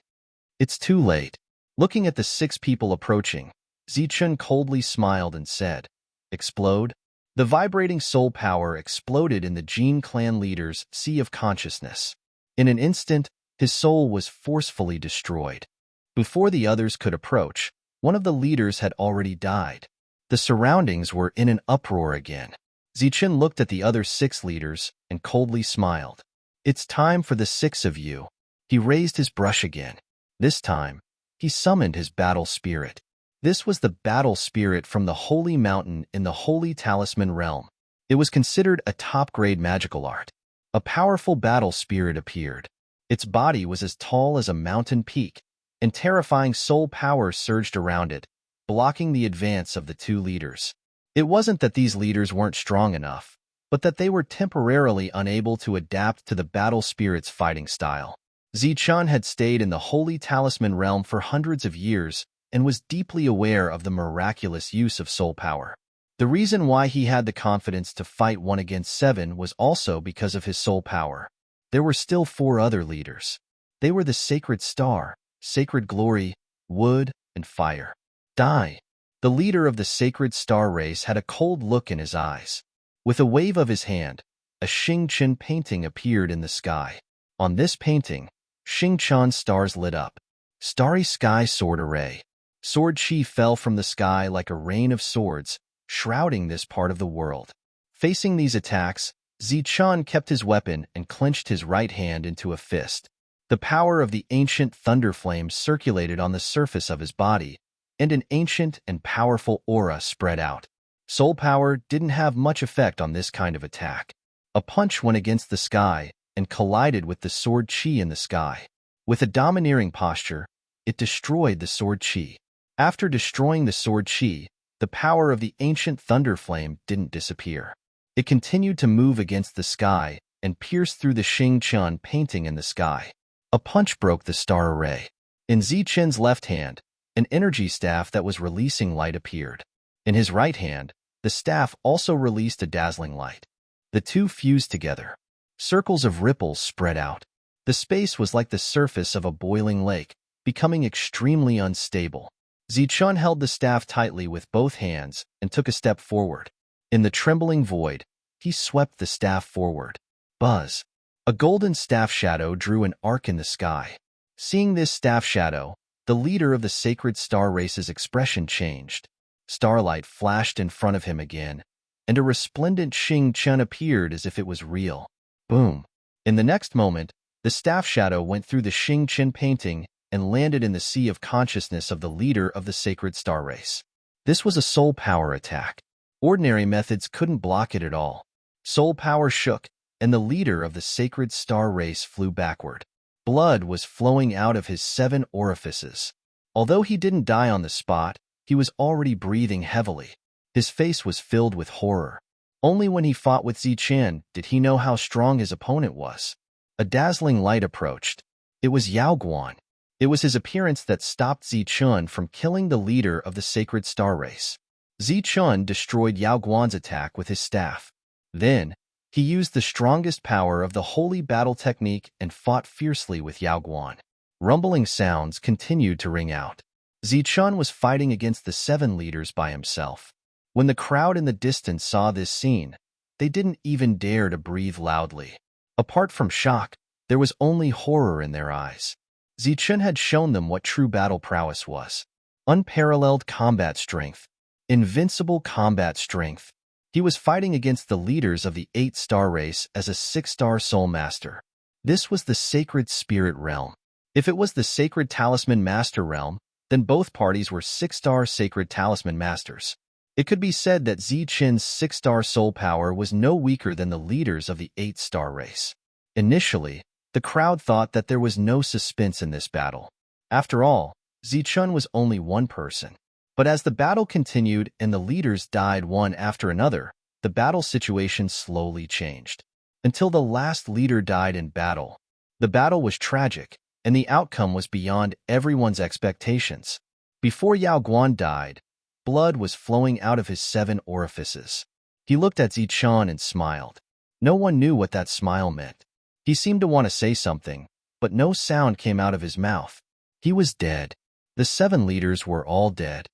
It's too late. Looking at the 6 people approaching, Zichun coldly smiled and said, "Explode." The vibrating soul power exploded in the Jin clan leader's sea of consciousness. In an instant, his soul was forcefully destroyed. Before the others could approach, one of the leaders had already died. The surroundings were in an uproar again. Zichun looked at the other 6 leaders and coldly smiled. "It's time for the 6 of you." He raised his brush again. This time, he summoned his battle spirit. This was the battle spirit from the Holy Mountain in the Holy Talisman realm. It was considered a top-grade magical art. A powerful battle spirit appeared. Its body was as tall as a mountain peak, and terrifying soul power surged around it, blocking the advance of the 2 leaders. It wasn't that these leaders weren't strong enough, but that they were temporarily unable to adapt to the battle spirit's fighting style. Zichun had stayed in the Holy Talisman realm for hundreds of years and was deeply aware of the miraculous use of soul power. The reason why he had the confidence to fight 1 against 7 was also because of his soul power. There were still 4 other leaders. They were the Sacred Star, Sacred Glory, Wood, and Fire. Die. The leader of the Sacred Star race had a cold look in his eyes. With a wave of his hand, a Xingqian painting appeared in the sky. On this painting, Xingqian stars lit up. Starry Sky Sword Array. Sword chi fell from the sky like a rain of swords, shrouding this part of the world. Facing these attacks, Zichun kept his weapon and clenched his right hand into a fist. The power of the ancient thunder flame circulated on the surface of his body, and an ancient and powerful aura spread out. Soul power didn't have much effect on this kind of attack. A punch went against the sky and collided with the sword chi in the sky. With a domineering posture, it destroyed the sword chi. After destroying the sword chi, the power of the ancient thunder flame didn't disappear. It continued to move against the sky and pierced through the Xingqian painting in the sky. A punch broke the star array. In Zichen's left hand, an energy staff that was releasing light appeared. In his right hand, the staff also released a dazzling light. The two fused together. Circles of ripples spread out. The space was like the surface of a boiling lake, becoming extremely unstable. Zichun held the staff tightly with both hands and took a step forward. In the trembling void, he swept the staff forward. Buzz. A golden staff shadow drew an arc in the sky. Seeing this staff shadow, the leader of the Sacred Star Race's expression changed. Starlight flashed in front of him again, and a resplendent Xingqian appeared as if it was real. Boom. In the next moment, the staff shadow went through the Xingqian painting and landed in the sea of consciousness of the leader of the Sacred Star Race. This was a soul power attack. Ordinary methods couldn't block it at all. Soul power shook, and the leader of the Sacred Star Race flew backward. Blood was flowing out of his 7 orifices. Although he didn't die on the spot, he was already breathing heavily. His face was filled with horror. Only when he fought with Zichen did he know how strong his opponent was. A dazzling light approached. It was Yao Guan. It was his appearance that stopped Zichun from killing the leader of the Sacred Star Race. Zichun destroyed Yao Guan's attack with his staff. Then, he used the strongest power of the holy battle technique and fought fiercely with Yao Guan. Rumbling sounds continued to ring out. Zichun was fighting against the 7 leaders by himself. When the crowd in the distance saw this scene, they didn't even dare to breathe loudly. Apart from shock, there was only horror in their eyes. Zichun had shown them what true battle prowess was. Unparalleled combat strength. Invincible combat strength. He was fighting against the leaders of the 8-star race as a 6-star soul master. This was the sacred spirit realm. If it was the sacred talisman master realm, then both parties were 6-star sacred talisman masters. It could be said that Zichen's 6-star soul power was no weaker than the leaders of the 8-star race. Initially, the crowd thought that there was no suspense in this battle. After all, Zichun was only one person. But as the battle continued and the leaders died one after another, the battle situation slowly changed. Until the last leader died in battle. The battle was tragic, and the outcome was beyond everyone's expectations. Before Yao Guan died, blood was flowing out of his 7 orifices. He looked at Zichun and smiled. No one knew what that smile meant. He seemed to want to say something, but no sound came out of his mouth. He was dead. The 7 leaders were all dead.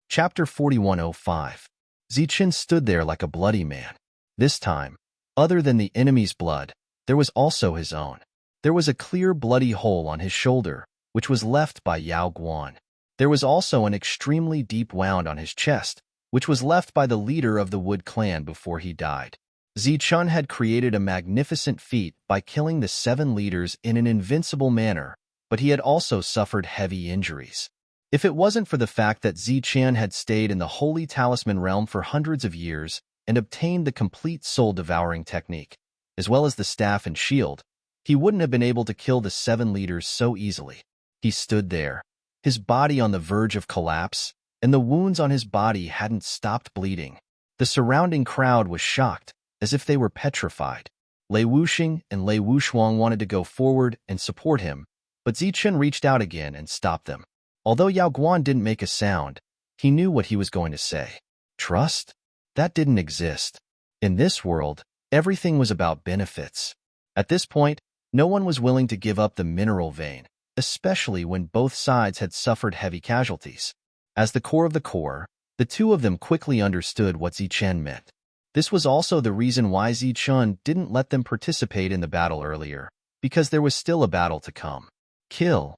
Chapter 4105. Zichun stood there like a bloody man. This time, other than the enemy's blood, there was also his own. There was a clear bloody hole on his shoulder, which was left by Yao Guan. There was also an extremely deep wound on his chest, which was left by the leader of the Wood clan before he died. Zichun had created a magnificent feat by killing the 7 leaders in an invincible manner, but he had also suffered heavy injuries. If it wasn't for the fact that Zichun had stayed in the Holy Talisman realm for hundreds of years and obtained the complete soul-devouring technique, as well as the staff and shield, he wouldn't have been able to kill the 7 leaders so easily. He stood there, his body on the verge of collapse, and the wounds on his body hadn't stopped bleeding. The surrounding crowd was shocked, as if they were petrified. Lei Wuxing and Lei Wushuang wanted to go forward and support him, but Zichun reached out again and stopped them. Although Yao Guan didn't make a sound, he knew what he was going to say. Trust? That didn't exist. In this world, everything was about benefits. At this point, no one was willing to give up the mineral vein, especially when both sides had suffered heavy casualties. As the core of the core, the two of them quickly understood what Zichun meant. This was also the reason why Zichun didn't let them participate in the battle earlier, because there was still a battle to come. Kill.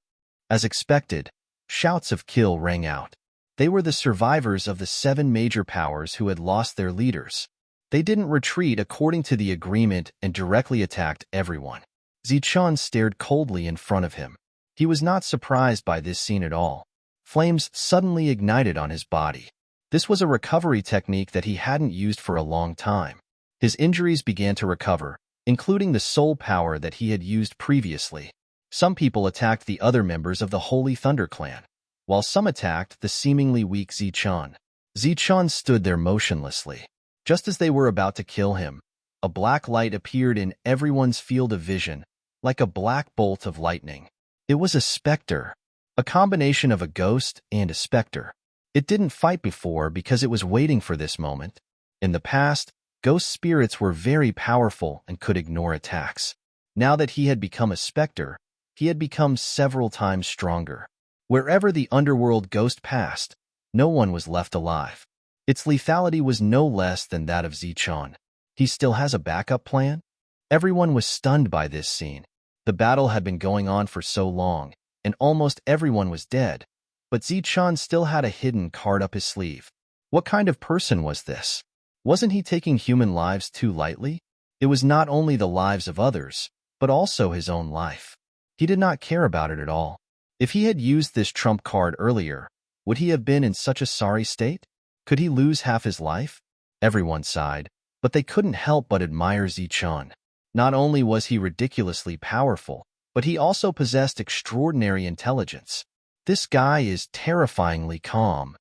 As expected, shouts of kill rang out. They were the survivors of the 7 major powers who had lost their leaders. They didn't retreat according to the agreement and directly attacked everyone. Zichun stared coldly in front of him. He was not surprised by this scene at all. Flames suddenly ignited on his body. This was a recovery technique that he hadn't used for a long time. His injuries began to recover, including the soul power that he had used previously. Some people attacked the other members of the Holy Thunder clan, while some attacked the seemingly weak Zichun. Zichun stood there motionlessly. Just as they were about to kill him, a black light appeared in everyone's field of vision, like a black bolt of lightning. It was a specter, a combination of a ghost and a specter. It didn't fight before because it was waiting for this moment. In the past, ghost spirits were very powerful and could ignore attacks. Now that he had become a specter, he had become several times stronger. Wherever the underworld ghost passed, no one was left alive. Its lethality was no less than that of Zichun. He still has a backup plan? Everyone was stunned by this scene. The battle had been going on for so long, and almost everyone was dead, but Zichun still had a hidden card up his sleeve. What kind of person was this? Wasn't he taking human lives too lightly? It was not only the lives of others, but also his own life. He did not care about it at all. If he had used this trump card earlier, would he have been in such a sorry state? Could he lose half his life? Everyone sighed, but they couldn't help but admire Zichun. Not only was he ridiculously powerful, but he also possessed extraordinary intelligence. This guy is terrifyingly calm.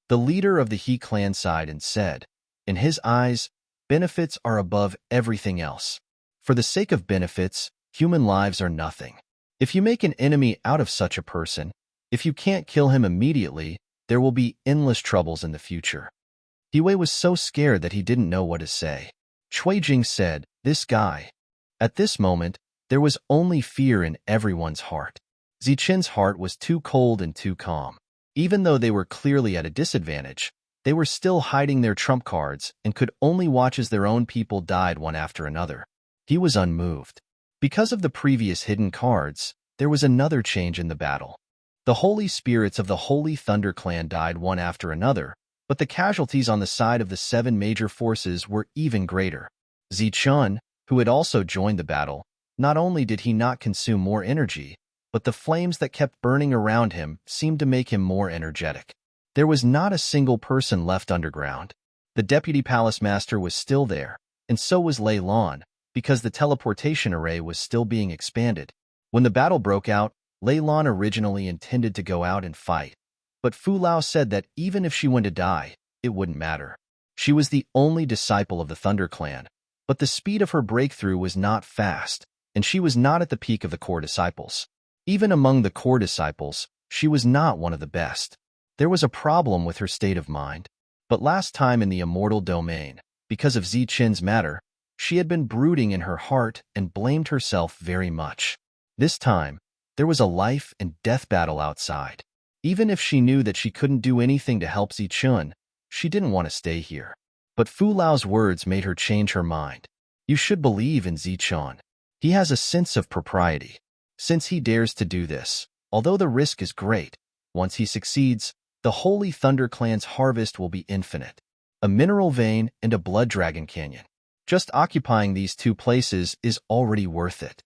The leader of the He clan sighed and said, in his eyes, benefits are above everything else. For the sake of benefits, human lives are nothing. If you make an enemy out of such a person, if you can't kill him immediately, there will be endless troubles in the future. He Wei was so scared that he didn't know what to say. Cui Jing said, this guy. At this moment, there was only fear in everyone's heart. Zichun's heart was too cold and too calm. Even though they were clearly at a disadvantage, they were still hiding their trump cards and could only watch as their own people died one after another. He was unmoved. Because of the previous hidden cards, there was another change in the battle. The holy spirits of the Holy Thunder Clan died one after another, but the casualties on the side of the 7 major forces were even greater. Zichun, who had also joined the battle, not only did he not consume more energy, but the flames that kept burning around him seemed to make him more energetic. There was not a single person left underground. The Deputy Palace Master was still there, and so was Lei Lan, because the teleportation array was still being expanded. When the battle broke out, Lei Lan originally intended to go out and fight, but Fu Lao said that even if she went to die, it wouldn't matter. She was the only disciple of the Thunder Clan, but the speed of her breakthrough was not fast, and she was not at the peak of the core disciples. Even among the core disciples, she was not one of the best. There was a problem with her state of mind. But last time in the immortal domain, because of Zichun's matter, she had been brooding in her heart and blamed herself very much. This time, there was a life and death battle outside. Even if she knew that she couldn't do anything to help Zichun, she didn't want to stay here. But Fu Lao's words made her change her mind. You should believe in Zichun. He has a sense of propriety. Since he dares to do this, although the risk is great, once he succeeds, the Holy Thunder Clan's harvest will be infinite. A mineral vein and a blood dragon canyon. Just occupying these 2 places is already worth it.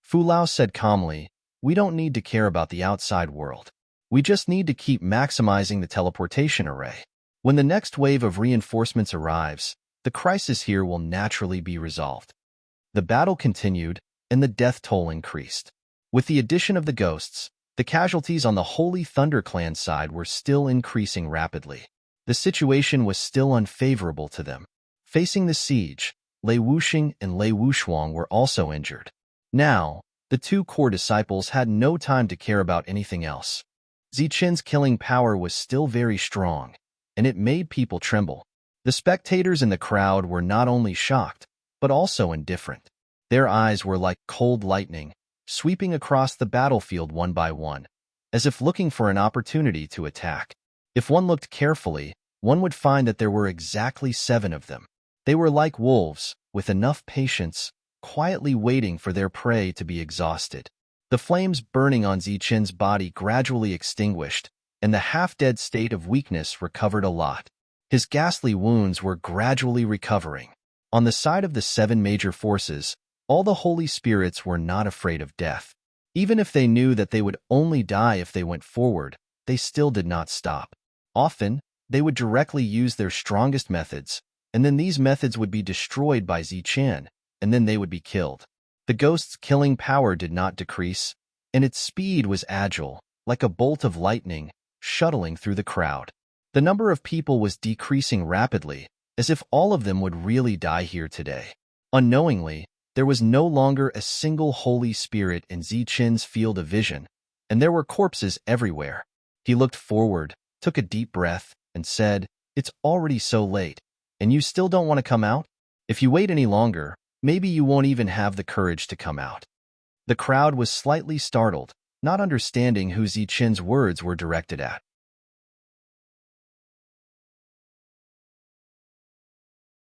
Fu Lao said calmly, we don't need to care about the outside world. We just need to keep maximizing the teleportation array. When the next wave of reinforcements arrives, the crisis here will naturally be resolved. The battle continued, and the death toll increased. With the addition of the ghosts, the casualties on the Holy Thunder Clan side were still increasing rapidly. The situation was still unfavorable to them. Facing the siege, Lei Wuxing and Lei Wushuang were also injured. Now, the 2 core disciples had no time to care about anything else. Zichun's killing power was still very strong, and it made people tremble. The spectators in the crowd were not only shocked, but also indifferent. Their eyes were like cold lightning, sweeping across the battlefield one by one, as if looking for an opportunity to attack. If one looked carefully, one would find that there were exactly 7 of them. They were like wolves, with enough patience, quietly waiting for their prey to be exhausted. The flames burning on Zichun's body gradually extinguished, and the half-dead state of weakness recovered a lot. His ghastly wounds were gradually recovering. On the side of the 7 major forces, all the holy spirits were not afraid of death. Even if they knew that they would only die if they went forward, they still did not stop. Often, they would directly use their strongest methods, and then these methods would be destroyed by Zichun, and then they would be killed. The ghost's killing power did not decrease, and its speed was agile, like a bolt of lightning, shuttling through the crowd. The number of people was decreasing rapidly, as if all of them would really die here today. Unknowingly, there was no longer a single holy spirit in Zichun's field of vision, and there were corpses everywhere. He looked forward, took a deep breath, and said, "It's already so late, and you still don't want to come out? If you wait any longer, maybe you won't even have the courage to come out." The crowd was slightly startled, not understanding who Zichun's words were directed at.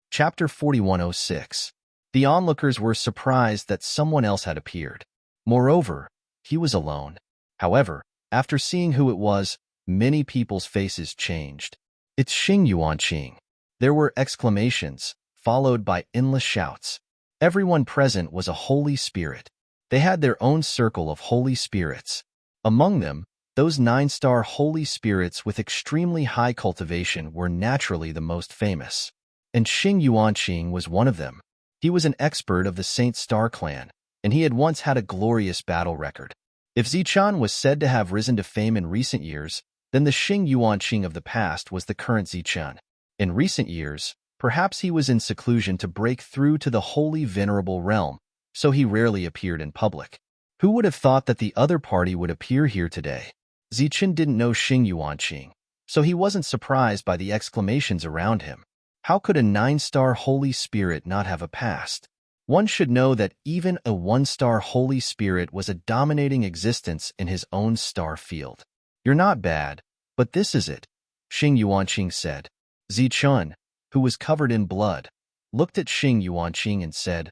Chapter 4106. The onlookers were surprised that someone else had appeared. Moreover, he was alone. However, after seeing who it was, many people's faces changed. "It's Xing Yuanqing." There were exclamations, followed by endless shouts. Everyone present was a holy spirit. They had their own circle of holy spirits. Among them, those 9-star holy spirits with extremely high cultivation were naturally the most famous. And Xing Yuanqing was one of them. He was an expert of the Saint Star clan, and he had once had a glorious battle record. If Zichun was said to have risen to fame in recent years, then the Xing Yuanqing of the past was the current Zichun. In recent years, perhaps he was in seclusion to break through to the holy venerable realm, so he rarely appeared in public. Who would have thought that the other party would appear here today? Zichun didn't know Xing Yuanqing, so he wasn't surprised by the exclamations around him. How could a 9-star holy spirit not have a past? One should know that even a 1-star holy spirit was a dominating existence in his own star field. "You're not bad, but this is it," Xing Yuanqing said. Zichun, who was covered in blood, looked at Xing Yuanqing and said,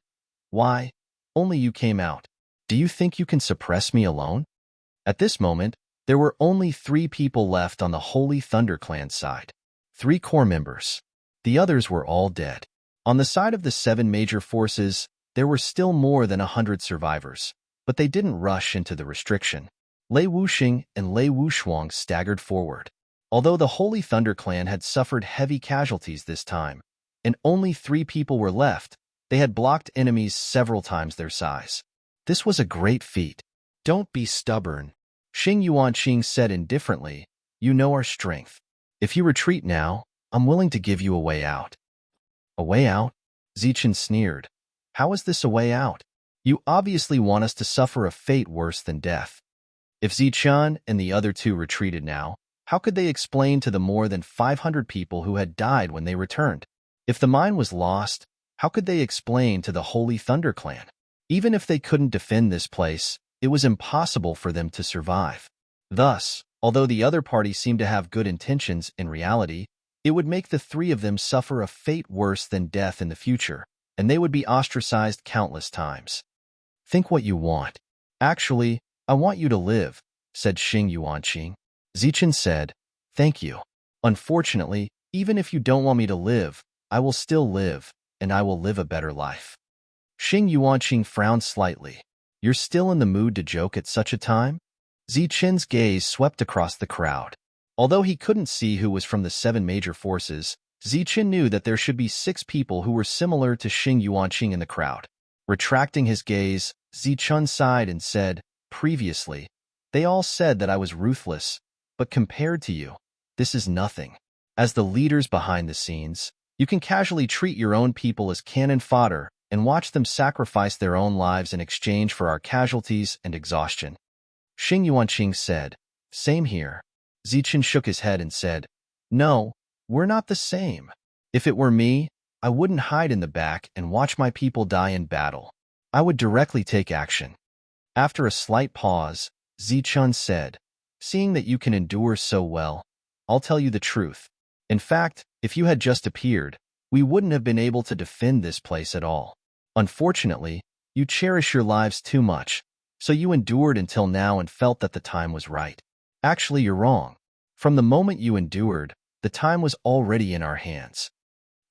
Why? Only you came out. Do you think you can suppress me alone? At this moment, there were only 3 people left on the Holy Thunder Clan's side. 3 core members. The others were all dead. On the side of the 7 major forces, there were still more than 100 survivors, but they didn't rush into the restriction. Lei Wuxing and Lei Wushuang staggered forward. Although the Holy Thunder Clan had suffered heavy casualties this time, and only 3 people were left, they had blocked enemies several times their size. This was a great feat. Don't be stubborn, Xing Yuanqing said indifferently. You know our strength. If you retreat now, I'm willing to give you a way out. A way out? Zichen sneered. How is this a way out? You obviously want us to suffer a fate worse than death. If Zichen and the other 2 retreated now, how could they explain to the more than 500 people who had died when they returned? If the mine was lost, how could they explain to the Holy Thunder Clan? Even if they couldn't defend this place, it was impossible for them to survive. Thus, although the other party seemed to have good intentions in reality, it would make the 3 of them suffer a fate worse than death in the future, and they would be ostracized countless times. Think what you want. Actually, I want you to live, said Xing Yuanqing. Zichen said, thank you. Unfortunately, even if you don't want me to live, I will still live, and I will live a better life. Xing Yuanqing frowned slightly. You're still in the mood to joke at such a time? Zichen's gaze swept across the crowd. Although he couldn't see who was from the 7 major forces, Zichen knew that there should be 6 people who were similar to Xing Yuanqing in the crowd. Retracting his gaze, Zichen sighed and said, previously, they all said that I was ruthless, but compared to you, this is nothing. As the leaders behind the scenes, you can casually treat your own people as cannon fodder and watch them sacrifice their own lives in exchange for our casualties and exhaustion. Xing Yuanqing said, same here. Zichen shook his head and said, no, we're not the same. If it were me, I wouldn't hide in the back and watch my people die in battle. I would directly take action. After a slight pause, Zichen said, seeing that you can endure so well, I'll tell you the truth. In fact, if you had just appeared, we wouldn't have been able to defend this place at all. Unfortunately, you cherish your lives too much, so you endured until now and felt that the time was right. Actually, you're wrong. From the moment you endured, the time was already in our hands.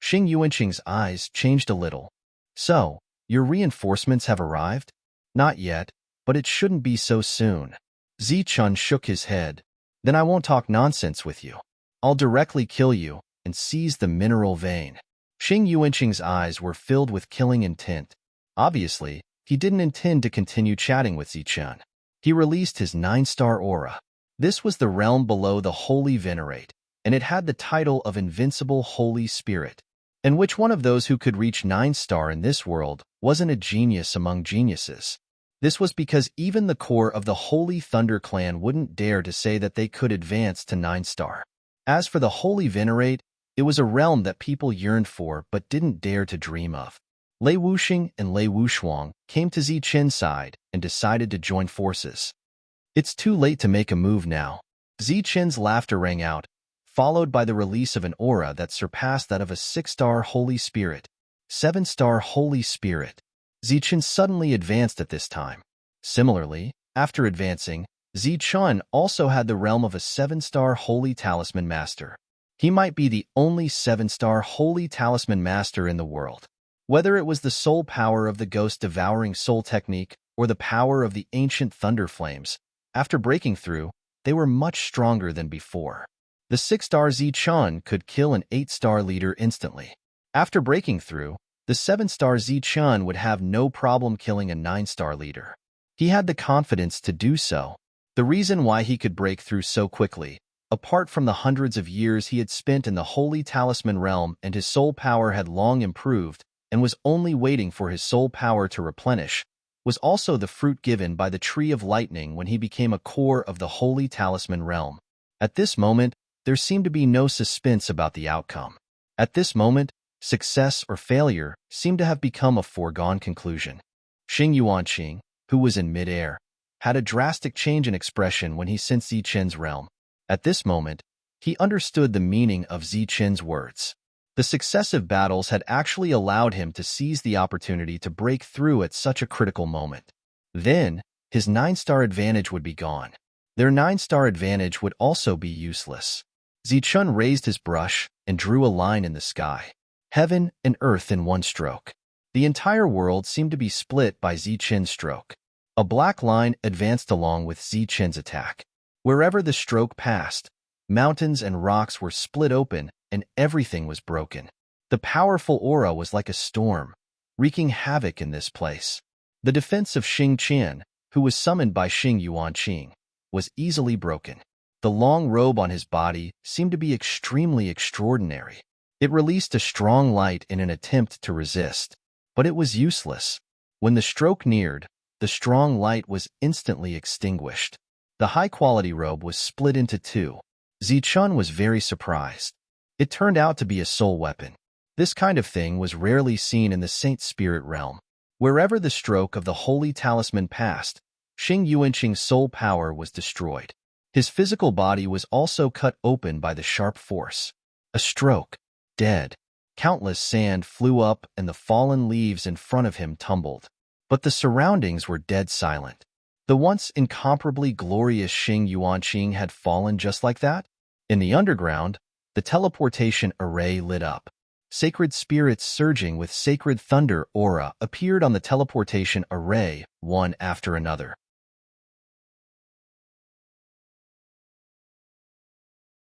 Xing Yuanqing's eyes changed a little. So, your reinforcements have arrived? Not yet, but it shouldn't be so soon. Zichen shook his head. Then I won't talk nonsense with you. I'll directly kill you and seize the mineral vein. Xing Yuanqing's eyes were filled with killing intent. Obviously, he didn't intend to continue chatting with Zichen. He released his 9-star aura. This was the realm below the Holy Venerate, and it had the title of Invincible Holy Spirit. And which one of those who could reach 9-star in this world wasn't a genius among geniuses? This was because even the core of the Holy Thunder Clan wouldn't dare to say that they could advance to 9-star. As for the Holy Venerate, it was a realm that people yearned for but didn't dare to dream of. Lei Wuxing and Lei Wushuang came to Zichen's side and decided to join forces. It's too late to make a move now. Zichen's laughter rang out, followed by the release of an aura that surpassed that of a 6-star Holy Spirit. 7-star Holy Spirit. Zichen suddenly advanced at this time. Similarly, after advancing, Zichen also had the realm of a 7-star Holy Talisman Master. He might be the only 7-star Holy Talisman Master in the world. Whether it was the soul power of the Ghost-Devouring Soul technique or the power of the ancient Thunder Flames, after breaking through, they were much stronger than before. The 6-star Zichen could kill an 8-star leader instantly. After breaking through, the 7-star Zichen would have no problem killing a 9-star leader. He had the confidence to do so. The reason why he could break through so quickly, apart from the hundreds of years he had spent in the Holy Talisman realm and his soul power had long improved and was only waiting for his soul power to replenish, was also the fruit given by the Tree of Lightning when he became a core of the Holy Talisman realm. At this moment, there seemed to be no suspense about the outcome. At this moment, success or failure seemed to have become a foregone conclusion. Xing Yuanqing, who was in midair, had a drastic change in expression when he sensed Zichen's realm. At this moment, he understood the meaning of Zichen's words. The successive battles had actually allowed him to seize the opportunity to break through at such a critical moment. Then, his 9-star advantage would be gone. Their 9-star advantage would also be useless. Zichun raised his brush and drew a line in the sky. Heaven and earth in one stroke. The entire world seemed to be split by Zichun's stroke. A black line advanced along with Zichun's attack. Wherever the stroke passed, mountains and rocks were split open and everything was broken. The powerful aura was like a storm, wreaking havoc in this place. The defense of Xing Qian, who was summoned by Xing Yuanqing, was easily broken. The long robe on his body seemed to be extremely extraordinary. It released a strong light in an attempt to resist, but it was useless. When the stroke neared, the strong light was instantly extinguished. The high-quality robe was split into two. Zichun was very surprised. It turned out to be a soul weapon. This kind of thing was rarely seen in the Saint Spirit realm. Wherever the stroke of the Holy Talisman passed, Xing Yuanqing's soul power was destroyed. His physical body was also cut open by the sharp force. A stroke. Dead. Countless sand flew up and the fallen leaves in front of him tumbled. But the surroundings were dead silent. The once incomparably glorious Xing Yuanqing had fallen just like that? In the underground, the teleportation array lit up. Sacred spirits surging with sacred thunder aura appeared on the teleportation array, one after another.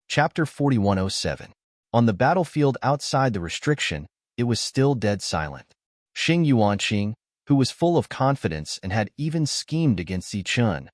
Chapter 4107. On the battlefield outside the restriction, it was still dead silent. Xing Yuanqing, who was full of confidence and had even schemed against Zichun,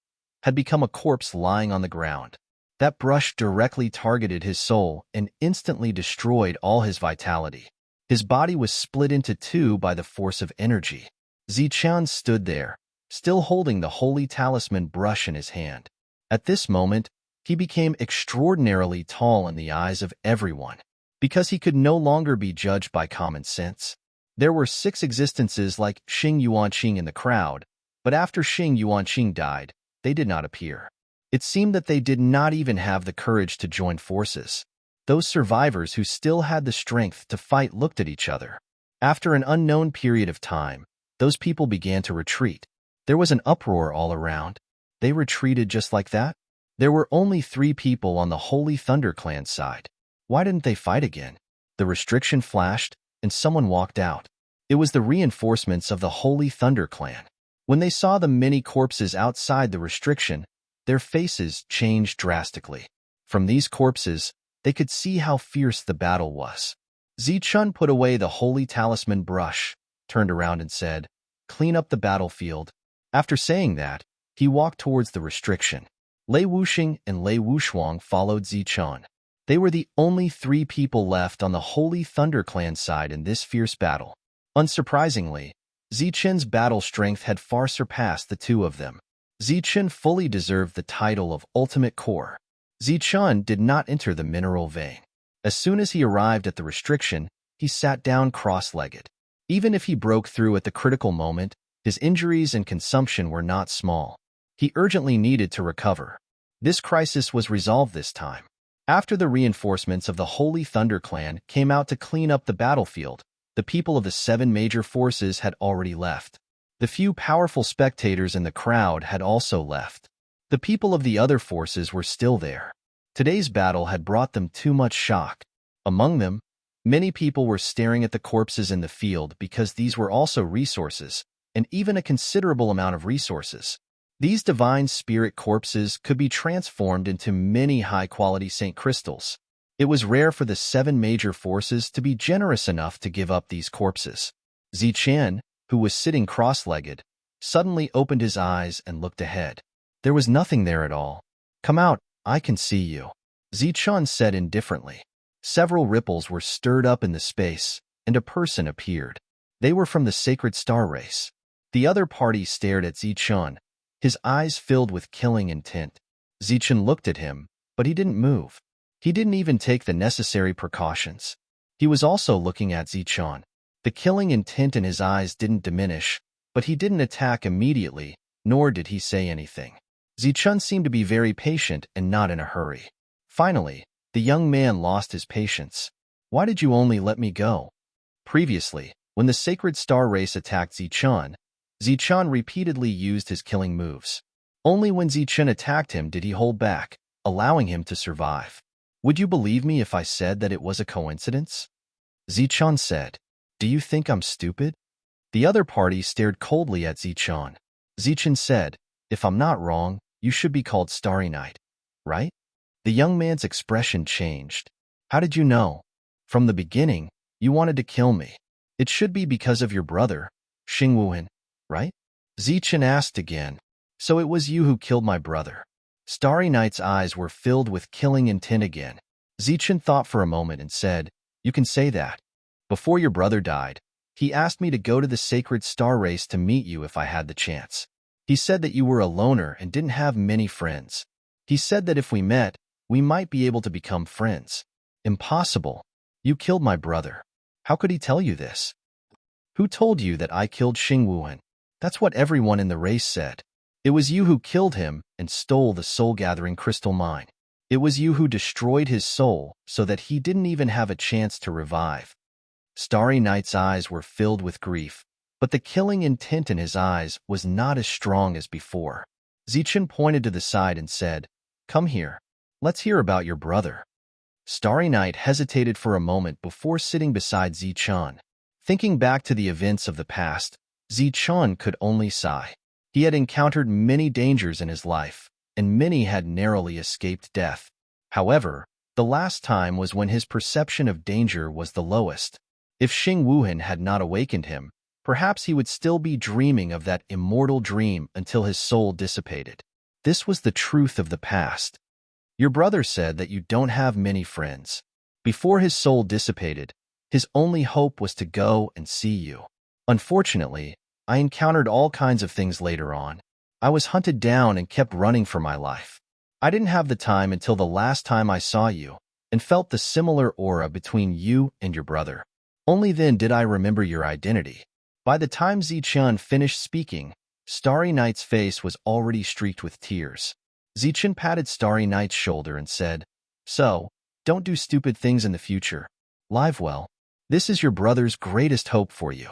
had become a corpse lying on the ground. That brush directly targeted his soul and instantly destroyed all his vitality. His body was split into two by the force of energy. Zichun stood there, still holding the holy talisman brush in his hand. At this moment, he became extraordinarily tall in the eyes of everyone, because he could no longer be judged by common sense. There were 6 existences like Xing Yuanqing in the crowd, but after Xing Yuanqing died, they did not appear. It seemed that they did not even have the courage to join forces. Those survivors who still had the strength to fight looked at each other. After an unknown period of time, those people began to retreat. There was an uproar all around. They retreated just like that? There were only 3 people on the Holy Thunder Clan side. Why didn't they fight again? The restriction flashed, and someone walked out. It was the reinforcements of the Holy Thunder Clan. When they saw the many corpses outside the restriction, their faces changed drastically. From these corpses, they could see how fierce the battle was. Zichun put away the holy talisman brush, turned around and said, "Clean up the battlefield." After saying that, he walked towards the restriction. Lei Wuxing and Lei Wushuang followed Zichun. They were the only 3 people left on the Holy Thunder Clan side in this fierce battle. Unsurprisingly, Zichun's battle strength had far surpassed the 2 of them. Zichun fully deserved the title of Ultimate Core. Zichun did not enter the mineral vein. As soon as he arrived at the restriction, he sat down cross-legged. Even if he broke through at the critical moment, his injuries and consumption were not small. He urgently needed to recover. This crisis was resolved this time. After the reinforcements of the Holy Thunder Clan came out to clean up the battlefield, the people of the 7 major forces had already left. The few powerful spectators in the crowd had also left. The people of the other forces were still there. Today's battle had brought them too much shock. Among them, many people were staring at the corpses in the field because these were also resources, and even a considerable amount of resources. These divine spirit corpses could be transformed into many high-quality Saint crystals. It was rare for the 7 major forces to be generous enough to give up these corpses. Zichun, who was sitting cross-legged, suddenly opened his eyes and looked ahead. There was nothing there at all. "Come out, I can see you," Zichun said indifferently. Several ripples were stirred up in the space, and a person appeared. They were from the Sacred Star race. The other party stared at Zichun, his eyes filled with killing intent. Zichun looked at him, but he didn't move. He didn't even take the necessary precautions. He was also looking at Zichun. The killing intent in his eyes didn't diminish, but he didn't attack immediately, nor did he say anything. Zichun seemed to be very patient and not in a hurry. Finally, the young man lost his patience. Why did you only let me go? Previously, when the Sacred Star race attacked Zichun repeatedly used his killing moves. Only when Zichun attacked him did he hold back, allowing him to survive. Would you believe me if I said that it was a coincidence? Zichun said, Do you think I'm stupid? The other party stared coldly at Zichun. Zichun said, If I'm not wrong, you should be called Starry Night, right? The young man's expression changed. How did you know? From the beginning, you wanted to kill me. It should be because of your brother, Xingwuhan, right? Zichun asked again. So it was you who killed my brother. Starry Night's eyes were filled with killing intent again. Zichun thought for a moment and said, You can say that. Before your brother died, he asked me to go to the Sacred Star race to meet you if I had the chance. He said that you were a loner and didn't have many friends. He said that if we met, we might be able to become friends. Impossible. You killed my brother. How could he tell you this? Who told you that I killed Xingwuhan? That's what everyone in the race said. It was you who killed him and stole the soul-gathering crystal mine. It was you who destroyed his soul so that he didn't even have a chance to revive. Starry Night's eyes were filled with grief, but the killing intent in his eyes was not as strong as before. Zichun pointed to the side and said, Come here. Let's hear about your brother. Starry Night hesitated for a moment before sitting beside Zichun. Thinking back to the events of the past, Zichun could only sigh. He had encountered many dangers in his life, and many had narrowly escaped death. However, the last time was when his perception of danger was the lowest. If Xingwuhan had not awakened him, perhaps he would still be dreaming of that immortal dream until his soul dissipated. This was the truth of the past. Your brother said that you don't have many friends. Before his soul dissipated, his only hope was to go and see you. Unfortunately, I encountered all kinds of things later on. I was hunted down and kept running for my life. I didn't have the time until the last time I saw you and felt the similar aura between you and your brother. Only then did I remember your identity. By the time Zichun finished speaking, Starry Night's face was already streaked with tears. Zichun patted Starry Night's shoulder and said, So, don't do stupid things in the future. Live well. This is your brother's greatest hope for you.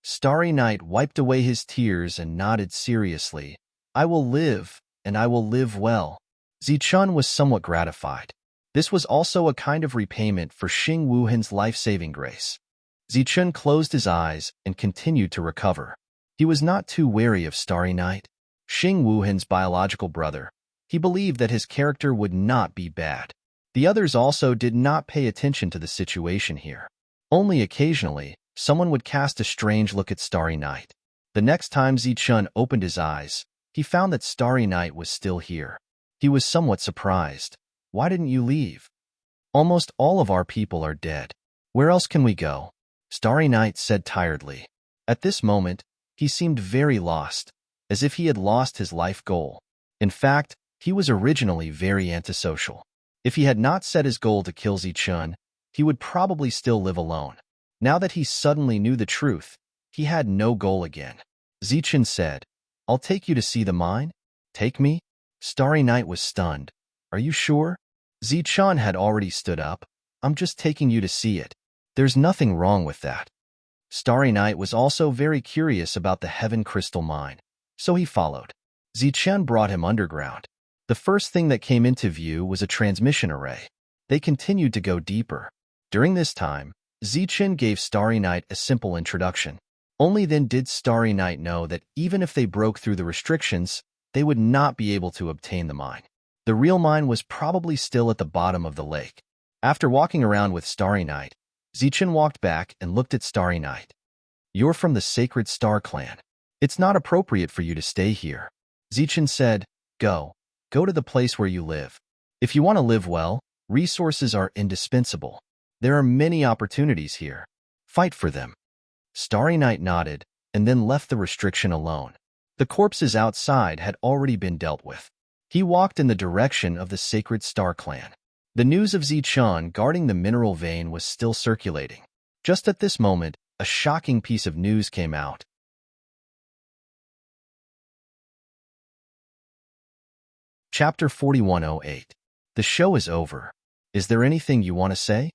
Starry Night wiped away his tears and nodded seriously. I will live, and I will live well. Zichun was somewhat gratified. This was also a kind of repayment for Xingwuhan's life-saving grace. Zichun closed his eyes and continued to recover. He was not too wary of Starry Night, Xingwuhan's biological brother. He believed that his character would not be bad. The others also did not pay attention to the situation here. Only occasionally, someone would cast a strange look at Starry Night. The next time Zichun opened his eyes, he found that Starry Night was still here. He was somewhat surprised. Why didn't you leave? Almost all of our people are dead. Where else can we go? Starry Night said tiredly. At this moment, he seemed very lost, as if he had lost his life goal. In fact, he was originally very antisocial. If he had not set his goal to kill Zichun, he would probably still live alone. Now that he suddenly knew the truth, he had no goal again. Zichun said, I'll take you to see the mine? Take me? Starry Night was stunned. Are you sure? Zichun had already stood up. I'm just taking you to see it. There's nothing wrong with that. Starry Night was also very curious about the Heaven Crystal Mine, so he followed. Zichun brought him underground. The first thing that came into view was a transmission array. They continued to go deeper. During this time, Zichun gave Starry Night a simple introduction. Only then did Starry Night know that even if they broke through the restrictions, they would not be able to obtain the mine. The real mine was probably still at the bottom of the lake. After walking around with Starry Night, Zichun walked back and looked at Starry Night. You're from the Sacred Star clan. It's not appropriate for you to stay here. Zichun said, Go to the place where you live. If you want to live well, resources are indispensable. There are many opportunities here. Fight for them. Starry Night nodded and then left the restriction alone. The corpses outside had already been dealt with. He walked in the direction of the Sacred Star clan. The news of Zichun guarding the mineral vein was still circulating. Just at this moment, a shocking piece of news came out. Chapter 4108. The show is over. Is there anything you want to say?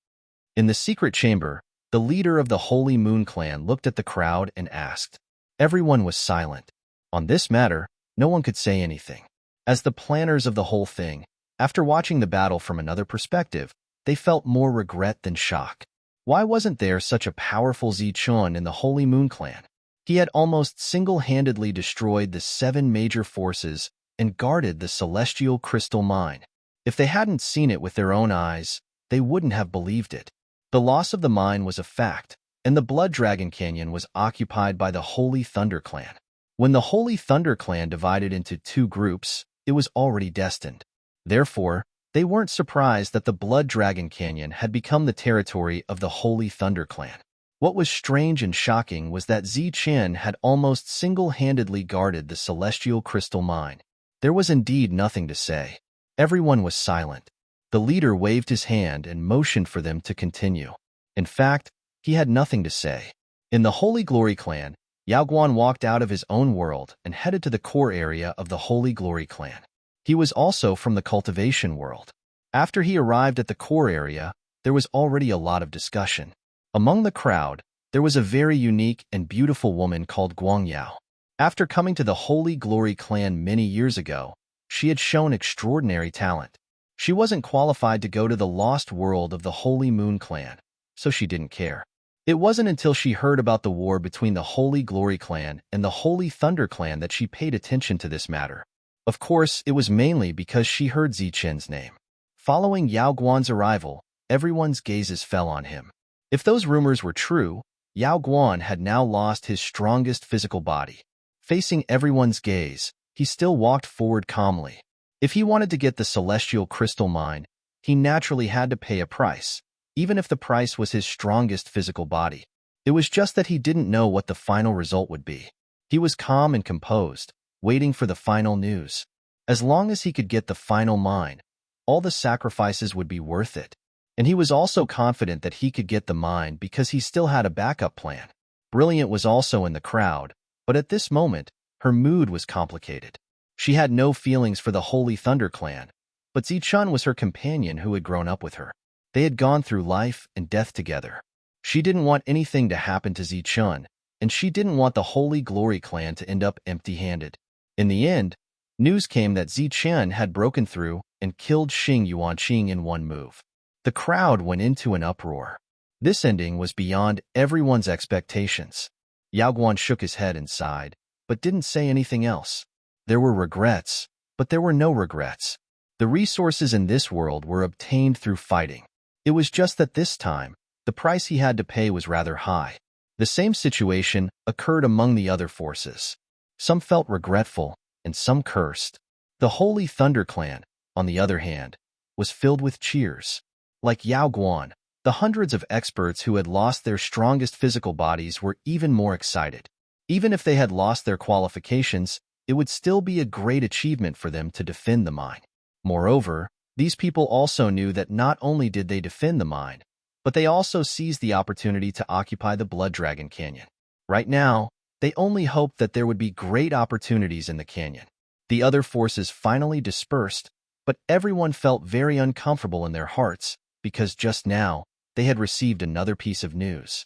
In the secret chamber, the leader of the Holy Moon clan looked at the crowd and asked. Everyone was silent. On this matter, no one could say anything. As the planners of the whole thing, after watching the battle from another perspective, they felt more regret than shock. Why wasn't there such a powerful Zichun in the Holy Moon clan? He had almost single-handedly destroyed the 7 major forces and guarded the celestial crystal mine. If they hadn't seen it with their own eyes, they wouldn't have believed it. The loss of the mine was a fact, and the Blood Dragon Canyon was occupied by the Holy Thunder Clan. When the Holy Thunder Clan divided into 2 groups, it was already destined. Therefore, they weren't surprised that the Blood Dragon Canyon had become the territory of the Holy Thunder Clan. What was strange and shocking was that Zichun had almost single-handedly guarded the celestial crystal mine. There was indeed nothing to say. Everyone was silent. The leader waved his hand and motioned for them to continue. In fact, he had nothing to say. In the Holy Glory Clan, Yao Guan walked out of his own world and headed to the core area of the Holy Glory Clan. He was also from the cultivation world. After he arrived at the core area, there was already a lot of discussion. Among the crowd, there was a very unique and beautiful woman called Guangyao. After coming to the Holy Glory Clan many years ago, she had shown extraordinary talent. She wasn't qualified to go to the lost world of the Holy Moon Clan, so she didn't care. It wasn't until she heard about the war between the Holy Glory Clan and the Holy Thunder Clan that she paid attention to this matter. Of course, it was mainly because she heard Zichun's name. Following Yao Guan's arrival, everyone's gazes fell on him. If those rumors were true, Yao Guan had now lost his strongest physical body. Facing everyone's gaze, he still walked forward calmly. If he wanted to get the celestial crystal mine, he naturally had to pay a price, even if the price was his strongest physical body. It was just that he didn't know what the final result would be. He was calm and composed, waiting for the final news. As long as he could get the final mine, all the sacrifices would be worth it. And he was also confident that he could get the mine because he still had a backup plan. Brilliant was also in the crowd, but at this moment, her mood was complicated. She had no feelings for the Holy Thunder Clan, but Zichun was her companion who had grown up with her. They had gone through life and death together. She didn't want anything to happen to Zichun, and she didn't want the Holy Glory Clan to end up empty-handed. In the end, news came that Zichun had broken through and killed Xing Yuanqing in one move. The crowd went into an uproar. This ending was beyond everyone's expectations. Yao Guan shook his head and sighed, but didn't say anything else. There were regrets, but there were no regrets. The resources in this world were obtained through fighting. It was just that this time, the price he had to pay was rather high. The same situation occurred among the other forces. Some felt regretful, and some cursed. The Holy Thunder Clan, on the other hand, was filled with cheers. Like Yao Guan, the hundreds of experts who had lost their strongest physical bodies were even more excited. Even if they had lost their qualifications, it would still be a great achievement for them to defend the mine. Moreover, these people also knew that not only did they defend the mine, but they also seized the opportunity to occupy the Blood Dragon Canyon. Right now, they only hoped that there would be great opportunities in the canyon. The other forces finally dispersed, but everyone felt very uncomfortable in their hearts, because just now, they had received another piece of news.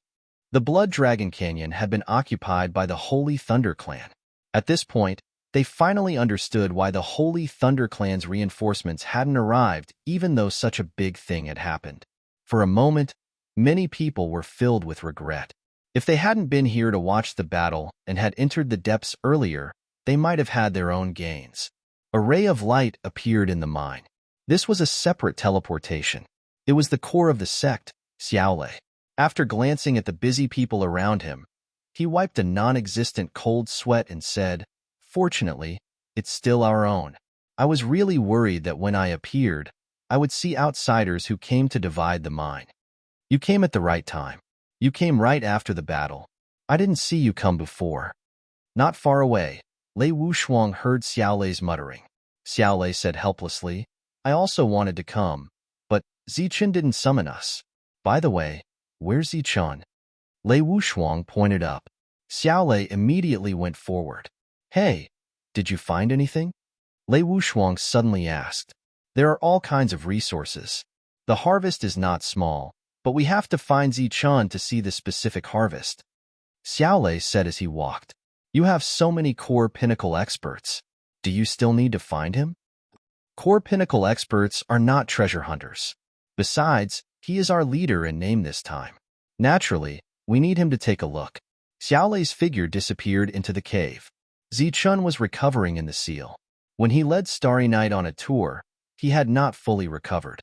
The Blood Dragon Canyon had been occupied by the Holy Thunder Clan. At this point, they finally understood why the Holy Thunder Clan's reinforcements hadn't arrived even though such a big thing had happened. For a moment, many people were filled with regret. If they hadn't been here to watch the battle and had entered the depths earlier, they might have had their own gains. A ray of light appeared in the mine. This was a separate teleportation. It was the core of the sect, Xiaolei. After glancing at the busy people around him, he wiped a non-existent cold sweat and said, "Fortunately, it's still our own. I was really worried that when I appeared, I would see outsiders who came to divide the mine. You came at the right time. You came right after the battle. I didn't see you come before." Not far away, Lei Wushuang heard Xiaolei's muttering. Xiaolei said helplessly, "I also wanted to come, but Zichun didn't summon us. By the way, where's Zichun?" Lei Wushuang pointed up. Xiaolei immediately went forward. "Hey, did you find anything?" Lei Wushuang suddenly asked. "There are all kinds of resources. The harvest is not small, but we have to find Zichun to see the specific harvest. Xiaolei said as he walked. You have so many core pinnacle experts. Do you still need to find him? Core pinnacle experts are not treasure hunters. Besides, he is our leader in name this time. Naturally, we need him to take a look. Xiaolei's figure disappeared into the cave. Zichun was recovering in the seal. When he led Starry Night on a tour, he had not fully recovered.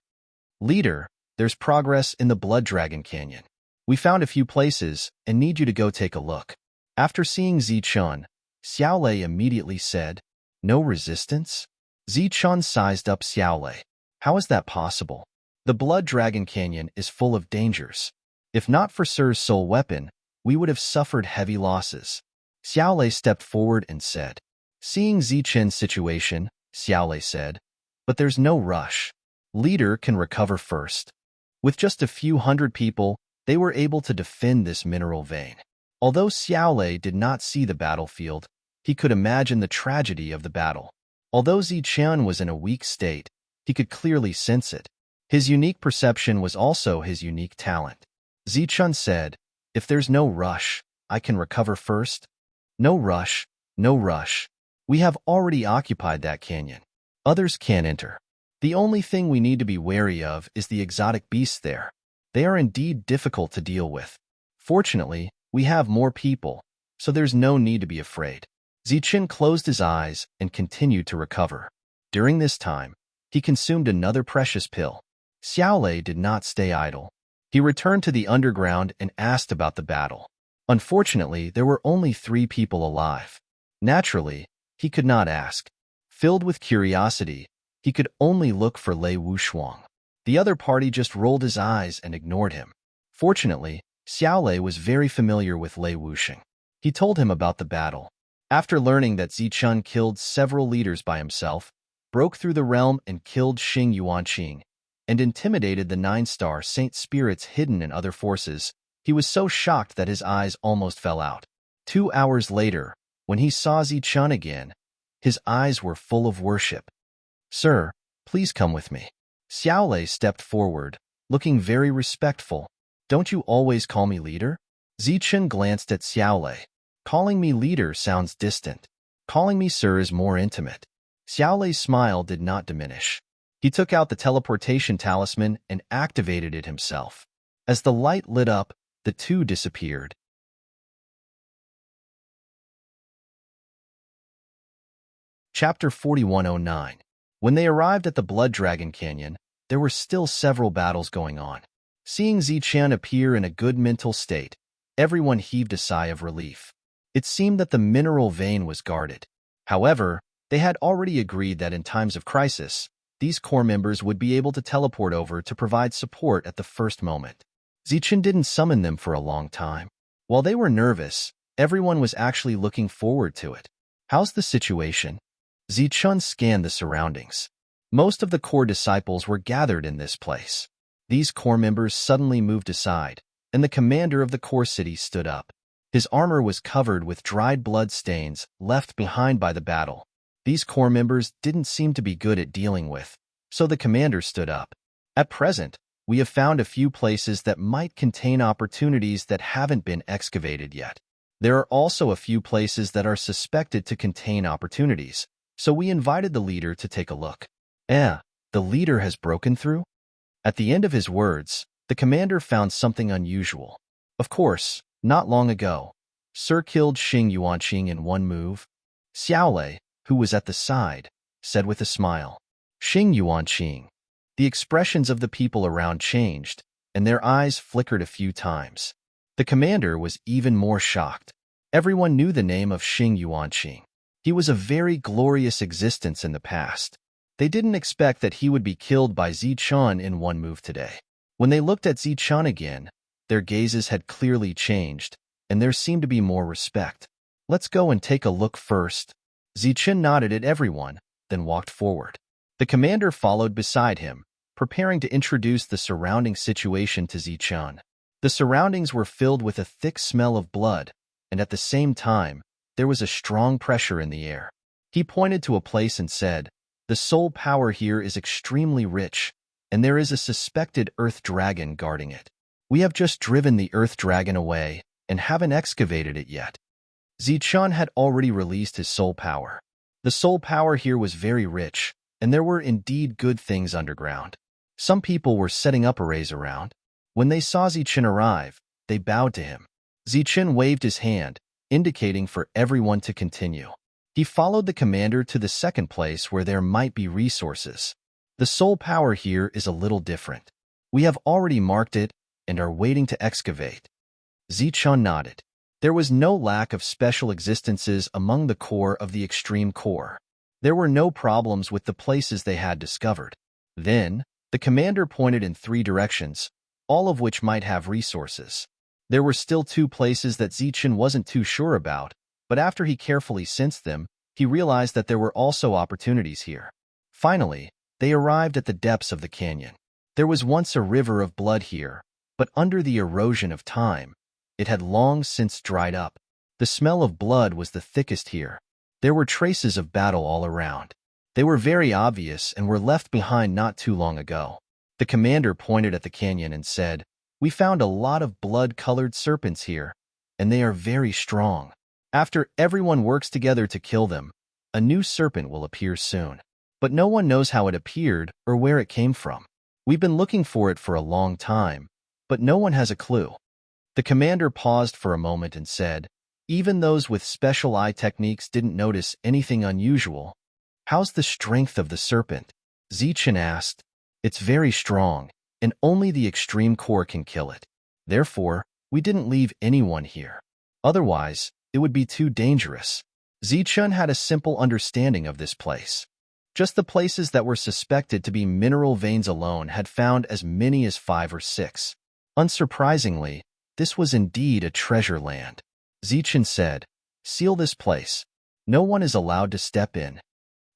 Leader, there's progress in the Blood Dragon Canyon. We found a few places and need you to go take a look. After seeing Zichun, Xiaolei immediately said, No resistance? Zichun sized up Xiaolei. How is that possible? The Blood Dragon Canyon is full of dangers. If not for Sir's soul weapon, we would have suffered heavy losses. Xiaolei stepped forward and said. Seeing Zichun's situation, Xiaolei said, But there's no rush. Leader can recover first. With just a few hundred people, they were able to defend this mineral vein. Although Xiaolei did not see the battlefield, he could imagine the tragedy of the battle. Although Zichun was in a weak state, he could clearly sense it. His unique perception was also his unique talent. Zichun said, If there's no rush, I can recover first. No rush, no rush. We have already occupied that canyon. Others can't enter. The only thing we need to be wary of is the exotic beasts there. They are indeed difficult to deal with. Fortunately, we have more people, so there's no need to be afraid. Zichun closed his eyes and continued to recover. During this time, he consumed another precious pill. Xiaolei did not stay idle. He returned to the underground and asked about the battle. Unfortunately, there were only 3 people alive. Naturally, he could not ask. Filled with curiosity, he could only look for Lei Wushuang. The other party just rolled his eyes and ignored him. Fortunately, Xiaolei was very familiar with Lei Wusheng. He told him about the battle. After learning that Zichun killed several leaders by himself, broke through the realm and killed Xing Yuanqing, and intimidated the 9-star saint spirits hidden in other forces, he was so shocked that his eyes almost fell out. 2 hours later, when he saw Zichun again, his eyes were full of worship. Sir, please come with me. Xiaolei stepped forward, looking very respectful. Don't you always call me leader? Zichun glanced at Xiaolei. Calling me leader sounds distant. Calling me sir is more intimate. Xiaolei's smile did not diminish. He took out the teleportation talisman and activated it himself. As the light lit up, the two disappeared. Chapter 4109. When they arrived at the Blood Dragon Canyon, there were still several battles going on. Seeing Zichun appear in a good mental state, everyone heaved a sigh of relief. It seemed that the mineral vein was guarded. However, they had already agreed that in times of crisis, these core members would be able to teleport over to provide support at the first moment. Zichun didn't summon them for a long time. While they were nervous, everyone was actually looking forward to it. How's the situation? Zichun scanned the surroundings. Most of the core disciples were gathered in this place. These core members suddenly moved aside, and the commander of the core city stood up. His armor was covered with dried blood stains left behind by the battle. These core members didn't seem to be good at dealing with, so the commander stood up. At present, we have found a few places that might contain opportunities that haven't been excavated yet. There are also a few places that are suspected to contain opportunities, so we invited the leader to take a look. The leader has broken through? At the end of his words, the commander found something unusual. Of course, not long ago, Sir killed Xing Yuanqing in one move. Xiaolei, who was at the side, said with a smile. Xing Yuanqing. The expressions of the people around changed, and their eyes flickered a few times. The commander was even more shocked. Everyone knew the name of Xing Yuanqing. He was a very glorious existence in the past. They didn't expect that he would be killed by Zichun in one move today. When they looked at Zichun again, their gazes had clearly changed, and there seemed to be more respect. Let's go and take a look first. Zichun nodded at everyone, then walked forward. The commander followed beside him, preparing to introduce the surrounding situation to Zichun. The surroundings were filled with a thick smell of blood, and at the same time, there was a strong pressure in the air. He pointed to a place and said, "The soul power here is extremely rich, and there is a suspected earth dragon guarding it." We have just driven the earth dragon away and haven't excavated it yet. Zichun had already released his soul power. The soul power here was very rich, and there were indeed good things underground. Some people were setting up arrays around. When they saw Zichun arrive, they bowed to him. Zichun waved his hand, indicating for everyone to continue. He followed the commander to the second place where there might be resources. The soul power here is a little different. We have already marked it and are waiting to excavate. Zichun nodded. There was no lack of special existences among the core of the extreme core. There were no problems with the places they had discovered. Then, the commander pointed in 3 directions, all of which might have resources. There were still 2 places that Zichun wasn't too sure about, but after he carefully sensed them, he realized that there were also opportunities here. Finally, they arrived at the depths of the canyon. There was once a river of blood here, but under the erosion of time, it had long since dried up. The smell of blood was the thickest here. There were traces of battle all around. They were very obvious and were left behind not too long ago. The commander pointed at the canyon and said, "We found a lot of blood-colored serpents here, and they are very strong. After everyone works together to kill them, a new serpent will appear soon. But no one knows how it appeared or where it came from. We've been looking for it for a long time, but no one has a clue." The commander paused for a moment and said, "Even those with special eye techniques didn't notice anything unusual. How's the strength of the serpent?" Zichun asked. "It's very strong, and only the extreme core can kill it. Therefore, we didn't leave anyone here. Otherwise, it would be too dangerous." Zichun had a simple understanding of this place. Just the places that were suspected to be mineral veins alone had found as many as 5 or 6. Unsurprisingly, this was indeed a treasure land. Zichun said, "Seal this place. No one is allowed to step in."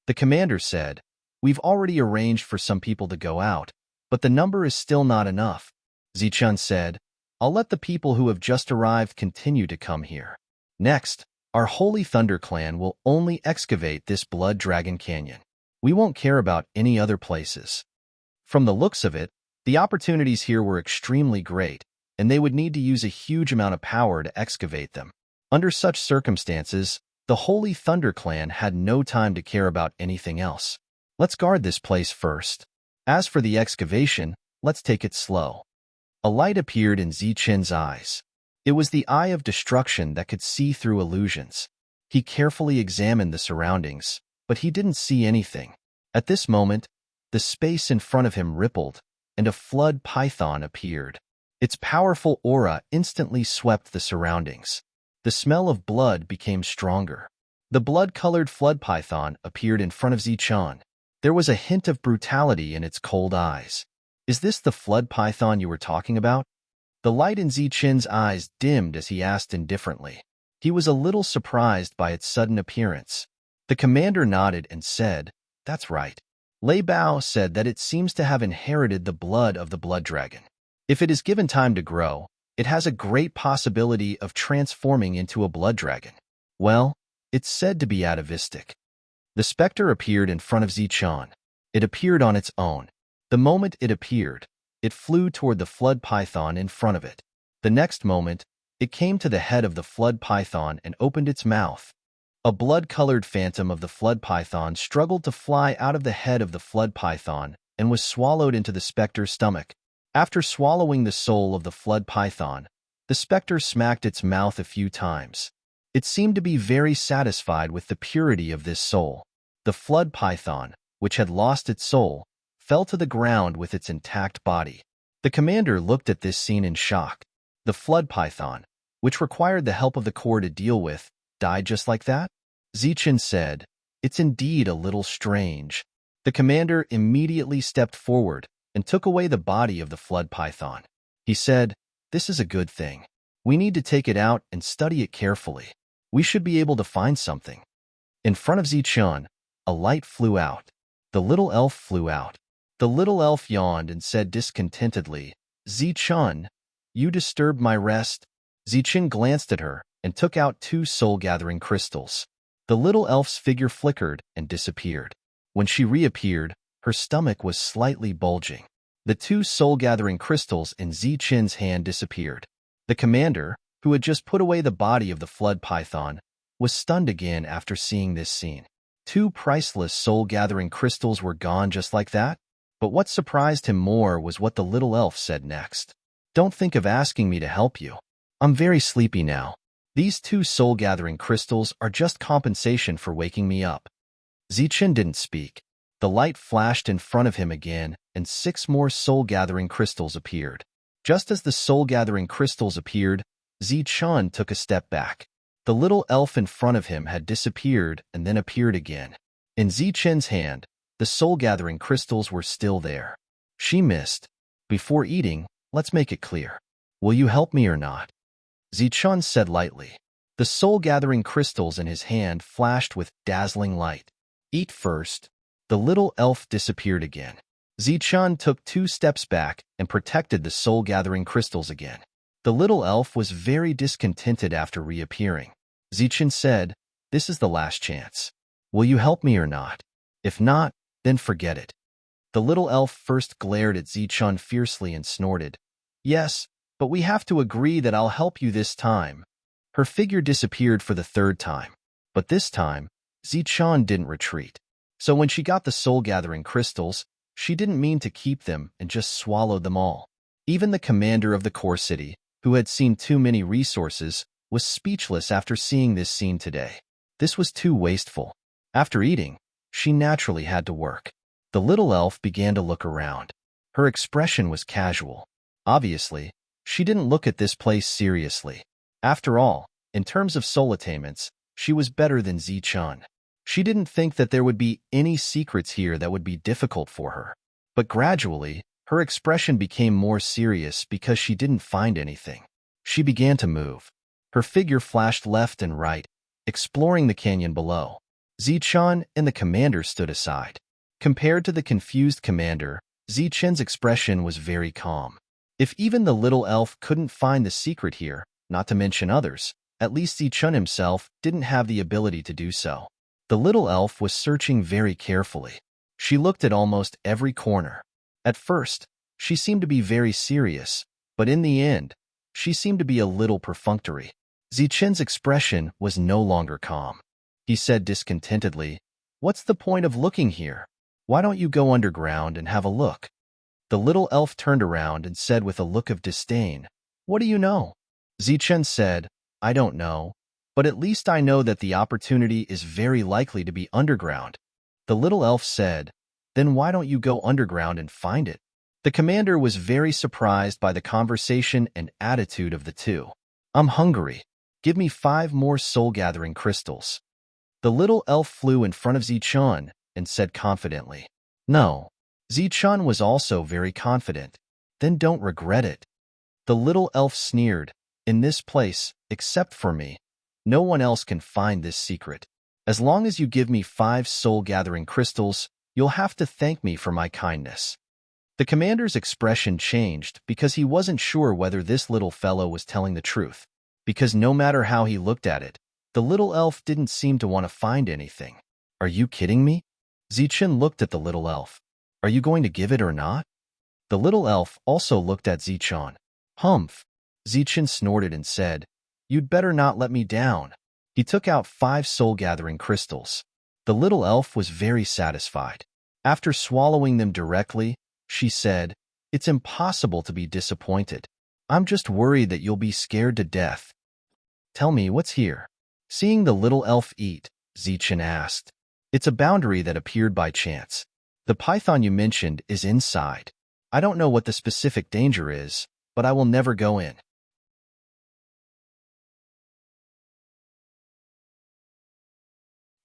The commander said, "We've already arranged for some people to go out, but the number is still not enough." Zichun said, "I'll let the people who have just arrived continue to come here. Next, our Holy Thunder clan will only excavate this Blood Dragon Canyon. We won't care about any other places." From the looks of it, the opportunities here were extremely great, and they would need to use a huge amount of power to excavate them. Under such circumstances, the Holy Thunder clan had no time to care about anything else. "Let's guard this place first. As for the excavation, let's take it slow." A light appeared in Zichun's eyes. It was the eye of destruction that could see through illusions. He carefully examined the surroundings, but he didn't see anything. At this moment, the space in front of him rippled, and a flood python appeared. Its powerful aura instantly swept the surroundings. The smell of blood became stronger. The blood-colored flood python appeared in front of Zichun. There was a hint of brutality in its cold eyes. "Is this the flood python you were talking about?" The light in Zichun's eyes dimmed as he asked indifferently. He was a little surprised by its sudden appearance. The commander nodded and said, "That's right." Lei Bao said that it seems to have inherited the blood of the blood dragon. If it is given time to grow, it has a great possibility of transforming into a blood dragon. Well, it's said to be atavistic. The specter appeared in front of Zichun. It appeared on its own. The moment it appeared, it flew toward the flood python in front of it. The next moment, it came to the head of the flood python and opened its mouth. A blood-colored phantom of the flood python struggled to fly out of the head of the flood python and was swallowed into the specter's stomach. After swallowing the soul of the flood python, the specter smacked its mouth a few times. It seemed to be very satisfied with the purity of this soul. The flood python, which had lost its soul, fell to the ground with its intact body. The commander looked at this scene in shock. The flood python, which required the help of the core to deal with, died just like that? Zichun said, "It's indeed a little strange." The commander immediately stepped forward and took away the body of the flood python. He said, "This is a good thing. We need to take it out and study it carefully. We should be able to find something." In front of Zichun, a light flew out. The little elf flew out. The little elf yawned and said discontentedly, "Zichun, you disturbed my rest." Zichun glanced at her and took out 2 soul-gathering crystals. The little elf's figure flickered and disappeared. When she reappeared, her stomach was slightly bulging. The two soul-gathering crystals in Zichen's hand disappeared. The commander, who had just put away the body of the flood python, was stunned again after seeing this scene. Two priceless soul-gathering crystals were gone just like that? But what surprised him more was what the little elf said next. "Don't think of asking me to help you. I'm very sleepy now. These two soul-gathering crystals are just compensation for waking me up." Zichen didn't speak. The light flashed in front of him again, and 6 more soul-gathering crystals appeared. Just as the soul-gathering crystals appeared, Zichen took a step back. The little elf in front of him had disappeared and then appeared again. In Zichen's hand, the soul-gathering crystals were still there. She missed. "Before eating, let's make it clear. Will you help me or not?" Zichen said lightly. The soul-gathering crystals in his hand flashed with dazzling light. "Eat first." The little elf disappeared again. Zichen took 2 steps back and protected the soul-gathering crystals again. The little elf was very discontented after reappearing. Zichen said, "This is the last chance. Will you help me or not? If not, then forget it." The little elf first glared at Zichen fiercely and snorted, "Yes, but we have to agree that I'll help you this time." Her figure disappeared for the 3rd time. But this time, Zichen didn't retreat. So when she got the soul-gathering crystals, she didn't mean to keep them and just swallowed them all. Even the commander of the core city, who had seen too many resources, was speechless after seeing this scene today. This was too wasteful. After eating, she naturally had to work. The little elf began to look around. Her expression was casual. Obviously, she didn't look at this place seriously. After all, in terms of soul attainments, she was better than Zichen. She didn't think that there would be any secrets here that would be difficult for her. But gradually, her expression became more serious because she didn't find anything. She began to move. Her figure flashed left and right, exploring the canyon below. Zichen and the commander stood aside. Compared to the confused commander, Zichen's expression was very calm. If even the little elf couldn't find the secret here, not to mention others, at least Zichen himself didn't have the ability to do so. The little elf was searching very carefully. She looked at almost every corner. At first, she seemed to be very serious, but in the end, she seemed to be a little perfunctory. Zichen's expression was no longer calm. He said discontentedly, "What's the point of looking here? Why don't you go underground and have a look?" The little elf turned around and said with a look of disdain, "What do you know?" Zichen said, "I don't know, but at least I know that the opportunity is very likely to be underground." The little elf said, "Then why don't you go underground and find it?" The commander was very surprised by the conversation and attitude of the two. "I'm hungry. Give me 5 more soul-gathering crystals." The little elf flew in front of Zichen and said confidently, "No." Zichen was also very confident. "Then don't regret it." The little elf sneered, "In this place, except for me, no one else can find this secret. As long as you give me 5 soul-gathering crystals, you'll have to thank me for my kindness." The commander's expression changed because he wasn't sure whether this little fellow was telling the truth, because no matter how he looked at it, the little elf didn't seem to want to find anything. "Are you kidding me?" Zichen looked at the little elf. "Are you going to give it or not?" The little elf also looked at Zichen. "Humph." Zichen snorted and said, "You'd better not let me down." He took out 5 soul-gathering crystals. The little elf was very satisfied. After swallowing them directly, she said, "It's impossible to be disappointed. I'm just worried that you'll be scared to death." "Tell me, what's here?" Seeing the little elf eat, Zichen asked. "It's a boundary that appeared by chance. The python you mentioned is inside. I don't know what the specific danger is, but I will never go in."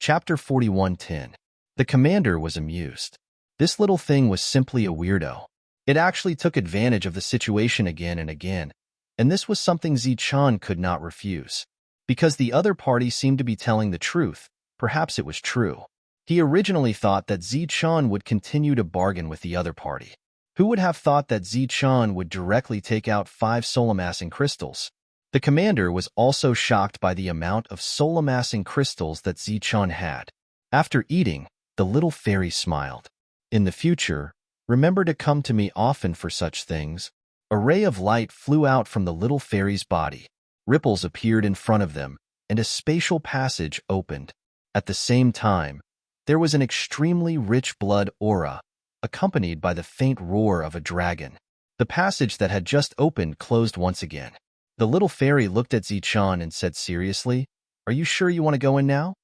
Chapter 41:10. The commander was amused. This little thing was simply a weirdo. It actually took advantage of the situation again and again, and this was something Zichen could not refuse. Because the other party seemed to be telling the truth, perhaps it was true. He originally thought that Zichen would continue to bargain with the other party. Who would have thought that Zichen would directly take out 5 soul-amassing crystals? The commander was also shocked by the amount of soul-amassing crystals that Zichen had. After eating, the little fairy smiled. In the future, Remember to come to me often for such things. A ray of light flew out from the little fairy's body. Ripples appeared in front of them, and a spatial passage opened. At the same time, there was an extremely rich blood aura, accompanied by the faint roar of a dragon. The passage that had just opened closed once again. The little fairy looked at Zichun and said seriously, "Are you sure you want to go in now?"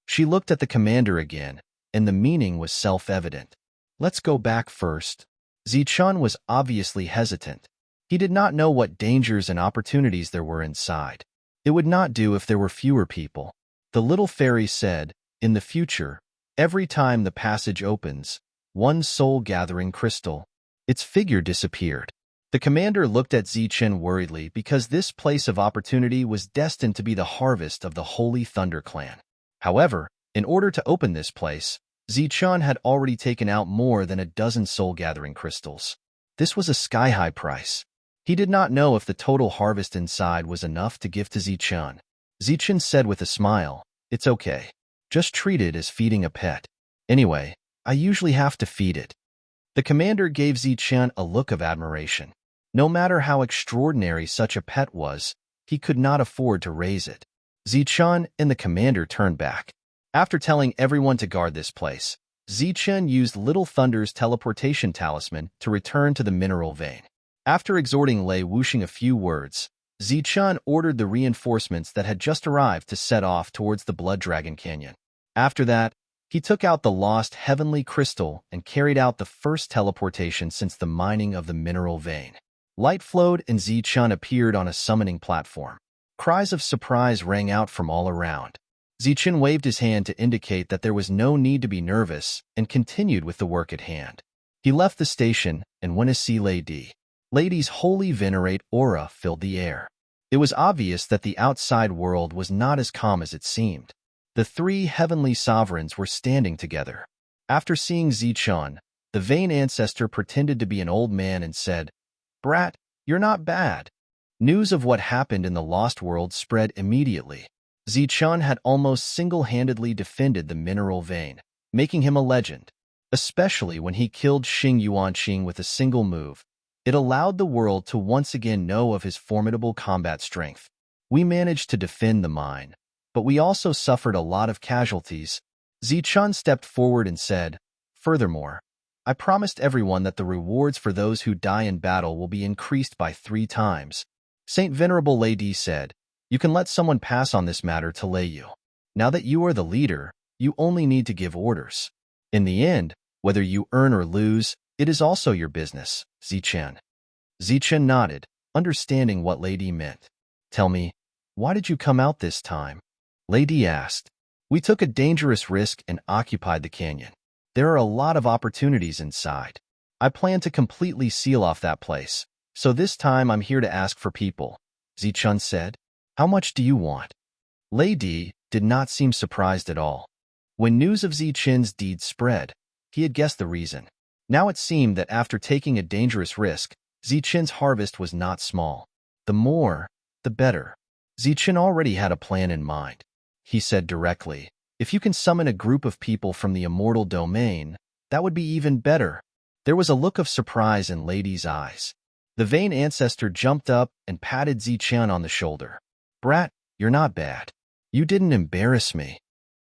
She looked at the commander again, and the meaning was self-evident. "Let's go back first." Zichun was obviously hesitant. He did not know what dangers and opportunities there were inside. It would not do if there were fewer people. The little fairy said, "In the future, every time the passage opens, one soul-gathering crystal." Its figure disappeared. The commander looked at Zichun worriedly because this place of opportunity was destined to be the harvest of the Holy Thunder Clan. However, in order to open this place, Zichun had already taken out more than a dozen soul-gathering crystals. This was a sky-high price. He did not know if the total harvest inside was enough to give to Zichun. Zichun said with a smile, "It's okay. Just treat it as feeding a pet. Anyway, I usually have to feed it." The commander gave Zichun a look of admiration. No matter how extraordinary such a pet was, he could not afford to raise it. Zichun and the commander turned back. After telling everyone to guard this place, Zichun used Little Thunder's teleportation talisman to return to the mineral vein. After exhorting Lei Wuxing a few words, Zichun ordered the reinforcements that had just arrived to set off towards the Blood Dragon Canyon. After that, he took out the lost heavenly crystal and carried out the first teleportation since the mining of the mineral vein. Light flowed and Zichun appeared on a summoning platform. Cries of surprise rang out from all around. Zichun waved his hand to indicate that there was no need to be nervous and continued with the work at hand. He left the station and went to see Lady. Lady's holy venerate aura filled the air. It was obvious that the outside world was not as calm as it seemed. The three heavenly sovereigns were standing together. After seeing Zichun, the vain ancestor pretended to be an old man and said, "Brat, you're not bad." News of what happened in the Lost World spread immediately. Zichun had almost single-handedly defended the mineral vein, making him a legend. Especially when he killed Xing Yuanqing with a single move, it allowed the world to once again know of his formidable combat strength. "We managed to defend the mine, but we also suffered a lot of casualties." Zichun stepped forward and said, "Furthermore, I promised everyone that the rewards for those who die in battle will be increased by 3 times. Saint Venerable Lady said, "You can let someone pass on this matter to Lei Yu. Now that you are the leader, you only need to give orders. In the end, whether you earn or lose, it is also your business, Zichun." Zichun nodded, understanding what Lady meant. "Tell me, why did you come out this time?" Lady asked. "We took a dangerous risk and occupied the canyon. There are a lot of opportunities inside. I plan to completely seal off that place, so this time I'm here to ask for people," Zichun said. "How much do you want?" Lady did not seem surprised at all. When news of Zichun's deed spread, he had guessed the reason. Now it seemed that after taking a dangerous risk, Zichun's harvest was not small. The more, the better. Zichun already had a plan in mind. He said directly, "If you can summon a group of people from the immortal domain, that would be even better." There was a look of surprise in Lady's eyes. The vain ancestor jumped up and patted Zichun on the shoulder. "Brat, you're not bad. You didn't embarrass me."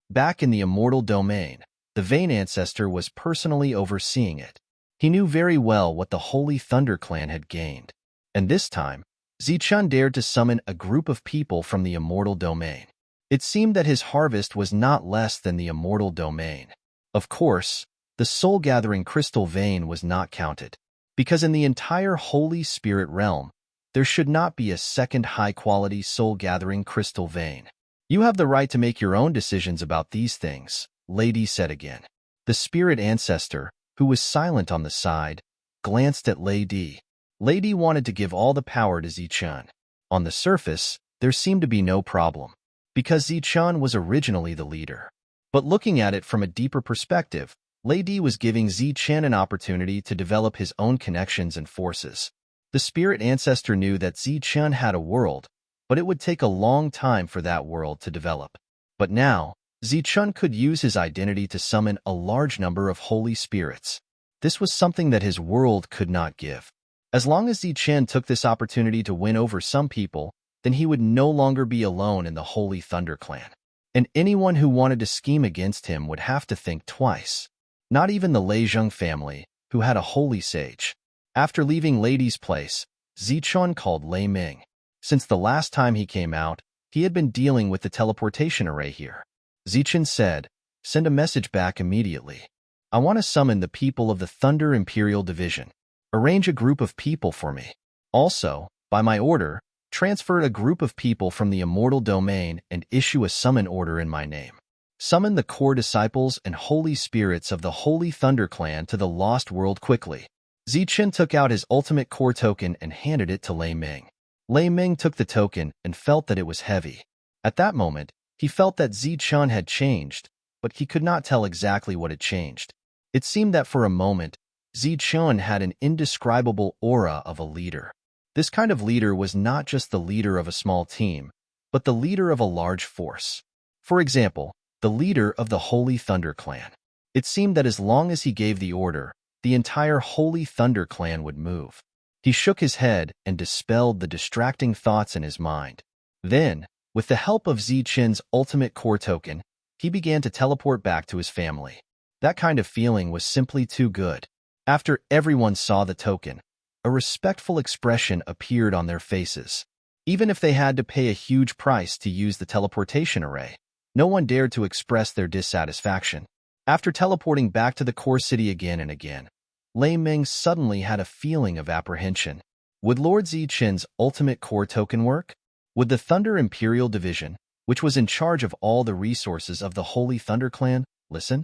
Back in the immortal domain, the vain ancestor was personally overseeing it. He knew very well what the Holy Thunder Clan had gained. And this time, Zichun dared to summon a group of people from the immortal domain. It seemed that his harvest was not less than the immortal domain. Of course, the soul-gathering crystal vein was not counted, because in the entire Holy Spirit realm, there should not be a second high-quality soul-gathering crystal vein. "You have the right to make your own decisions about these things," Lady said again. The spirit ancestor, who was silent on the side, glanced at Lady. Lady wanted to give all the power to Zichun. On the surface, there seemed to be no problem, because Zichun was originally the leader. But looking at it from a deeper perspective, Lady was giving Zichun an opportunity to develop his own connections and forces. The spirit ancestor knew that Zichun had a world, but it would take a long time for that world to develop. But now, Zichun could use his identity to summon a large number of holy spirits. This was something that his world could not give. As long as Zichen took this opportunity to win over some people, then he would no longer be alone in the Holy Thunder Clan. And anyone who wanted to scheme against him would have to think twice. Not even the Lei Zheng family, who had a holy sage. After leaving Lady's place, Zichen called Lei Ming. Since the last time he came out, he had been dealing with the teleportation array here. Zichen said, "Send a message back immediately. I want to summon the people of the Thunder Imperial Division. Arrange a group of people for me. Also, by my order, transfer a group of people from the Immortal Domain and issue a summon order in my name. Summon the core disciples and holy spirits of the Holy Thunder Clan to the Lost World quickly." Zichen took out his ultimate core token and handed it to Lei Ming. Lei Ming took the token and felt that it was heavy. At that moment, he felt that Zichen had changed, but he could not tell exactly what had changed. It seemed that for a moment, Zichen had an indescribable aura of a leader. This kind of leader was not just the leader of a small team, but the leader of a large force. For example, the leader of the Holy Thunder Clan. It seemed that as long as he gave the order, the entire Holy Thunder Clan would move. He shook his head and dispelled the distracting thoughts in his mind. Then, with the help of Zichen's ultimate core token, he began to teleport back to his family. That kind of feeling was simply too good. After everyone saw the token, a respectful expression appeared on their faces. Even if they had to pay a huge price to use the teleportation array, no one dared to express their dissatisfaction. After teleporting back to the core city again and again, Lei Ming suddenly had a feeling of apprehension. Would Lord Zichen's ultimate core token work? Would the Thunder Imperial Division, which was in charge of all the resources of the Holy Thunder Clan, listen?